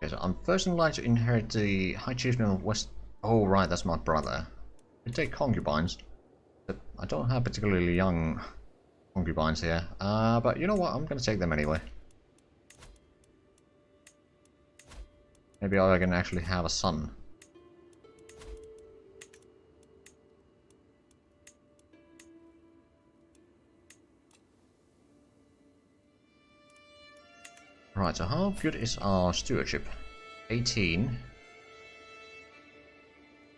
Okay, so I'm first in line to inherit the High Chieftain of West... Oh, right, that's my brother. We take concubines, but I don't have particularly young concubines here. But you know what, I'm going to take them anyway. Maybe I can actually have a son. Right, so how good is our stewardship? 18.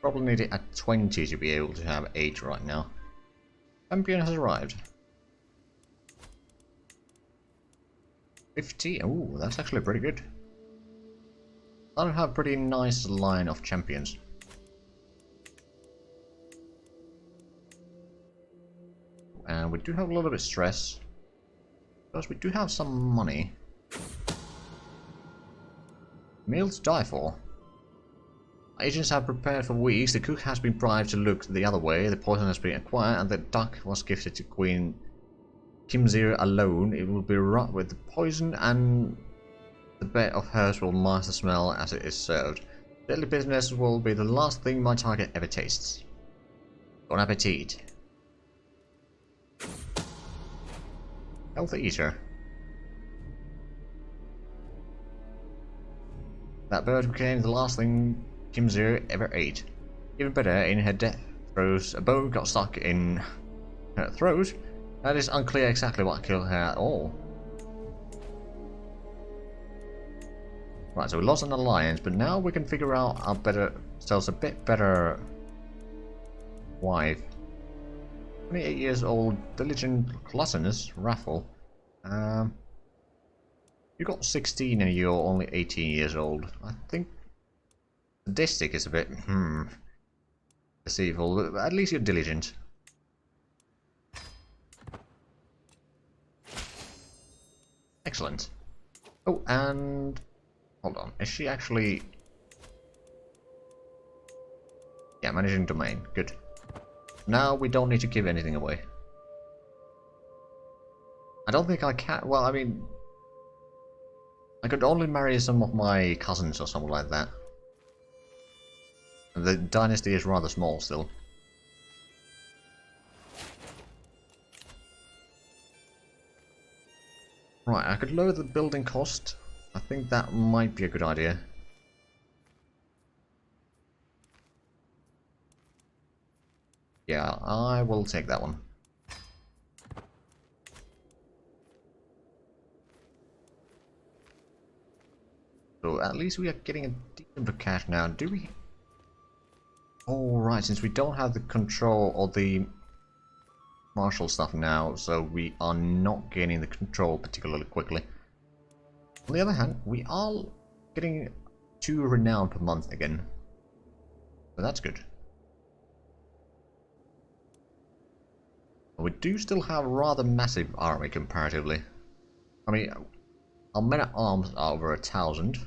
Probably need it at 20 to be able to have 8 right now. Champion has arrived. 50. Oh, that's actually pretty good. I have a pretty nice line of champions. And we do have a little bit of stress. Because we do have some money. Meal to die for. Agents have prepared for weeks. The cook has been bribed to look the other way. The poison has been acquired, and the duck was gifted to Queen Kimzir alone. It will be rot with the poison, and the bed of hers will mask the smell as it is served. Deadly bitterness will be the last thing my target ever tastes. Bon appetit. Healthy eater. That bird became the last thing Kimzir ever ate. Even better, in her death throes, a bone got stuck in her throat. That is unclear exactly what killed her at all. Right, so we lost an alliance, but now we can figure out our ourselves a bit better wife. 28 years old, diligent gluttonous, Raffle. You got 16 and you're only 18 years old. I think sadistic is a bit, deceitful, but at least you're diligent. Excellent. Oh, and... hold on, is she actually... yeah, managing domain, good. Now we don't need to give anything away. I don't think I can, well, I mean... I could only marry some of my cousins or something like that. The dynasty is rather small still. Right, I could lower the building cost. I think that might be a good idea. Yeah, I will take that one. So at least we are getting a decent bit of cash now. Do we? Oh, right, since we don't have the control of the martial stuff now, so we are not gaining the control particularly quickly. On the other hand, we are getting 2 renown per month again. So that's good. We do still have a rather massive army comparatively. I mean, our men-at-arms are over 1,000.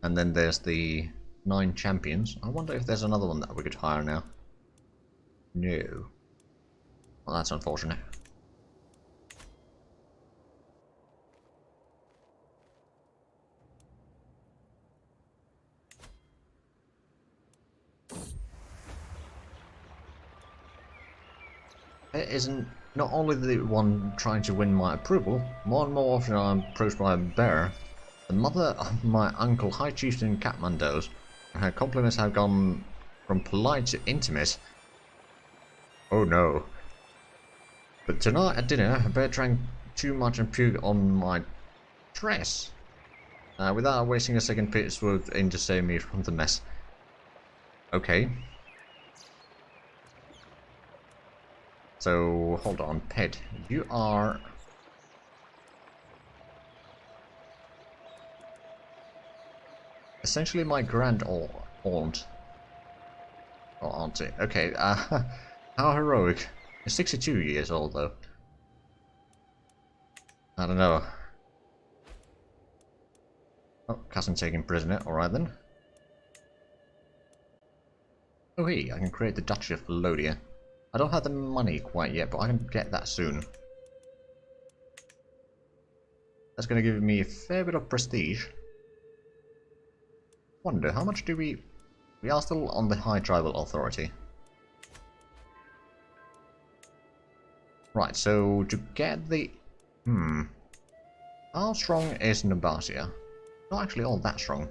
And then there's the 9 champions. I wonder if there's another one that we could hire now. No. Well, that's unfortunate. It isn't not only the one trying to win my approval, more and more often I'm approached by a bear. The mother of my uncle, High Chieftain Kathmandos, and her compliments have gone from polite to intimate. Oh no. But tonight at dinner, a bear drank too much and puked on my dress. Without wasting a second, Pete swooped in to save me from the mess. Okay. So, hold on, Pet. You are... essentially my grand-aunt. Or auntie. Okay, how heroic. You're 62 years old, though. I don't know. Oh, cousin taken prisoner. Alright then. Oh hey, I can create the Duchy of Melodia. I don't have the money quite yet, but I can get that soon. That's going to give me a fair bit of prestige. Wonder, how much do we... We are still on the High Tribal Authority. Right, so to get the... How strong is Nabasia? Not actually all that strong.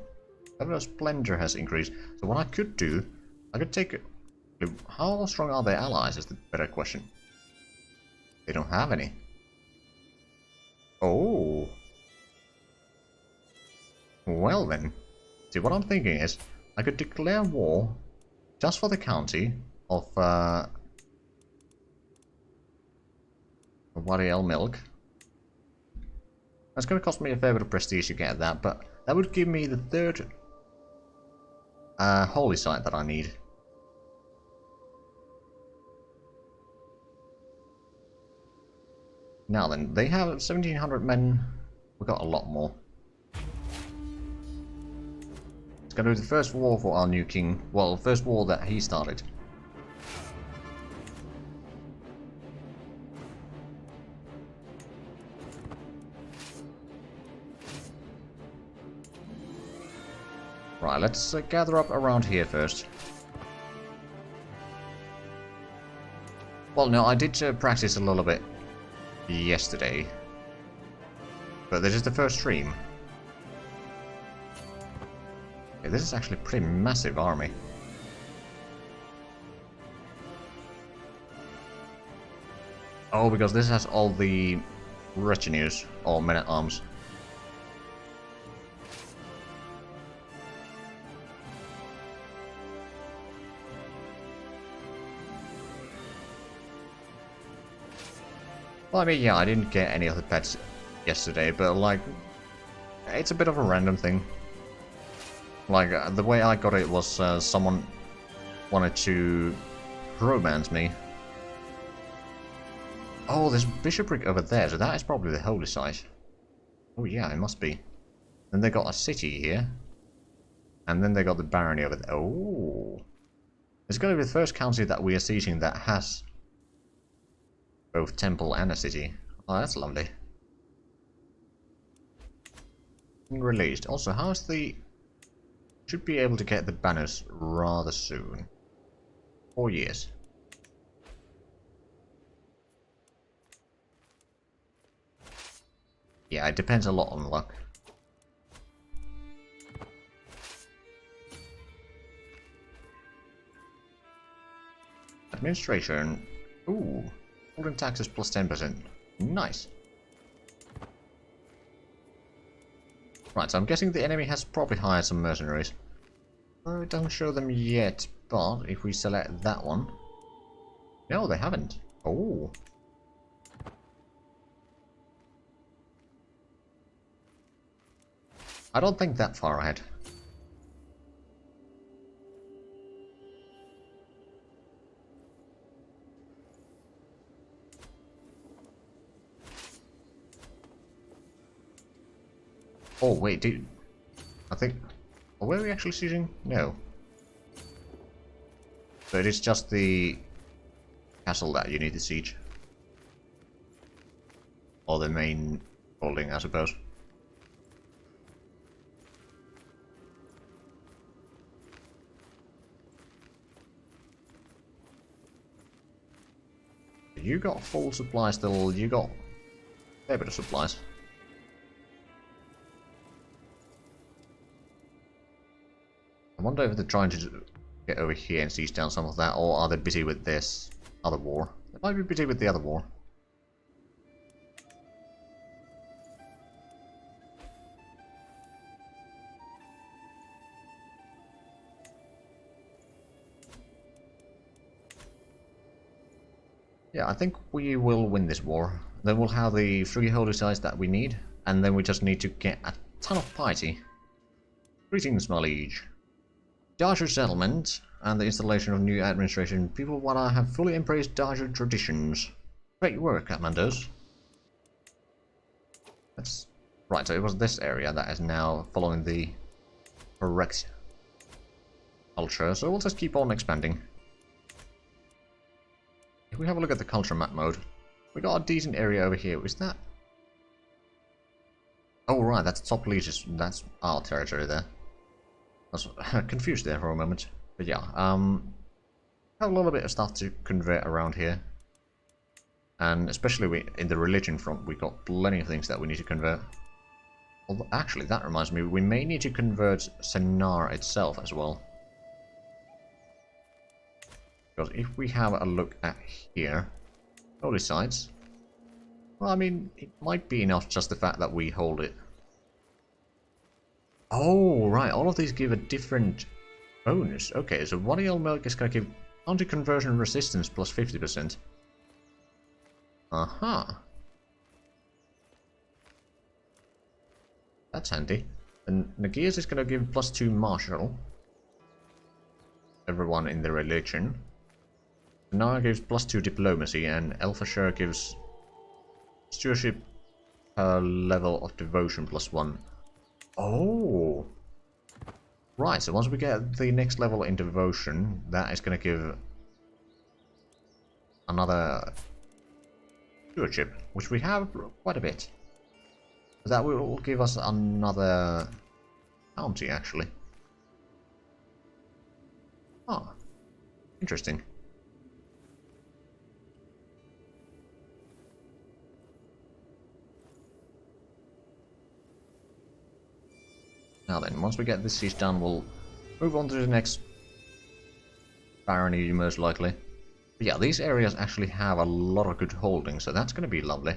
Level of Splendor has increased. So what I could do, I could take... How strong are their allies is the better question. They don't have any. Oh. Well then. See, what I'm thinking is, I could declare war just for the county of Wadi El Milk. That's going to cost me a fair bit of prestige to get that, but that would give me the 3rd holy site that I need. Now then, they have 1,700 men. We've got a lot more. It's going to be the first war for our new king. Well, first war that he started. Right, let's gather up around here first. Well, no, I did practice a little bit yesterday. But this is the first stream. Okay, this is actually a pretty massive army. Oh, because this has all the retinues, or men-at-arms. Well, I mean, yeah, I didn't get any of the pets yesterday, but, like, it's a bit of a random thing. Like, the way I got it was someone wanted to romance me. Oh, there's bishopric over there, so that is probably the holy site. Oh yeah, it must be. Then they got a city here. And then they got the barony over there. Oh. It's going to be the first county that we are sieging that has both temple and a city. Oh, that's lovely. Released. Also, how's the... Should be able to get the banners rather soon. 4 years. Yeah, it depends a lot on luck. administration. Ooh, holding taxes plus 10%. Nice. Right, so I'm guessing the enemy has probably hired some mercenaries. Oh, it doesn't show them yet, but if we select that one... No, they haven't. Oh. I don't think that far ahead. Oh, wait, dude. I think... Oh, were we actually sieging? No. So it is just the castle that you need to siege. Or the main building, I suppose. You got full supplies still, you got a fair bit of supplies. I wonder if they're trying to get over here and siege down some of that, or are they busy with this other war? They might be busy with the other war. Yeah, I think we will win this war. Then we'll have the 3 holy sites that we need, and then we just need to get a ton of piety. Greetings, my liege. Darger settlement and the installation of new administration. People wanna have fully embraced Darger traditions. Great work, commandos. That's right. So it was this area that is now following the correct culture. So we'll just keep on expanding. If we have a look at the culture map mode, we got a decent area over here. Is that? Oh right, that's top leases. That's our territory there. I was confused there for a moment. But yeah, have a little bit of stuff to convert around here. And especially in the religion front, we got plenty of things that we need to convert. Although, actually, that reminds me, we may need to convert Sennar itself as well. Because if we have a look at here, holy sites, well, I mean, it might be enough just the fact that we hold it. Oh, right, all of these give a different bonus. Okay, so Wadi al-Melk is going to give counter-conversion resistance plus 50%. Aha. That's handy. And Nagias is going to give plus 2 martial. Everyone in the religion. Nile gives plus 2 diplomacy, and Elfashire gives stewardship per level of devotion plus 1. Oh! Right, so once we get the next level in devotion, that is going to give another stewardship, which we have quite a bit. That will give us another county, actually. Ah, interesting. Now then, once we get this siege done, we'll move on to the next barony, most likely. But yeah, these areas actually have a lot of good holdings, so that's going to be lovely.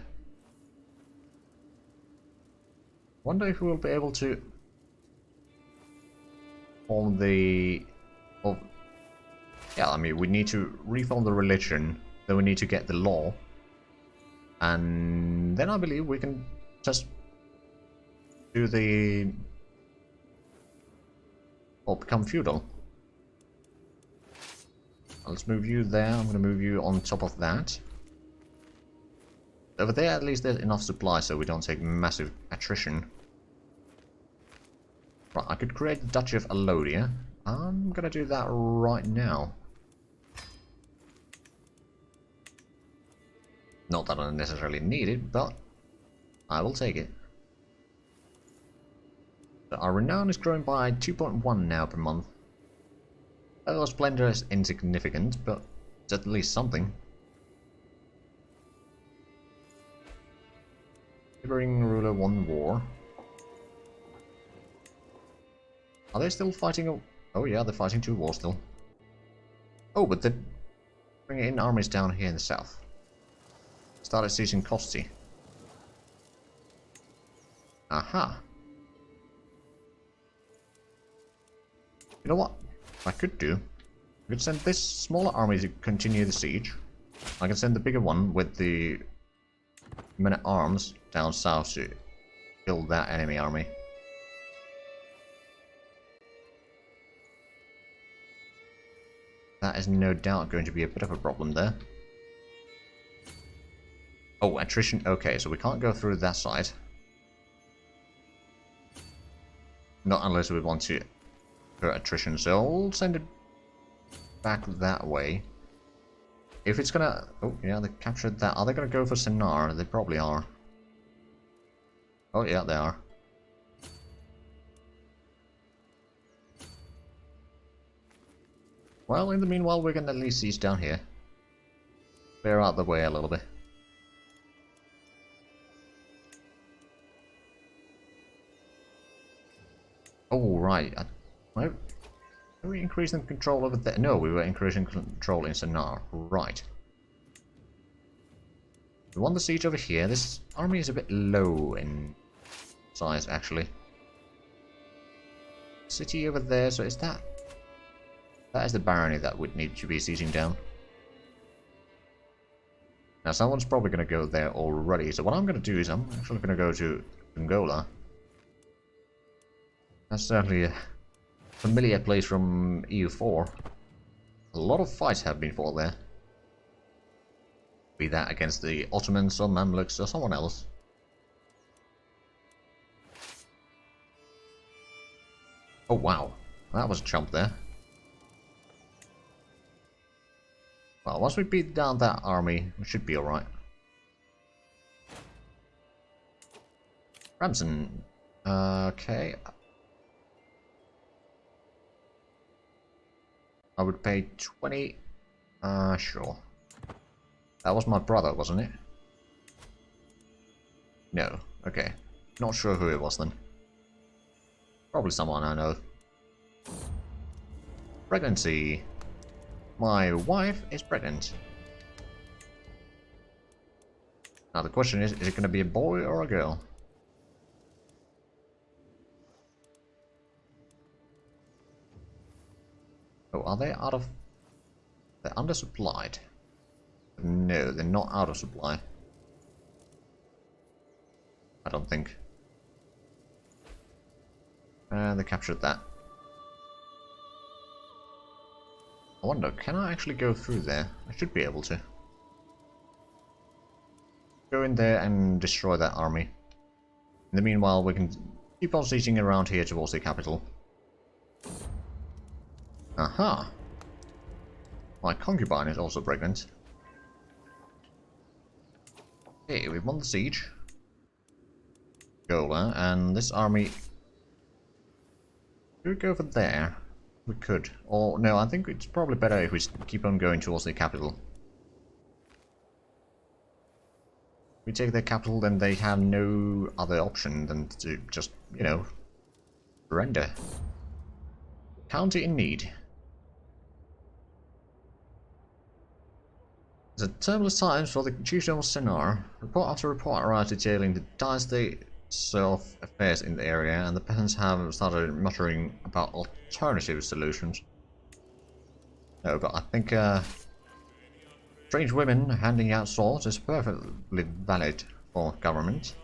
Wonder if we'll be able to form the... Well, yeah, I mean, we need to reform the religion, then we need to get the law, and then I believe we can just do the... or become feudal. Let's move you there. I'm going to move you on top of that. Over there, at least there's enough supply so we don't take massive attrition. Right, I could create the Duchy of Alodia. I'm going to do that right now. Not that I necessarily need it, but I will take it. So our renown is growing by 2.1 now per month. Our splendor is insignificant, but it's at least something. Neighboring ruler won war. Are they still fighting? Oh yeah, they're fighting 2 wars still. Oh, but the Bringing in armies down here in the south. Started seizing Kosti. Aha. You know what I could do? I could send this smaller army to continue the siege. I can send the bigger one with the men-at-arms down south to kill that enemy army. That is no doubt going to be a bit of a problem there. Oh, attrition. Okay, so we can't go through that side. Not unless we want to go attrition, so I'll send it back that way. If it's gonna... Oh, yeah, they captured that. Are they gonna go for Sennar? They probably are. Oh, yeah, they are. Well, in the meanwhile, we're gonna at least siege down here. Clear out the way a little bit. Oh, right. Were we increasing control over there? No, we were increasing control in Sennar. Right. We won the siege over here. This army is a bit low in size, actually. City over there, so is that... That is the barony that would need to be sieging down. Now, someone's probably going to go there already, so what I'm going to do is I'm actually going to go to Angola. That's certainly a familiar place from EU4. A lot of fights have been fought there. Be that against the Ottomans or Mamluks or someone else. Oh wow, that was a jump there. Well, once we beat down that army, we should be alright. Ramson. Okay. I would pay 20. Sure. That was my brother, wasn't it? No. Okay. Not sure who it was then. Probably someone I know. Pregnancy. My wife is pregnant. Now the question is it going to be a boy or a girl? Oh, are they out of... They're undersupplied. No, they're not out of supply. I don't think. And they captured that. I wonder, can I actually go through there? I should be able to. Go in there and destroy that army. In the meanwhile, we can keep on sieging around here towards the capital. Aha! My concubine is also pregnant. Okay, we've won the siege. Gola, and this army... Should we go over there? We could. Or, no, I think it's probably better if we keep on going towards the capital. If we take their capital, then they have no other option than to just, you know, surrender. County in need. The turbulent times for the chiefdom of Sennar. Report after report arrived detailing the dire state of affairs in the area, and the peasants have started muttering about alternative solutions. No, but I think strange women handing out swords is perfectly valid for government.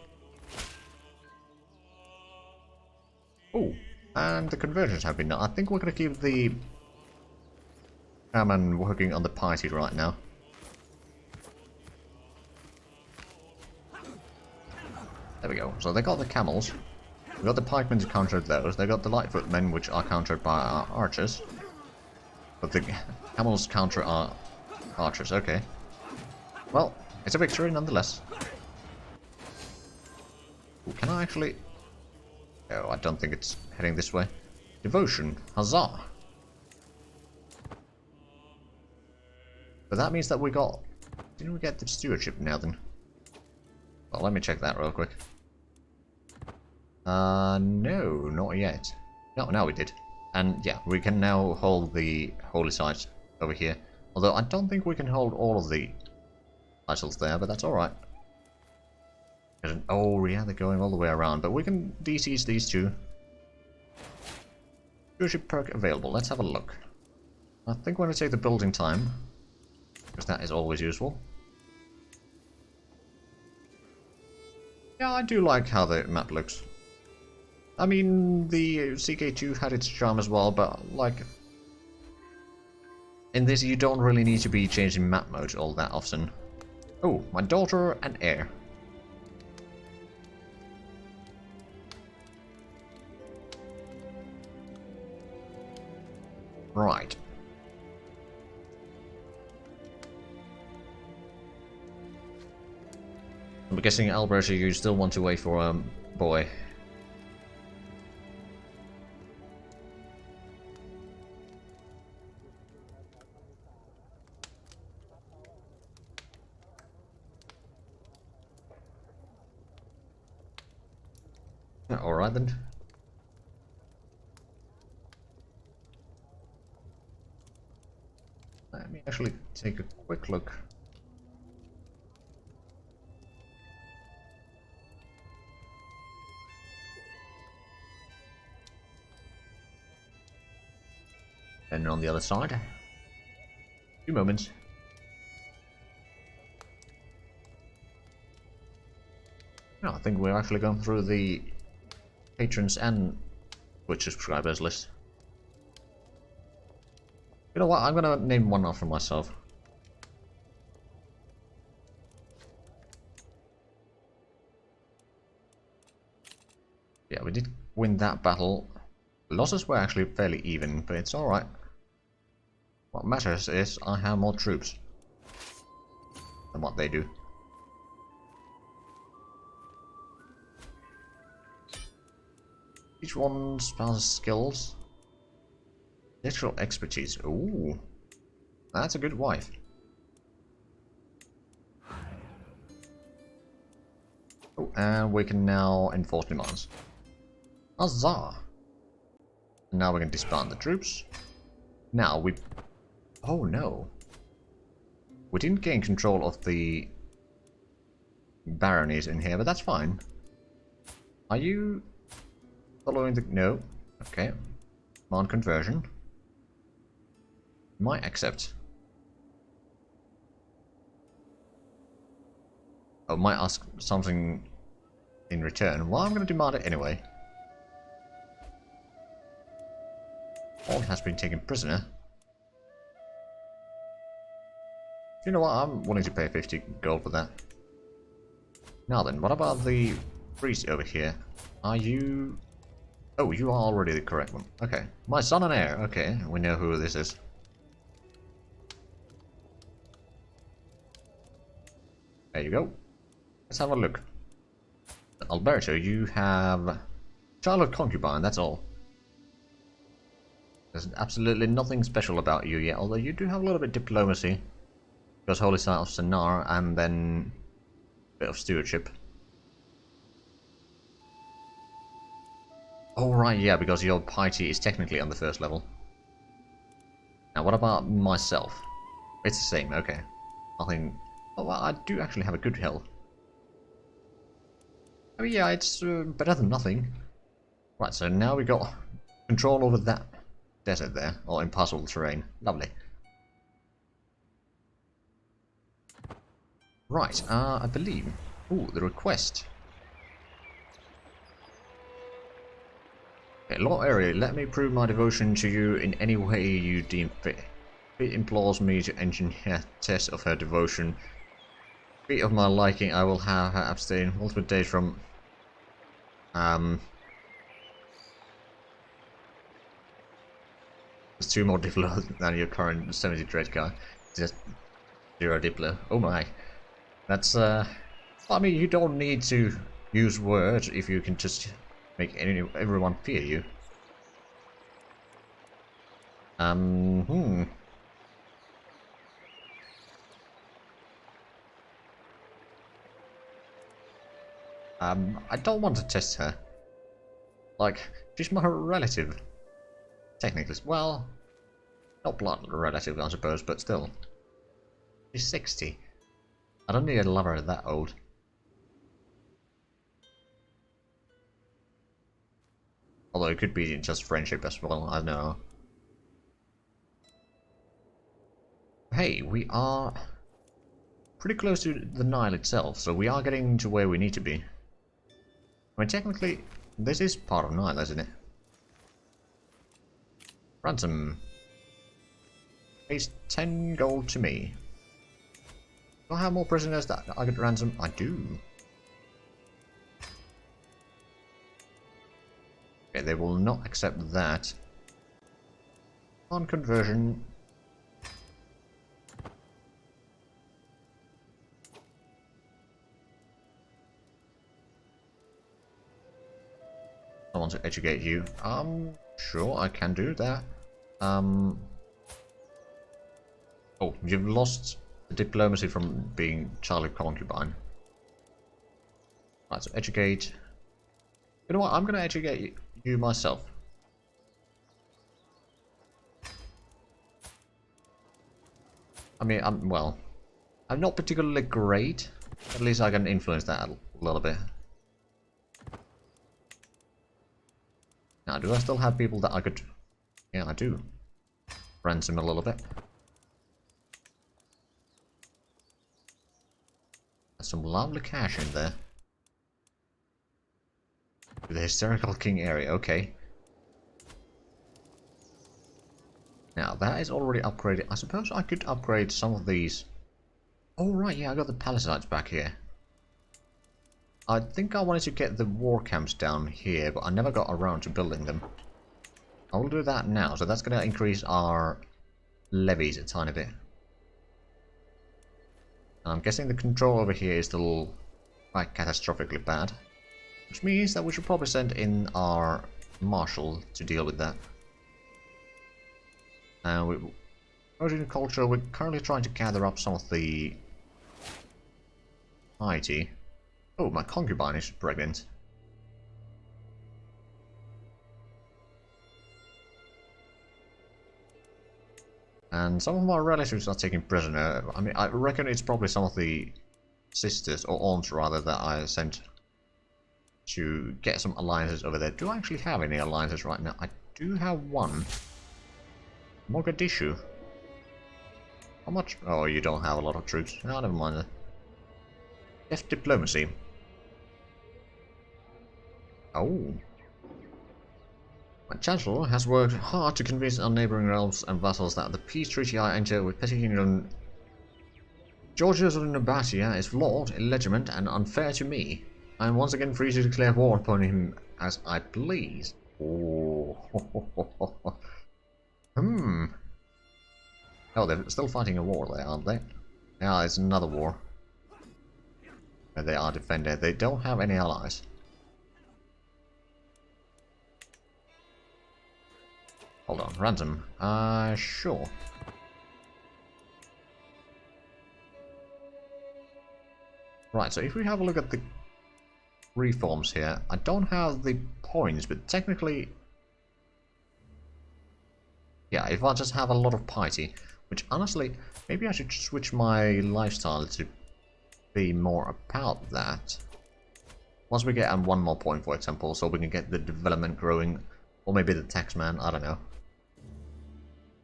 Oh, and the conversions have been done. I think we're going to keep the chairman working on the piety right now. There we go. So they got the camels. We got the pikemen to counter those. They got the lightfoot men, which are countered by our archers. But the camels counter our archers. Okay. Well, it's a victory nonetheless. Ooh, can I actually... No, I don't think it's heading this way. Devotion. Huzzah! But that means that we got... Didn't we get the stewardship now then? Well, let me check that real quick. No, not yet. No, now we did. And yeah, we can now hold the holy site over here. Although I don't think we can hold all of the titles there, but that's alright. Oh yeah, they're going all the way around, but we can DC's these two. Stewardship perk available, let's have a look. I think we're going to take the building time, because that is always useful. Yeah, I do like how the map looks. I mean, the CK2 had its charm as well, but like... in this you don't really need to be changing map mode all that often. Oh, my daughter and heir. Right. I'm guessing, Alberta, you still want to wait for a boy. Alright then. Let me actually take a quick look. And on the other side. 2 moments. No, I think we're actually going through the patrons and Twitch subscribers list. You know what? I'm gonna name one after myself. Yeah, we did win that battle. Losses were actually fairly even, but it's alright. What matters is I have more troops than what they do. Each one spells skills. Natural expertise. Ooh. That's a good wife. Oh, and we can now enforce demands. Huzzah! And now we can disband the troops. Now we... oh no. We didn't gain control of the baronies in here, but that's fine. Are you following the... no. Okay. Command conversion. Might accept. Oh, might ask something in return. Well, I'm going to demand it anyway. All has been taken prisoner. You know what? I'm willing to pay 50 gold for that. Now then, what about the priest over here? Are you... oh, you are already the correct one. Okay. My son and heir. Okay, we know who this is. There you go. Let's have a look. Alberto, you have childhood concubine, that's all. There's absolutely nothing special about you yet, although you do have a little bit of diplomacy. Because Holy Site of Sennar, and then a bit of stewardship. Oh right, yeah, because your piety is technically on the first level. Now what about myself? It's the same, okay. Nothing... oh, well, I do actually have a good health. I mean, yeah, it's better than nothing. Right, so now we got control over that desert there, or impassable terrain. Lovely. Right, I believe... ooh, the request. Okay, Lord Area, let me prove my devotion to you in any way you deem fit. It implores me to engineer tests of her devotion. Be of my liking, I will have her abstain multiple days from... it's 2 more Diplo than your current 70 dread guy. Just 0 Diplo. Oh my. That's, I mean, you don't need to use words if you can just make everyone fear you. I don't want to test her. Like, she's my relative. Technically, well, not blood relative, I suppose, but still. She's 60. I don't need a lover that old. Although it could be just friendship as well, I don't know. Hey, we are pretty close to the Nile itself, so we are getting to where we need to be. I mean, technically, this is part of Nile, isn't it? Ransom. Pays 10 gold to me. Do I have more prisoners that I could ransom? I do. Okay, they will not accept that. On conversion. I want to educate you. Sure, I can do that. Oh, you've lost the diplomacy from being child concubine. Right, so educate. You know what? I'm gonna educate you myself. I mean, I'm not particularly great. At least I can influence that a little bit. Now, do I still have people that I could... Yeah, I do. Ransom a little bit. There's some lovely cash in there. The hysterical king area, okay. Now, that is already upgraded. I suppose I could upgrade some of these. Oh, right, yeah, I got the palisades back here. I think I wanted to get the war camps down here, but I never got around to building them. I will do that now, so that's going to increase our levies a tiny bit. And I'm guessing the control over here is still quite catastrophically bad. Which means that we should probably send in our marshal to deal with that. And Persian culture, we're currently trying to gather up some of the piety. Oh, my concubine is pregnant. And some of my relatives are taken prisoner. I mean, I reckon it's probably some of the sisters, or aunts rather, that I sent to get some alliances over there. Do I actually have any alliances right now? I do have one. Mogadishu. How much? Oh, you don't have a lot of troops. Oh, never mind. Deft diplomacy. Oh. My Chancellor has worked hard to convince our neighbouring realms and vassals that the peace treaty I enter with Petty Kingdom Georgia's of Nabatea is flawed, illegitimate, and unfair to me. I am once again free to declare war upon him as I please. Oh. Oh, they're still fighting a war there, aren't they? Yeah, it's another war. Where they are defended. They don't have any allies. Hold on, ransom. Sure. Right, so if we have a look at the reforms here, I don't have the points, but technically... Yeah, if I just have a lot of piety, which honestly, maybe I should switch my lifestyle to be more about that. Once we get one more point, for example, so we can get the development growing, or maybe the taxman, I don't know.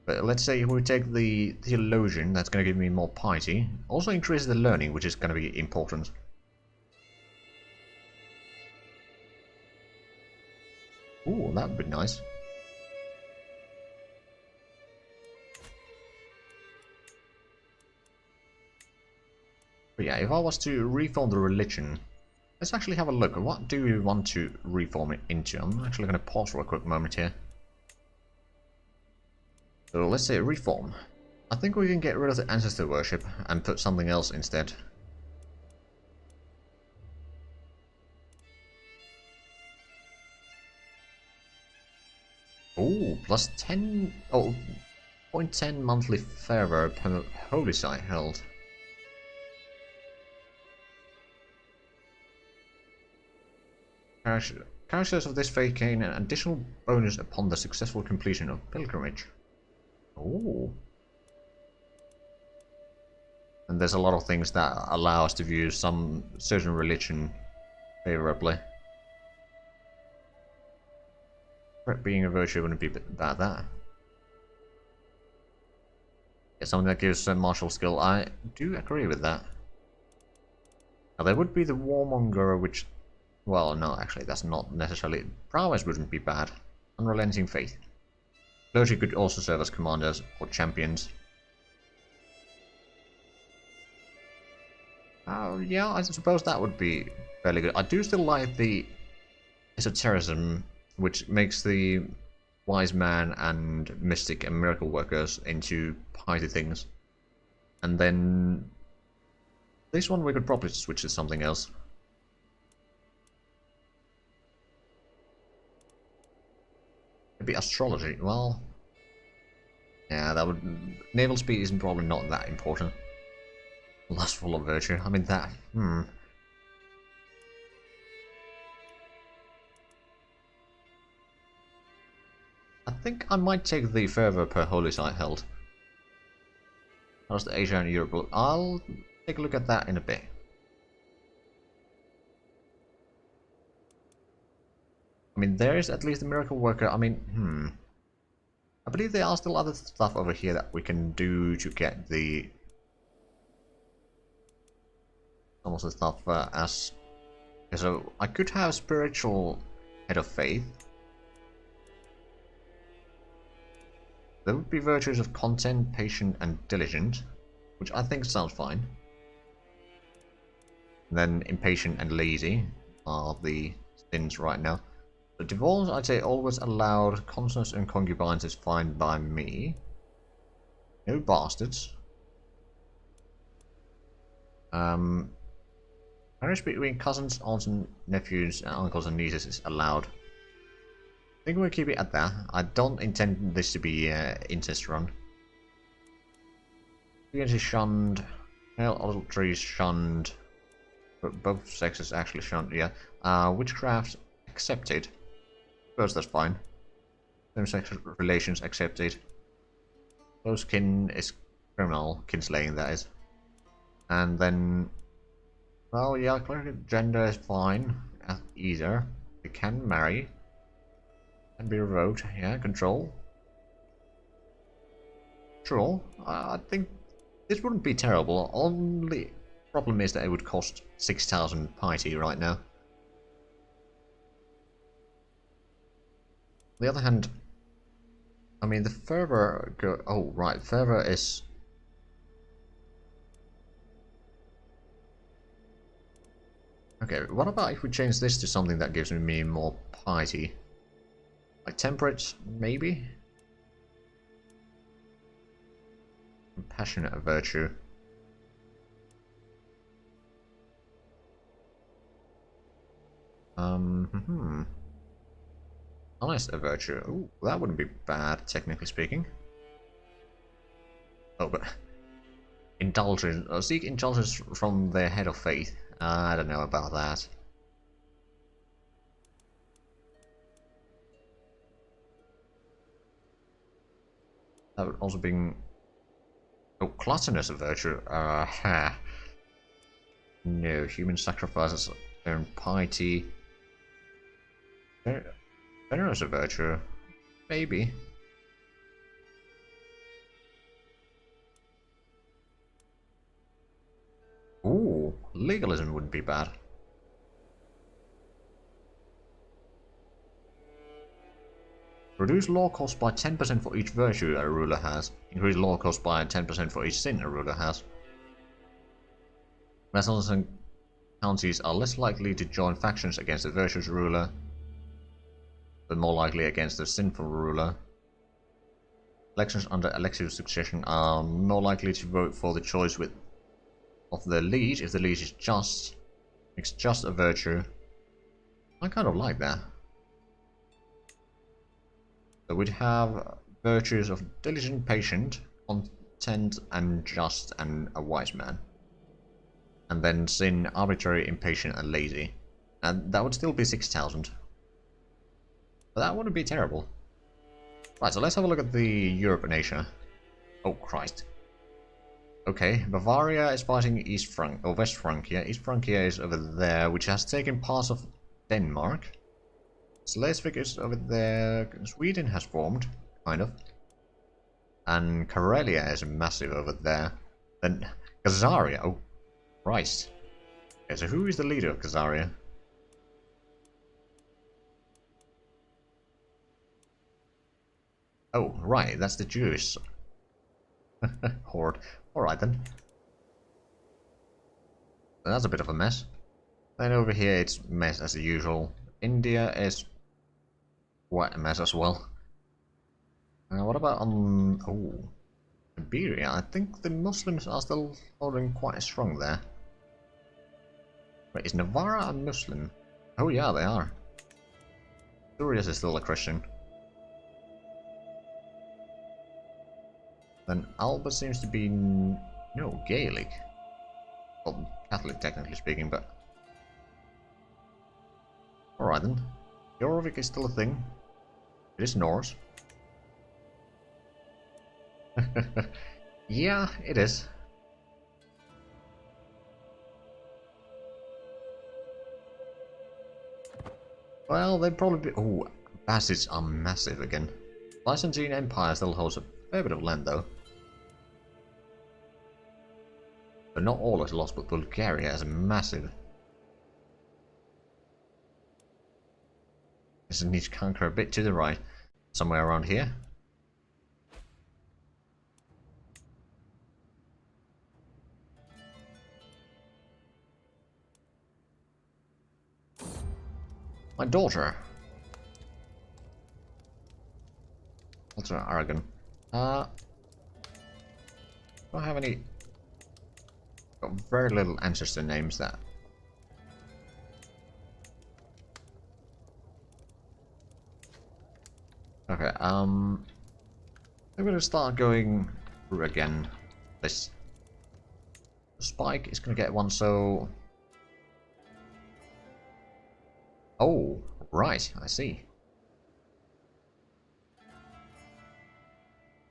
But let's say if we take the theologian, that's going to give me more piety. Also increases the learning, which is going to be important. Ooh, that would be nice. But yeah, if I was to reform the religion, let's actually have a look. What do we want to reform it into? I'm actually going to pause for a quick moment here. So let's say reform. I think we can get rid of the ancestor worship and put something else instead. Oh, plus 10... Oh, 0.10 monthly fervor per holy site held. Characters of this faith gain an additional bonus upon the successful completion of pilgrimage. Oh. And there's a lot of things that allow us to view some certain religion favorably. Being a virtue wouldn't be bad, that. Yeah, something that gives martial skill. I do agree with that. Now there would be the warmonger, which... Well, no, actually, that's not necessarily... Prowess wouldn't be bad. Unrelenting faith. Clergy could also serve as commanders or champions. Yeah, I suppose that would be fairly good. I do still like the esotericism, which makes the wise man and mystic and miracle workers into piety things. And then this one we could probably switch to something else. Maybe astrology. Well, yeah, that would... Naval speed isn't probably not that important. Lustful of virtue. I mean that... I think I might take the fervor per holy site held. How's the Asia and Europe? I'll take a look at that in a bit. I mean, there is at least a miracle worker. I mean, I believe there are still other stuff over here that we can do to get the... some of the stuff as... Okay, so I could have spiritual head of faith. There would be virtues of content, patient, and diligent, which I think sounds fine. And then impatient and lazy are the sins right now. The divorce, I'd say, always allowed. Consonants and concubines is fine by me. No bastards. Marriage between cousins, aunts and nephews, and uncles and nieces is allowed. I think we'll keep it at that. I don't intend this to be incest run. Is shunned. Male adultery is shunned. But both sexes actually shunned, yeah. Witchcraft accepted. First, that's fine. Same-sex relations accepted. Close kin is criminal. Kinslaying, that is. And then... Well, yeah, clerical gender is fine. Either. They can marry. Can be revoked. Yeah, control. Sure. I think this wouldn't be terrible. Only problem is that it would cost 6,000 piety right now. On the other hand, I mean, the fervor go... Oh, right, fervor is... Okay, what about if we change this to something that gives me more piety? Like temperate, maybe? Compassionate virtue. Honest a virtue. Ooh, that wouldn't be bad, technically speaking. Oh, but... Indulgence. Seek indulgence from their head of faith. I don't know about that. That would also be... Oh, gluttonous a virtue. No, human sacrifices earn piety. Generous a virtue. Maybe. Ooh, legalism wouldn't be bad. Reduce law cost by 10% for each virtue a ruler has. Increase law cost by 10% for each sin a ruler has. Vassals and counties are less likely to join factions against the virtuous ruler, but more likely against the sinful ruler. Elections under elective succession are more likely to vote for the choice of the liege if the liege is just. Makes just a virtue. I kind of like that. So we'd have virtues of diligent, patient, content, and just, and a wise man. And then sin, arbitrary, impatient, and lazy. And that would still be 6,000. But that wouldn't be terrible. Right, so let's have a look at the Europe and Asia. Oh, Christ. Okay, Bavaria is fighting East Frank or West Francia. East Francia is over there, which has taken parts of Denmark. Schleswig is over there. Sweden has formed, kind of. And Karelia is massive over there. Then Khazaria. Oh, Christ. Okay, so who is the leader of Khazaria? Oh, right, that's the Jewish horde. Alright then. That's a bit of a mess. Then over here it's mess as usual. India is quite a mess as well. What about on... Oh, Iberia? I think the Muslims are still holding quite strong there. Wait, is Navarra a Muslim? Oh yeah, they are. Asturias is still a Christian. Then Alba seems to be... No, Gaelic. Well, Catholic technically speaking, but... Alright then. Jorvik is still a thing. It is Norse. Yeah, it is. Well, they'd probably be... Oh, Abbasids are massive again. Byzantine Empire still holds a fair bit of land, though. But not all is lost, but Bulgaria is massive. Just need to conquer a bit to the right. Somewhere around here. My daughter. Also Aragon. Don't have any... Got very little ancestor names that... Okay, I'm gonna start going through again. This Spike is gonna get one, so... Oh, right, I see.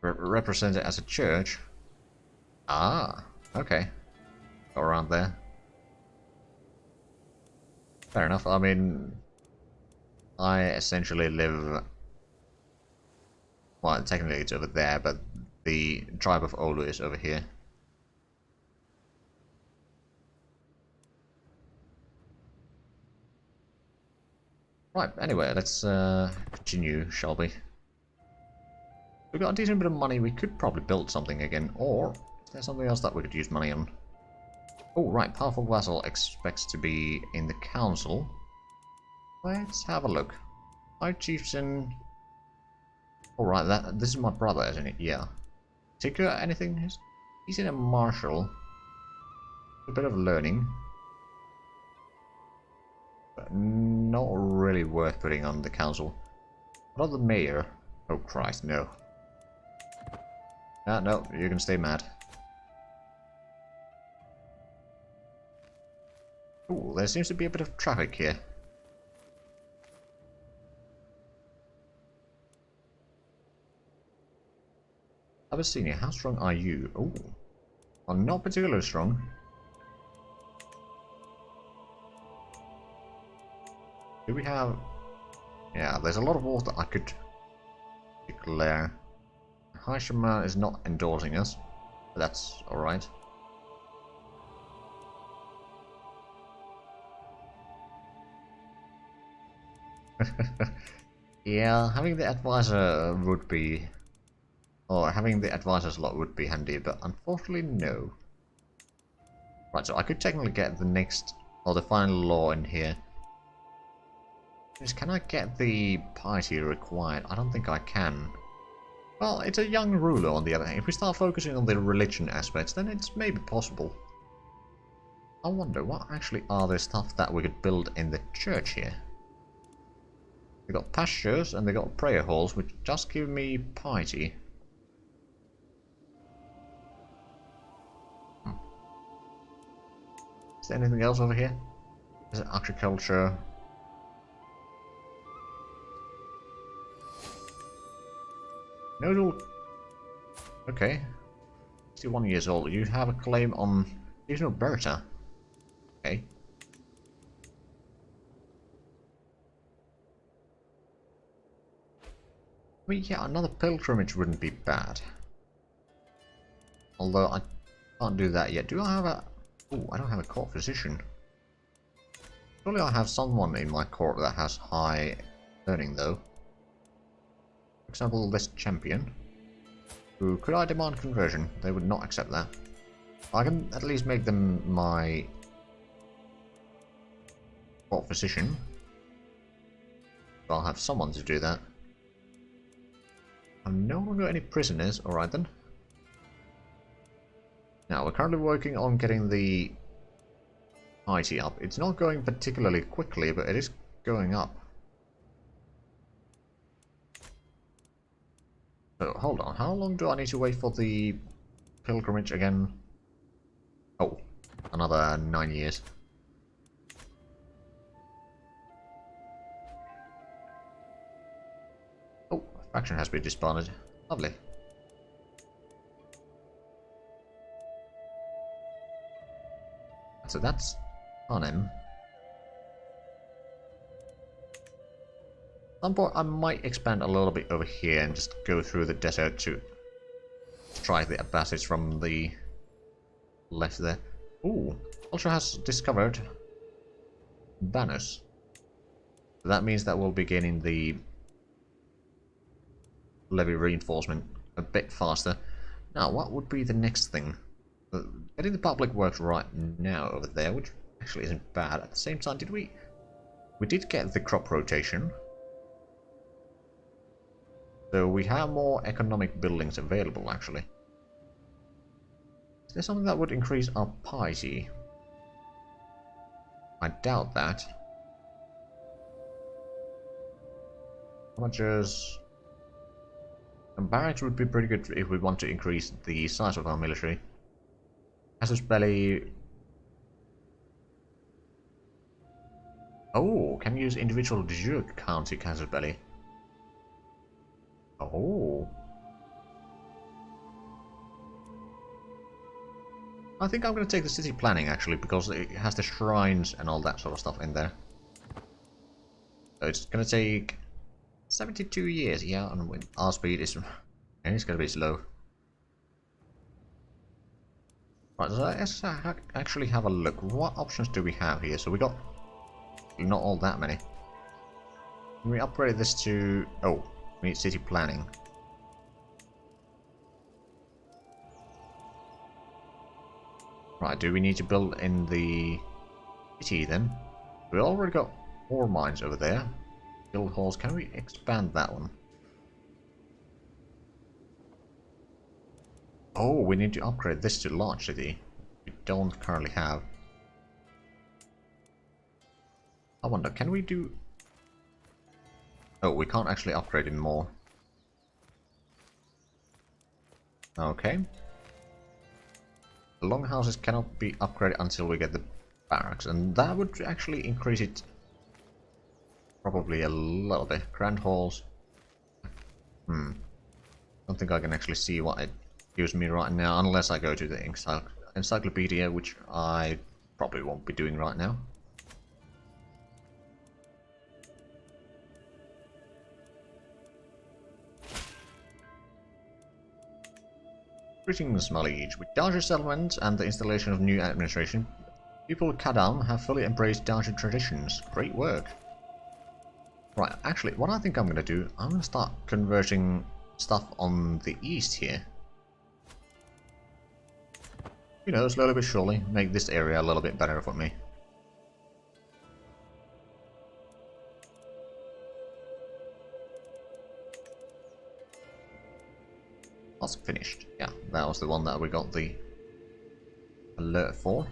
Represent it as a church. Ah, okay. Go around there. Fair enough. I mean, I essentially live... Well, technically it's over there, but the tribe of Olu is over here. Right, anyway, let's continue, shall we? We've got a decent bit of money, we could probably build something again, or is there something else that we could use money on? Oh, right, powerful vassal expects to be in the council. Let's have a look. High chieftain... Alright, this is my brother, isn't it? Yeah. Ticker, anything? He's in a marshal. A bit of learning. But not really worth putting on the council. What about the mayor? Oh Christ, no. Ah, no, you can stay mad. Ooh, there seems to be a bit of traffic here. Abyssinia, how strong are you? Oh, well, not particularly strong. Do we have... Yeah, there's a lot of water I could declare. High Shaman is not endorsing us, but that's alright. Yeah, having the advisor would be... Or having the advisor slot would be handy, but unfortunately no. Right, so I could technically get the next... Or the final law in here. Can I get the piety required? I don't think I can. Well, it's a young ruler on the other hand. If we start focusing on the religion aspects, then it's maybe possible. I wonder, what actually are the stuff that we could build in the church here? They got pastures and they got prayer halls, which just give me piety. Is there anything else over here? Is it agriculture? Nodal. Okay. 61 years old. You have a claim on Regional Berta. Okay. I mean, yeah, another pilgrimage wouldn't be bad. Although I can't do that yet. Do I have a... Oh, I don't have a court physician. Surely I have someone in my court that has high earning, though. For example, this champion. Who, could I demand conversion? They would not accept that. I can at least make them my court physician. So I'll have someone to do that. I'm no longer any prisoners. Alright then. Now, we're currently working on getting the IT up. It's not going particularly quickly, but it is going up. So, hold on. How long do I need to wait for the pilgrimage again? Oh, another 9 years. Oh, faction has been disbanded. Lovely. So that's on him. At some point I might expand a little bit over here and just go through the desert to strike the Abbasids from the left there. Ooh, Ultra has discovered banners. So that means that we'll be gaining the levy reinforcement a bit faster. Now, what would be the next thing? Getting the public works right now over there, which actually isn't bad. At the same time, we did get the crop rotation. So we have more economic buildings available, actually. Is there something that would increase our piety? I doubt that. How much is... barracks would be pretty good if we want to increase the size of our military. Casus Belli... Oh, can use individual de jure county Casus Belli. Oh. I think I'm going to take the city planning, actually, because it has the shrines and all that sort of stuff in there. So it's going to take 72 years, yeah, and our speed is... and it's going to be slow. Right, so let's actually have a look. What options do we have here? So we got not all that many. Can we upgrade this to... oh, we need city planning. Right, do we need to build in the city then? We already got ore mines over there. Guild halls, can we expand that one? Oh, we need to upgrade this to large city. We don't currently have. I wonder, can we do... oh, we can't actually upgrade it more. Okay. The longhouses cannot be upgraded until we get the barracks, and that would actually increase it probably a little bit. Grand halls. Don't think I can actually see what it gives me right now, unless I go to the encyclopedia, which I probably won't be doing right now. Greetings, my liege. With Daji settlement and the installation of new administration, people of Kadam have fully embraced Daji traditions. Great work. Right, actually, what I think I'm going to do, I'm going to start converting stuff on the east here. You know, slowly but surely, make this area a little bit better for me. That's finished. Yeah, that was the one that we got the alert for.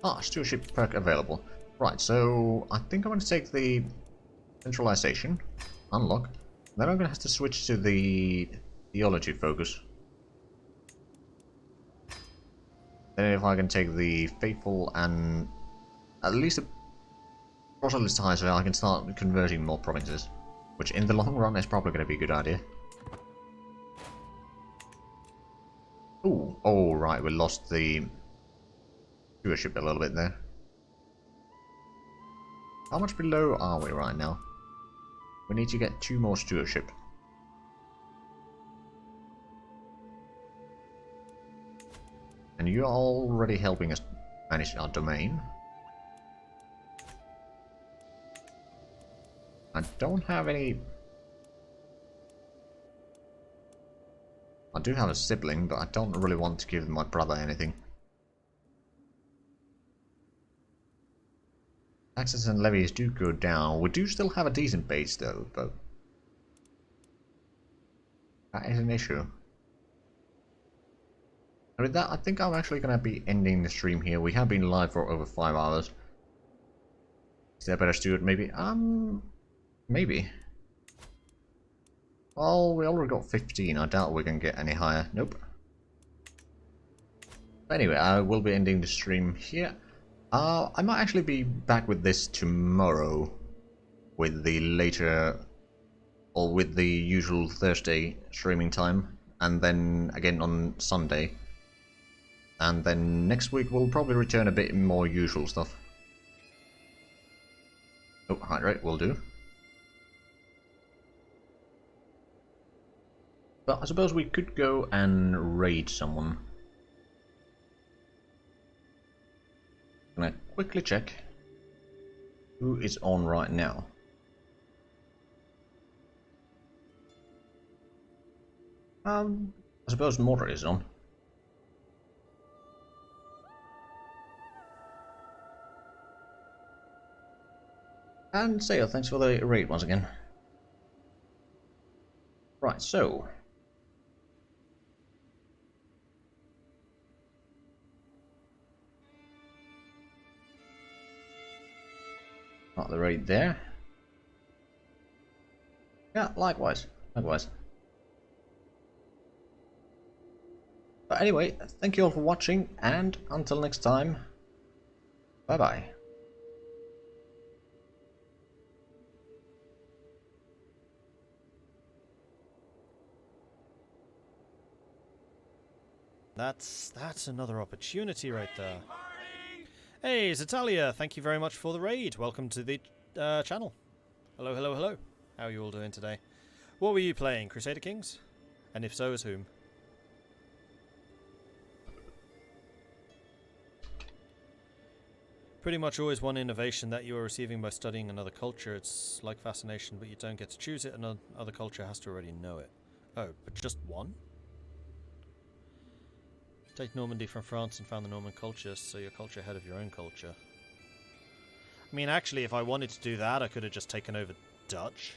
Ah, stewardship perk available. Right, so I think I'm going to take the centralization, unlock. Then I'm going to have to switch to the theology focus. Then if I can take the faithful and at least a proselytizer, I can start converting more provinces. Which in the long run is probably going to be a good idea. Oh, right, we lost the stewardship a little bit there. How much below are we right now? We need to get 2 more stewardship. And you're already helping us manage our domain. I don't have any... I do have a sibling, but I don't really want to give my brother anything. Taxes and levies do go down. We do still have a decent base though, but... that is an issue. And with that, I think I'm actually going to be ending the stream here. We have been live for over 5 hours. Is there a better steward? Maybe? Maybe. Well, we already got 15. I doubt we can get any higher. Nope. But anyway, I will be ending the stream here. I might actually be back with this tomorrow. With the later... or with the usual Thursday streaming time. And then again on Sunday. And then next week we'll probably return a bit more usual stuff. Oh, hydrate will do. But I suppose we could go and raid someone. I'm gonna quickly check who is on right now. I suppose Mortar is on. And Sayo, thanks for the raid once again. Right, so... not the raid there. Yeah, likewise. Likewise. But anyway, thank you all for watching, and until next time, bye-bye. That's another opportunity right there. Hey, Zatalia, thank you very much for the raid. Welcome to the channel. Hello, hello, hello. How are you all doing today? What were you playing, Crusader Kings? And if so, as whom? Pretty much always one innovation that you are receiving by studying another culture. It's like fascination, but you don't get to choose it, and another culture has to already know it. Oh, but just one? Take Normandy from France and found the Norman culture, so your culture ahead of your own culture. I mean, actually, if I wanted to do that, I could have just taken over Dutch.